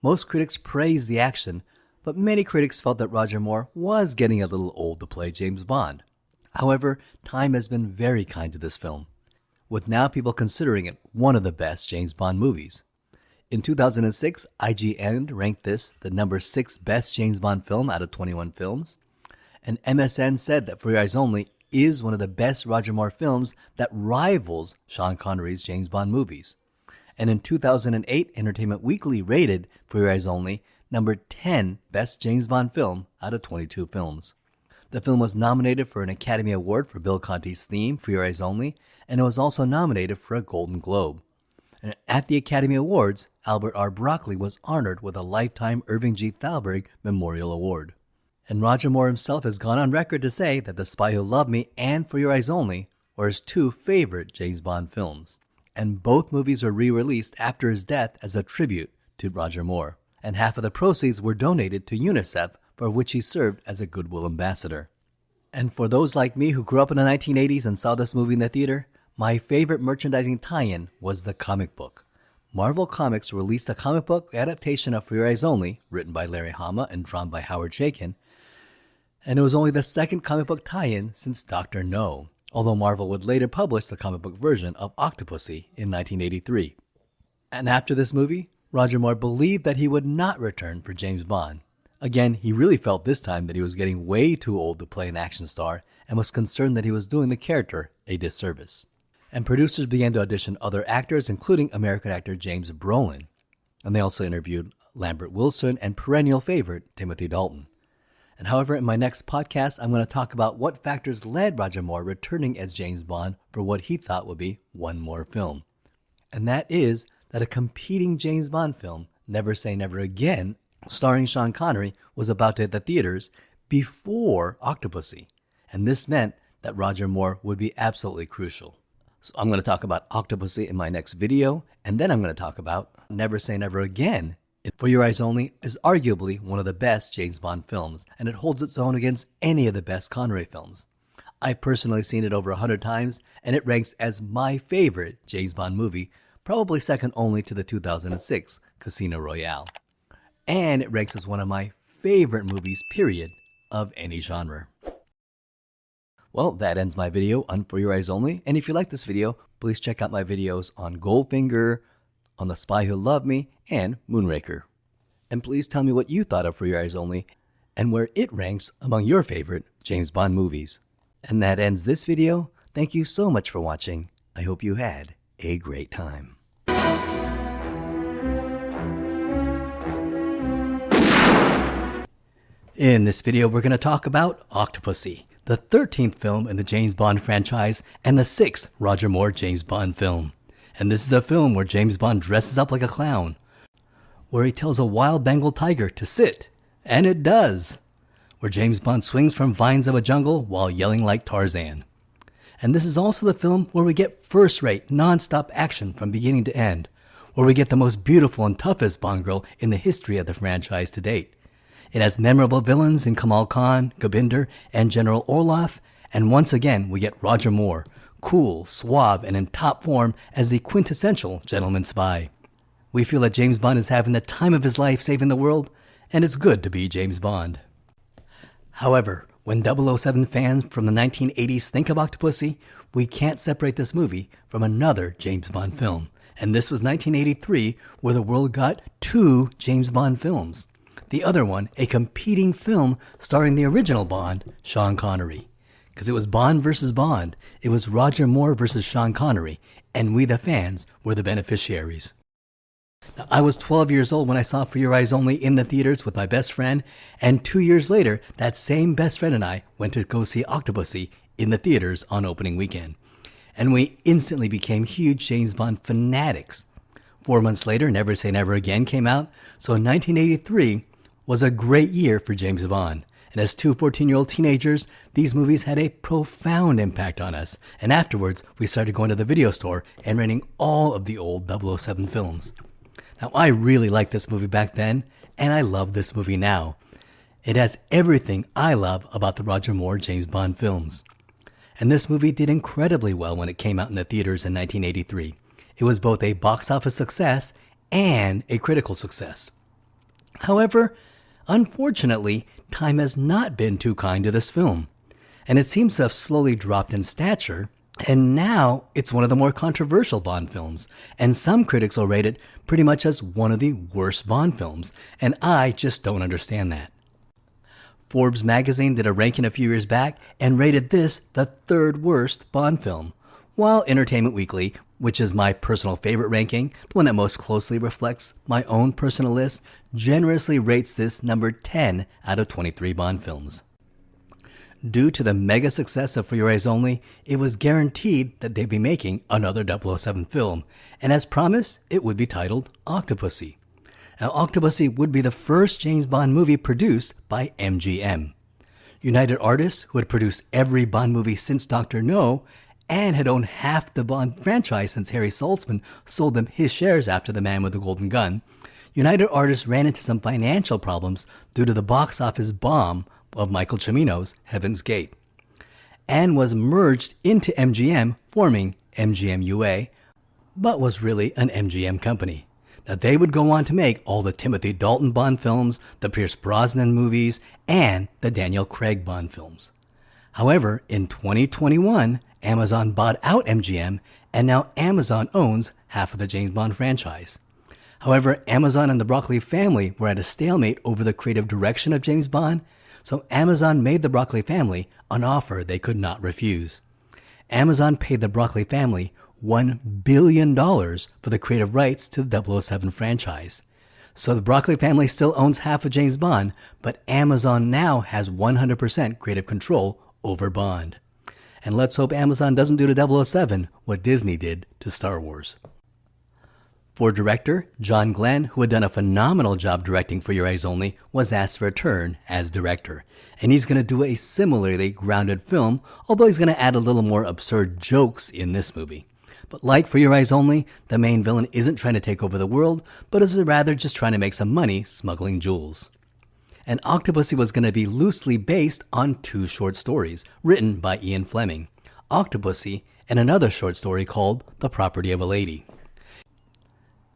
Most critics praised the action, but many critics felt that Roger Moore was getting a little old to play James Bond. However, time has been very kind to this film, with now people considering it one of the best James Bond movies. In 2006, IGN ranked this the number 6 best James Bond film out of 21 films, and MSN said that For Your Eyes Only is one of the best Roger Moore films that rivals Sean Connery's James Bond movies. And in 2008, Entertainment Weekly rated For Your Eyes Only number 10 best James Bond film out of 22 films. The film was nominated for an Academy Award for Bill Conti's theme, For Your Eyes Only, and it was also nominated for a Golden Globe. And at the Academy Awards, Albert R. Broccoli was honored with a Lifetime Irving G. Thalberg Memorial Award. And Roger Moore himself has gone on record to say that The Spy Who Loved Me and For Your Eyes Only were his 2 favorite James Bond films. And both movies were re-released after his death as a tribute to Roger Moore. And half of the proceeds were donated to UNICEF, for which he served as a Goodwill Ambassador. And for those like me who grew up in the 1980s and saw this movie in the theater, my favorite merchandising tie-in was the comic book. Marvel Comics released a comic book adaptation of For Your Eyes Only, written by Larry Hama and drawn by Howard Chaykin, and it was only the second comic book tie-in since Dr. No, although Marvel would later publish the comic book version of Octopussy in 1983. And after this movie, Roger Moore believed that he would not return for James Bond. Again, he really felt this time that he was getting way too old to play an action star and was concerned that he was doing the character a disservice. And producers began to audition other actors, including American actor James Brolin. And they also interviewed Lambert Wilson and perennial favorite Timothy Dalton. And however, in my next podcast, I'm going to talk about what factors led Roger Moore returning as James Bond for what he thought would be one more film. And that is that a competing James Bond film, Never Say Never Again, starring Sean Connery, was about to hit the theaters before Octopussy. And this meant that Roger Moore would be absolutely crucial. So I'm going to talk about Octopussy in my next video, and then I'm going to talk about Never Say Never Again. For Your Eyes Only is arguably one of the best James Bond films, and it holds its own against any of the best Connery films. I've personally seen it over 100 times, and it ranks as my favorite James Bond movie, probably second only to the 2006 Casino Royale. And it ranks as one of my favorite movies, period, of any genre. Well, that ends my video on For Your Eyes Only, and if you like this video, please check out my videos on Goldfinger, on The Spy Who Loved Me, and Moonraker. And please tell me what you thought of For Your Eyes Only, and where it ranks among your favorite James Bond movies. And that ends this video. Thank you so much for watching. I hope you had a great time. In this video, we're going to talk about Octopussy, the 13th film in the James Bond franchise and the 6th Roger Moore James Bond film. And this is a film where James Bond dresses up like a clown, where he tells a wild Bengal tiger to sit, and it does, where James Bond swings from vines of a jungle while yelling like Tarzan. And this is also the film where we get first-rate, non-stop action from beginning to end, where we get the most beautiful and toughest Bond girl in the history of the franchise to date. It has memorable villains in Kamal Khan, Gobinder, and General Orloff, and once again we get Roger Moore, cool, suave, and in top form as the quintessential gentleman spy. We feel that James Bond is having the time of his life saving the world, and it's good to be James Bond. However, when 007 fans from the 1980s think of Octopussy, we can't separate this movie from another James Bond film. And this was 1983, where the world got 2 James Bond films. The other one, a competing film starring the original Bond, Sean Connery. Because it was Bond versus Bond. It was Roger Moore versus Sean Connery. And we, the fans, were the beneficiaries. Now, I was 12 years old when I saw For Your Eyes Only in the theaters with my best friend. And 2 years later, that same best friend and I went to go see Octopussy in the theaters on opening weekend. And we instantly became huge James Bond fanatics. 4 months later, Never Say Never Again came out. So in 1983, was a great year for James Bond. And as 2 14-year-old teenagers, these movies had a profound impact on us. And afterwards, we started going to the video store and renting all of the old 007 films. Now, I really liked this movie back then, and I love this movie now. It has everything I love about the Roger Moore James Bond films. And this movie did incredibly well when it came out in the theaters in 1983. It was both a box office success and a critical success. However, unfortunately, time has not been too kind to this film, and it seems to have slowly dropped in stature, and now it's one of the more controversial Bond films, and some critics will rate it pretty much as one of the worst Bond films, and I just don't understand that. Forbes magazine did a ranking a few years back and rated this the 3rd worst Bond film, while Entertainment Weekly, which is my personal favorite ranking, the one that most closely reflects my own personal list, generously rates this number 10 out of 23 Bond films. Due to the mega success of For Your Eyes Only, it was guaranteed that they'd be making another 007 film, and as promised, it would be titled Octopussy. Now, Octopussy would be the first James Bond movie produced by MGM. United Artists, who had produced every Bond movie since Dr. No, and had owned half the Bond franchise since Harry Saltzman sold them his shares after The Man with the Golden Gun, United Artists ran into some financial problems due to the box office bomb of Michael Cimino's Heaven's Gate, and was merged into MGM, forming MGM UA, but was really an MGM company. Now, they would go on to make all the Timothy Dalton Bond films, the Pierce Brosnan movies, and the Daniel Craig Bond films. However, in 2021, Amazon bought out MGM, and now Amazon owns half of the James Bond franchise. However, Amazon and the Broccoli family were at a stalemate over the creative direction of James Bond, so Amazon made the Broccoli family an offer they could not refuse. Amazon paid the Broccoli family $1 billion for the creative rights to the 007 franchise. So the Broccoli family still owns half of James Bond, but Amazon now has 100% creative control over Bond. And let's hope Amazon doesn't do to 007 what Disney did to Star Wars. For director, John Glenn, who had done a phenomenal job directing For Your Eyes Only, was asked to return as director. And he's going to do a similarly grounded film, although he's going to add a little more absurd jokes in this movie. But like For Your Eyes Only, the main villain isn't trying to take over the world, but is rather just trying to make some money smuggling jewels. And Octopussy was going to be loosely based on 2 short stories written by Ian Fleming, Octopussy and another short story called The Property of a Lady.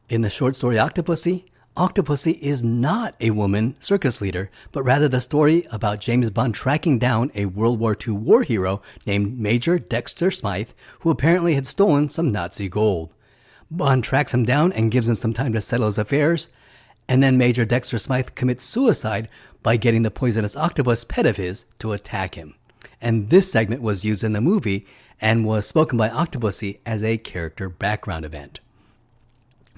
In the short story Octopussy, Octopussy is not a woman circus leader, but rather the story about James Bond tracking down a World War II war hero named Major Dexter Smythe, who apparently had stolen some Nazi gold. Bond tracks him down and gives him some time to settle his affairs, and then Major Dexter Smythe commits suicide by getting the poisonous octopus pet of his to attack him. And this segment was used in the movie and was spoken by Octopussy as a character background event.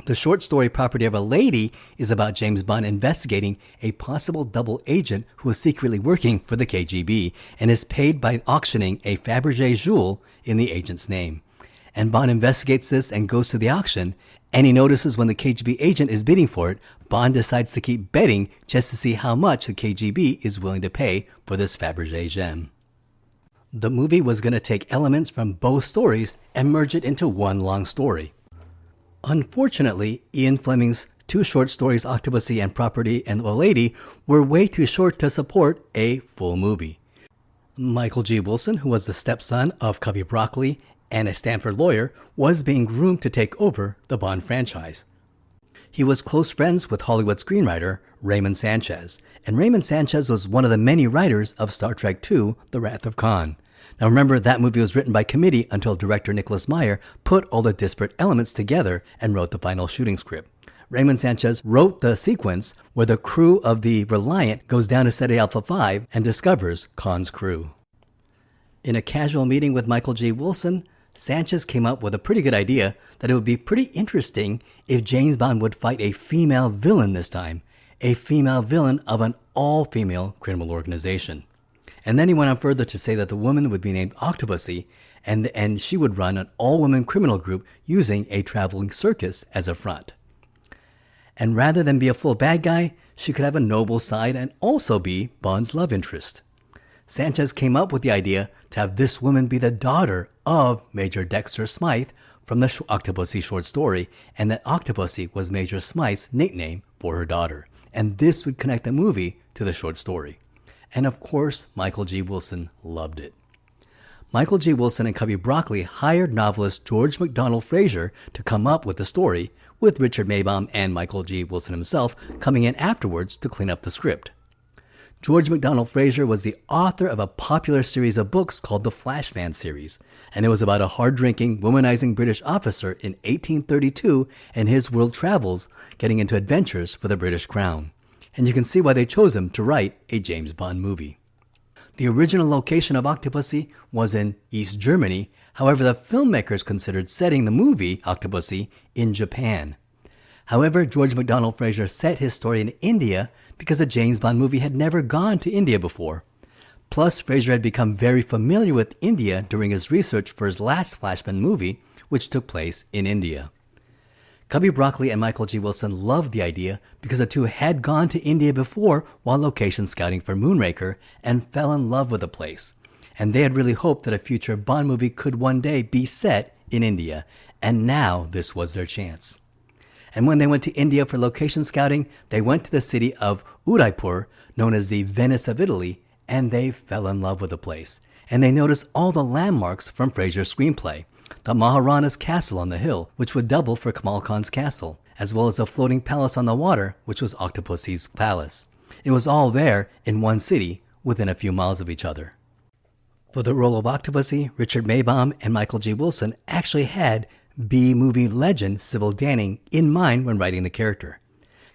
The short story Property of a Lady is about James Bond investigating a possible double agent who is secretly working for the KGB and is paid by auctioning a Fabergé jewel in the agent's name. And Bond investigates this and goes to the auction, and he notices when the KGB agent is bidding for it, Bond decides to keep betting just to see how much the KGB is willing to pay for this Fabergé gem. The movie was going to take elements from both stories and merge it into one long story. Unfortunately, Ian Fleming's two short stories, Octopussy and Property and a Lady, were way too short to support a full movie. Michael G. Wilson, who was the stepson of Cubby Broccoli and a Stanford lawyer, was being groomed to take over the Bond franchise. He was close friends with Hollywood screenwriter Raymond Sanchez, and Raymond Sanchez was one of the many writers of Star Trek II, The Wrath of Khan. Now remember, that movie was written by committee until director Nicholas Meyer put all the disparate elements together and wrote the final shooting script. Raymond Sanchez wrote the sequence where the crew of the Reliant goes down to Ceti Alpha 5 and discovers Khan's crew. In a casual meeting with Michael G. Wilson, Sanchez came up with a pretty good idea that it would be pretty interesting if James Bond would fight a female villain this time, a female villain of an all-female criminal organization. And then he went on further to say that the woman would be named Octopussy, and she would run an all-women criminal group using a traveling circus as a front. And rather than be a full bad guy, she could have a noble side and also be Bond's love interest. Sanchez came up with the idea to have this woman be the daughter of Major Dexter Smythe from the Octopussy short story, and that Octopussy was Major Smythe's nickname for her daughter. And this would connect the movie to the short story. And of course, Michael G. Wilson loved it. Michael G. Wilson and Cubby Broccoli hired novelist George MacDonald Fraser to come up with the story, with Richard Maibaum and Michael G. Wilson himself coming in afterwards to clean up the script. George MacDonald Fraser was the author of a popular series of books called the Flashman series, and it was about a hard-drinking, womanizing British officer in 1832 and his world travels, getting into adventures for the British Crown. And you can see why they chose him to write a James Bond movie. The original location of Octopussy was in East Germany. However, the filmmakers considered setting the movie Octopussy in Japan. However, George MacDonald Fraser set his story in India because a James Bond movie had never gone to India before. Plus, Fraser had become very familiar with India during his research for his last Flashman movie, which took place in India. Cubby Broccoli and Michael G. Wilson loved the idea because the two had gone to India before while location scouting for Moonraker and fell in love with the place. And they had really hoped that a future Bond movie could one day be set in India, and now this was their chance. And when they went to India for location scouting, they went to the city of Udaipur, known as the Venice of Italy, and they fell in love with the place. And they noticed all the landmarks from Fraser's screenplay. The Maharana's castle on the hill, which would double for Kamal Khan's castle, as well as a floating palace on the water, which was Octopussy's palace. It was all there in one city, within a few miles of each other. For the role of Octopussy, Richard Maibaum and Michael G. Wilson actually had B-movie legend Sybil Danning in mind when writing the character.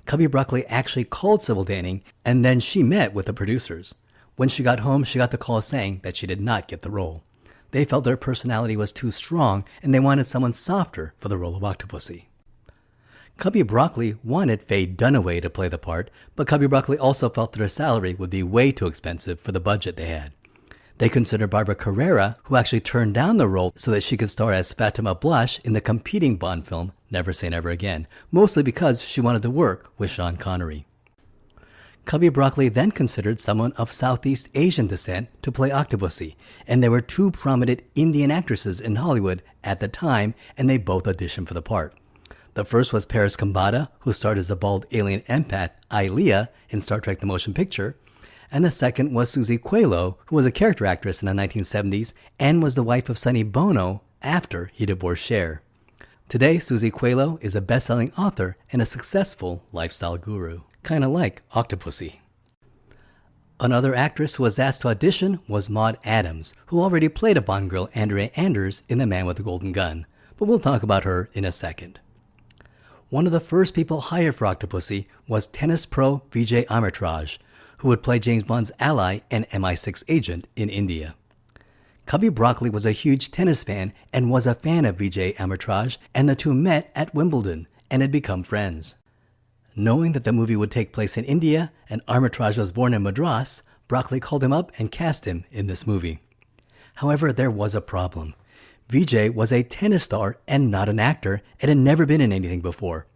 Cubby Broccoli actually called Sybil Danning, and then she met with the producers. When she got home, she got the call saying that she did not get the role. They felt their personality was too strong, and they wanted someone softer for the role of Octopussy. Cubby Broccoli wanted Faye Dunaway to play the part, but Cubby Broccoli also felt that her salary would be way too expensive for the budget they had. They considered Barbara Carrera, who actually turned down the role so that she could star as Fatima Blush in the competing Bond film Never Say Never Again, mostly because she wanted to work with Sean Connery. Cubby Broccoli then considered someone of Southeast Asian descent to play Octopussy, and there were two prominent Indian actresses in Hollywood at the time, and they both auditioned for the part. The first was Paris Kambata, who starred as the bald alien empath Ilea in Star Trek The Motion Picture, and the second was Susie Quaylo, who was a character actress in the 1970s and was the wife of Sonny Bono after he divorced Cher. Today, Susie Quaylo is a best-selling author and a successful lifestyle guru, kind of like Octopussy. Another actress who was asked to audition was Maud Adams, who already played a Bond girl Andrea Anders in The Man with the Golden Gun, but we'll talk about her in a second. One of the first people hired for Octopussy was tennis pro Vijay Amritraj, who would play James Bond's ally and MI6 agent in India. Cubby Broccoli was a huge tennis fan and was a fan of Vijay Amritraj, and the two met at Wimbledon, and had become friends. Knowing that the movie would take place in India and Armitage was born in Madras, Broccoli called him up and cast him in this movie. However, there was a problem. Vijay was a tennis star and not an actor and had never been in anything before.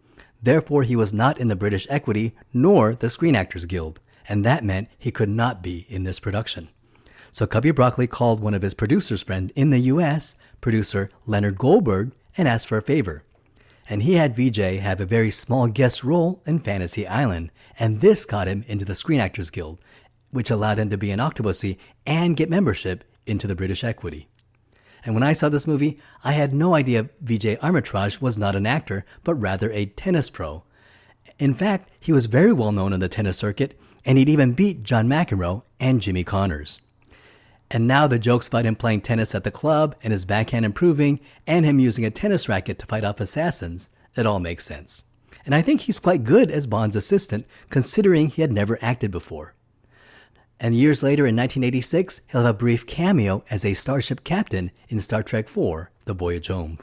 Therefore, he was not in the British Equity nor the Screen Actors Guild, and that meant he could not be in this production. So Cubby Broccoli called one of his producer's friends in the US, producer Leonard Goldberg, and asked for a favor. And he had Vijay have a very small guest role in Fantasy Island, and this got him into the Screen Actors Guild, which allowed him to be an Octopussy and get membership into the British Equity. And when I saw this movie, I had no idea Vijay Armitage was not an actor, but rather a tennis pro. In fact, he was very well known in the tennis circuit, and he'd even beat John McEnroe and Jimmy Connors. And now the jokes about him playing tennis at the club and his backhand improving and him using a tennis racket to fight off assassins, it all makes sense. And I think he's quite good as Bond's assistant, considering he had never acted before. And years later, in 1986, he'll have a brief cameo as a starship captain in Star Trek IV, The Voyage Home.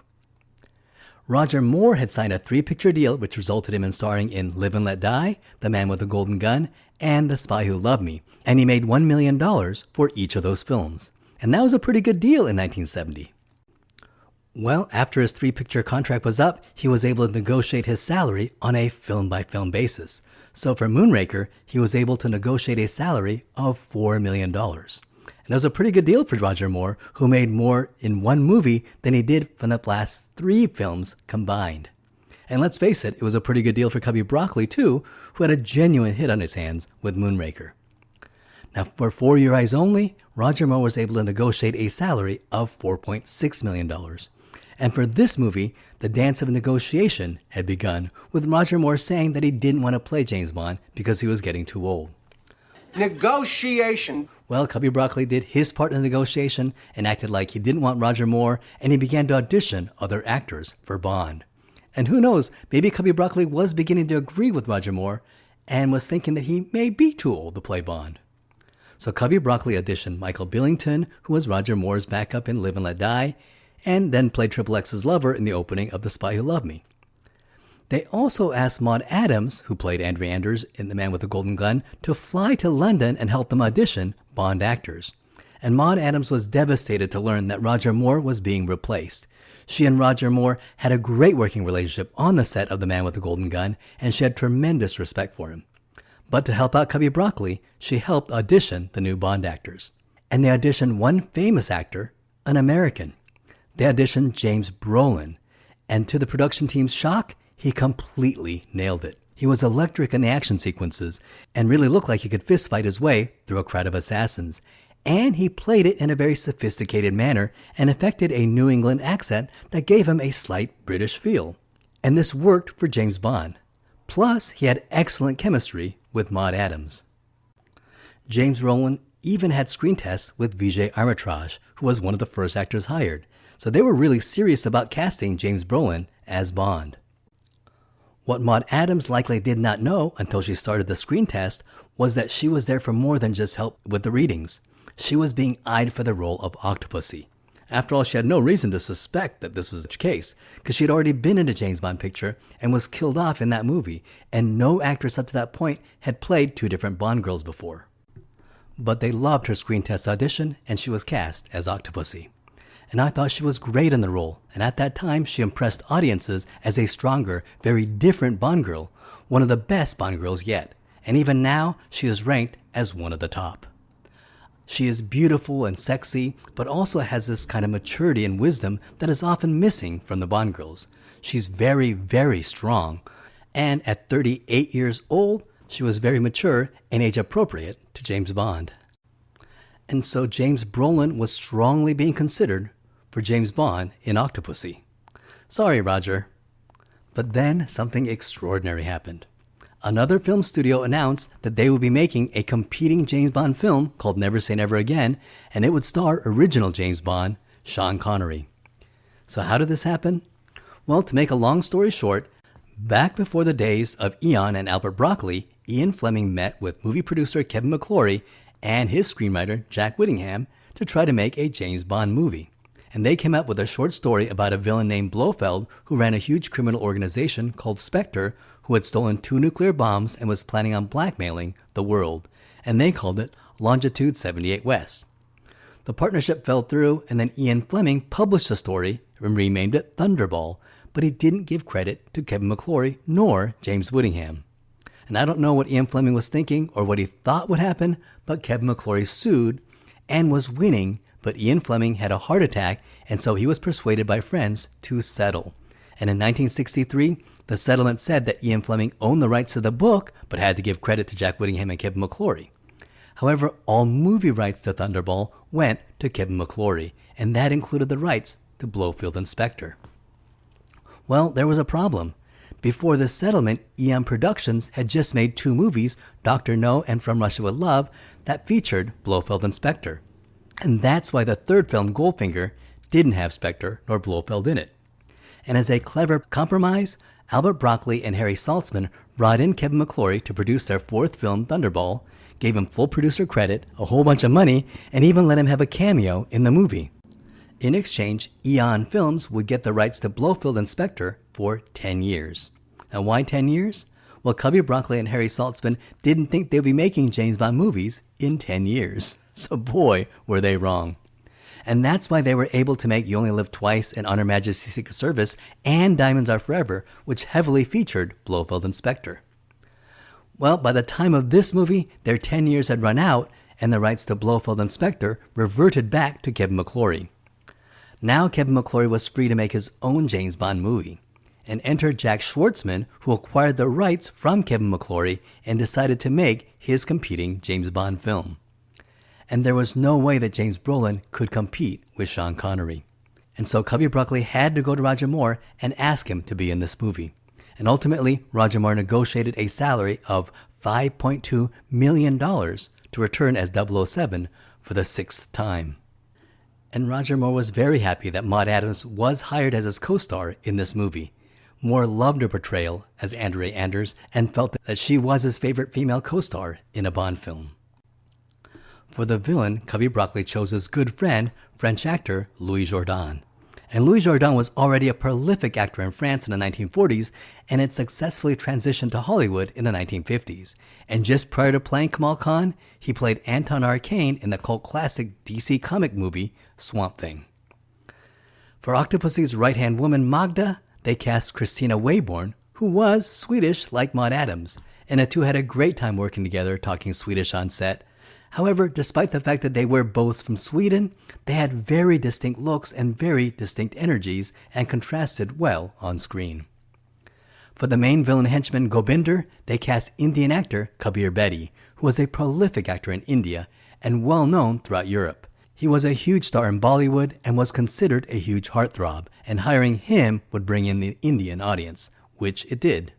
Roger Moore had signed a 3-picture deal which resulted in him starring in Live and Let Die, The Man with the Golden Gun, and The Spy Who Loved Me, and he made $1 million for each of those films. And that was a pretty good deal in 1970. Well, after his 3-picture contract was up, he was able to negotiate his salary on a film-by-film basis. So for Moonraker, he was able to negotiate a salary of $4 million. And that was a pretty good deal for Roger Moore, who made more in one movie than he did from the last 3 films combined. And let's face it, it was a pretty good deal for Cubby Broccoli too, who had a genuine hit on his hands with Moonraker. Now for For Your Eyes Only, Roger Moore was able to negotiate a salary of $4.6 million. And for this movie, the dance of negotiation had begun, with Roger Moore saying that he didn't want to play James Bond because he was getting too old. Negotiation. Well, Cubby Broccoli did his part in the negotiation and acted like he didn't want Roger Moore, and he began to audition other actors for Bond. And who knows, maybe Cubby Broccoli was beginning to agree with Roger Moore and was thinking that he may be too old to play Bond. So Cubby Broccoli auditioned Michael Billington, who was Roger Moore's backup in Live and Let Die, and then played Triple X's lover in the opening of The Spy Who Loved Me. They also asked Maud Adams, who played Andrea Anders in The Man with the Golden Gun, to fly to London and help them audition Bond actors. And Maud Adams was devastated to learn that Roger Moore was being replaced. She and Roger Moore had a great working relationship on the set of The Man with the Golden Gun, and she had tremendous respect for him. But to help out Cubby Broccoli, she helped audition the new Bond actors. And they auditioned one famous actor, an American. They auditioned James Brolin, and to the production team's shock, he completely nailed it. He was electric in the action sequences and really looked like he could fistfight his way through a crowd of assassins. And he played it in a very sophisticated manner and affected a New England accent that gave him a slight British feel. And this worked for James Bond. Plus, he had excellent chemistry with Maud Adams. James Brolin even had screen tests with Vijay Armitage, who was one of the first actors hired. So they were really serious about casting James Brolin as Bond. What Maud Adams likely did not know until she started the screen test was that she was there for more than just help with the readings. She was being eyed for the role of Octopussy. After all, she had no reason to suspect that this was the case, because she had already been in a James Bond picture and was killed off in that movie, and no actress up to that point had played 2 different Bond girls before. But they loved her screen test audition, and she was cast as Octopussy. And I thought she was great in the role, and at that time she impressed audiences as a stronger, very different Bond girl, one of the best Bond girls yet, and even now she is ranked as one of the top. She is beautiful and sexy, but also has this kind of maturity and wisdom that is often missing from the Bond girls. She's very, very strong, and at 38 years old, she was very mature and age appropriate to James Bond. And so James Brolin was strongly being considered for James Bond in Octopussy. Sorry, Roger. But then something extraordinary happened. Another film studio announced that they would be making a competing James Bond film called Never Say Never Again, and it would star original James Bond, Sean Connery. So how did this happen? Well, to make a long story short, back before the days of Eon and Albert Broccoli, Ian Fleming met with movie producer Kevin McClory and his screenwriter Jack Whittingham to try to make a James Bond movie. and they came up with a short story about a villain named Blofeld who ran a huge criminal organization called Spectre, who had stolen 2 nuclear bombs and was planning on blackmailing the world, and they called it Longitude 78 West. The partnership fell through, and then Ian Fleming published the story and renamed it Thunderball, but he didn't give credit to Kevin McClory nor James Whittingham. And I don't know what Ian Fleming was thinking or what he thought would happen, but Kevin McClory sued and was winning, but Ian Fleming had a heart attack, and so he was persuaded by friends to settle. And in 1963, the settlement said that Ian Fleming owned the rights to the book, but had to give credit to Jack Whittingham and Kevin McClory. However, all movie rights to Thunderball went to Kevin McClory, and that included the rights to Blofeld and Spectre. Well, there was a problem. Before this settlement, Eon Productions had just made 2 movies, Dr. No and From Russia with Love, that featured Blofeld and Spectre. And that's why the third film, Goldfinger, didn't have Spectre nor Blofeld in it. And as a clever compromise, Albert Broccoli and Harry Saltzman brought in Kevin McClory to produce their 4th film, Thunderball, gave him full producer credit, a whole bunch of money, and even let him have a cameo in the movie. In exchange, Eon Films would get the rights to Blofeld and Spectre for 10 years. Now why 10 years? Well, Cubby Broccoli and Harry Saltzman didn't think they'd be making James Bond movies in 10 years. So boy, were they wrong. And that's why they were able to make You Only Live Twice and On Her Majesty's Secret Service and Diamonds Are Forever, which heavily featured Blofeld and Spectre. Well, by the time of this movie, their 10 years had run out, and the rights to Blofeld and Spectre reverted back to Kevin McClory. Now Kevin McClory was free to make his own James Bond movie, and enter Jack Schwartzman, who acquired the rights from Kevin McClory and decided to make his competing James Bond film. And there was no way that James Brolin could compete with Sean Connery. And so Cubby Broccoli had to go to Roger Moore and ask him to be in this movie. And ultimately, Roger Moore negotiated a salary of $5.2 million to return as 007 for the 6th time. And Roger Moore was very happy that Maude Adams was hired as his co-star in this movie. Moore loved her portrayal as Andrea Anders and felt that she was his favorite female co-star in a Bond film. For the villain, Cubby Broccoli chose his good friend, French actor Louis Jourdan. And Louis Jourdan was already a prolific actor in France in the 1940s and had successfully transitioned to Hollywood in the 1950s. And just prior to playing Kamal Khan, he played Anton Arcane in the cult classic DC comic movie Swamp Thing. For Octopussy's right-hand woman Magda, they cast Christina Wayborn, who was Swedish like Maude Adams, and the two had a great time working together talking Swedish on set. However, despite the fact that they were both from Sweden, they had very distinct looks and very distinct energies and contrasted well on screen. For the main villain henchman Gobinder, they cast Indian actor Kabir Bedi, who was a prolific actor in India and well known throughout Europe. He was a huge star in Bollywood and was considered a huge heartthrob, and hiring him would bring in the Indian audience, which it did.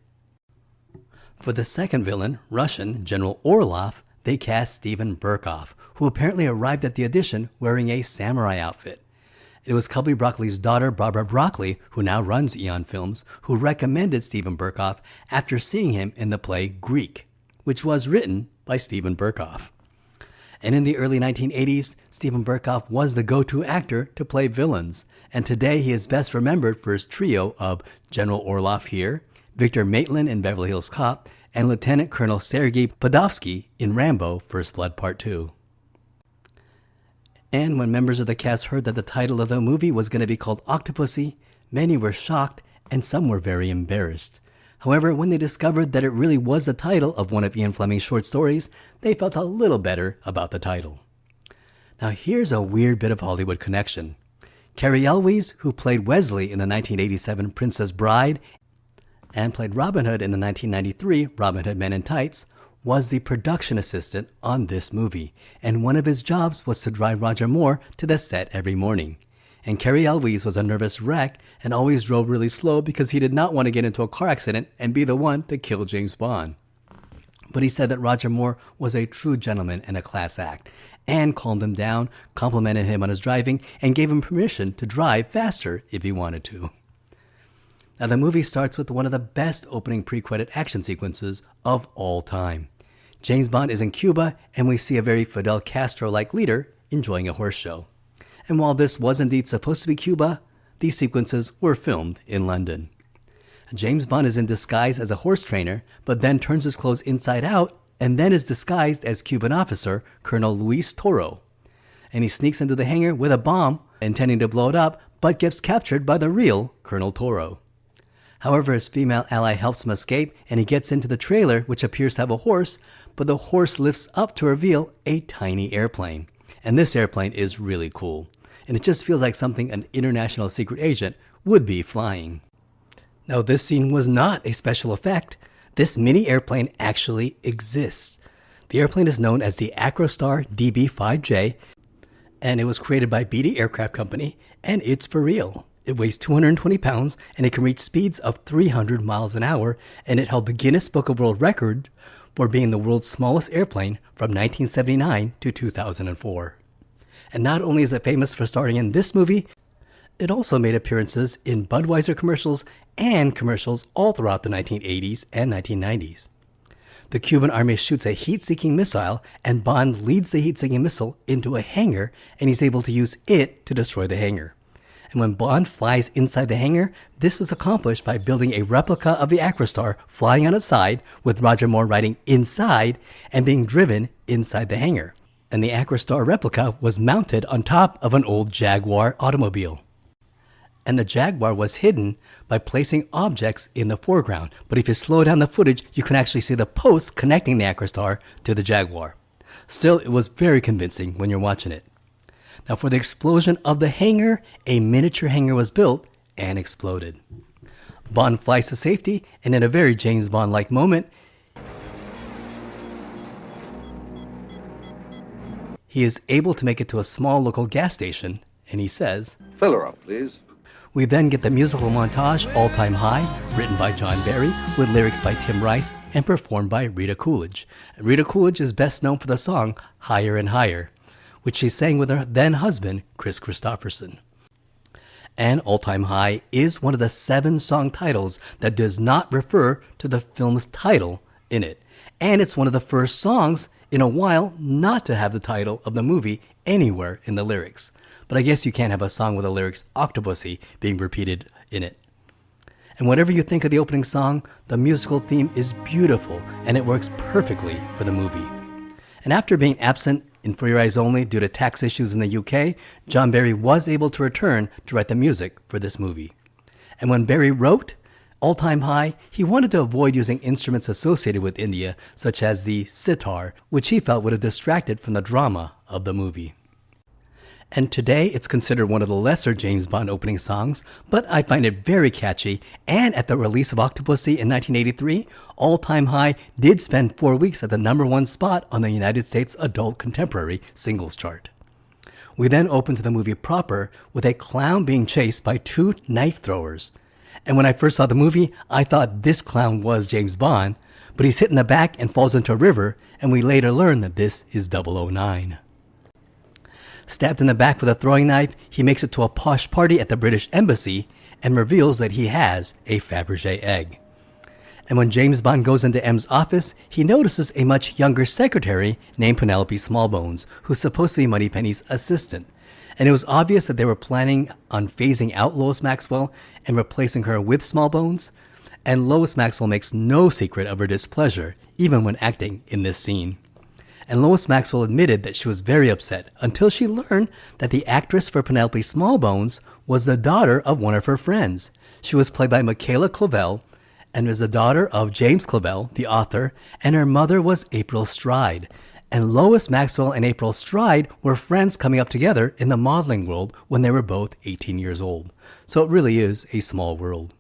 For the second villain, Russian General Orlov, they cast Steven Berkoff, who apparently arrived at the audition wearing a samurai outfit. It was Cubby Broccoli's daughter, Barbara Broccoli, who now runs Eon Films, who recommended Steven Berkoff after seeing him in the play Greek, which was written by Steven Berkoff. And in the early 1980s, Steven Berkoff was the go-to actor to play villains, and today he is best remembered for his trio of General Orlov here, Victor Maitland in Beverly Hills Cop, and Lieutenant Colonel Sergei Podovsky in Rambo First Blood Part 2. And when members of the cast heard that the title of the movie was going to be called Octopussy, many were shocked and some were very embarrassed. However, when they discovered that it really was the title of one of Ian Fleming's short stories, they felt a little better about the title. Now here's a weird bit of Hollywood connection. Cary Elwes, who played Wesley in the 1987 Princess Bride and played Robin Hood in the 1993 Robin Hood Men in Tights, was the production assistant on this movie, and one of his jobs was to drive Roger Moore to the set every morning. And Cary Elwes was a nervous wreck and always drove really slow because he did not want to get into a car accident and be the one to kill James Bond. But he said that Roger Moore was a true gentleman and a class act, and calmed him down, complimented him on his driving, and gave him permission to drive faster if he wanted to. Now, the movie starts with one of the best opening pre-credit action sequences of all time. James Bond is in Cuba, and we see a very Fidel Castro-like leader enjoying a horse show. And while this was indeed supposed to be Cuba, these sequences were filmed in London. James Bond is in disguise as a horse trainer, but then turns his clothes inside out and then is disguised as Cuban officer Colonel Luis Toro. And he sneaks into the hangar with a bomb, intending to blow it up, but gets captured by the real Colonel Toro. However, his female ally helps him escape, and he gets into the trailer, which appears to have a horse, but the horse lifts up to reveal a tiny airplane. And this airplane is really cool, and it just feels like something an international secret agent would be flying. Now, this scene was not a special effect. This mini airplane actually exists. The airplane is known as the Acrostar DB-5J, and it was created by BD Aircraft Company, and it's for real. It weighs 220 pounds, and it can reach speeds of 300 miles an hour, and it held the Guinness Book of World Records for being the world's smallest airplane from 1979 to 2004. And not only is it famous for starring in this movie, it also made appearances in Budweiser commercials and commercials all throughout the 1980s and 1990s. The Cuban army shoots a heat-seeking missile, and Bond leads the heat-seeking missile into a hangar, and he's able to use it to destroy the hangar. And when Bond flies inside the hangar, this was accomplished by building a replica of the Acrostar flying on its side, with Roger Moore riding inside and being driven inside the hangar. And the Acrostar replica was mounted on top of an old Jaguar automobile. And the Jaguar was hidden by placing objects in the foreground. But if you slow down the footage, you can actually see the posts connecting the Acrostar to the Jaguar. Still, it was very convincing when you're watching it. Now, for the explosion of the hangar, a miniature hangar was built and exploded. Bond flies to safety, and in a very James Bond-like moment, he is able to make it to a small local gas station, and he says, "Fill her up, please." We then get the musical montage, All Time High, written by John Barry, with lyrics by Tim Rice, and performed by Rita Coolidge. Rita Coolidge is best known for the song Higher and Higher, which she sang with her then-husband, Chris Christopherson. And All Time High is one of the 7 song titles that does not refer to the film's title in it. And it's one of the first songs in a while not to have the title of the movie anywhere in the lyrics. But I guess you can't have a song with the lyrics Octopussy being repeated in it. And whatever you think of the opening song, the musical theme is beautiful, and it works perfectly for the movie. And after being absent in For Your Eyes Only due to tax issues in the UK, John Barry was able to return to write the music for this movie. And when Barry wrote All Time High, he wanted to avoid using instruments associated with India, such as the sitar, which he felt would have distracted from the drama of the movie. And today it's considered one of the lesser James Bond opening songs, but I find it very catchy, and at the release of Octopussy in 1983, All Time High did spend 4 weeks at the #1 spot on the United States Adult Contemporary Singles Chart. We then open to the movie proper with a clown being chased by 2 knife throwers. And when I first saw the movie, I thought this clown was James Bond, but he's hit in the back and falls into a river, and we later learn that this is 009. Stabbed in the back with a throwing knife, he makes it to a posh party at the British Embassy and reveals that he has a Fabergé egg. And when James Bond goes into M's office, he notices a much younger secretary named Penelope Smallbones, who's supposed to be Moneypenny's assistant. And it was obvious that they were planning on phasing out Lois Maxwell and replacing her with Smallbones. And Lois Maxwell makes no secret of her displeasure, even when acting in this scene. And Lois Maxwell admitted that she was very upset until she learned that the actress for Penelope Smallbones was the daughter of one of her friends. She was played by Michaela Clavell and was the daughter of James Clavell, the author, and her mother was April Stride. And Lois Maxwell and April Stride were friends coming up together in the modeling world when they were both 18 years old. So it really is a small world.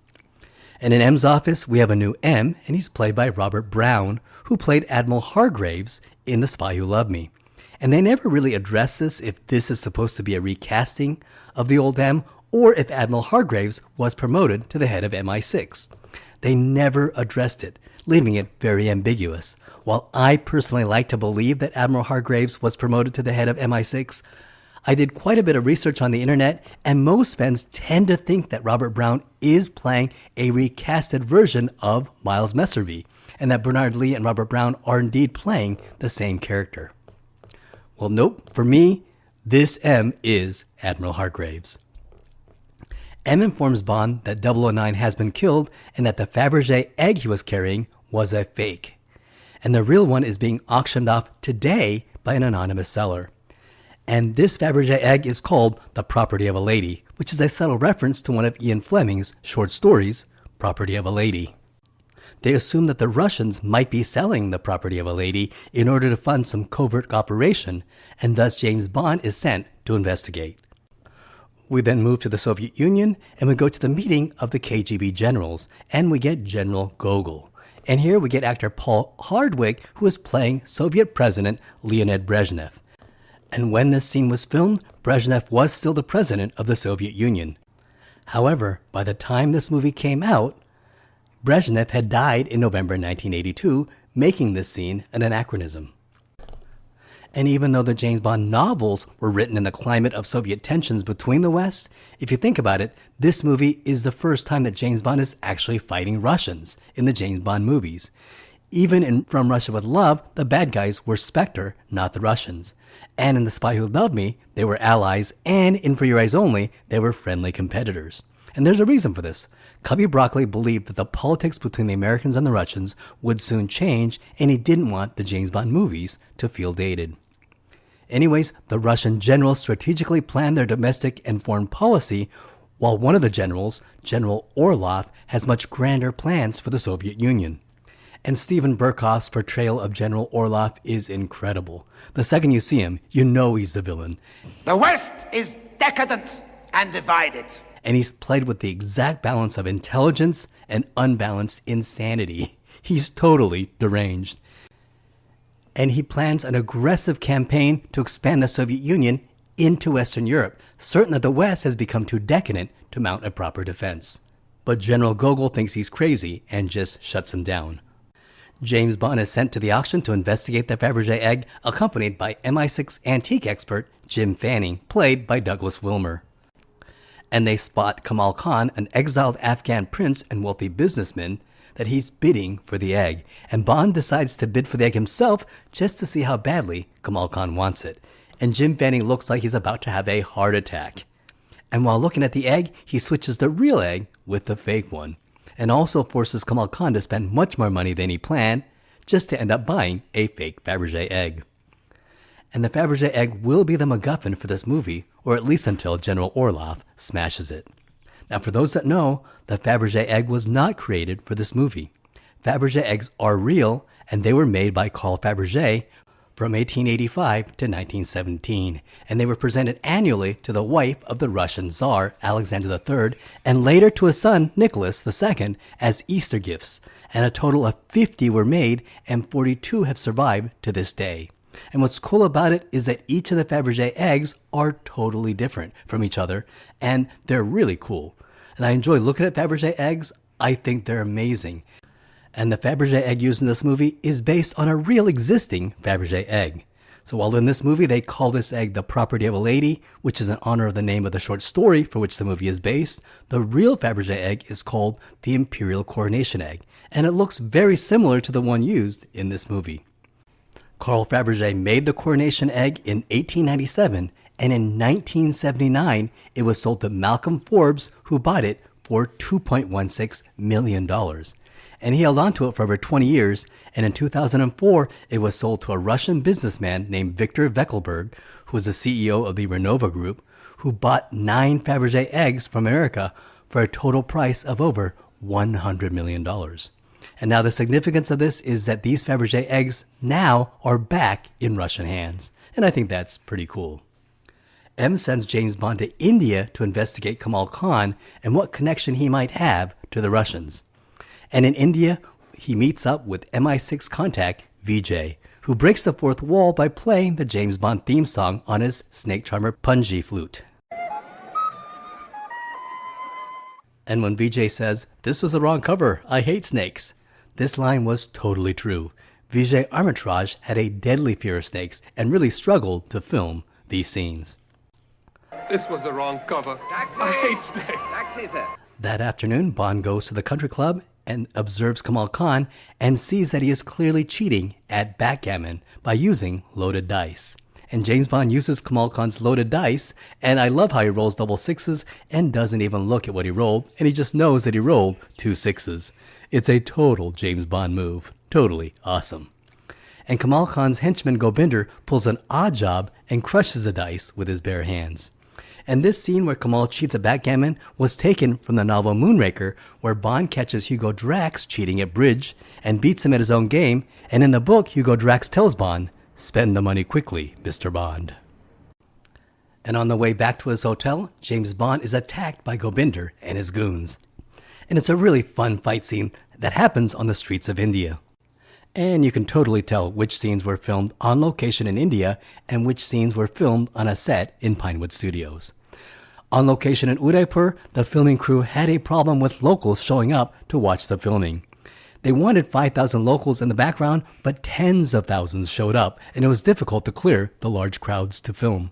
And in M's office, we have a new M, and he's played by Robert Brown, who played Admiral Hargraves in The Spy Who Loved Me. And they never really address this, if this is supposed to be a recasting of the old M, or if Admiral Hargraves was promoted to the head of MI6. They never addressed it, leaving it very ambiguous. While I personally like to believe that Admiral Hargraves was promoted to the head of MI6, I did quite a bit of research on the internet, and most fans tend to think that Robert Brown is playing a recasted version of Miles Messervy, and that Bernard Lee and Robert Brown are indeed playing the same character. Well, nope. For me, This M is Admiral Hargreaves. M informs Bond that 009 has been killed and that the Fabergé egg he was carrying was a fake. And the real one is being auctioned off today by an anonymous seller. And this Fabergé egg is called The Property of a Lady, which is a subtle reference to one of Ian Fleming's short stories, Property of a Lady. They assume that the Russians might be selling the property of a lady in order to fund some covert operation, and thus James Bond is sent to investigate. We then move to the Soviet Union, and we go to the meeting of the KGB generals, and we get General Gogol. And here we get actor Paul Hardwick, who is playing Soviet President Leonid Brezhnev. And when this scene was filmed, Brezhnev was still the president of the Soviet Union. However, by the time this movie came out, Brezhnev had died in November 1982, making this scene an anachronism. And even though the James Bond novels were written in the climate of Soviet tensions between the West, if you think about it, this movie is the first time that James Bond is actually fighting Russians in the James Bond movies. Even in From Russia with Love, the bad guys were Spectre, not the Russians. And in The Spy Who Loved Me, they were allies, and in For Your Eyes Only, they were friendly competitors. And there's a reason for this. Cubby Broccoli believed that the politics between the Americans and the Russians would soon change, and he didn't want the James Bond movies to feel dated. Anyways, the Russian generals strategically planned their domestic and foreign policy, while one of the generals, General Orlov, has much grander plans for the Soviet Union. And Steven Berkoff's portrayal of General Orlov is incredible. The second you see him, you know he's the villain. The West is decadent and divided. And he's played with the exact balance of intelligence and unbalanced insanity. He's totally deranged. And he plans an aggressive campaign to expand the Soviet Union into Western Europe, certain that the West has become too decadent to mount a proper defense. But General Gogol thinks he's crazy and just shuts him down. James Bond is sent to the auction to investigate the Fabergé egg, accompanied by MI6 antique expert Jim Fanning, played by Douglas Wilmer. And they spot Kamal Khan, an exiled Afghan prince and wealthy businessman, that he's bidding for the egg. And Bond decides to bid for the egg himself just to see how badly Kamal Khan wants it. And Jim Fanning looks like he's about to have a heart attack. And while looking at the egg, he switches the real egg with the fake one. And also forces Kamal Khan to spend much more money than he planned, just to end up buying a fake Fabergé egg. And the Fabergé egg will be the MacGuffin for this movie, or at least until General Orlov smashes it. Now, for those that know, the Fabergé egg was not created for this movie. Fabergé eggs are real, and they were made by Carl Fabergé from 1885 to 1917, and they were presented annually to the wife of the Russian Tsar, Alexander III, and later to his son, Nicholas II, as Easter gifts, and a total of 50 were made, and 42 have survived to this day. And what's cool about it is that each of the Fabergé eggs are totally different from each other, and they're really cool. And I enjoy looking at Fabergé eggs. I think they're amazing. And the Fabergé egg used in this movie is based on a real existing Fabergé egg. So while in this movie they call this egg the property of a lady, which is in honor of the name of the short story for which the movie is based, the real Fabergé egg is called the Imperial Coronation Egg, and it looks very similar to the one used in this movie. Carl Fabergé made the coronation egg in 1897, and in 1979 it was sold to Malcolm Forbes, who bought it for $2.16 million. And he held on to it for over 20 years, and in 2004 it was sold to a Russian businessman named Viktor Vekselberg, who was the CEO of the Renova Group, who bought 9 Fabergé eggs from America for a total price of over $100 million. And now the significance of this is that these Fabergé eggs now are back in Russian hands. And I think that's pretty cool. M sends James Bond to India to investigate Kamal Khan and what connection he might have to the Russians. And in India, he meets up with MI6 contact Vijay, who breaks the fourth wall by playing the James Bond theme song on his Snake Charmer Punji flute. And when Vijay says, "This was the wrong cover, I hate snakes," this line was totally true. Vijay Armitage had a deadly fear of snakes and really struggled to film these scenes. This was the wrong cover. I hate snakes. Taxi, sir. That afternoon, Bond goes to the country club and observes Kamal Khan and sees that he is clearly cheating at backgammon by using loaded dice. and James Bond uses Kamal Khan's loaded dice, and I love how he rolls double sixes and doesn't even look at what he rolled, and he just knows that he rolled 2 6s. It's a total James Bond move. Totally awesome. And Kamal Khan's henchman Gobinder pulls an odd job and crushes the dice with his bare hands. And this scene where Kamal cheats at backgammon was taken from the novel Moonraker, where Bond catches Hugo Drax cheating at bridge and beats him at his own game, and in the book, Hugo Drax tells Bond, "Spend the money quickly, Mr. Bond." And on the way back to his hotel, James Bond is attacked by Gobinder and his goons. And it's a really fun fight scene that happens on the streets of India. And you can totally tell which scenes were filmed on location in India and which scenes were filmed on a set in Pinewood Studios. On location in Udaipur, the filming crew had a problem with locals showing up to watch the filming. They wanted 5,000 locals in the background, but tens of thousands showed up, and it was difficult to clear the large crowds to film.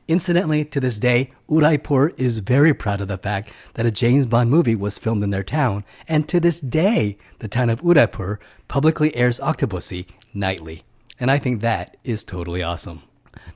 Incidentally, to this day, Udaipur is very proud of the fact that a James Bond movie was filmed in their town, and to this day, the town of Udaipur publicly airs Octopussy nightly. And I think that is totally awesome.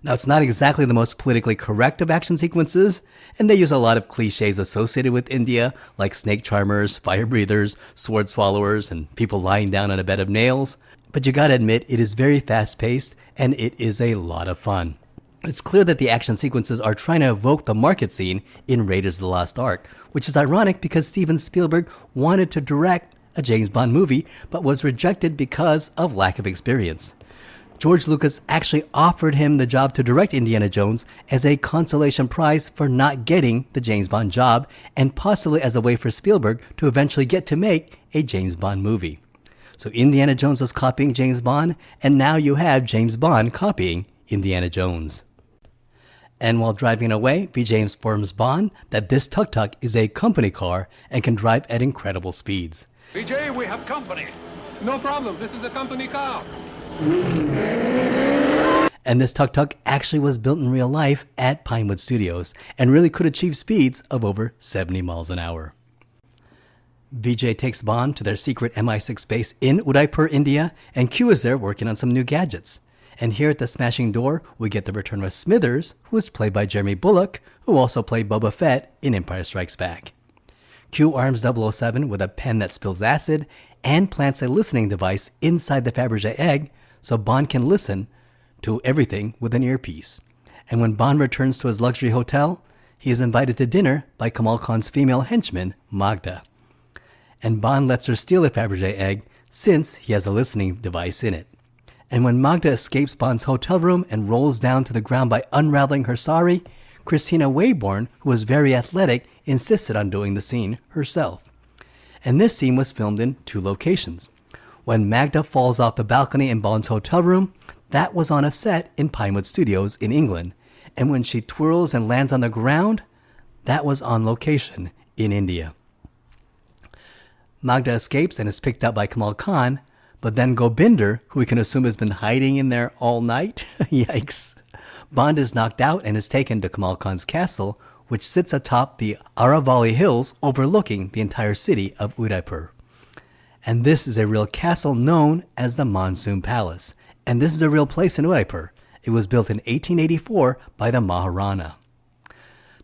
Now, it's not exactly the most politically correct of action sequences, and they use a lot of cliches associated with India, like snake charmers, fire breathers, sword swallowers, and people lying down on a bed of nails. But you gotta admit, it is very fast-paced, and it is a lot of fun. It's clear that the action sequences are trying to evoke the market scene in Raiders of the Lost Ark, which is ironic because Steven Spielberg wanted to direct a James Bond movie, but was rejected because of lack of experience. George Lucas actually offered him the job to direct Indiana Jones as a consolation prize for not getting the James Bond job, and possibly as a way for Spielberg to eventually get to make a James Bond movie. So Indiana Jones was copying James Bond, and now you have James Bond copying Indiana Jones. And while driving away, Vijay informs Bond that this tuk-tuk is a company car and can drive at incredible speeds. BJ, we have company. No problem, this is a company car. And this tuk-tuk actually was built in real life at Pinewood Studios and really could achieve speeds of over 70 miles an hour. Vijay takes Bond to their secret MI6 base in Udaipur, India, and Q is there working on some new gadgets. And here at the smashing door, we get the return of Smithers, who is played by Jeremy Bulloch, who also played Boba Fett in Empire Strikes Back. Q arms 007 with a pen that spills acid and plants a listening device inside the Fabergé egg so Bond can listen to everything with an earpiece. And when Bond returns to his luxury hotel, he is invited to dinner by Kamal Khan's female henchman, Magda. And Bond lets her steal the Fabergé egg since he has a listening device in it. And when Magda escapes Bond's hotel room and rolls down to the ground by unraveling her sari, Christina Wayborn, who was very athletic, insisted on doing the scene herself. And this scene was filmed in 2 locations. When Magda falls off the balcony in Bond's hotel room, that was on a set in Pinewood Studios in England. And when she twirls and lands on the ground, that was on location in India. Magda escapes and is picked up by Kamal Khan, but then Gobinder, who we can assume has been hiding in there all night, yikes. Bond is knocked out and is taken to Kamal Khan's castle, which sits atop the Aravalli Hills overlooking the entire city of Udaipur. And this is a real castle known as the Monsoon Palace. And this is a real place in Udaipur. It was built in 1884 by the Maharana.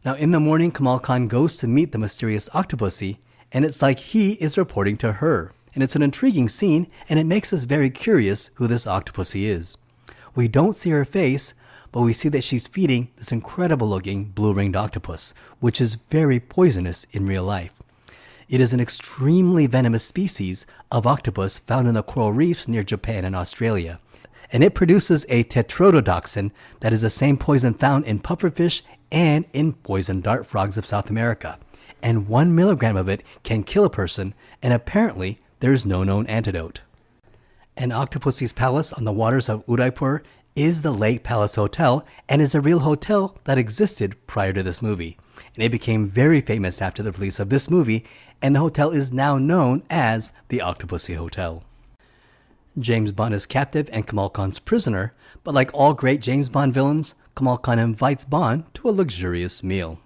Now in the morning, Kamal Khan goes to meet the mysterious Octopussy, and it's like he is reporting to her. And it's an intriguing scene, and it makes us very curious who this Octopussy is. We don't see her face, but we see that she's feeding this incredible-looking blue-ringed octopus, which is very poisonous in real life. It is an extremely venomous species of octopus found in the coral reefs near Japan and Australia. And it produces a tetrodotoxin that is the same poison found in pufferfish and in poison dart frogs of South America. And 1 milligram of it can kill a person, and apparently there is no known antidote. And Octopussy's palace on the waters of Udaipur is the Lake Palace Hotel, and is a real hotel that existed prior to this movie. And it became very famous after the release of this movie, and the hotel is now known as the Octopussy Hotel. James Bond is captive and Kamal Khan's prisoner, but like all great James Bond villains, Kamal Khan invites Bond to a luxurious meal.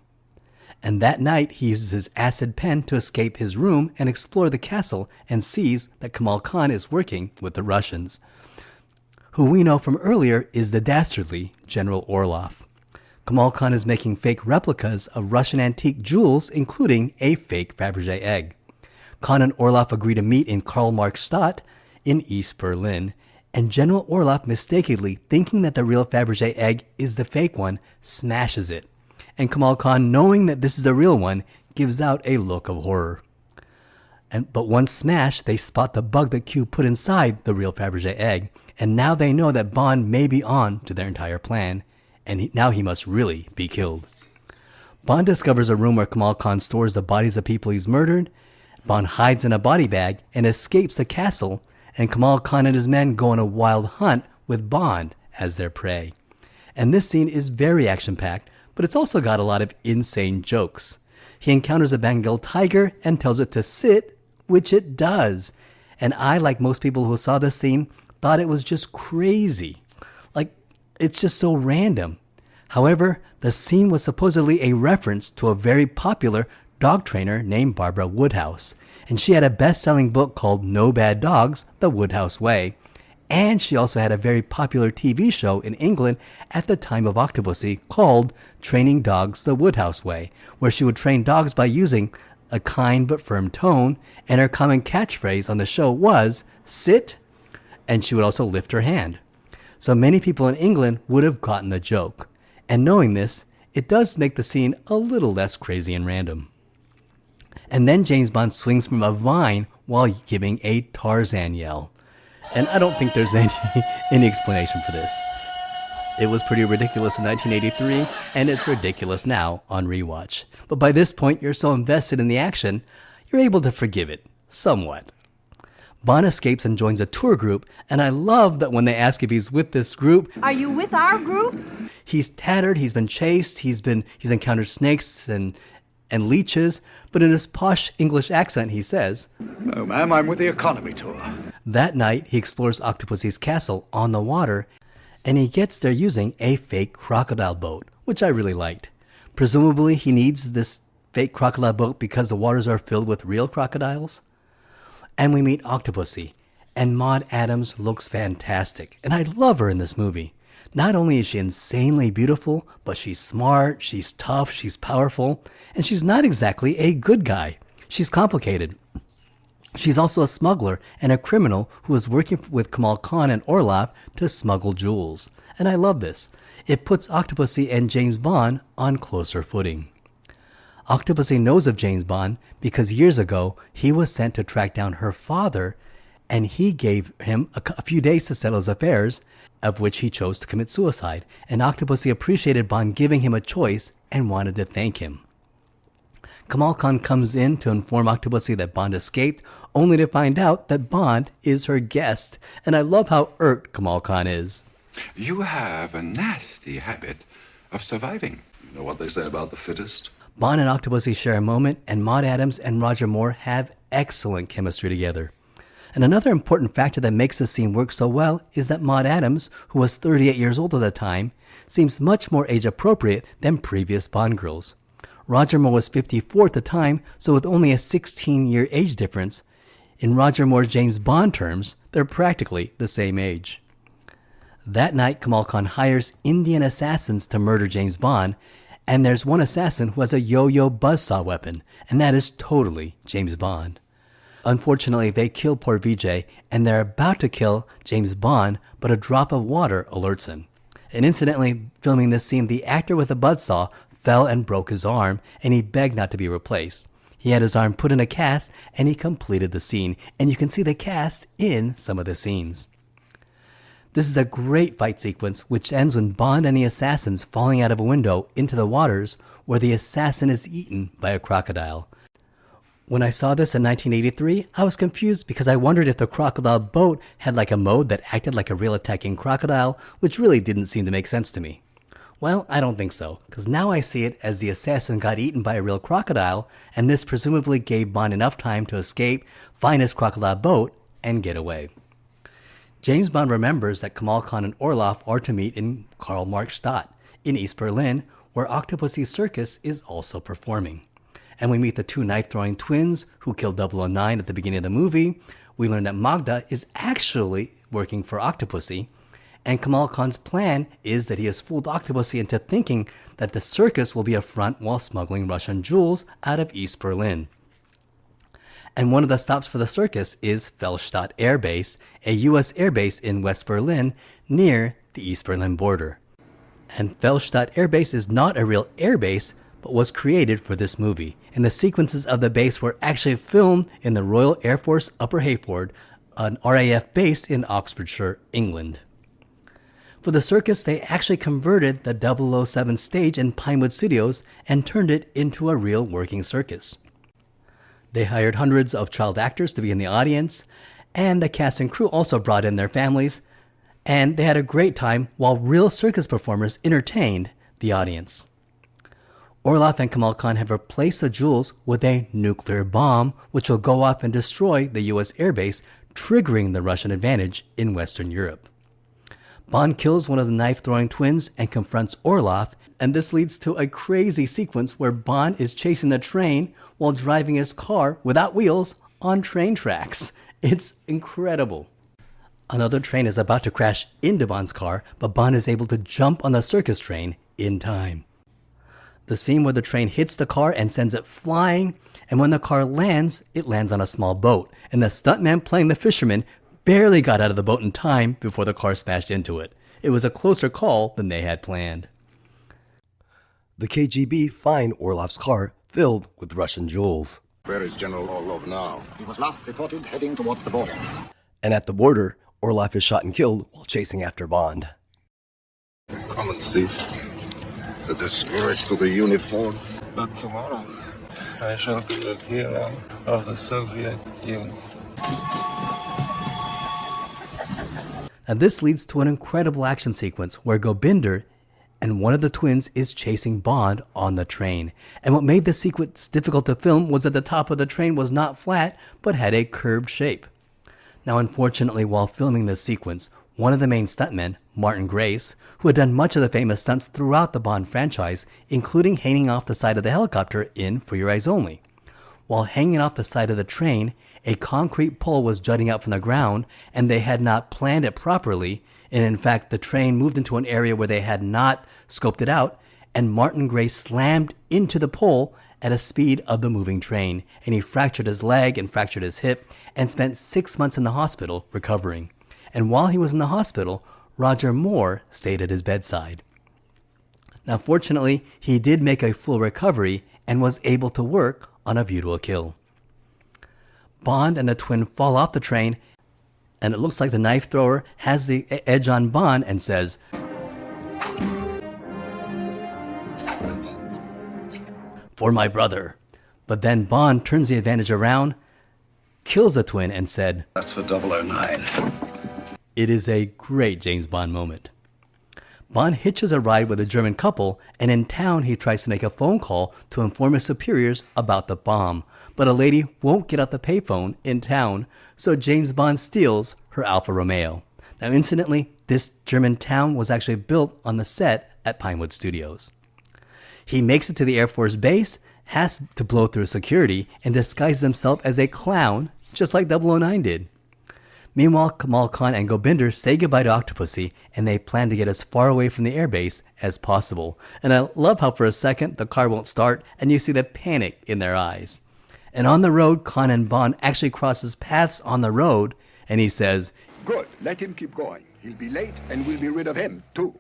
And that night, he uses his acid pen to escape his room and explore the castle, and sees that Kamal Khan is working with the Russians, who we know from earlier is the dastardly General Orlov. Kamal Khan is making fake replicas of Russian antique jewels, including a fake Fabergé egg. Khan and Orlov agree to meet in Karl-Marx-Stadt in East Berlin, and General Orlov, mistakenly thinking that the real Fabergé egg is the fake one, smashes it. And Kamal Khan, knowing that this is the real one, gives out a look of horror. But once smashed, they spot the bug that Q put inside the real Fabergé egg, and now they know that Bond may be on to their entire plan, and now he must really be killed. Bond discovers a room where Kamal Khan stores the bodies of people he's murdered. Bond hides in a body bag and escapes the castle, and Kamal Khan and his men go on a wild hunt with Bond as their prey. And this scene is very action-packed, but it's also got a lot of insane jokes. He encounters a Bengal tiger and tells it to sit, which it does. And I, like most people who saw this scene, thought it was just crazy. Like, it's just so random. However, the scene was supposedly a reference to a very popular dog trainer named Barbara Woodhouse. And she had a best-selling book called No Bad Dogs, The Woodhouse Way. And she also had a very popular TV show in England at the time of Octopussy called Training Dogs the Woodhouse Way, where she would train dogs by using a kind but firm tone, and her common catchphrase on the show was, sit, and she would also lift her hand. So many people in England would have gotten the joke. And knowing this, it does make the scene a little less crazy and random. And then James Bond swings from a vine while giving a Tarzan yell. And I don't think there's any explanation for this. It was pretty ridiculous in 1983, and it's ridiculous now on rewatch. But by this point, you're so invested in the action, you're able to forgive it, somewhat. Bond escapes and joins a tour group, and I love that when they ask if he's with this group. Are you with our group? He's tattered, he's been chased, he's encountered snakes and leeches, but in his posh English accent he says, No, ma'am, I'm with the economy tour. That night, he explores Octopussy's castle on the water, and he gets there using a fake crocodile boat, which I really liked. Presumably, he needs this fake crocodile boat because the waters are filled with real crocodiles. And we meet Octopussy, and Maud Adams looks fantastic, and I love her in this movie. Not only is she insanely beautiful, but she's smart, she's tough, she's powerful, and she's not exactly a good guy. She's complicated. She's also a smuggler and a criminal who is working with Kamal Khan and Orlov to smuggle jewels. And I love this. It puts Octopussy and James Bond on closer footing. Octopussy knows of James Bond because years ago he was sent to track down her father, and he gave him a few days to settle his affairs, of which he chose to commit suicide. And Octopussy appreciated Bond giving him a choice and wanted to thank him. Kamal Khan comes in to inform Octopussy that Bond escaped, only to find out that Bond is her guest. And I love how irked Kamal Khan is. You have a nasty habit of surviving. You know what they say about the fittest? Bond and Octopussy share a moment, and Maud Adams and Roger Moore have excellent chemistry together. And another important factor that makes this scene work so well is that Maud Adams, who was 38 years old at the time, seems much more age appropriate than previous Bond girls. Roger Moore was 54 at the time, so with only a 16-year age difference, in Roger Moore's James Bond terms, they're practically the same age. That night, Kamal Khan hires Indian assassins to murder James Bond, and there's one assassin who has a yo-yo buzzsaw weapon, and that is totally James Bond. Unfortunately, they kill poor Vijay, and they're about to kill James Bond, but a drop of water alerts him. And incidentally, filming this scene, the actor with the buzzsaw fell and broke his arm, and he begged not to be replaced. He had his arm put in a cast, and he completed the scene, and you can see the cast in some of the scenes. This is a great fight sequence, which ends with Bond and the assassins falling out of a window into the waters, where the assassin is eaten by a crocodile. When I saw this in 1983, I was confused because I wondered if the crocodile boat had like a mode that acted like a real attacking crocodile, which really didn't seem to make sense to me. Well, I don't think so, because now I see it as the assassin got eaten by a real crocodile, and this presumably gave Bond enough time to escape, find his crocodile boat, and get away. James Bond remembers that Kamal Khan and Orlov are to meet in Karl-Marx-Stadt, in East Berlin, where Octopussy's circus is also performing. And we meet the two knife-throwing twins who killed 009 at the beginning of the movie. We learn that Magda is actually working for Octopussy, And Kamal Khan's plan is that he has fooled Octopussy into thinking that the circus will be a front while smuggling Russian jewels out of East Berlin. And one of the stops for the circus is Fellstadt Air Base, a U.S. air base in West Berlin near the East Berlin border. And Fellstadt Air Base is not a real air base, but was created for this movie. And the sequences of the base were actually filmed in the Royal Air Force Upper Heyford, an RAF base in Oxfordshire, England. For the circus, they actually converted the 007 stage in Pinewood Studios and turned it into a real working circus. They hired hundreds of child actors to be in the audience, and the cast and crew also brought in their families, and they had a great time while real circus performers entertained the audience. Orlov and Kamal Khan have replaced the jewels with a nuclear bomb, which will go off and destroy the U.S. airbase, triggering the Russian advantage in Western Europe. Bond kills one of the knife-throwing twins and confronts Orlov, and this leads to a crazy sequence where Bond is chasing the train while driving his car without wheels on train tracks. It's incredible. Another train is about to crash into Bond's car, but Bond is able to jump on the circus train in time. The scene where the train hits the car and sends it flying, and when the car lands, it lands on a small boat, and the stuntman playing the fisherman barely got out of the boat in time before the car smashed into it. It was a closer call than they had planned. The KGB find Orlov's car filled with Russian jewels. Where is General Orlov now? He was last reported heading towards the border. And at the border, Orlov is shot and killed while chasing after Bond. Common thief. The disgrace to the uniform. But tomorrow, I shall be the hero of the Soviet Union. And this leads to an incredible action sequence where Gobinder and one of the twins is chasing Bond on the train. And what made this sequence difficult to film was that the top of the train was not flat, but had a curved shape. Now, unfortunately, while filming this sequence, one of the main stuntmen, Martin Grace, who had done much of the famous stunts throughout the Bond franchise, including hanging off the side of the helicopter in For Your Eyes Only. While hanging off the side of the train, a concrete pole was jutting out from the ground, and they had not planned it properly, and in fact the train moved into an area where they had not scoped it out, and Martin Grace slammed into the pole at a speed of the moving train, and he fractured his leg and fractured his hip, and spent 6 months in the hospital recovering. And while he was in the hospital, Roger Moore stayed at his bedside. Now fortunately, he did make a full recovery and was able to work on A View to a Kill. Bond and the twin fall off the train, and it looks like the knife thrower has the edge on Bond and says, "For my brother." But then Bond turns the advantage around, kills the twin, and said, "That's for 009. It is a great James Bond moment. Bond hitches a ride with a German couple, and in town he tries to make a phone call to inform his superiors about the bomb, but a lady won't get out the payphone in town, so James Bond steals her Alfa Romeo. Now incidentally, this German town was actually built on the set at Pinewood Studios. He makes it to the Air Force Base, has to blow through security, and disguises himself as a clown, just like 009 did. Meanwhile, Kamal Khan and Gobinder say goodbye to Octopussy, and they plan to get as far away from the airbase as possible. And I love how for a second the car won't start, and you see the panic in their eyes. And on the road, Khan and Bond actually crosses paths on the road, and he says, "Good, let him keep going. He'll be late, and we'll be rid of him, too."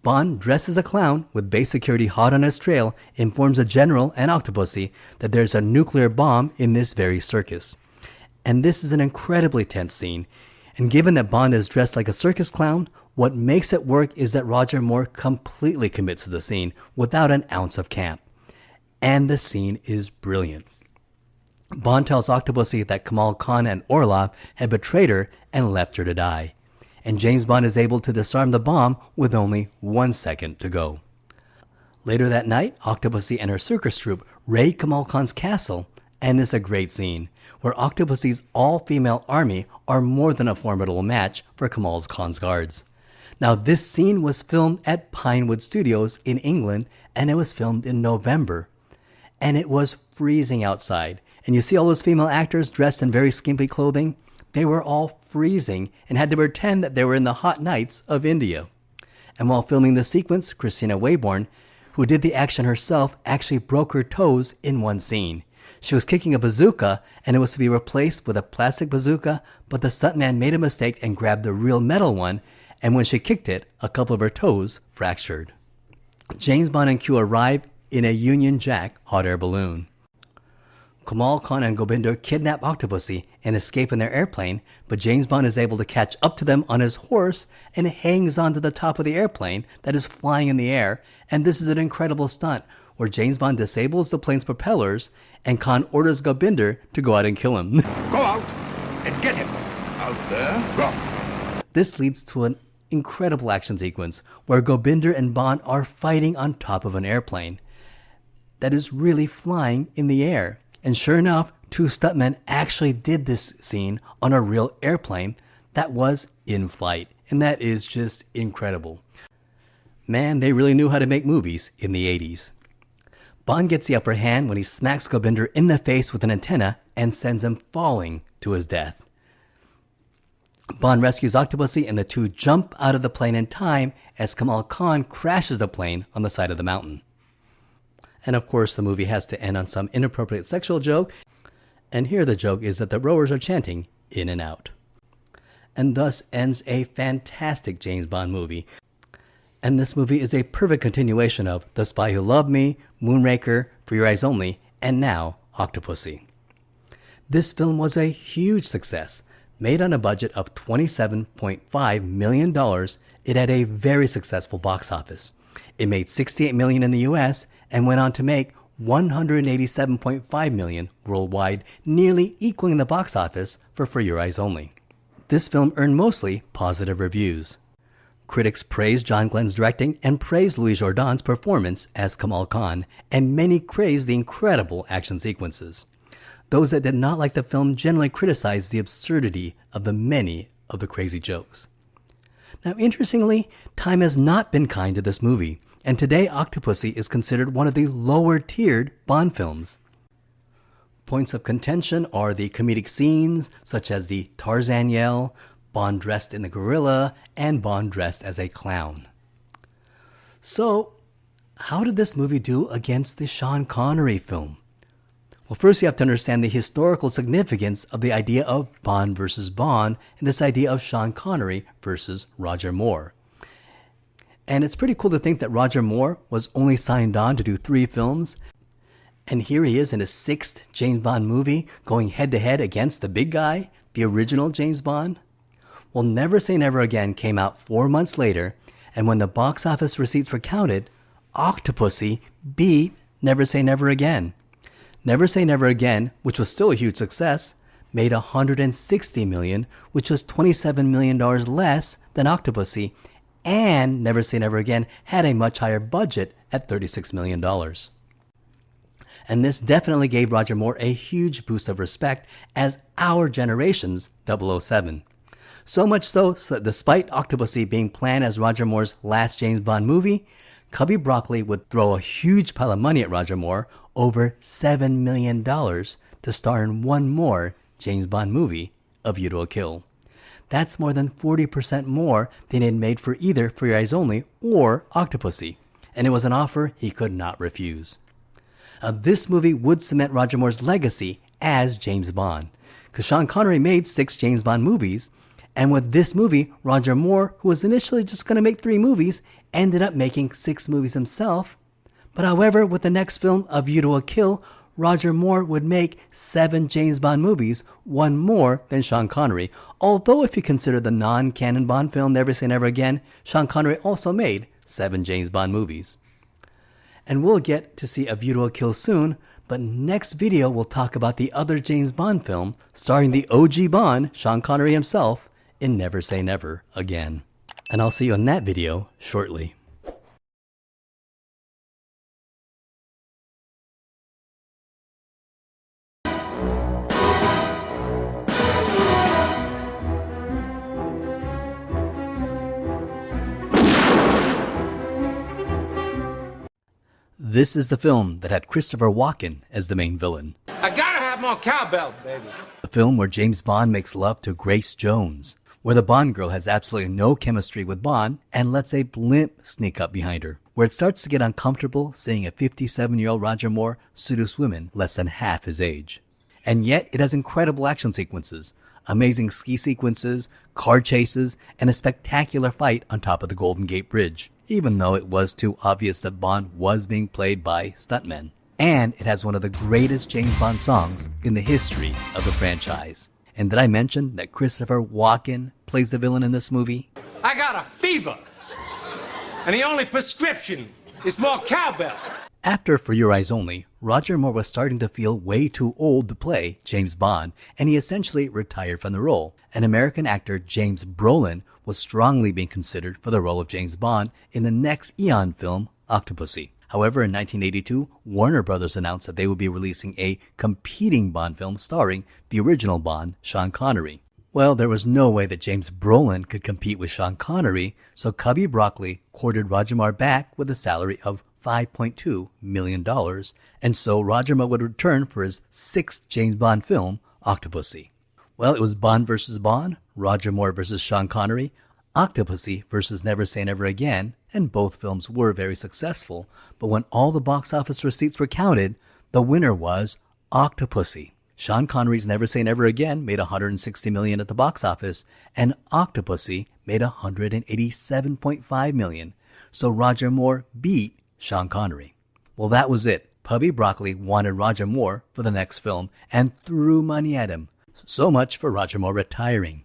Bond, dressed as a clown, with base security hot on his trail, informs the General and Octopussy that there's a nuclear bomb in this very circus. And this is an incredibly tense scene, and given that Bond is dressed like a circus clown, what makes it work is that Roger Moore completely commits to the scene without an ounce of camp. And the scene is brilliant. Bond tells Octopussy that Kamal Khan and Orlov had betrayed her and left her to die. And James Bond is able to disarm the bomb with only 1 second to go. Later that night, Octopussy and her circus troupe raid Kamal Khan's castle, and it's a great scene, where Octopussy's all-female army are more than a formidable match for Kamal Khan's guards. Now, this scene was filmed at Pinewood Studios in England, and it was filmed in November. And it was freezing outside. And you see all those female actors dressed in very skimpy clothing? they were all freezing and had to pretend that they were in the hot nights of India. And while filming the sequence, Christina Wayborn, who did the action herself, actually broke her toes in one scene. She was kicking a bazooka, and it was to be replaced with a plastic bazooka, but the stuntman made a mistake and grabbed the real metal one, and when she kicked it, a couple of her toes fractured. James Bond and Q arrive in a Union Jack hot air balloon. Kamal Khan and Gobinder kidnap Octopussy and escape in their airplane, but James Bond is able to catch up to them on his horse and hangs onto the top of the airplane that is flying in the air, and this is an incredible stunt where James Bond disables the plane's propellers and Khan orders Gobinder to go out and kill him. Go out and get him. Out there, go. This leads to an incredible action sequence where Gobinder and Bond are fighting on top of an airplane that is really flying in the air. And sure enough, two stuntmen actually did this scene on a real airplane that was in flight. And that is just incredible. Man, they really knew how to make movies in the 80s. Bond gets the upper hand when he smacks Gobinder in the face with an antenna and sends him falling to his death. Bond rescues Octopussy and the two jump out of the plane in time as Kamal Khan crashes the plane on the side of the mountain. And of course, the movie has to end on some inappropriate sexual joke, and here the joke is that the rowers are chanting "in and out." And thus ends a fantastic James Bond movie. And this movie is a perfect continuation of The Spy Who Loved Me, Moonraker, For Your Eyes Only, and now Octopussy. This film was a huge success. Made on a budget of $27.5 million, it had a very successful box office. It made $68 million in the US and went on to make $187.5 million worldwide, nearly equaling the box office For Your Eyes Only. This film earned mostly positive reviews. Critics praised John Glenn's directing and praised Louis Jourdan's performance as Kamal Khan, and many praised the incredible action sequences. Those that did not like the film generally criticized the absurdity of the many of the crazy jokes. Now, interestingly, time has not been kind to this movie, and today Octopussy is considered one of the lower-tiered Bond films. Points of contention are the comedic scenes, such as the Tarzan yell, Bond dressed in the gorilla, and Bond dressed as a clown. So, how did this movie do against the Sean Connery film? Well, first you have to understand the historical significance of the idea of Bond versus Bond and this idea of Sean Connery versus Roger Moore. And it's pretty cool to think that Roger Moore was only signed on to do 3 films, and here he is in his 6th James Bond movie going head-to-head against the big guy, the original James Bond. Well, Never Say Never Again came out 4 months later, and when the box office receipts were counted, Octopussy beat Never Say Never Again. Never Say Never Again, which was still a huge success, made $160 million, which was $27 million less than Octopussy, and Never Say Never Again had a much higher budget at $36 million. And this definitely gave Roger Moore a huge boost of respect as our generation's 007. So much so that despite Octopussy being planned as Roger Moore's last James Bond movie, Cubby Broccoli would throw a huge pile of money at Roger Moore, over $7 million, to star in one more James Bond movie, A View to a Kill. That's more than 40% more than he had made for either For Your Eyes Only or Octopussy, and it was an offer he could not refuse. This movie would cement Roger Moore's legacy as James Bond, because Sean Connery made 6 James Bond movies, and with this movie, Roger Moore, who was initially just going to make 3 movies, ended up making 6 movies himself. But however, with the next film, A View to a Kill, Roger Moore would make 7 James Bond movies, 1 more than Sean Connery. Although if you consider the non-canon Bond film Never Say Never Again, Sean Connery also made 7 James Bond movies. And we'll get to see A View to a Kill soon, but next video we'll talk about the other James Bond film starring the OG Bond, Sean Connery himself, in Never Say Never Again. And I'll see you in that video shortly. This is the film that had Christopher Walken as the main villain. I gotta have more more cowbell, baby. A film where James Bond makes love to Grace Jones, where the Bond girl has absolutely no chemistry with Bond and lets a blimp sneak up behind her, where it starts to get uncomfortable seeing a 57-year-old Roger Moore seduce women less than half his age. And yet it has incredible action sequences, amazing ski sequences, car chases, and a spectacular fight on top of the Golden Gate Bridge, even though it was too obvious that Bond was being played by stuntmen. And it has one of the greatest James Bond songs in the history of the franchise. And did I mention that Christopher Walken plays the villain in this movie? I got a fever. And the only prescription is more cowbell. After For Your Eyes Only, Roger Moore was starting to feel way too old to play James Bond, and he essentially retired from the role. And American actor James Brolin was strongly being considered for the role of James Bond in the next Eon film, Octopussy. However, in 1982, Warner Brothers announced that they would be releasing a competing Bond film starring the original Bond, Sean Connery. Well, there was no way that James Brolin could compete with Sean Connery, so Cubby Broccoli courted Roger Moore back with a salary of $5.2 million, and so Roger Moore would return for his sixth James Bond film, Octopussy. Well, it was Bond versus Bond, Roger Moore versus Sean Connery, Octopussy versus Never Say Never Again, and both films were very successful, but when all the box office receipts were counted, the winner was Octopussy. Sean Connery's Never Say Never Again made $160 million at the box office, and Octopussy made $187.5 million, so Roger Moore beat Sean Connery. Well, that was it. Pubby Broccoli wanted Roger Moore for the next film and threw money at him. So much for Roger Moore retiring.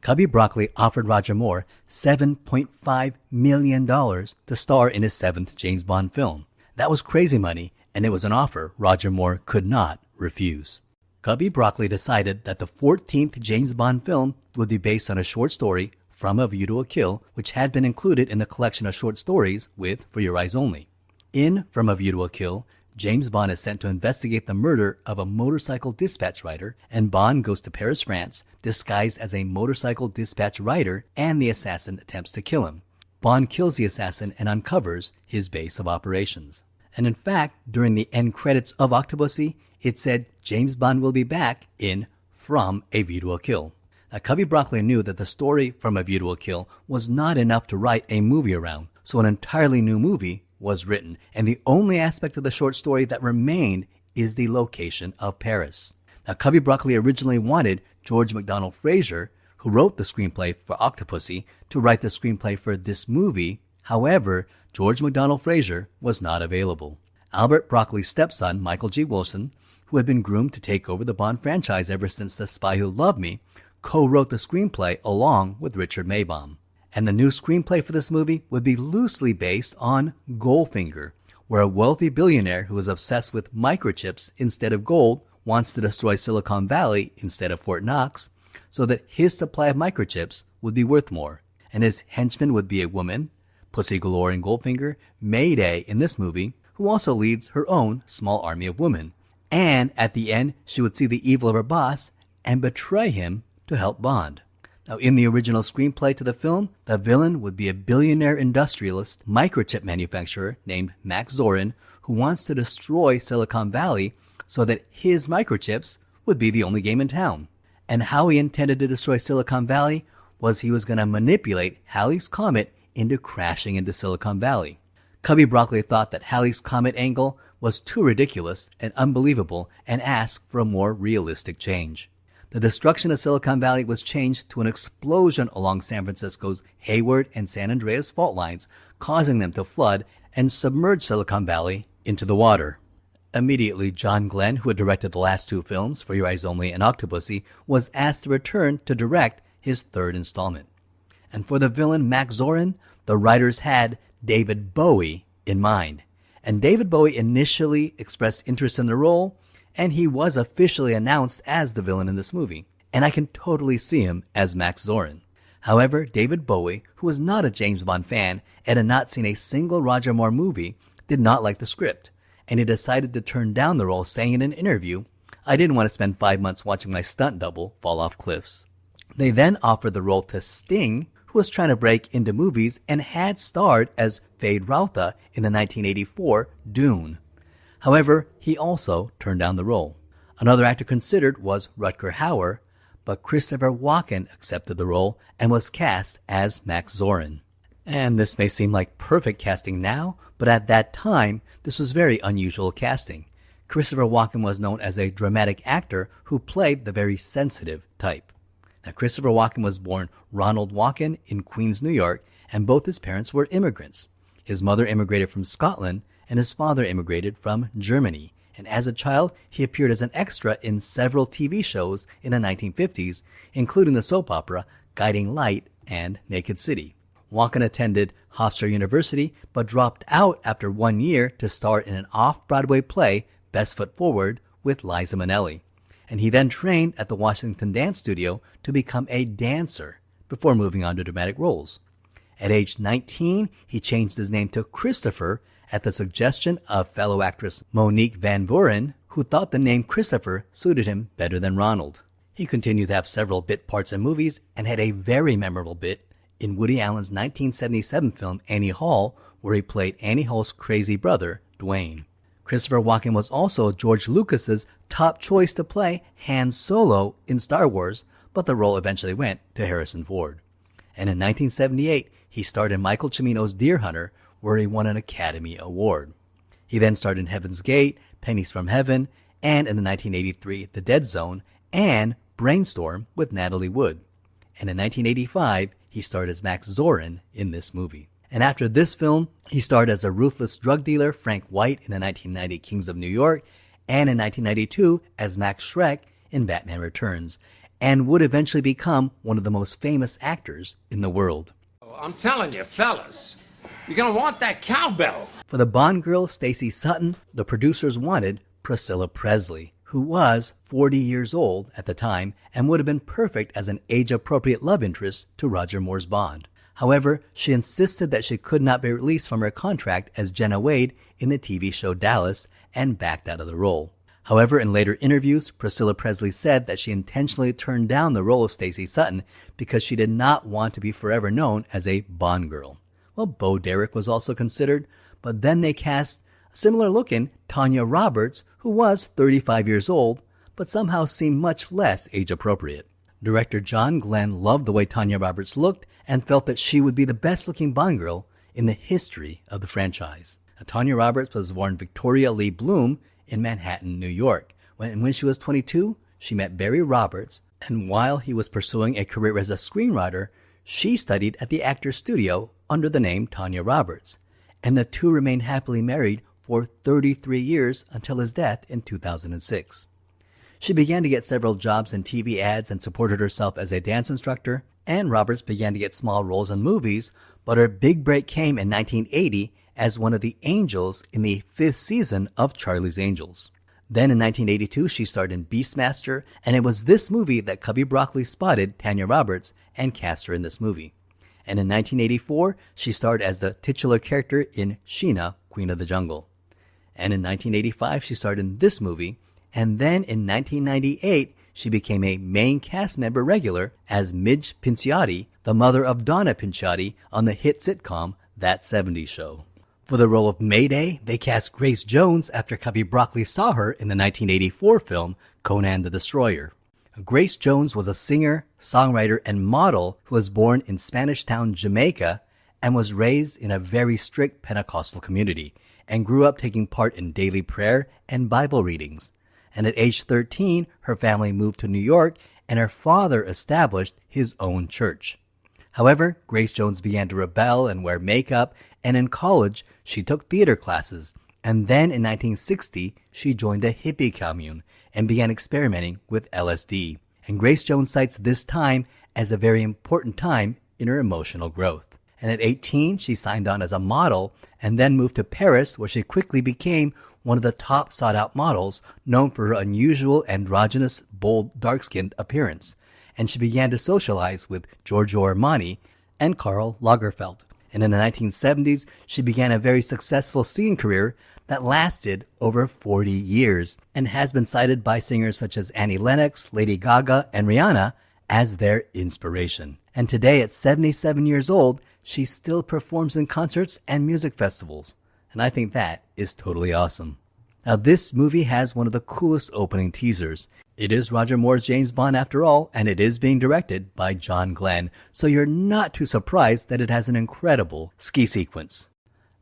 Cubby Broccoli offered Roger Moore $7.5 million to star in his seventh James Bond film. That was crazy money, and it was an offer Roger Moore could not refuse. Cubby Broccoli decided that the 14th James Bond film would be based on a short story, From a View to a Kill, which had been included in the collection of short stories with For Your Eyes Only. In From a View to a Kill, James Bond is sent to investigate the murder of a motorcycle dispatch rider, and Bond goes to Paris, France, disguised as a motorcycle dispatch rider, and the assassin attempts to kill him. Bond kills the assassin and uncovers his base of operations. And in fact, during the end credits of Octopussy, it said James Bond will be back in From a View to a Kill. Now, Cubby Broccoli knew that the story From a View to a Kill was not enough to write a movie around, so an entirely new movie was written, and the only aspect of the short story that remained is the location of Paris. Now, Cubby Broccoli originally wanted George MacDonald Fraser, who wrote the screenplay for Octopussy, to write the screenplay for this movie. However, George MacDonald Fraser was not available. Albert Broccoli's stepson, Michael G. Wilson, who had been groomed to take over the Bond franchise ever since The Spy Who Loved Me, co-wrote the screenplay along with Richard Maybaum. And the new screenplay for this movie would be loosely based on Goldfinger, where a wealthy billionaire who is obsessed with microchips instead of gold wants to destroy Silicon Valley instead of Fort Knox, so that his supply of microchips would be worth more. And his henchman would be a woman, Pussy Galore in Goldfinger, Mayday in this movie, who also leads her own small army of women. And at the end, she would see the evil of her boss and betray him to help Bond. Now, in the original screenplay to the film, the villain would be a billionaire industrialist microchip manufacturer named Max Zorin, who wants to destroy Silicon Valley so that his microchips would be the only game in town. And how he intended to destroy Silicon Valley was he was going to manipulate Halley's Comet into crashing into Silicon Valley. Cubby Broccoli thought that Halley's Comet angle was too ridiculous and unbelievable and asked for a more realistic change. The destruction of Silicon Valley was changed to an explosion along San Francisco's Hayward and San Andreas fault lines, causing them to flood and submerge Silicon Valley into the water. Immediately, John Glenn, who had directed the last two films, For Your Eyes Only and Octopussy, was asked to return to direct his third installment. And for the villain Max Zorin, the writers had David Bowie in mind. And David Bowie initially expressed interest in the role, and he was officially announced as the villain in this movie. And I can totally see him as Max Zorin. However, David Bowie, who was not a James Bond fan and had not seen a single Roger Moore movie, did not like the script, and he decided to turn down the role, saying in an interview, "I didn't want to spend 5 months watching my stunt double fall off cliffs." They then offered the role to Sting, who was trying to break into movies and had starred as Fade Rautha in the 1984 Dune. However, he also turned down the role. Another actor considered was Rutger Hauer, but Christopher Walken accepted the role and was cast as Max Zorin. And this may seem like perfect casting now, but at that time, this was very unusual casting. Christopher Walken was known as a dramatic actor who played the very sensitive type. Now, Christopher Walken was born Ronald Walken in Queens, New York, and both his parents were immigrants. His mother immigrated from Scotland, and his father immigrated from Germany. And as a child, he appeared as an extra in several TV shows in the 1950s, including the soap opera Guiding Light and Naked City. Walken attended Hofstra University, but dropped out after 1 year to star in an off-Broadway play, Best Foot Forward, with Liza Minnelli. And he then trained at the Washington Dance Studio to become a dancer before moving on to dramatic roles. At age 19, he changed his name to Christopher at the suggestion of fellow actress Monique Van Vuren, who thought the name Christopher suited him better than Ronald. He continued to have several bit parts in movies and had a very memorable bit in Woody Allen's 1977 film Annie Hall, where he played Annie Hall's crazy brother, Dwayne. Christopher Walken was also George Lucas's top choice to play Han Solo in Star Wars, but the role eventually went to Harrison Ford. And in 1978, he starred in Michael Cimino's Deer Hunter, where he won an Academy Award. He then starred in Heaven's Gate, Pennies from Heaven, and in the 1983 The Dead Zone, and Brainstorm with Natalie Wood. And in 1985, he starred as Max Zorin in this movie. And after this film, he starred as a ruthless drug dealer, Frank White, in the 1990 Kings of New York, and in 1992 as Max Schreck in Batman Returns, and would eventually become one of the most famous actors in the world. I'm telling you, fellas, you're gonna want that cowbell. For the Bond girl, Stacey Sutton, the producers wanted Priscilla Presley, who was 40 years old at the time and would have been perfect as an age-appropriate love interest to Roger Moore's Bond. However, she insisted that she could not be released from her contract as Jenna Wade in the TV show Dallas and backed out of the role. However, in later interviews, Priscilla Presley said that she intentionally turned down the role of Stacey Sutton because she did not want to be forever known as a Bond girl. Well, Bo Derek was also considered, but then they cast similar-looking Tanya Roberts, who was 35 years old, but somehow seemed much less age-appropriate. Director John Glenn loved the way Tanya Roberts looked and felt that she would be the best-looking Bond girl in the history of the franchise. Now, Tanya Roberts was born Victoria Lee Bloom in Manhattan, New York. When she was 22, she met Barry Roberts, and while he was pursuing a career as a screenwriter, she studied at the Actors Studio under the name Tanya Roberts, and the two remained happily married for 33 years until his death in 2006. She began to get several jobs in TV ads and supported herself as a dance instructor, and Roberts began to get small roles in movies, but her big break came in 1980 as one of the angels in the 5th season of Charlie's Angels. Then in 1982, she starred in Beastmaster, and it was this movie that Cubby Broccoli spotted Tanya Roberts and cast her in this movie. And in 1984, she starred as the titular character in Sheena, Queen of the Jungle. And in 1985, she starred in this movie, and then in 1998, she became a main cast member regular as Midge Pinciotti, the mother of Donna Pinciotti on the hit sitcom That 70s Show. For the role of Mayday, they cast Grace Jones after Cubby Broccoli saw her in the 1984 film Conan the Destroyer. Grace Jones was a singer, songwriter, and model who was born in Spanish Town, Jamaica, and was raised in a very strict Pentecostal community, and grew up taking part in daily prayer and Bible readings. And at age 13, her family moved to New York, and her father established his own church. However, Grace Jones began to rebel and wear makeup, and in college, she took theater classes, and then in 1960, she joined a hippie commune and began experimenting with LSD. And Grace Jones cites this time as a very important time in her emotional growth. And at 18, she signed on as a model and then moved to Paris, where she quickly became one of the top sought-out models, known for her unusual, androgynous, bold, dark-skinned appearance. And she began to socialize with Giorgio Armani and Karl Lagerfeld. And in the 1970s, she began a very successful singing career that lasted over 40 years and has been cited by singers such as Annie Lennox, Lady Gaga, and Rihanna as their inspiration. And today, at 77 years old, she still performs in concerts and music festivals. And I think that is totally awesome. Now, this movie has one of the coolest opening teasers. It is Roger Moore's James Bond after all, and it is being directed by John Glenn, so you're not too surprised that it has an incredible ski sequence.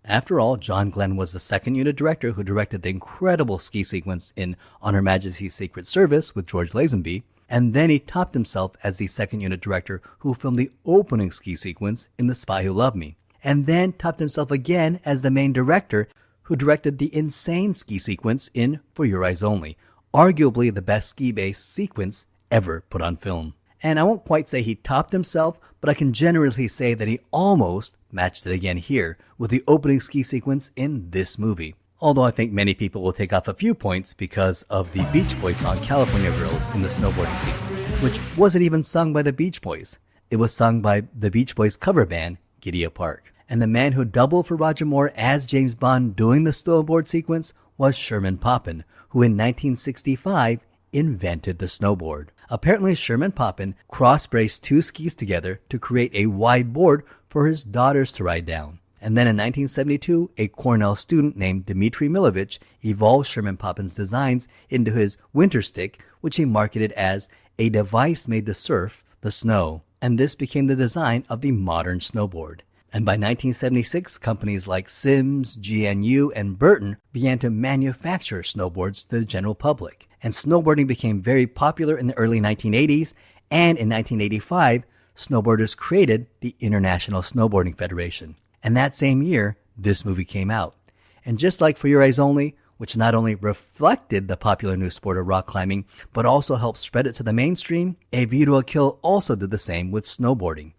After all, John Glenn was the second unit director who directed the incredible ski sequence in On Her Majesty's Secret Service with George Lazenby, and then he topped himself as the second unit director who filmed the opening ski sequence in The Spy Who Loved Me, and then topped himself again as the main director who directed the insane ski sequence in For Your Eyes Only, arguably the best ski-based sequence ever put on film. And I won't quite say he topped himself, but I can generally say that he almost matched it again here with the opening ski sequence in this movie. Although I think many people will take off a few points because of the Beach Boys song California Girls in the snowboarding sequence, which wasn't even sung by the Beach Boys. It was sung by the Beach Boys cover band, Giddy Up Park. And the man who doubled for Roger Moore as James Bond doing the snowboard sequence was Sherman Poppin, who in 1965 invented the snowboard. Apparently, Sherman Poppin cross-braced two skis together to create a wide board for his daughters to ride down. And then in 1972, a Cornell student named Dmitry Milovich evolved Sherman Poppin's designs into his winter stick, which he marketed as a device made to surf the snow. And this became the design of the modern snowboard. And by 1976, companies like Sims, GNU, and Burton began to manufacture snowboards to the general public. And snowboarding became very popular in the early 1980s, and in 1985, snowboarders created the International Snowboarding Federation. And that same year, this movie came out. And just like For Your Eyes Only, which not only reflected the popular new sport of rock climbing, but also helped spread it to the mainstream, A View to a Kill also did the same with snowboarding.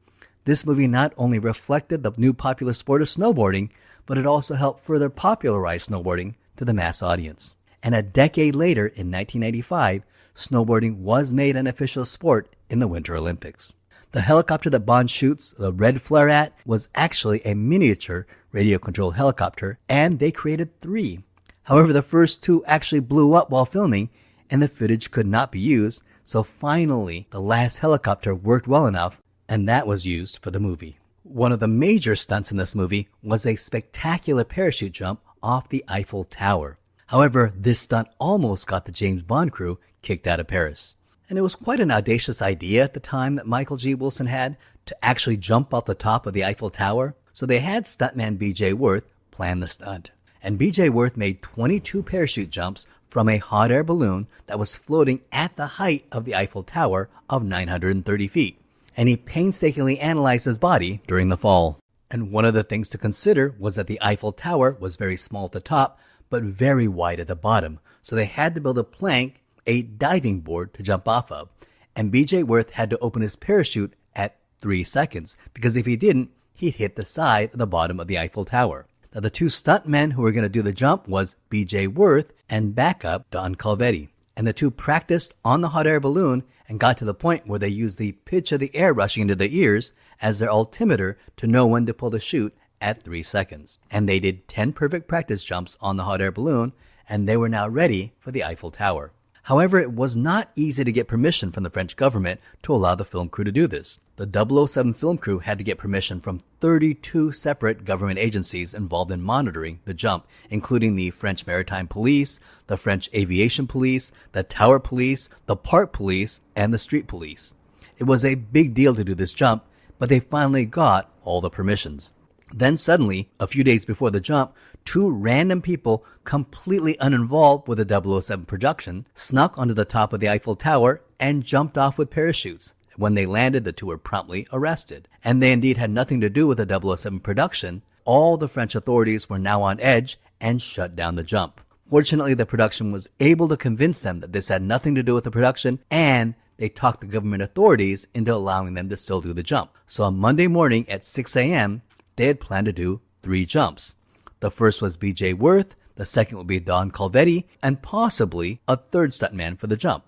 This movie not only reflected the new popular sport of snowboarding, but it also helped further popularize snowboarding to the mass audience. And a decade later, in 1995, snowboarding was made an official sport in the Winter Olympics. The helicopter that Bond shoots the red flare at was actually a miniature radio-controlled helicopter, and they created 3. However, the first 2 actually blew up while filming, and the footage could not be used, so finally, the last helicopter worked well enough, and that was used for the movie. One of the major stunts in this movie was a spectacular parachute jump off the Eiffel Tower. However, this stunt almost got the James Bond crew kicked out of Paris. And it was quite an audacious idea at the time that Michael G. Wilson had to actually jump off the top of the Eiffel Tower, so they had stuntman B.J. Worth plan the stunt. And B.J. Worth made 22 parachute jumps from a hot air balloon that was floating at the height of the Eiffel Tower of 930 feet. And he painstakingly analyzed his body during the fall. And one of the things to consider was that the Eiffel Tower was very small at the top, but very wide at the bottom. So they had to build a plank, a diving board to jump off of. And B.J. Worth had to open his parachute at 3 seconds, because if he didn't, he'd hit the side of the bottom of the Eiffel Tower. Now, the 2 stuntmen who were going to do the jump was B.J. Worth and backup Don Calvetti. And the 2 practiced on the hot air balloon and got to the point where they used the pitch of the air rushing into their ears as their altimeter to know when to pull the chute at 3 seconds. And they did 10 perfect practice jumps on the hot air balloon, and they were now ready for the Eiffel Tower. However, it was not easy to get permission from the French government to allow the film crew to do this. The 007 film crew had to get permission from 32 separate government agencies involved in monitoring the jump, including the French Maritime Police, the French Aviation Police, the Tower Police, the Park Police, and the Street Police. It was a big deal to do this jump, but they finally got all the permissions. Then suddenly, a few days before the jump, 2 random people completely uninvolved with the 007 production snuck onto the top of the Eiffel Tower and jumped off with parachutes. When they landed, the 2 were promptly arrested. And they indeed had nothing to do with the 007 production. All the French authorities were now on edge and shut down the jump. Fortunately, the production was able to convince them that this had nothing to do with the production, and they talked the government authorities into allowing them to still do the jump. So on Monday morning at 6 a.m., they had planned to do 3 jumps. The first was B.J. Worth, the second would be Don Calvetti, and possibly a 3rd stuntman for the jump.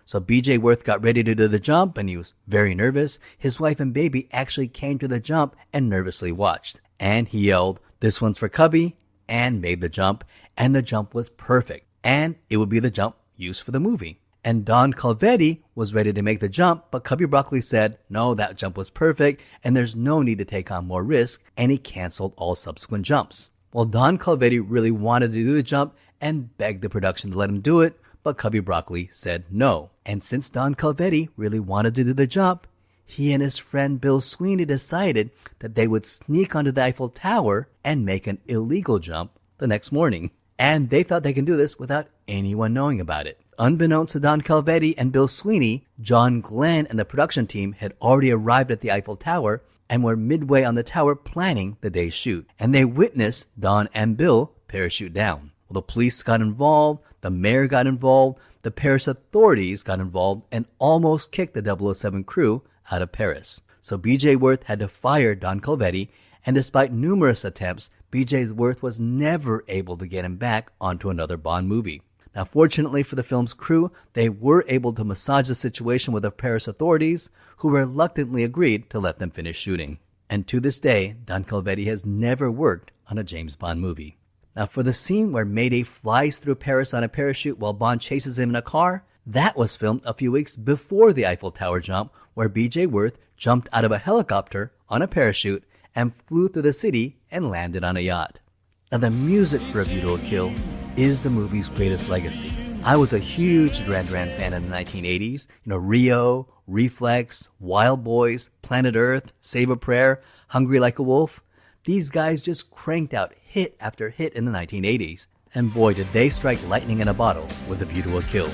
So B.J. Worth got ready to do the jump, and he was very nervous. His wife and baby actually came to the jump and nervously watched. And he yelled, "This one's for Cubby," and made the jump, and the jump was perfect. And it would be the jump used for the movie. And Don Calvetti was ready to make the jump, but Cubby Broccoli said, no, that jump was perfect, and there's no need to take on more risk, and he canceled all subsequent jumps. Well, Don Calvetti really wanted to do the jump, and begged the production to let him do it, but Cubby Broccoli said no. And since Don Calvetti really wanted to do the jump, he and his friend Bill Sweeney decided that they would sneak onto the Eiffel Tower and make an illegal jump the next morning. And they thought they could do this without anyone knowing about it. Unbeknownst to Don Calvetti and Bill Sweeney, John Glenn and the production team had already arrived at the Eiffel Tower and were midway on the tower planning the day's shoot. And they witnessed Don and Bill parachute down. Well, the police got involved, the mayor got involved, the Paris authorities got involved, and almost kicked the 007 crew out of Paris. So B.J. Worth had to fire Don Calvetti, and despite numerous attempts, B.J. Worth was never able to get him back onto another Bond movie. Now, fortunately for the film's crew, they were able to massage the situation with the Paris authorities, who reluctantly agreed to let them finish shooting. And to this day, Don Calvetti has never worked on a James Bond movie. Now, for the scene where Mayday flies through Paris on a parachute while Bond chases him in a car, that was filmed a few weeks before the Eiffel Tower jump, where B.J. Worth jumped out of a helicopter on a parachute and flew through the city and landed on a yacht. Now, the music for A View to a Kill is the movie's greatest legacy. I was a huge Duran Duran fan in the 1980s. Rio, Reflex, Wild Boys, Planet Earth, Save a Prayer, Hungry Like a Wolf. These guys just cranked out hit after hit in the 1980s. And boy, did they strike lightning in a bottle with A View to a Kill.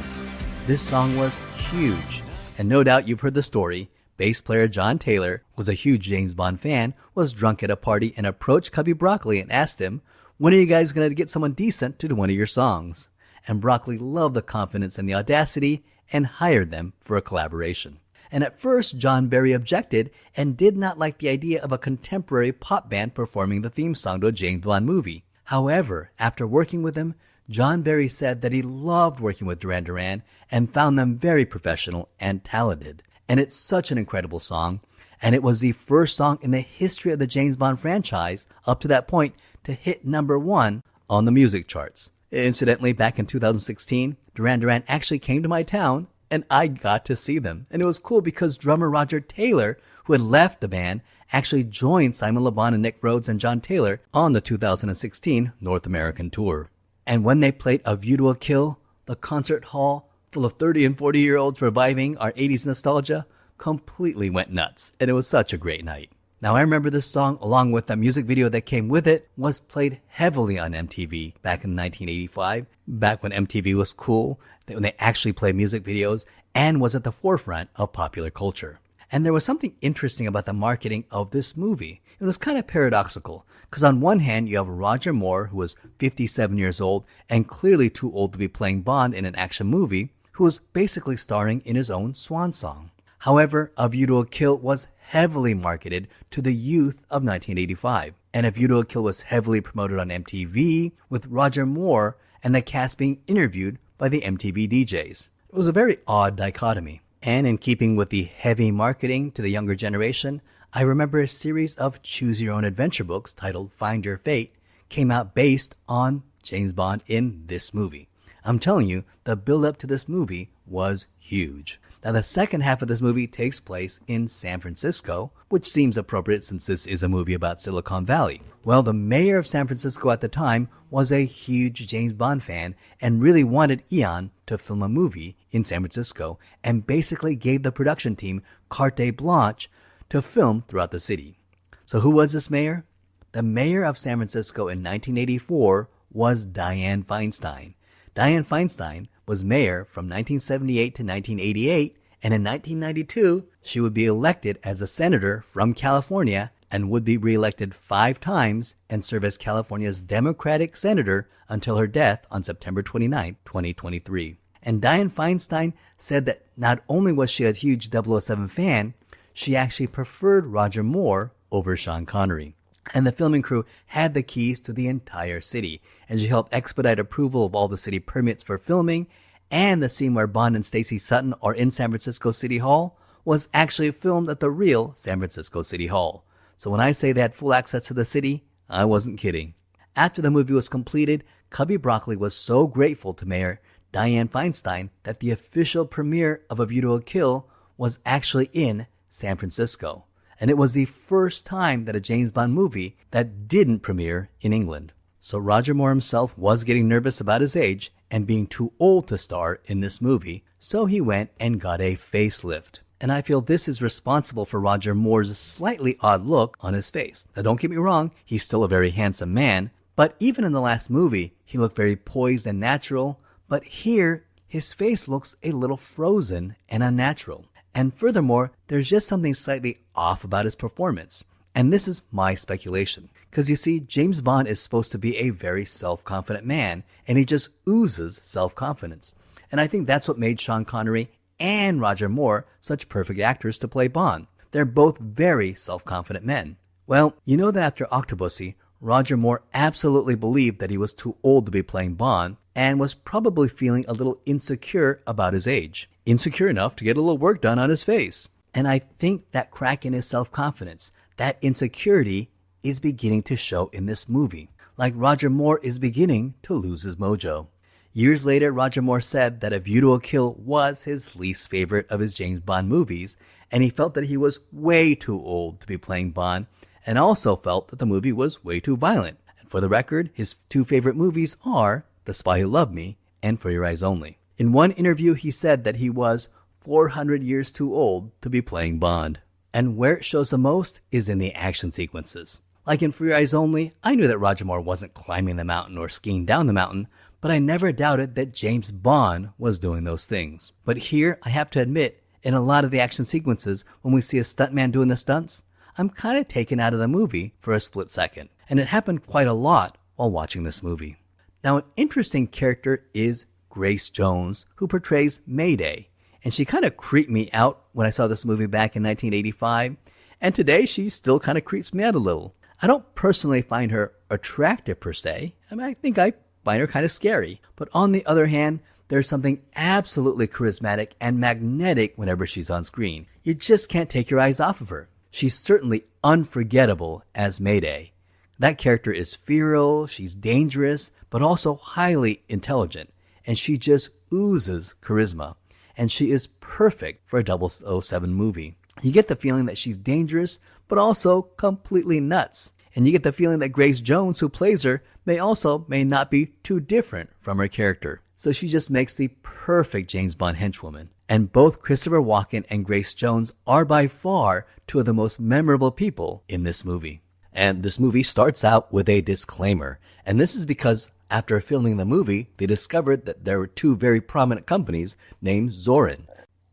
This song was huge. And no doubt you've heard the story. Bass player John Taylor was a huge James Bond fan, was drunk at a party and approached Cubby Broccoli and asked him, "When are you guys going to get someone decent to do one of your songs?" And Broccoli loved the confidence and the audacity and hired them for a collaboration. And at first, John Barry objected and did not like the idea of a contemporary pop band performing the theme song to a James Bond movie. However, after working with him, John Barry said that he loved working with Duran Duran and found them very professional and talented. And it's such an incredible song, and it was the first song in the history of the James Bond franchise up to that point to hit #1 on the music charts. Incidentally, back in 2016, Duran Duran actually came to my town, and I got to see them. And it was cool because drummer Roger Taylor, who had left the band, actually joined Simon Le Bon and Nick Rhodes and John Taylor on the 2016 North American tour. And when they played A View to a Kill, the concert hall, full of 30 and 40-year-olds reviving our 80s nostalgia, completely went nuts. And it was such a great night. Now, I remember this song, along with the music video that came with it, was played heavily on MTV back in 1985, back when MTV was cool, when they actually played music videos and was at the forefront of popular culture. And there was something interesting about the marketing of this movie. It was kind of paradoxical, because on one hand, you have Roger Moore, who was 57 years old and clearly too old to be playing Bond in an action movie, who was basically starring in his own swan song. However, A View to a Kill was heavily marketed to the youth of 1985. And A View to a Kill was heavily promoted on MTV, with Roger Moore and the cast being interviewed by the MTV DJs. It was a very odd dichotomy. And in keeping with the heavy marketing to the younger generation, I remember a series of choose-your-own-adventure books titled Find Your Fate came out based on James Bond in this movie. I'm telling you, the build-up to this movie was huge. Now, the second half of this movie takes place in San Francisco, which seems appropriate since this is a movie about Silicon Valley. Well, the mayor of San Francisco at the time was a huge James Bond fan and really wanted Eon to film a movie in San Francisco and basically gave the production team carte blanche to film throughout the city. So who was this mayor? The mayor of San Francisco in 1984 was Dianne Feinstein. Dianne Feinstein was mayor from 1978 to 1988, and in 1992, she would be elected as a senator from California and would be reelected 5 times and serve as California's Democratic senator until her death on September 29, 2023. And Dianne Feinstein said that not only was she a huge 007 fan, she actually preferred Roger Moore over Sean Connery. And the filming crew had the keys to the entire city, and she helped expedite approval of all the city permits for filming, and the scene where Bond and Stacey Sutton are in San Francisco City Hall was actually filmed at the real San Francisco City Hall. So when I say they had full access to the city, I wasn't kidding. After the movie was completed, Cubby Broccoli was so grateful to Mayor Dianne Feinstein that the official premiere of A View to a Kill was actually in San Francisco. And it was the first time that a James Bond movie that didn't premiere in England. So Roger Moore himself was getting nervous about his age and being too old to star in this movie, so he went and got a facelift. And I feel this is responsible for Roger Moore's slightly odd look on his face. Now don't get me wrong, he's still a very handsome man, but even in the last movie, he looked very poised and natural, but here, his face looks a little frozen and unnatural. And furthermore, there's just something slightly off about his performance. And this is my speculation. Because you see, James Bond is supposed to be a very self-confident man, and he just oozes self-confidence. And I think that's what made Sean Connery and Roger Moore such perfect actors to play Bond. They're both very self-confident men. Well, you know that after Octopussy, Roger Moore absolutely believed that he was too old to be playing Bond, and was probably feeling a little insecure about his age. Insecure enough to get a little work done on his face. And I think that crack in his self-confidence, that insecurity, is beginning to show in this movie. Like Roger Moore is beginning to lose his mojo. Years later, Roger Moore said that A View to a Kill was his least favorite of his James Bond movies, and he felt that he was way too old to be playing Bond, and also felt that the movie was way too violent. And for the record, his two favorite movies are The Spy Who Loved Me and For Your Eyes Only. In one interview, he said that he was 400 years too old to be playing Bond. And where it shows the most is in the action sequences. Like in For Your Eyes Only, I knew that Roger Moore wasn't climbing the mountain or skiing down the mountain, but I never doubted that James Bond was doing those things. But here, I have to admit, in a lot of the action sequences, when we see a stuntman doing the stunts, I'm kind of taken out of the movie for a split second. And it happened quite a lot while watching this movie. Now, an interesting character is Grace Jones, who portrays Mayday. And she kind of creeped me out when I saw this movie back in 1985. And today, she still kind of creeps me out a little. I don't personally find her attractive per se. I think I find her kind of scary. But on the other hand, there's something absolutely charismatic and magnetic whenever she's on screen. You just can't take your eyes off of her. She's certainly unforgettable as Mayday. That character is feral, she's dangerous, but also highly intelligent. And she just oozes charisma. And she is perfect for a 007 movie. You get the feeling that she's dangerous, but also completely nuts. And you get the feeling that Grace Jones, who plays her, may not be too different from her character. So she just makes the perfect James Bond henchwoman. And both Christopher Walken and Grace Jones are by far two of the most memorable people in this movie. And this movie starts out with a disclaimer. And this is because after filming the movie, they discovered that there were two very prominent companies named Zorin.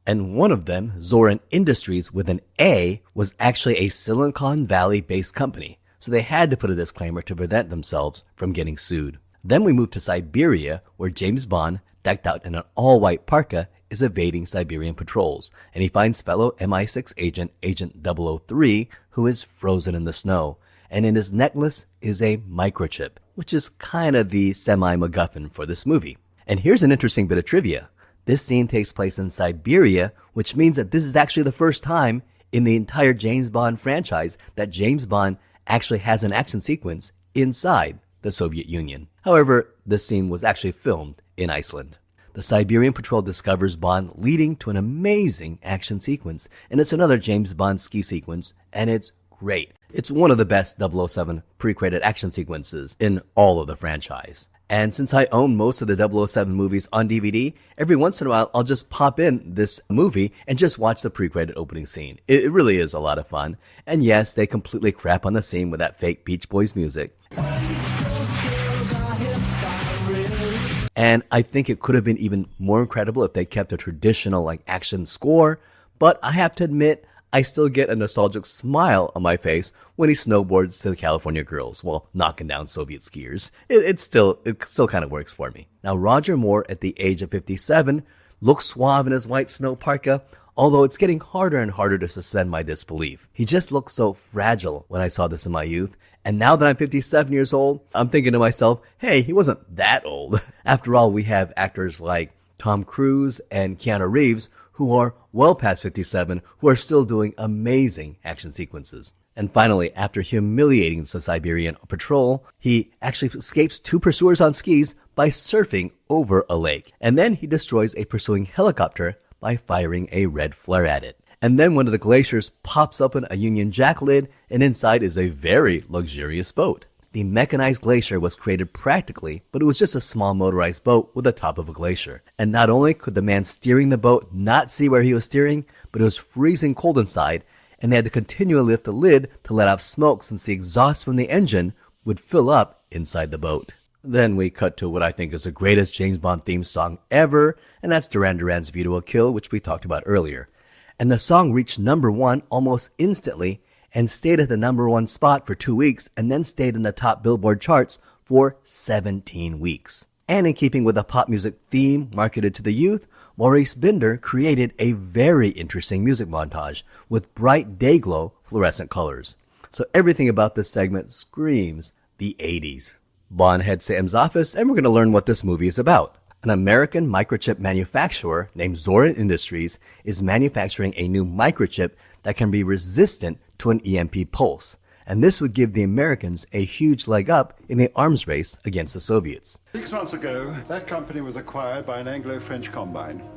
And one of them, Zorin Industries with an A, was actually a Silicon Valley-based company. So they had to put a disclaimer to prevent themselves from getting sued. Then we move to Siberia, where James Bond, decked out in an all-white parka, is evading Siberian patrols. And he finds fellow MI6 agent, Agent 003, who is frozen in the snow. And in his necklace is a microchip, which is kind of the semi-MacGuffin for this movie. And here's an interesting bit of trivia. This scene takes place in Siberia, which means that this is actually the first time in the entire James Bond franchise that James Bond actually has an action sequence inside the Soviet Union. However, this scene was actually filmed in Iceland. The Siberian patrol discovers Bond, leading to an amazing action sequence, and it's another James Bond ski sequence, and it's great. It's one of the best 007 pre-credit action sequences in all of the franchise. And since I own most of the 007 movies on DVD, every once in a while I'll just pop in this movie and just watch the pre-credit opening scene. It really is a lot of fun. And yes, they completely crap on the scene with that fake Beach Boys music. And I think it could have been even more incredible if they kept a traditional action score, but I have to admit, I still get a nostalgic smile on my face when he snowboards to the California girls while knocking down Soviet skiers. It still kind of works for me. Now, Roger Moore, at the age of 57, looks suave in his white snow parka, although it's getting harder and harder to suspend my disbelief. He just looked so fragile when I saw this in my youth, and now that I'm 57 years old, I'm thinking to myself, hey, he wasn't that old. After all, we have actors like Tom Cruise and Keanu Reeves, who are well past 57, who are still doing amazing action sequences. And finally, after humiliating the Siberian patrol, he actually escapes two pursuers on skis by surfing over a lake. And then he destroys a pursuing helicopter by firing a red flare at it. And then one of the glaciers pops open a Union Jack lid, and inside is a very luxurious boat. The mechanized glacier was created practically, but it was just a small motorized boat with the top of a glacier. And not only could the man steering the boat not see where he was steering, but it was freezing cold inside, and they had to continually lift the lid to let off smoke since the exhaust from the engine would fill up inside the boat. Then we cut to what I think is the greatest James Bond theme song ever, and that's Duran Duran's View to a Kill, which we talked about earlier. And the song reached #1 almost instantly and stayed at the #1 spot for 2 weeks and then stayed in the top Billboard charts for 17 weeks. And in keeping with the pop music theme marketed to the youth, Maurice Binder created a very interesting music montage with bright day-glow fluorescent colors. So everything about this segment screams the 80s. Bond heads to M's office, and we're going to learn what this movie is about. An American microchip manufacturer named Zorin Industries is manufacturing a new microchip that can be resistant to an EMP pulse. And this would give the Americans a huge leg up in the arms race against the Soviets. 6 months ago, that company was acquired by an Anglo-French combine,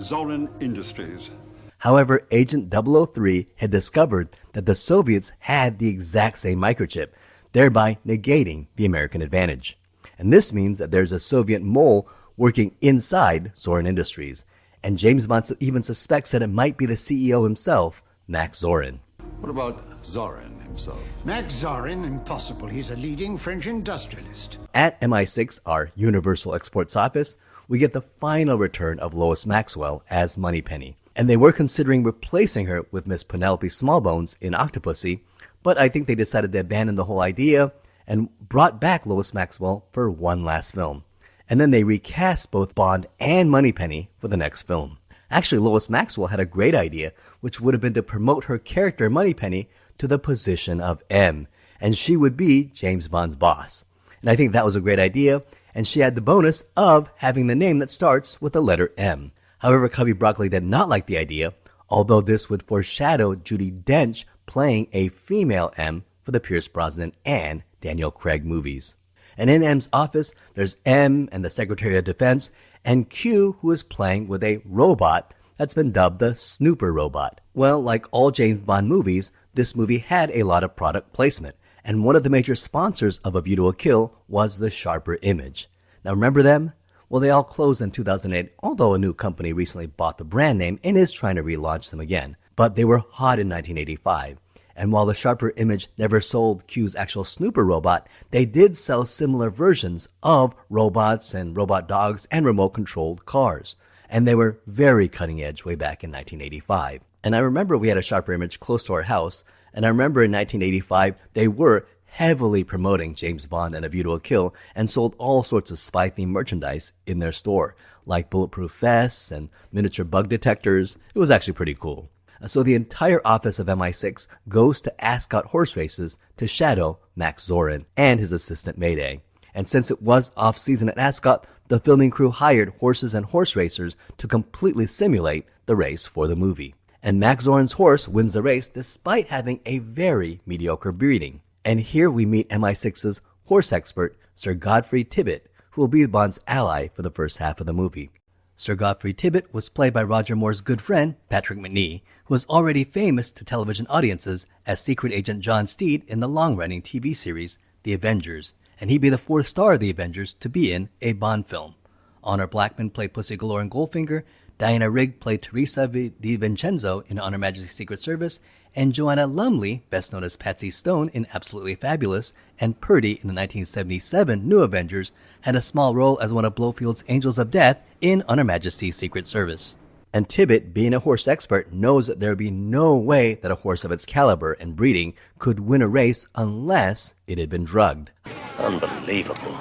Zorin Industries. However, Agent 003 had discovered that the Soviets had the exact same microchip, thereby negating the American advantage. And this means that there's a Soviet mole working inside Zorin Industries. And James Bond even suspects that it might be the CEO himself, Max Zorin. What about Zorin himself? Max Zorin? Impossible. He's a leading French industrialist. At MI6, our Universal Exports office, we get the final return of Lois Maxwell as Moneypenny. And they were considering replacing her with Miss Penelope Smallbones in Octopussy, but I think they decided to abandon the whole idea and brought back Lois Maxwell for one last film. And then they recast both Bond and Moneypenny for the next film. Actually, Lois Maxwell had a great idea, which would have been to promote her character Moneypenny to the position of M, and she would be James Bond's boss. And I think that was a great idea, and she had the bonus of having the name that starts with the letter M. However, Cubby Broccoli did not like the idea, although this would foreshadow Judi Dench playing a female M for the Pierce Brosnan and Daniel Craig movies. And in M's office, there's M and the Secretary of Defense, and Q, who is playing with a robot that's been dubbed the Snooper Robot. Well, like all James Bond movies, this movie had a lot of product placement, and one of the major sponsors of A View to a Kill was the Sharper Image. Now remember them? Well, they all closed in 2008, although a new company recently bought the brand name and is trying to relaunch them again. But they were hot in 1985. And while the Sharper Image never sold Q's actual Snooper robot, they did sell similar versions of robots and robot dogs and remote-controlled cars. And they were very cutting edge way back in 1985. And I remember we had a Sharper Image close to our house, and I remember in 1985 they were heavily promoting James Bond and A View to a Kill and sold all sorts of spy-themed merchandise in their store, like bulletproof vests and miniature bug detectors. It was actually pretty cool. So the entire office of MI6 goes to Ascot horse races to shadow Max Zorin and his assistant Mayday. And since it was off-season at Ascot, the filming crew hired horses and horse racers to completely simulate the race for the movie. And Max Zorin's horse wins the race despite having a very mediocre breeding. And here we meet MI6's horse expert, Sir Godfrey Tibbett, who will be Bond's ally for the first half of the movie. Sir Godfrey Tibbett was played by Roger Moore's good friend, Patrick Macnee, who was already famous to television audiences as Secret Agent John Steed in the long-running TV series The Avengers, and he'd be the fourth star of The Avengers to be in a Bond film. Honor Blackman played Pussy Galore in Goldfinger, Diana Rigg played Teresa Di Vincenzo in On Her Majesty's Secret Service, and Joanna Lumley, best known as Patsy Stone in Absolutely Fabulous, and Purdy in the 1977 New Avengers, had a small role as one of Blofeld's Angels of Death in On Her Majesty's Secret Service. And Tibbett, being a horse expert, knows that there would be no way that a horse of its caliber and breeding could win a race unless it had been drugged. Unbelievable.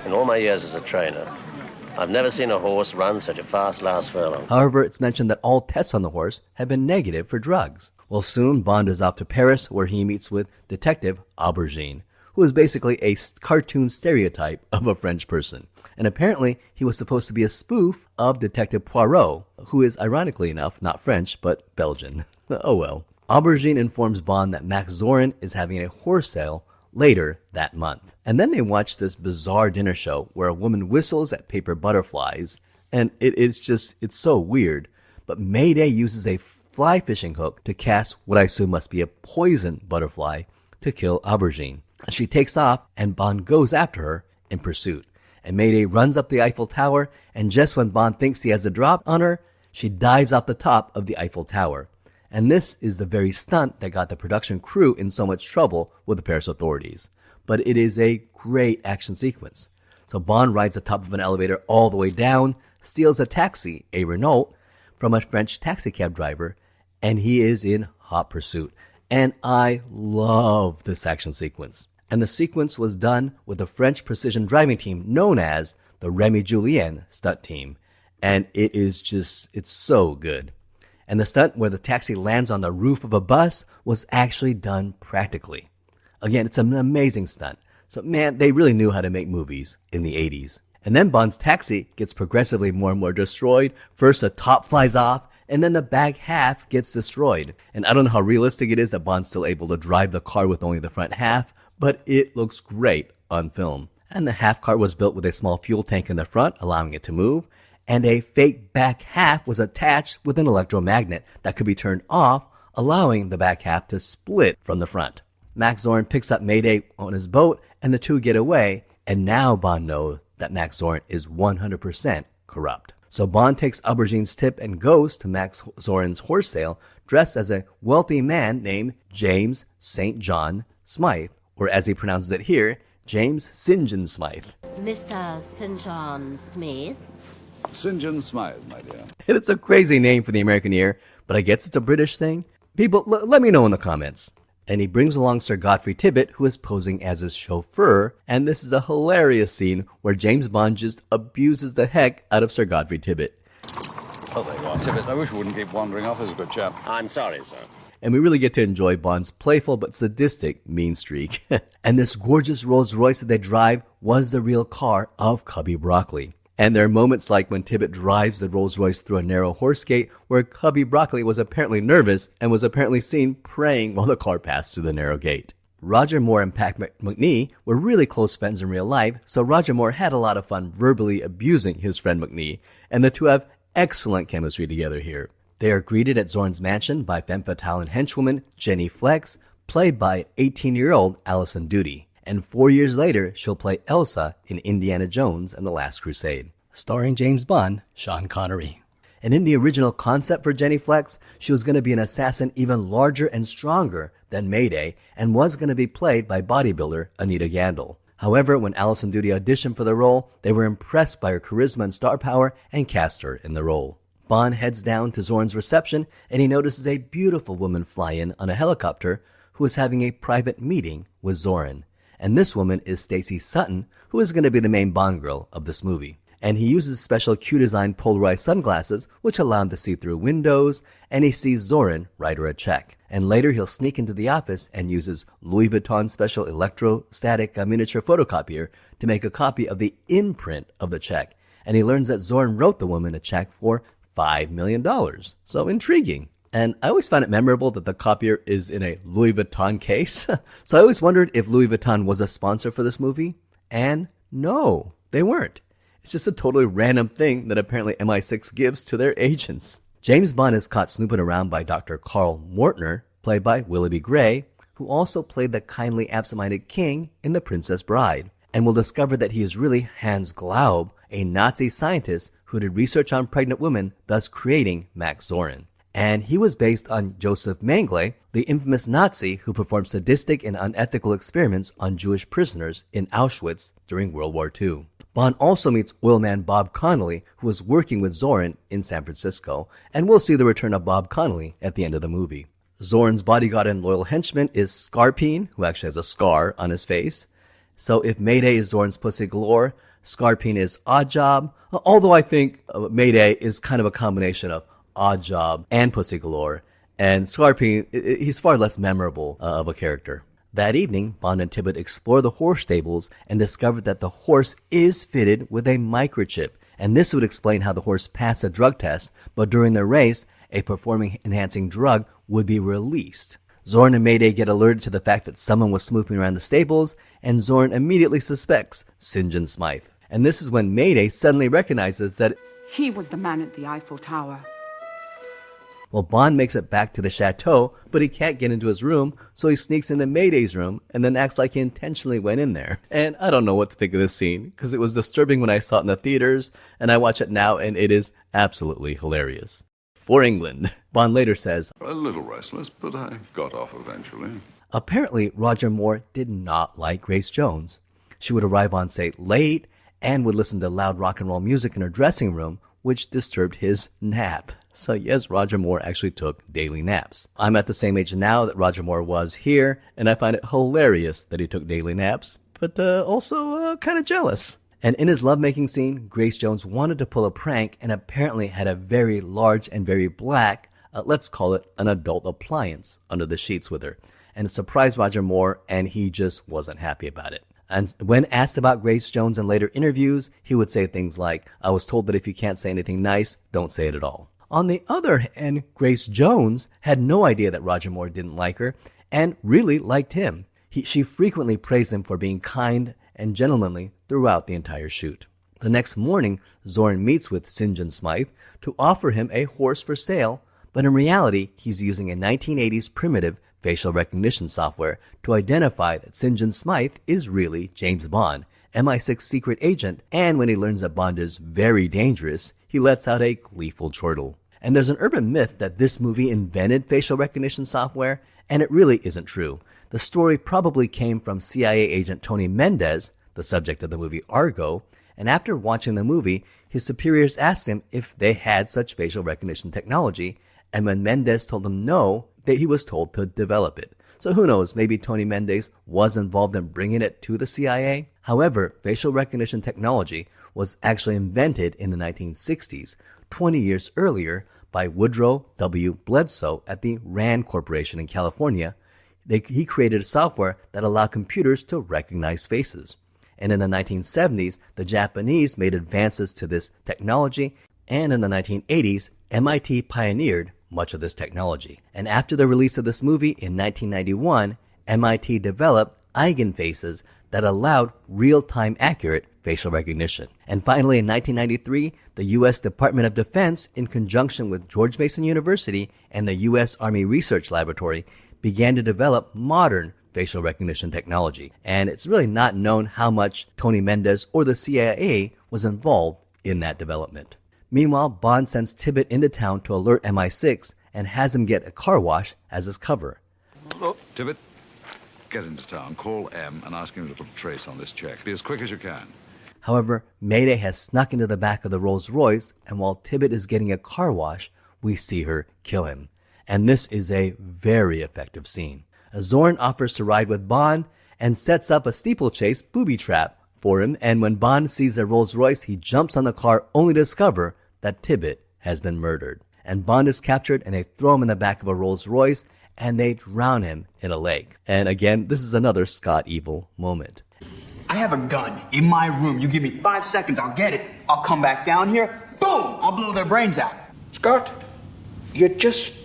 In all my years as a trainer, I've never seen a horse run such a fast last furlong. However, it's mentioned that all tests on the horse have been negative for drugs. Well, soon Bond is off to Paris, where he meets with Detective Aubergine, who is basically a cartoon stereotype of a French person. And apparently, he was supposed to be a spoof of Detective Poirot, who is, ironically enough, not French, but Belgian. Oh well. Aubergine informs Bond that Max Zorin is having a horse sale later that month. And then they watch this bizarre dinner show where a woman whistles at paper butterflies, and it's so weird. But Mayday uses a fly fishing hook to cast what I assume must be a poison butterfly to kill Aubergine. She takes off, and Bond goes after her in pursuit. And Mayday runs up the Eiffel Tower, and just when Bond thinks he has a drop on her, she dives off the top of the Eiffel Tower. And this is the very stunt that got the production crew in so much trouble with the Paris authorities. But it is a great action sequence. So Bond rides the top of an elevator all the way down, steals a taxi, a Renault, from a French taxicab driver, and he is in hot pursuit. And I love this action sequence. And the sequence was done with the French precision driving team known as the Remy Julien stunt team. And it is just, it's so good. And the stunt where the taxi lands on the roof of a bus was actually done practically. Again, it's an amazing stunt. So man, they really knew how to make movies in the 80s. And then Bond's taxi gets progressively more and more destroyed. First the top flies off, and then the back half gets destroyed. And I don't know how realistic it is that Bond's still able to drive the car with only the front half, but it looks great on film. And the half car was built with a small fuel tank in the front, allowing it to move, and a fake back half was attached with an electromagnet that could be turned off, allowing the back half to split from the front. Max Zorin picks up Mayday on his boat, and the two get away, and now Bond knows that Max Zorin is 100% corrupt. So Bond takes Aubergine's tip and goes to Max Zorin's horse sale dressed as a wealthy man named James St. John Smythe, or as he pronounces it here, James St. John Smythe. Mr. St. John Smith? St. John Smythe, my dear. And it's a crazy name for the American ear, but I guess it's a British thing. People, let me know in the comments. And he brings along Sir Godfrey Tibbett, who is posing as his chauffeur, and this is a hilarious scene where James Bond just abuses the heck out of Sir Godfrey Tibbett. Oh, there you are, Tibbett. I wish you wouldn't keep wandering off. He's a good chap. I'm sorry, sir. And we really get to enjoy Bond's playful but sadistic mean streak. And this gorgeous Rolls Royce that they drive was the real car of Cubby Broccoli. And there are moments like when Tibbett drives the Rolls Royce through a narrow horse gate where Cubby Broccoli was apparently nervous and was apparently seen praying while the car passed through the narrow gate. Roger Moore and Pat McNee were really close friends in real life, so Roger Moore had a lot of fun verbally abusing his friend McNee, and the two have excellent chemistry together here. They are greeted at Zorin's mansion by femme fatale and henchwoman Jenny Flex, played by 18-year-old Alison Doody. And 4 years later, she'll play Elsa in Indiana Jones and the Last Crusade, starring James Bond, Sean Connery. And in the original concept for Jenny Flex, she was going to be an assassin even larger and stronger than Mayday, and was going to be played by bodybuilder Anita Gandel. However, when Alison Doody auditioned for the role, they were impressed by her charisma and star power and cast her in the role. Bond heads down to Zorin's reception, and he notices a beautiful woman fly in on a helicopter who is having a private meeting with Zorin. And this woman is Stacey Sutton, who is going to be the main Bond girl of this movie. And he uses special Q-designed polarized sunglasses, which allow him to see through windows, and he sees Zorin write her a check. And later he'll sneak into the office and uses Louis Vuitton special electrostatic miniature photocopier to make a copy of the imprint of the check. And he learns that Zorin wrote the woman a check for $5 million. So intriguing. And I always found it memorable that the copier is in a Louis Vuitton case. So I always wondered if Louis Vuitton was a sponsor for this movie. And no, they weren't. It's just a totally random thing that apparently MI6 gives to their agents. James Bond is caught snooping around by Dr. Carl Mortner, played by Willoughby Gray, who also played the kindly absent-minded king in The Princess Bride, and will discover that he is really Hans Glaub, a Nazi scientist who did research on pregnant women, thus creating Max Zorin. And he was based on Joseph Mengele, the infamous Nazi who performed sadistic and unethical experiments on Jewish prisoners in Auschwitz during World War II. Bond also meets oilman Bob Connolly, who was working with Zorin in San Francisco, and we'll see the return of Bob Connolly at the end of the movie. Zorin's bodyguard and loyal henchman is Scarpine, who actually has a scar on his face. So if Mayday is Zorin's pussy galore, Scarpine is Oddjob, although I think Mayday is kind of a combination of Oddjob and Pussy Galore, and Scarpine, he's far less memorable of a character. That evening, Bond and Tibbett explore the horse stables and discover that the horse is fitted with a microchip, and this would explain how the horse passed a drug test, but during the race, a performance-enhancing drug would be released. Zorin and Mayday get alerted to the fact that someone was snooping around the stables, and Zorin immediately suspects St. John Smythe. And this is when Mayday suddenly recognizes that he was the man at the Eiffel Tower. Well, Bond makes it back to the chateau, but he can't get into his room, so he sneaks into Mayday's room and then acts like he intentionally went in there. And I don't know what to think of this scene, because it was disturbing when I saw it in the theaters, and I watch it now and it is absolutely hilarious. For England, Bond later says, A little restless, but I got off eventually. Apparently, Roger Moore did not like Grace Jones. She would arrive on set late and would listen to loud rock and roll music in her dressing room, which disturbed his nap. So yes, Roger Moore actually took daily naps. I'm at the same age now that Roger Moore was here, and I find it hilarious that he took daily naps, but also kind of jealous. And in his lovemaking scene, Grace Jones wanted to pull a prank and apparently had a very large and very black, let's call it an adult appliance, under the sheets with her. And it surprised Roger Moore, and he just wasn't happy about it. And when asked about Grace Jones in later interviews, he would say things like, I was told that if you can't say anything nice, don't say it at all. On the other hand, Grace Jones had no idea that Roger Moore didn't like her and really liked him. She frequently praised him for being kind and gentlemanly throughout the entire shoot. The next morning, Zorin meets with St. John Smythe to offer him a horse for sale, but in reality, he's using a 1980s primitive facial recognition software to identify that St. John Smythe is really James Bond, MI6 secret agent, and when he learns that Bond is very dangerous, he lets out a gleeful chortle. And there's an urban myth that this movie invented facial recognition software, and it really isn't true. The story probably came from CIA agent Tony Mendez, the subject of the movie Argo, and after watching the movie, his superiors asked him if they had such facial recognition technology, and when Mendez told them no, that he was told to develop it. So who knows, maybe Tony Mendez was involved in bringing it to the CIA? However, facial recognition technology was actually invented in the 1960s, 20 years earlier, by Woodrow W. Bledsoe at the RAND Corporation in California. He created a software that allowed computers to recognize faces. And in the 1970s, the Japanese made advances to this technology, and in the 1980s, MIT pioneered much of this technology. And after the release of this movie in 1991, MIT developed eigenfaces that allowed real-time accurate facial recognition. And finally, in 1993, the U.S. Department of Defense, in conjunction with George Mason University and the U.S. Army Research Laboratory, began to develop modern facial recognition technology. And it's really not known how much Tony Mendez or the CIA was involved in that development. Meanwhile, Bond sends Tibbet into town to alert MI6 and has him get a car wash as his cover. Tibbet, get into town, call M, and ask him to put a trace on this check. Be as quick as you can. However, Mayday has snuck into the back of the Rolls Royce, and while Tibbet is getting a car wash, we see her kill him. And this is a very effective scene. Zorin offers to ride with Bond and sets up a steeplechase booby trap for him, and when Bond sees the Rolls Royce, he jumps on the car only to discover that Tibbet has been murdered. And Bond is captured, and they throw him in the back of a Rolls Royce, and they drown him in a lake. And again, this is another Scott Evil moment. I have a gun in my room. You give me 5 seconds, I'll get it. I'll come back down here, boom, I'll blow their brains out. Scott, you just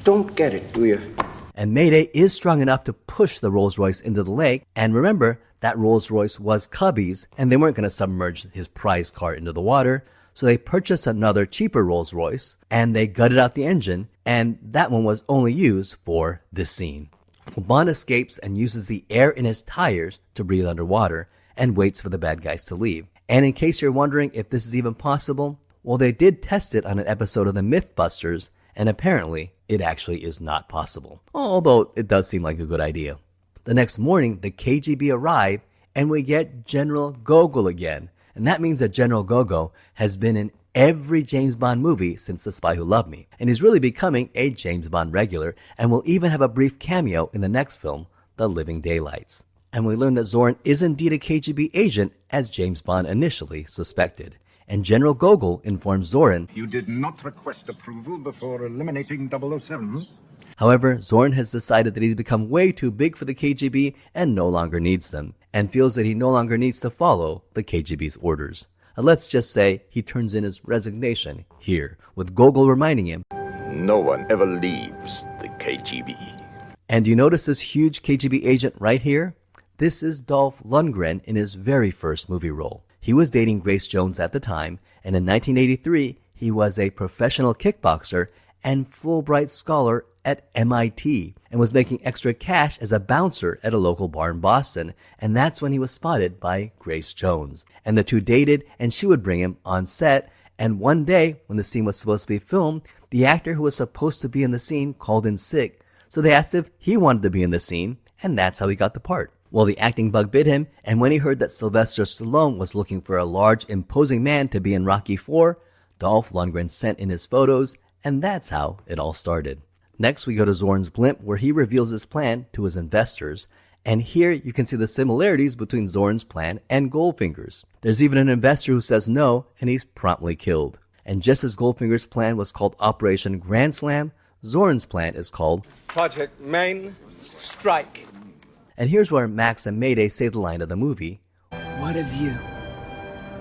don't get it, do you? And Mayday is strong enough to push the Rolls Royce into the lake. And remember, that Rolls Royce was Cubby's, and they weren't going to submerge his prize car into the water. So they purchased another cheaper Rolls Royce, and they gutted out the engine, and that one was only used for this scene. Bond escapes and uses the air in his tires to breathe underwater, and waits for the bad guys to leave. And in case you're wondering if this is even possible, well, they did test it on an episode of the Mythbusters, and apparently it actually is not possible. Although it does seem like a good idea. The next morning, the KGB arrive, and we get General Gogol again. And that means that General Gogol has been in every James Bond movie since The Spy Who Loved Me. And he's really becoming a James Bond regular, and will even have a brief cameo in the next film, The Living Daylights. And we learn that Zorin is indeed a KGB agent, as James Bond initially suspected. And General Gogol informs Zorin, You did not request approval before eliminating 007. However, Zorin has decided that he's become way too big for the KGB and no longer needs them, and feels that he no longer needs to follow the KGB's orders. Let's just say he turns in his resignation here, with Gogol reminding him, No one ever leaves the KGB. And do you notice this huge KGB agent right here? This is Dolph Lundgren in his very first movie role. He was dating Grace Jones at the time, and in 1983, he was a professional kickboxer and Fulbright scholar at MIT, and was making extra cash as a bouncer at a local bar in Boston, and that's when he was spotted by Grace Jones. And the two dated, and she would bring him on set, and one day, when the scene was supposed to be filmed, the actor who was supposed to be in the scene called in sick, so they asked if he wanted to be in the scene, and that's how he got the part. Well, the acting bug bit him, and when he heard that Sylvester Stallone was looking for a large, imposing man to be in Rocky IV, Dolph Lundgren sent in his photos, and that's how it all started. Next, we go to Zorn's blimp, where he reveals his plan to his investors. And here you can see the similarities between Zorn's plan and Goldfinger's. There's even an investor who says no, and he's promptly killed. And just as Goldfinger's plan was called Operation Grand Slam, Zorn's plan is called Project Main Strike. And here's where Max and Mayday say the line of the movie, What a view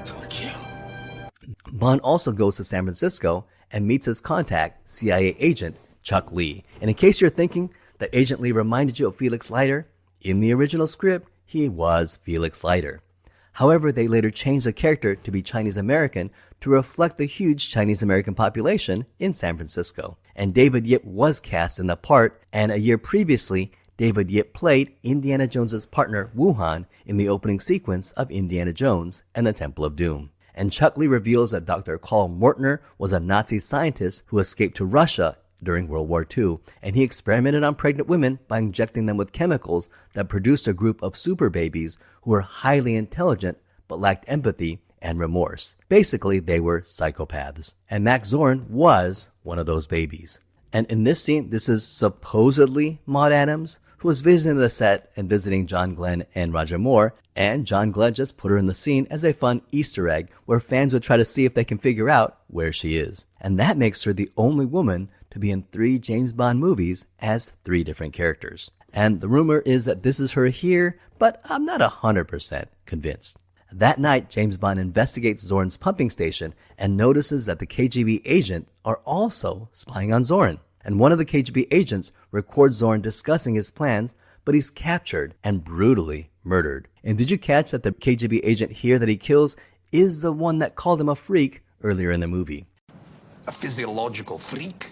to a kill. Bond also goes to San Francisco and meets his contact, CIA agent Chuck Lee. And in case you're thinking that Agent Lee reminded you of Felix Leiter, in the original script, he was Felix Leiter. However, they later changed the character to be Chinese American to reflect the huge Chinese American population in San Francisco. And David Yip was cast in the part, and a year previously, David Yip played Indiana Jones's partner Wuhan in the opening sequence of Indiana Jones and the Temple of Doom. And Chuck Lee reveals that Dr. Karl Mortner was a Nazi scientist who escaped to Russia during World War II, and he experimented on pregnant women by injecting them with chemicals that produced a group of super babies who were highly intelligent but lacked empathy and remorse. Basically, they were psychopaths. And Max Zorn was one of those babies. And in this scene, this is supposedly Maud Adams, who was visiting the set and visiting John Glenn and Roger Moore, and John Glenn just put her in the scene as a fun Easter egg where fans would try to see if they can figure out where she is. And that makes her the only woman to be in 3 James Bond movies as 3 different characters. And the rumor is that this is her here, but I'm not 100% convinced. That night, James Bond investigates Zorn's pumping station and notices that the KGB agent are also spying on Zorn. And one of the KGB agents records Zorn discussing his plans, but he's captured and brutally murdered. And did you catch that the KGB agent here that he kills is the one that called him a freak earlier in the movie? A physiological freak?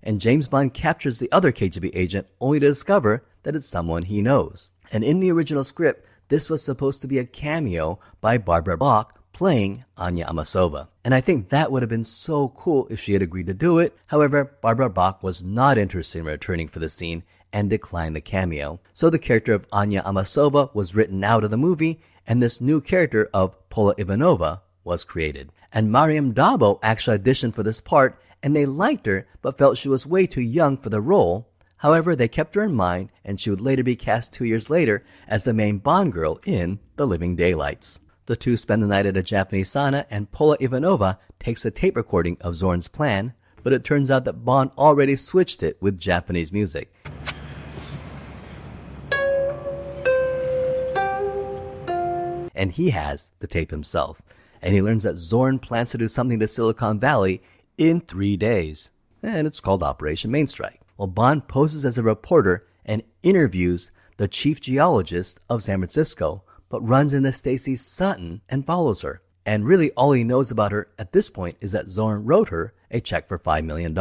And James Bond captures the other KGB agent only to discover that it's someone he knows. And in the original script, this was supposed to be a cameo by Barbara Bach playing Anya Amasova. And I think that would have been so cool if she had agreed to do it. However, Barbara Bach was not interested in returning for the scene and declined the cameo. So the character of Anya Amasova was written out of the movie, and this new character of Paula Ivanova was created. And Mariam Dabo actually auditioned for this part, and they liked her, but felt she was way too young for the role. However, they kept her in mind, and she would later be cast 2 years later as the main Bond girl in The Living Daylights. The two spend the night at a Japanese sauna, and Paula Ivanova takes a tape recording of Zorn's plan, but it turns out that Bond already switched it with Japanese music. And he has the tape himself, and he learns that Zorn plans to do something to Silicon Valley in 3 days, and it's called Operation Main Strike. Well, Bond poses as a reporter and interviews the chief geologist of San Francisco, but runs into Stacy Sutton and follows her. And really all he knows about her at this point is that Zorn wrote her a check for $5 million.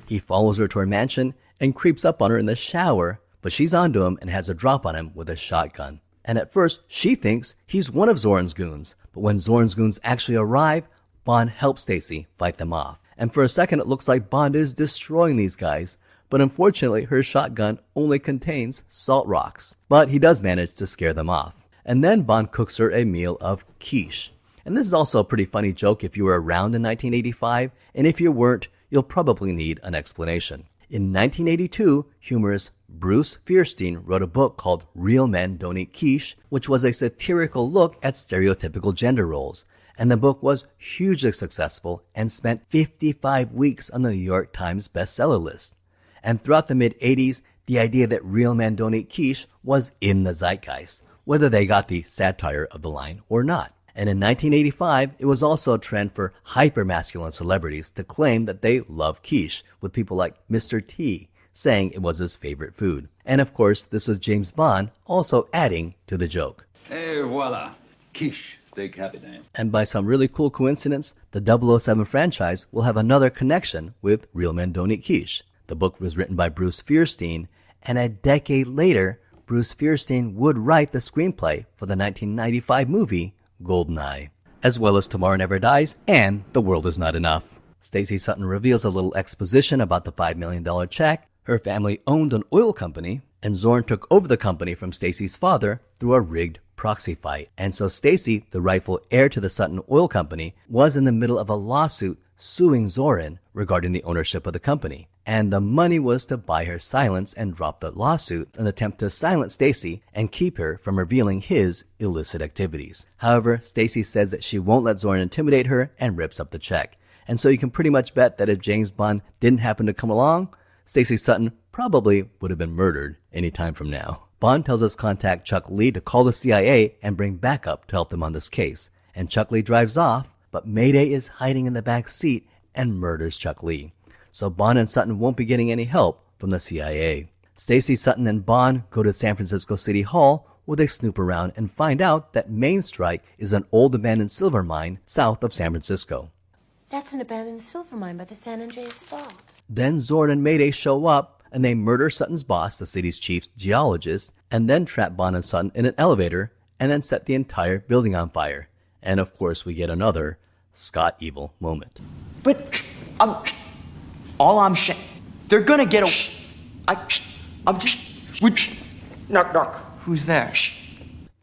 He follows her to her mansion and creeps up on her in the shower, but she's onto him and has a drop on him with a shotgun. And at first, she thinks he's one of Zorn's goons, but when Zorn's goons actually arrive, Bond helps Stacy fight them off. And for a second, it looks like Bond is destroying these guys, but unfortunately, her shotgun only contains salt rocks. But he does manage to scare them off. And then Bond cooks her a meal of quiche. And this is also a pretty funny joke if you were around in 1985, and if you weren't, you'll probably need an explanation. In 1982, humorist Bruce Fierstein wrote a book called Real Men Don't Eat Quiche, which was a satirical look at stereotypical gender roles. And the book was hugely successful and spent 55 weeks on the New York Times bestseller list. And throughout the mid-80s, the idea that real men don't eat quiche was in the zeitgeist, whether they got the satire of the line or not. And in 1985, it was also a trend for hyper-masculine celebrities to claim that they love quiche, with people like Mr. T saying it was his favorite food. And of course, this was James Bond also adding to the joke. Et voila, quiche. Big happy day. And by some really cool coincidence, the 007 franchise will have another connection with Real Men Don't Eat Quiche. The book was written by Bruce Fierstein, and a decade later, Bruce Fierstein would write the screenplay for the 1995 movie Goldeneye, as well as Tomorrow Never Dies and The World Is Not Enough. Stacey Sutton reveals a little exposition about the $5 million check. Her family owned an oil company, and Zorn took over the company from Stacey's father through a rigged proxy fight. And so Stacey, the rightful heir to the Sutton Oil Company, was in the middle of a lawsuit suing Zorin regarding the ownership of the company. And the money was to buy her silence and drop the lawsuit, an attempt to silence Stacey and keep her from revealing his illicit activities. However, Stacey says that she won't let Zorin intimidate her and rips up the check. And so you can pretty much bet that if James Bond didn't happen to come along, Stacey Sutton probably would have been murdered any time from now. Bond tells his contact Chuck Lee to call the CIA and bring backup to help them on this case. And Chuck Lee drives off, but Mayday is hiding in the back seat and murders Chuck Lee. So Bond and Sutton won't be getting any help from the CIA. Stacey Sutton and Bond go to San Francisco City Hall, where they snoop around and find out that Main Strike is an old abandoned silver mine south of San Francisco. That's an abandoned silver mine by the San Andreas Fault. Then Zorn and Mayday show up, and they murder Sutton's boss, the city's chief geologist, and then trap Bond and Sutton in an elevator, and then set the entire building on fire. And of course, we get another Scott Evil moment. But all I'm saying, they're gonna get I'm just. Knock, knock. Who's there?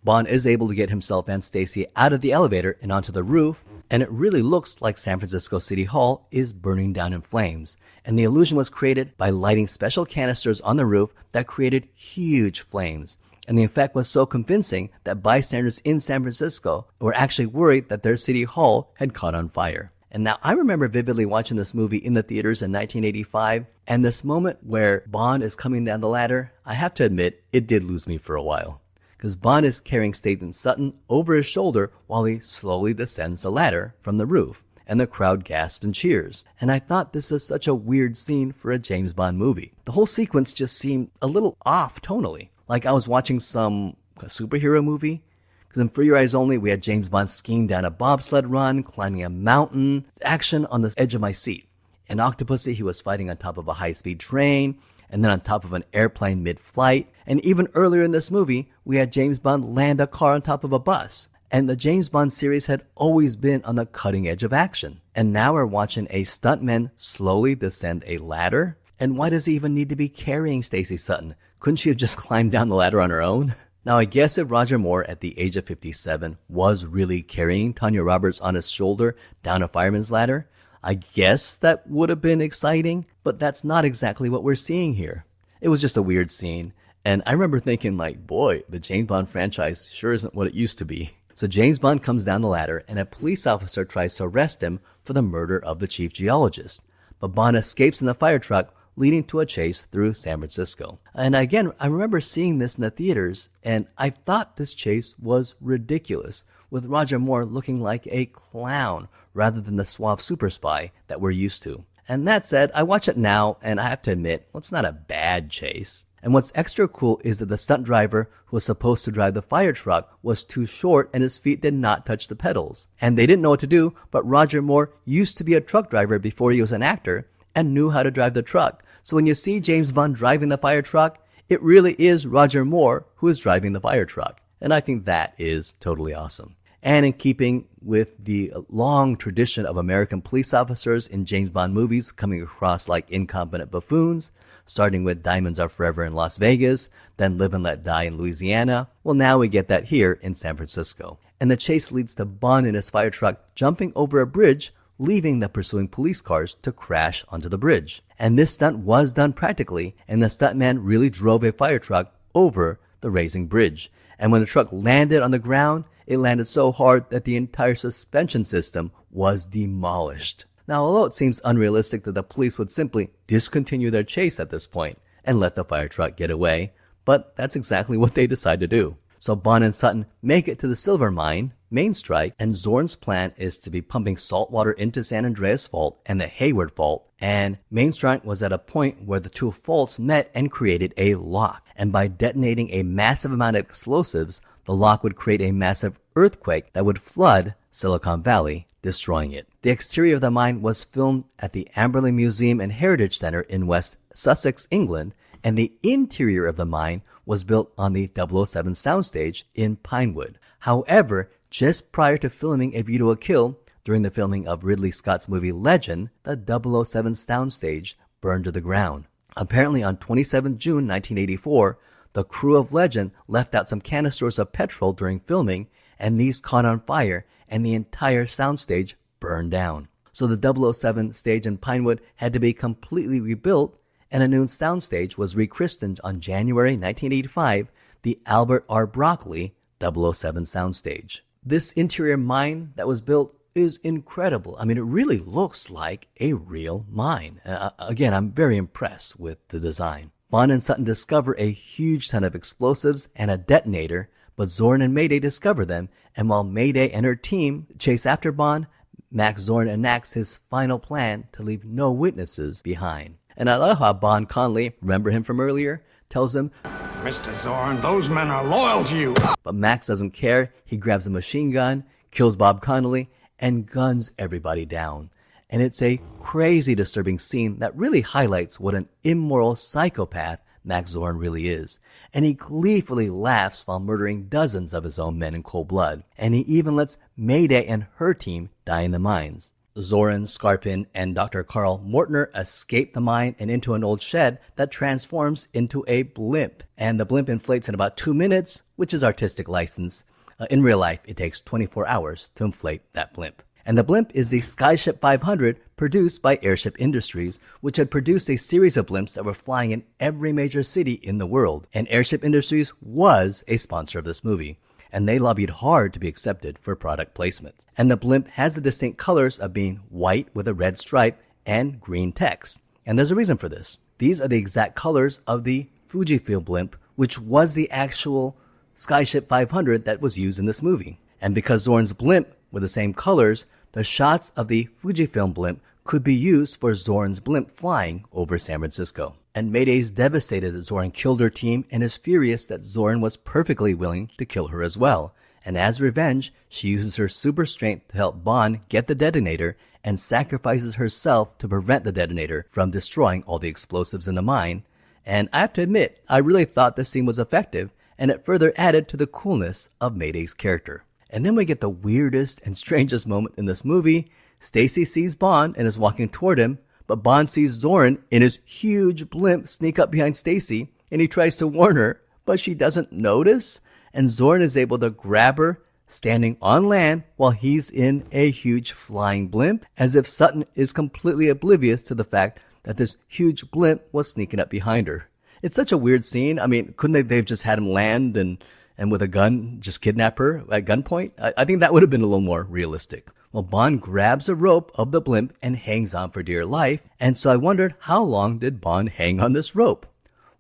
Bond is able to get himself and Stacey out of the elevator and onto the roof, and it really looks like San Francisco City Hall is burning down in flames. And the illusion was created by lighting special canisters on the roof that created huge flames. And the effect was so convincing that bystanders in San Francisco were actually worried that their city hall had caught on fire. And now I remember vividly watching this movie in the theaters in 1985, and this moment where Bond is coming down the ladder, I have to admit, it did lose me for a while. Because Bond is carrying Stacey Sutton over his shoulder while he slowly descends the ladder from the roof, and the crowd gasps and cheers. And I thought this was such a weird scene for a James Bond movie. The whole sequence just seemed a little off tonally, like I was watching some superhero movie. Because in For Your Eyes Only, we had James Bond skiing down a bobsled run, climbing a mountain, action on the edge of my seat. In Octopussy, he was fighting on top of a high-speed train, and then on top of an airplane mid-flight. And even earlier in this movie, we had James Bond land a car on top of a bus. And the James Bond series had always been on the cutting edge of action. And now we're watching a stuntman slowly descend a ladder. And why does he even need to be carrying Stacey Sutton? Couldn't she have just climbed down the ladder on her own? Now, I guess if Roger Moore at the age of 57 was really carrying Tanya Roberts on his shoulder down a fireman's ladder, I guess that would have been exciting, but that's not exactly what we're seeing here. It was just a weird scene, and I remember thinking like, boy, the James Bond franchise sure isn't what it used to be. So James Bond comes down the ladder, and a police officer tries to arrest him for the murder of the chief geologist. But Bond escapes in a fire truck, leading to a chase through San Francisco. And again, I remember seeing this in the theaters, and I thought this chase was ridiculous, with Roger Moore looking like a clown rather than the suave super spy that we're used to. And that said, I watch it now, and I have to admit, well, it's not a bad chase. And what's extra cool is that the stunt driver who was supposed to drive the fire truck was too short and his feet did not touch the pedals. And they didn't know what to do, but Roger Moore used to be a truck driver before he was an actor and knew how to drive the truck. So when you see James Bond driving the fire truck, it really is Roger Moore who is driving the fire truck. And I think that is totally awesome. And in keeping with the long tradition of American police officers in James Bond movies coming across like incompetent buffoons, starting with Diamonds Are Forever in Las Vegas, then Live and Let Die in Louisiana, well, now we get that here in San Francisco. And the chase leads to Bond in his fire truck jumping over a bridge, leaving the pursuing police cars to crash onto the bridge. And this stunt was done practically, and the stuntman really drove a fire truck over the raising bridge. And when the truck landed on the ground, it landed so hard that the entire suspension system was demolished. Now, although it seems unrealistic that the police would simply discontinue their chase at this point and let the fire truck get away, but that's exactly what they decide to do. So Bond and Sutton make it to the silver mine, Main Strike, and Zorn's plan is to be pumping salt water into San Andreas Fault and the Hayward Fault, and Main Strike was at a point where the two faults met and created a lock. And by detonating a massive amount of explosives, the lock would create a massive earthquake that would flood Silicon Valley, destroying it. The exterior of the mine was filmed at the Amberley Museum and Heritage Centre in West Sussex, England, and the interior of the mine was built on the 007 soundstage in Pinewood. However, just prior to filming A View to a Kill, during the filming of Ridley Scott's movie Legend, the 007 soundstage burned to the ground. Apparently on 27 June 1984, the crew of Legend left out some canisters of petrol during filming, and these caught on fire, and the entire soundstage burned down. So the 007 stage in Pinewood had to be completely rebuilt, and a new soundstage was rechristened on January 1985, the Albert R. Broccoli 007 soundstage. This interior mine that was built is incredible. I mean, it really looks like a real mine. Again, I'm very impressed with the design. Bond and Sutton discover a huge ton of explosives and a detonator, but Zorn and Mayday discover them, and while Mayday and her team chase after Bond, Max Zorn enacts his final plan to leave no witnesses behind. And I love how Bond Conley, remember him from earlier, tells him, Mr. Zorn, those men are loyal to you. But Max doesn't care. He grabs a machine gun, kills Bob Connolly, and guns everybody down. And it's a crazy, disturbing scene that really highlights what an immoral psychopath Max Zorn really is. And he gleefully laughs while murdering dozens of his own men in cold blood. And he even lets Mayday and her team die in the mines. Zorin, Scarpin, and Dr. Carl Mortner escape the mine and into an old shed that transforms into a blimp. And the blimp inflates in about 2 minutes, which is artistic license. In real life, it takes 24 hours to inflate that blimp. And the blimp is the Skyship 500 produced by Airship Industries, which had produced a series of blimps that were flying in every major city in the world. And Airship Industries was a sponsor of this movie, and they lobbied hard to be accepted for product placement. And the blimp has the distinct colors of being white with a red stripe and green text. And there's a reason for this. These are the exact colors of the Fujifilm blimp, which was the actual Skyship 500 that was used in this movie. And because Zorn's blimp were the same colors, the shots of the Fujifilm blimp could be used for Zorn's blimp flying over San Francisco. And Mayday's devastated that Zorn killed her team and is furious that Zorn was perfectly willing to kill her as well. And as revenge, she uses her super strength to help Bond get the detonator and sacrifices herself to prevent the detonator from destroying all the explosives in the mine. And I have to admit, I really thought this scene was effective, and it further added to the coolness of Mayday's character. And then we get the weirdest and strangest moment in this movie. Stacy sees Bond and is walking toward him, but Bond sees Zorn in his huge blimp sneak up behind Stacy, and he tries to warn her, but she doesn't notice, and Zorn is able to grab her, standing on land while he's in a huge flying blimp, as if Sutton is completely oblivious to the fact that this huge blimp was sneaking up behind her. It's such a weird scene. I mean, couldn't they've just had him land and with a gun just kidnap her at gunpoint? I think that would have been a little more realistic. Well, Bond grabs a rope of the blimp and hangs on for dear life, and so I wondered, how long did Bond hang on this rope?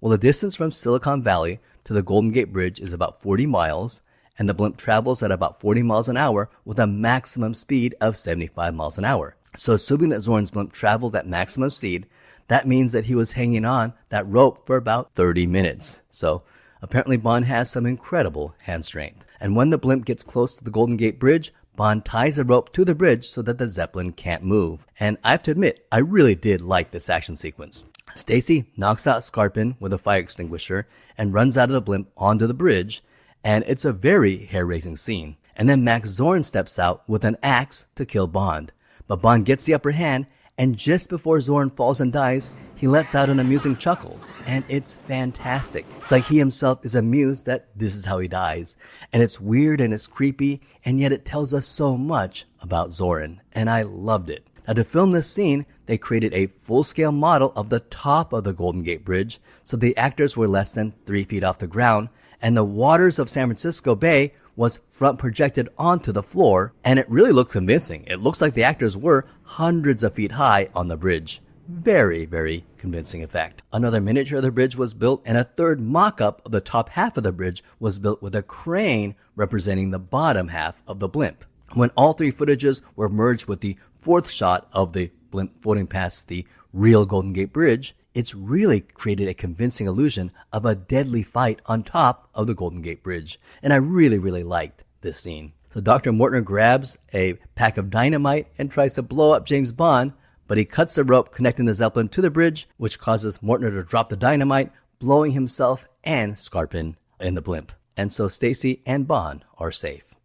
Well, the distance from Silicon Valley to the Golden Gate Bridge is about 40 miles, and the blimp travels at about 40 miles an hour with a maximum speed of 75 miles an hour. So assuming that Zorn's blimp traveled at maximum speed, that means that he was hanging on that rope for about 30 minutes. So apparently Bond has some incredible hand strength. And when the blimp gets close to the Golden Gate Bridge, Bond ties the rope to the bridge so that the Zeppelin can't move. And I have to admit, I really did like this action sequence. Stacy knocks out Scarpin with a fire extinguisher and runs out of the blimp onto the bridge, and it's a very hair-raising scene. And then Max Zorn steps out with an axe to kill Bond. But Bond gets the upper hand, and just before Zorn falls and dies, he lets out an amusing chuckle, and it's fantastic. It's like he himself is amused that this is how he dies. And it's weird and it's creepy, and yet it tells us so much about Zorn, and I loved it. Now, to film this scene, they created a full-scale model of the top of the Golden Gate Bridge, so the actors were less than 3 feet off the ground, and the waters of San Francisco Bay was front projected onto the floor, and it really looks convincing. It looks like the actors were hundreds of feet high on the bridge. Very, very convincing effect. Another miniature of the bridge was built, and a third mock-up of the top half of the bridge was built with a crane representing the bottom half of the blimp. When all three footages were merged with the fourth shot of the blimp floating past the real Golden Gate Bridge, it's really created a convincing illusion of a deadly fight on top of the Golden Gate Bridge. And I really, really liked this scene. So Dr. Mortner grabs a pack of dynamite and tries to blow up James Bond, but he cuts the rope connecting the Zeppelin to the bridge, which causes Mortner to drop the dynamite, blowing himself and Scarpin in the blimp. And so Stacy and Bond are safe.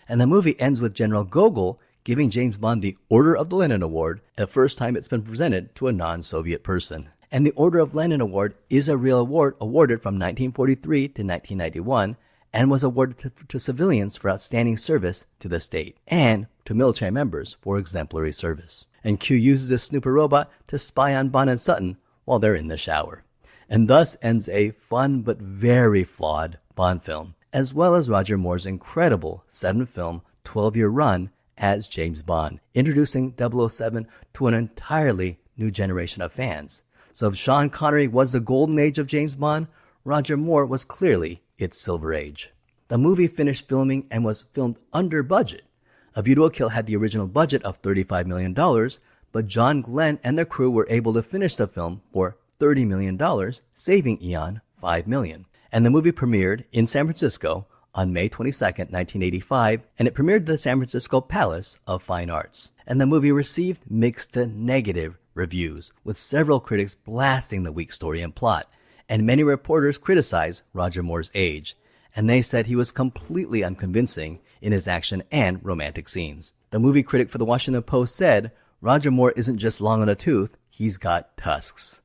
And the movie ends with General Gogol giving James Bond the Order of the Lenin Award, the first time it's been presented to a non-Soviet person. And the Order of Lenin Award is a real award awarded from 1943 to 1991 and was awarded to civilians for outstanding service to the state and to military members for exemplary service. And Q uses this snooper robot to spy on Bond and Sutton while they're in the shower. And thus ends a fun but very flawed Bond film, as well as Roger Moore's incredible 7-film, 12-year run as James Bond, introducing 007 to an entirely new generation of fans. So if Sean Connery was the golden age of James Bond, Roger Moore was clearly its silver age. The movie finished filming and was filmed under budget. A View to a Kill had the original budget of $35 million, but John Glenn and the crew were able to finish the film for $30 million, saving Eon $5 million. And the movie premiered in San Francisco on May 22nd, 1985, and it premiered at the San Francisco Palace of Fine Arts. And the movie received mixed to negative reviews, with several critics blasting the weak story and plot, and many reporters criticized Roger Moore's age, and they said he was completely unconvincing in his action and romantic scenes. The movie critic for the Washington Post said, Roger Moore isn't just long on a tooth, he's got tusks.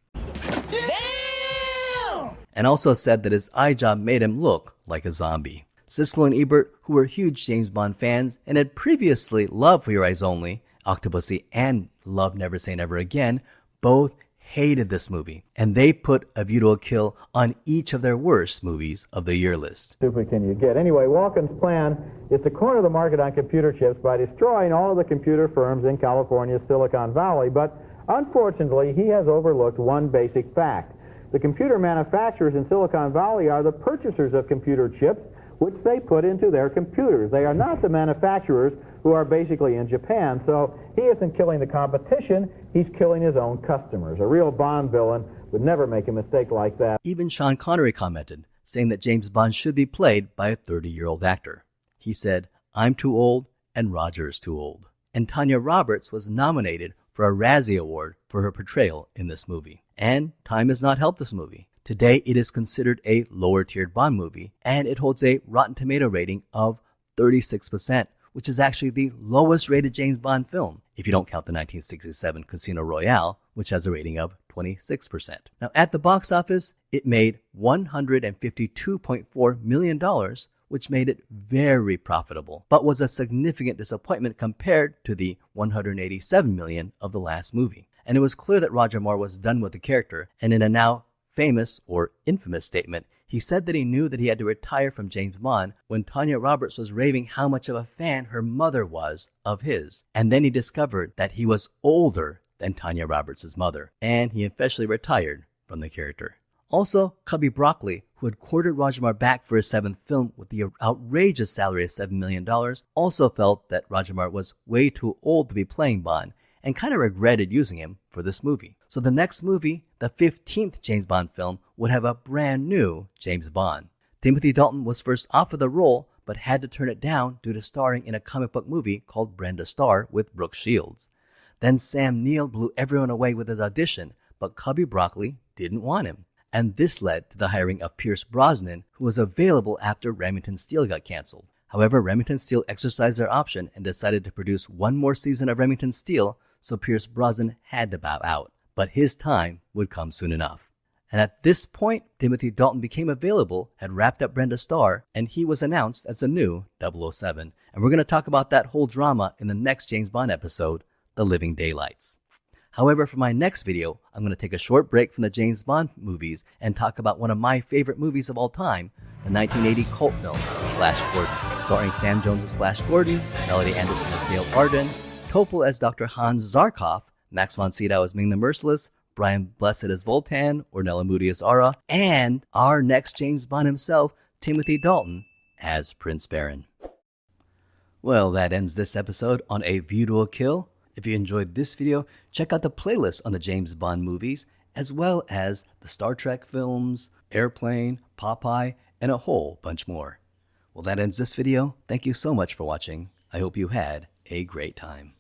Damn! And also said that his eye job made him look like a zombie. Siskel and Ebert, who were huge James Bond fans and had previously loved For Your Eyes Only, Octopussy, and Love Never Say Never Again, both hated this movie, and they put A View to a Kill on each of their worst movies of the year list. Stupid can you get? Anyway, Walken's plan is to corner the market on computer chips by destroying all of the computer firms in California's Silicon Valley, but unfortunately, he has overlooked one basic fact. The computer manufacturers in Silicon Valley are the purchasers of computer chips, which they put into their computers. They are not the manufacturers, who are basically in Japan. So he isn't killing the competition, he's killing his own customers. A real Bond villain would never make a mistake like that. Even Sean Connery commented, saying that James Bond should be played by a 30-year-old actor. He said, I'm too old and Roger is too old. And Tanya Roberts was nominated for a Razzie Award for her portrayal in this movie. And time has not helped this movie. Today it is considered a lower-tiered Bond movie, and it holds a Rotten Tomato rating of 36%, which is actually the lowest rated James Bond film, if you don't count the 1967 Casino Royale, which has a rating of 26%. Now, at the box office, it made $152.4 million, which made it very profitable, but was a significant disappointment compared to the $187 million of the last movie. And it was clear that Roger Moore was done with the character, and in a now famous or infamous statement, he said that he knew that he had to retire from James Bond when Tanya Roberts was raving how much of a fan her mother was of his. And then he discovered that he was older than Tanya Roberts' mother, and he officially retired from the character. Also, Cubby Broccoli, who had courted Roger Moore back for his 7th film with the outrageous salary of $7 million, also felt that Roger Moore was way too old to be playing Bond, and kind of regretted using him for this movie. So the next movie, the 15th James Bond film, would have a brand new James Bond. Timothy Dalton was first offered the role, but had to turn it down due to starring in a comic book movie called Brenda Starr with Brooke Shields. Then Sam Neill blew everyone away with his audition, but Cubby Broccoli didn't want him. And this led to the hiring of Pierce Brosnan, who was available after Remington Steele got canceled. However, Remington Steele exercised their option and decided to produce one more season of Remington Steele, so Pierce Brosnan had to bow out. But his time would come soon enough. And at this point, Timothy Dalton became available, had wrapped up Brenda Starr, and he was announced as the new 007. And we're going to talk about that whole drama in the next James Bond episode, The Living Daylights. However, for my next video, I'm going to take a short break from the James Bond movies and talk about one of my favorite movies of all time, the 1980 cult film, Flash Gordon, starring Sam Jones as Flash Gordon, Melody Anderson as Gail Arden, Topol as Dr. Hans Zarkov, Max von Sydow as Ming the Merciless, Brian Blessed as Voltan, Ornella Moody as Ara, and our next James Bond himself, Timothy Dalton, as Prince Baron. Well, that ends this episode on A View to a Kill. If you enjoyed this video, check out the playlist on the James Bond movies as well as the Star Trek films, Airplane, Popeye, and a whole bunch more. Well, that ends this video. Thank you so much for watching. I hope you had a great time.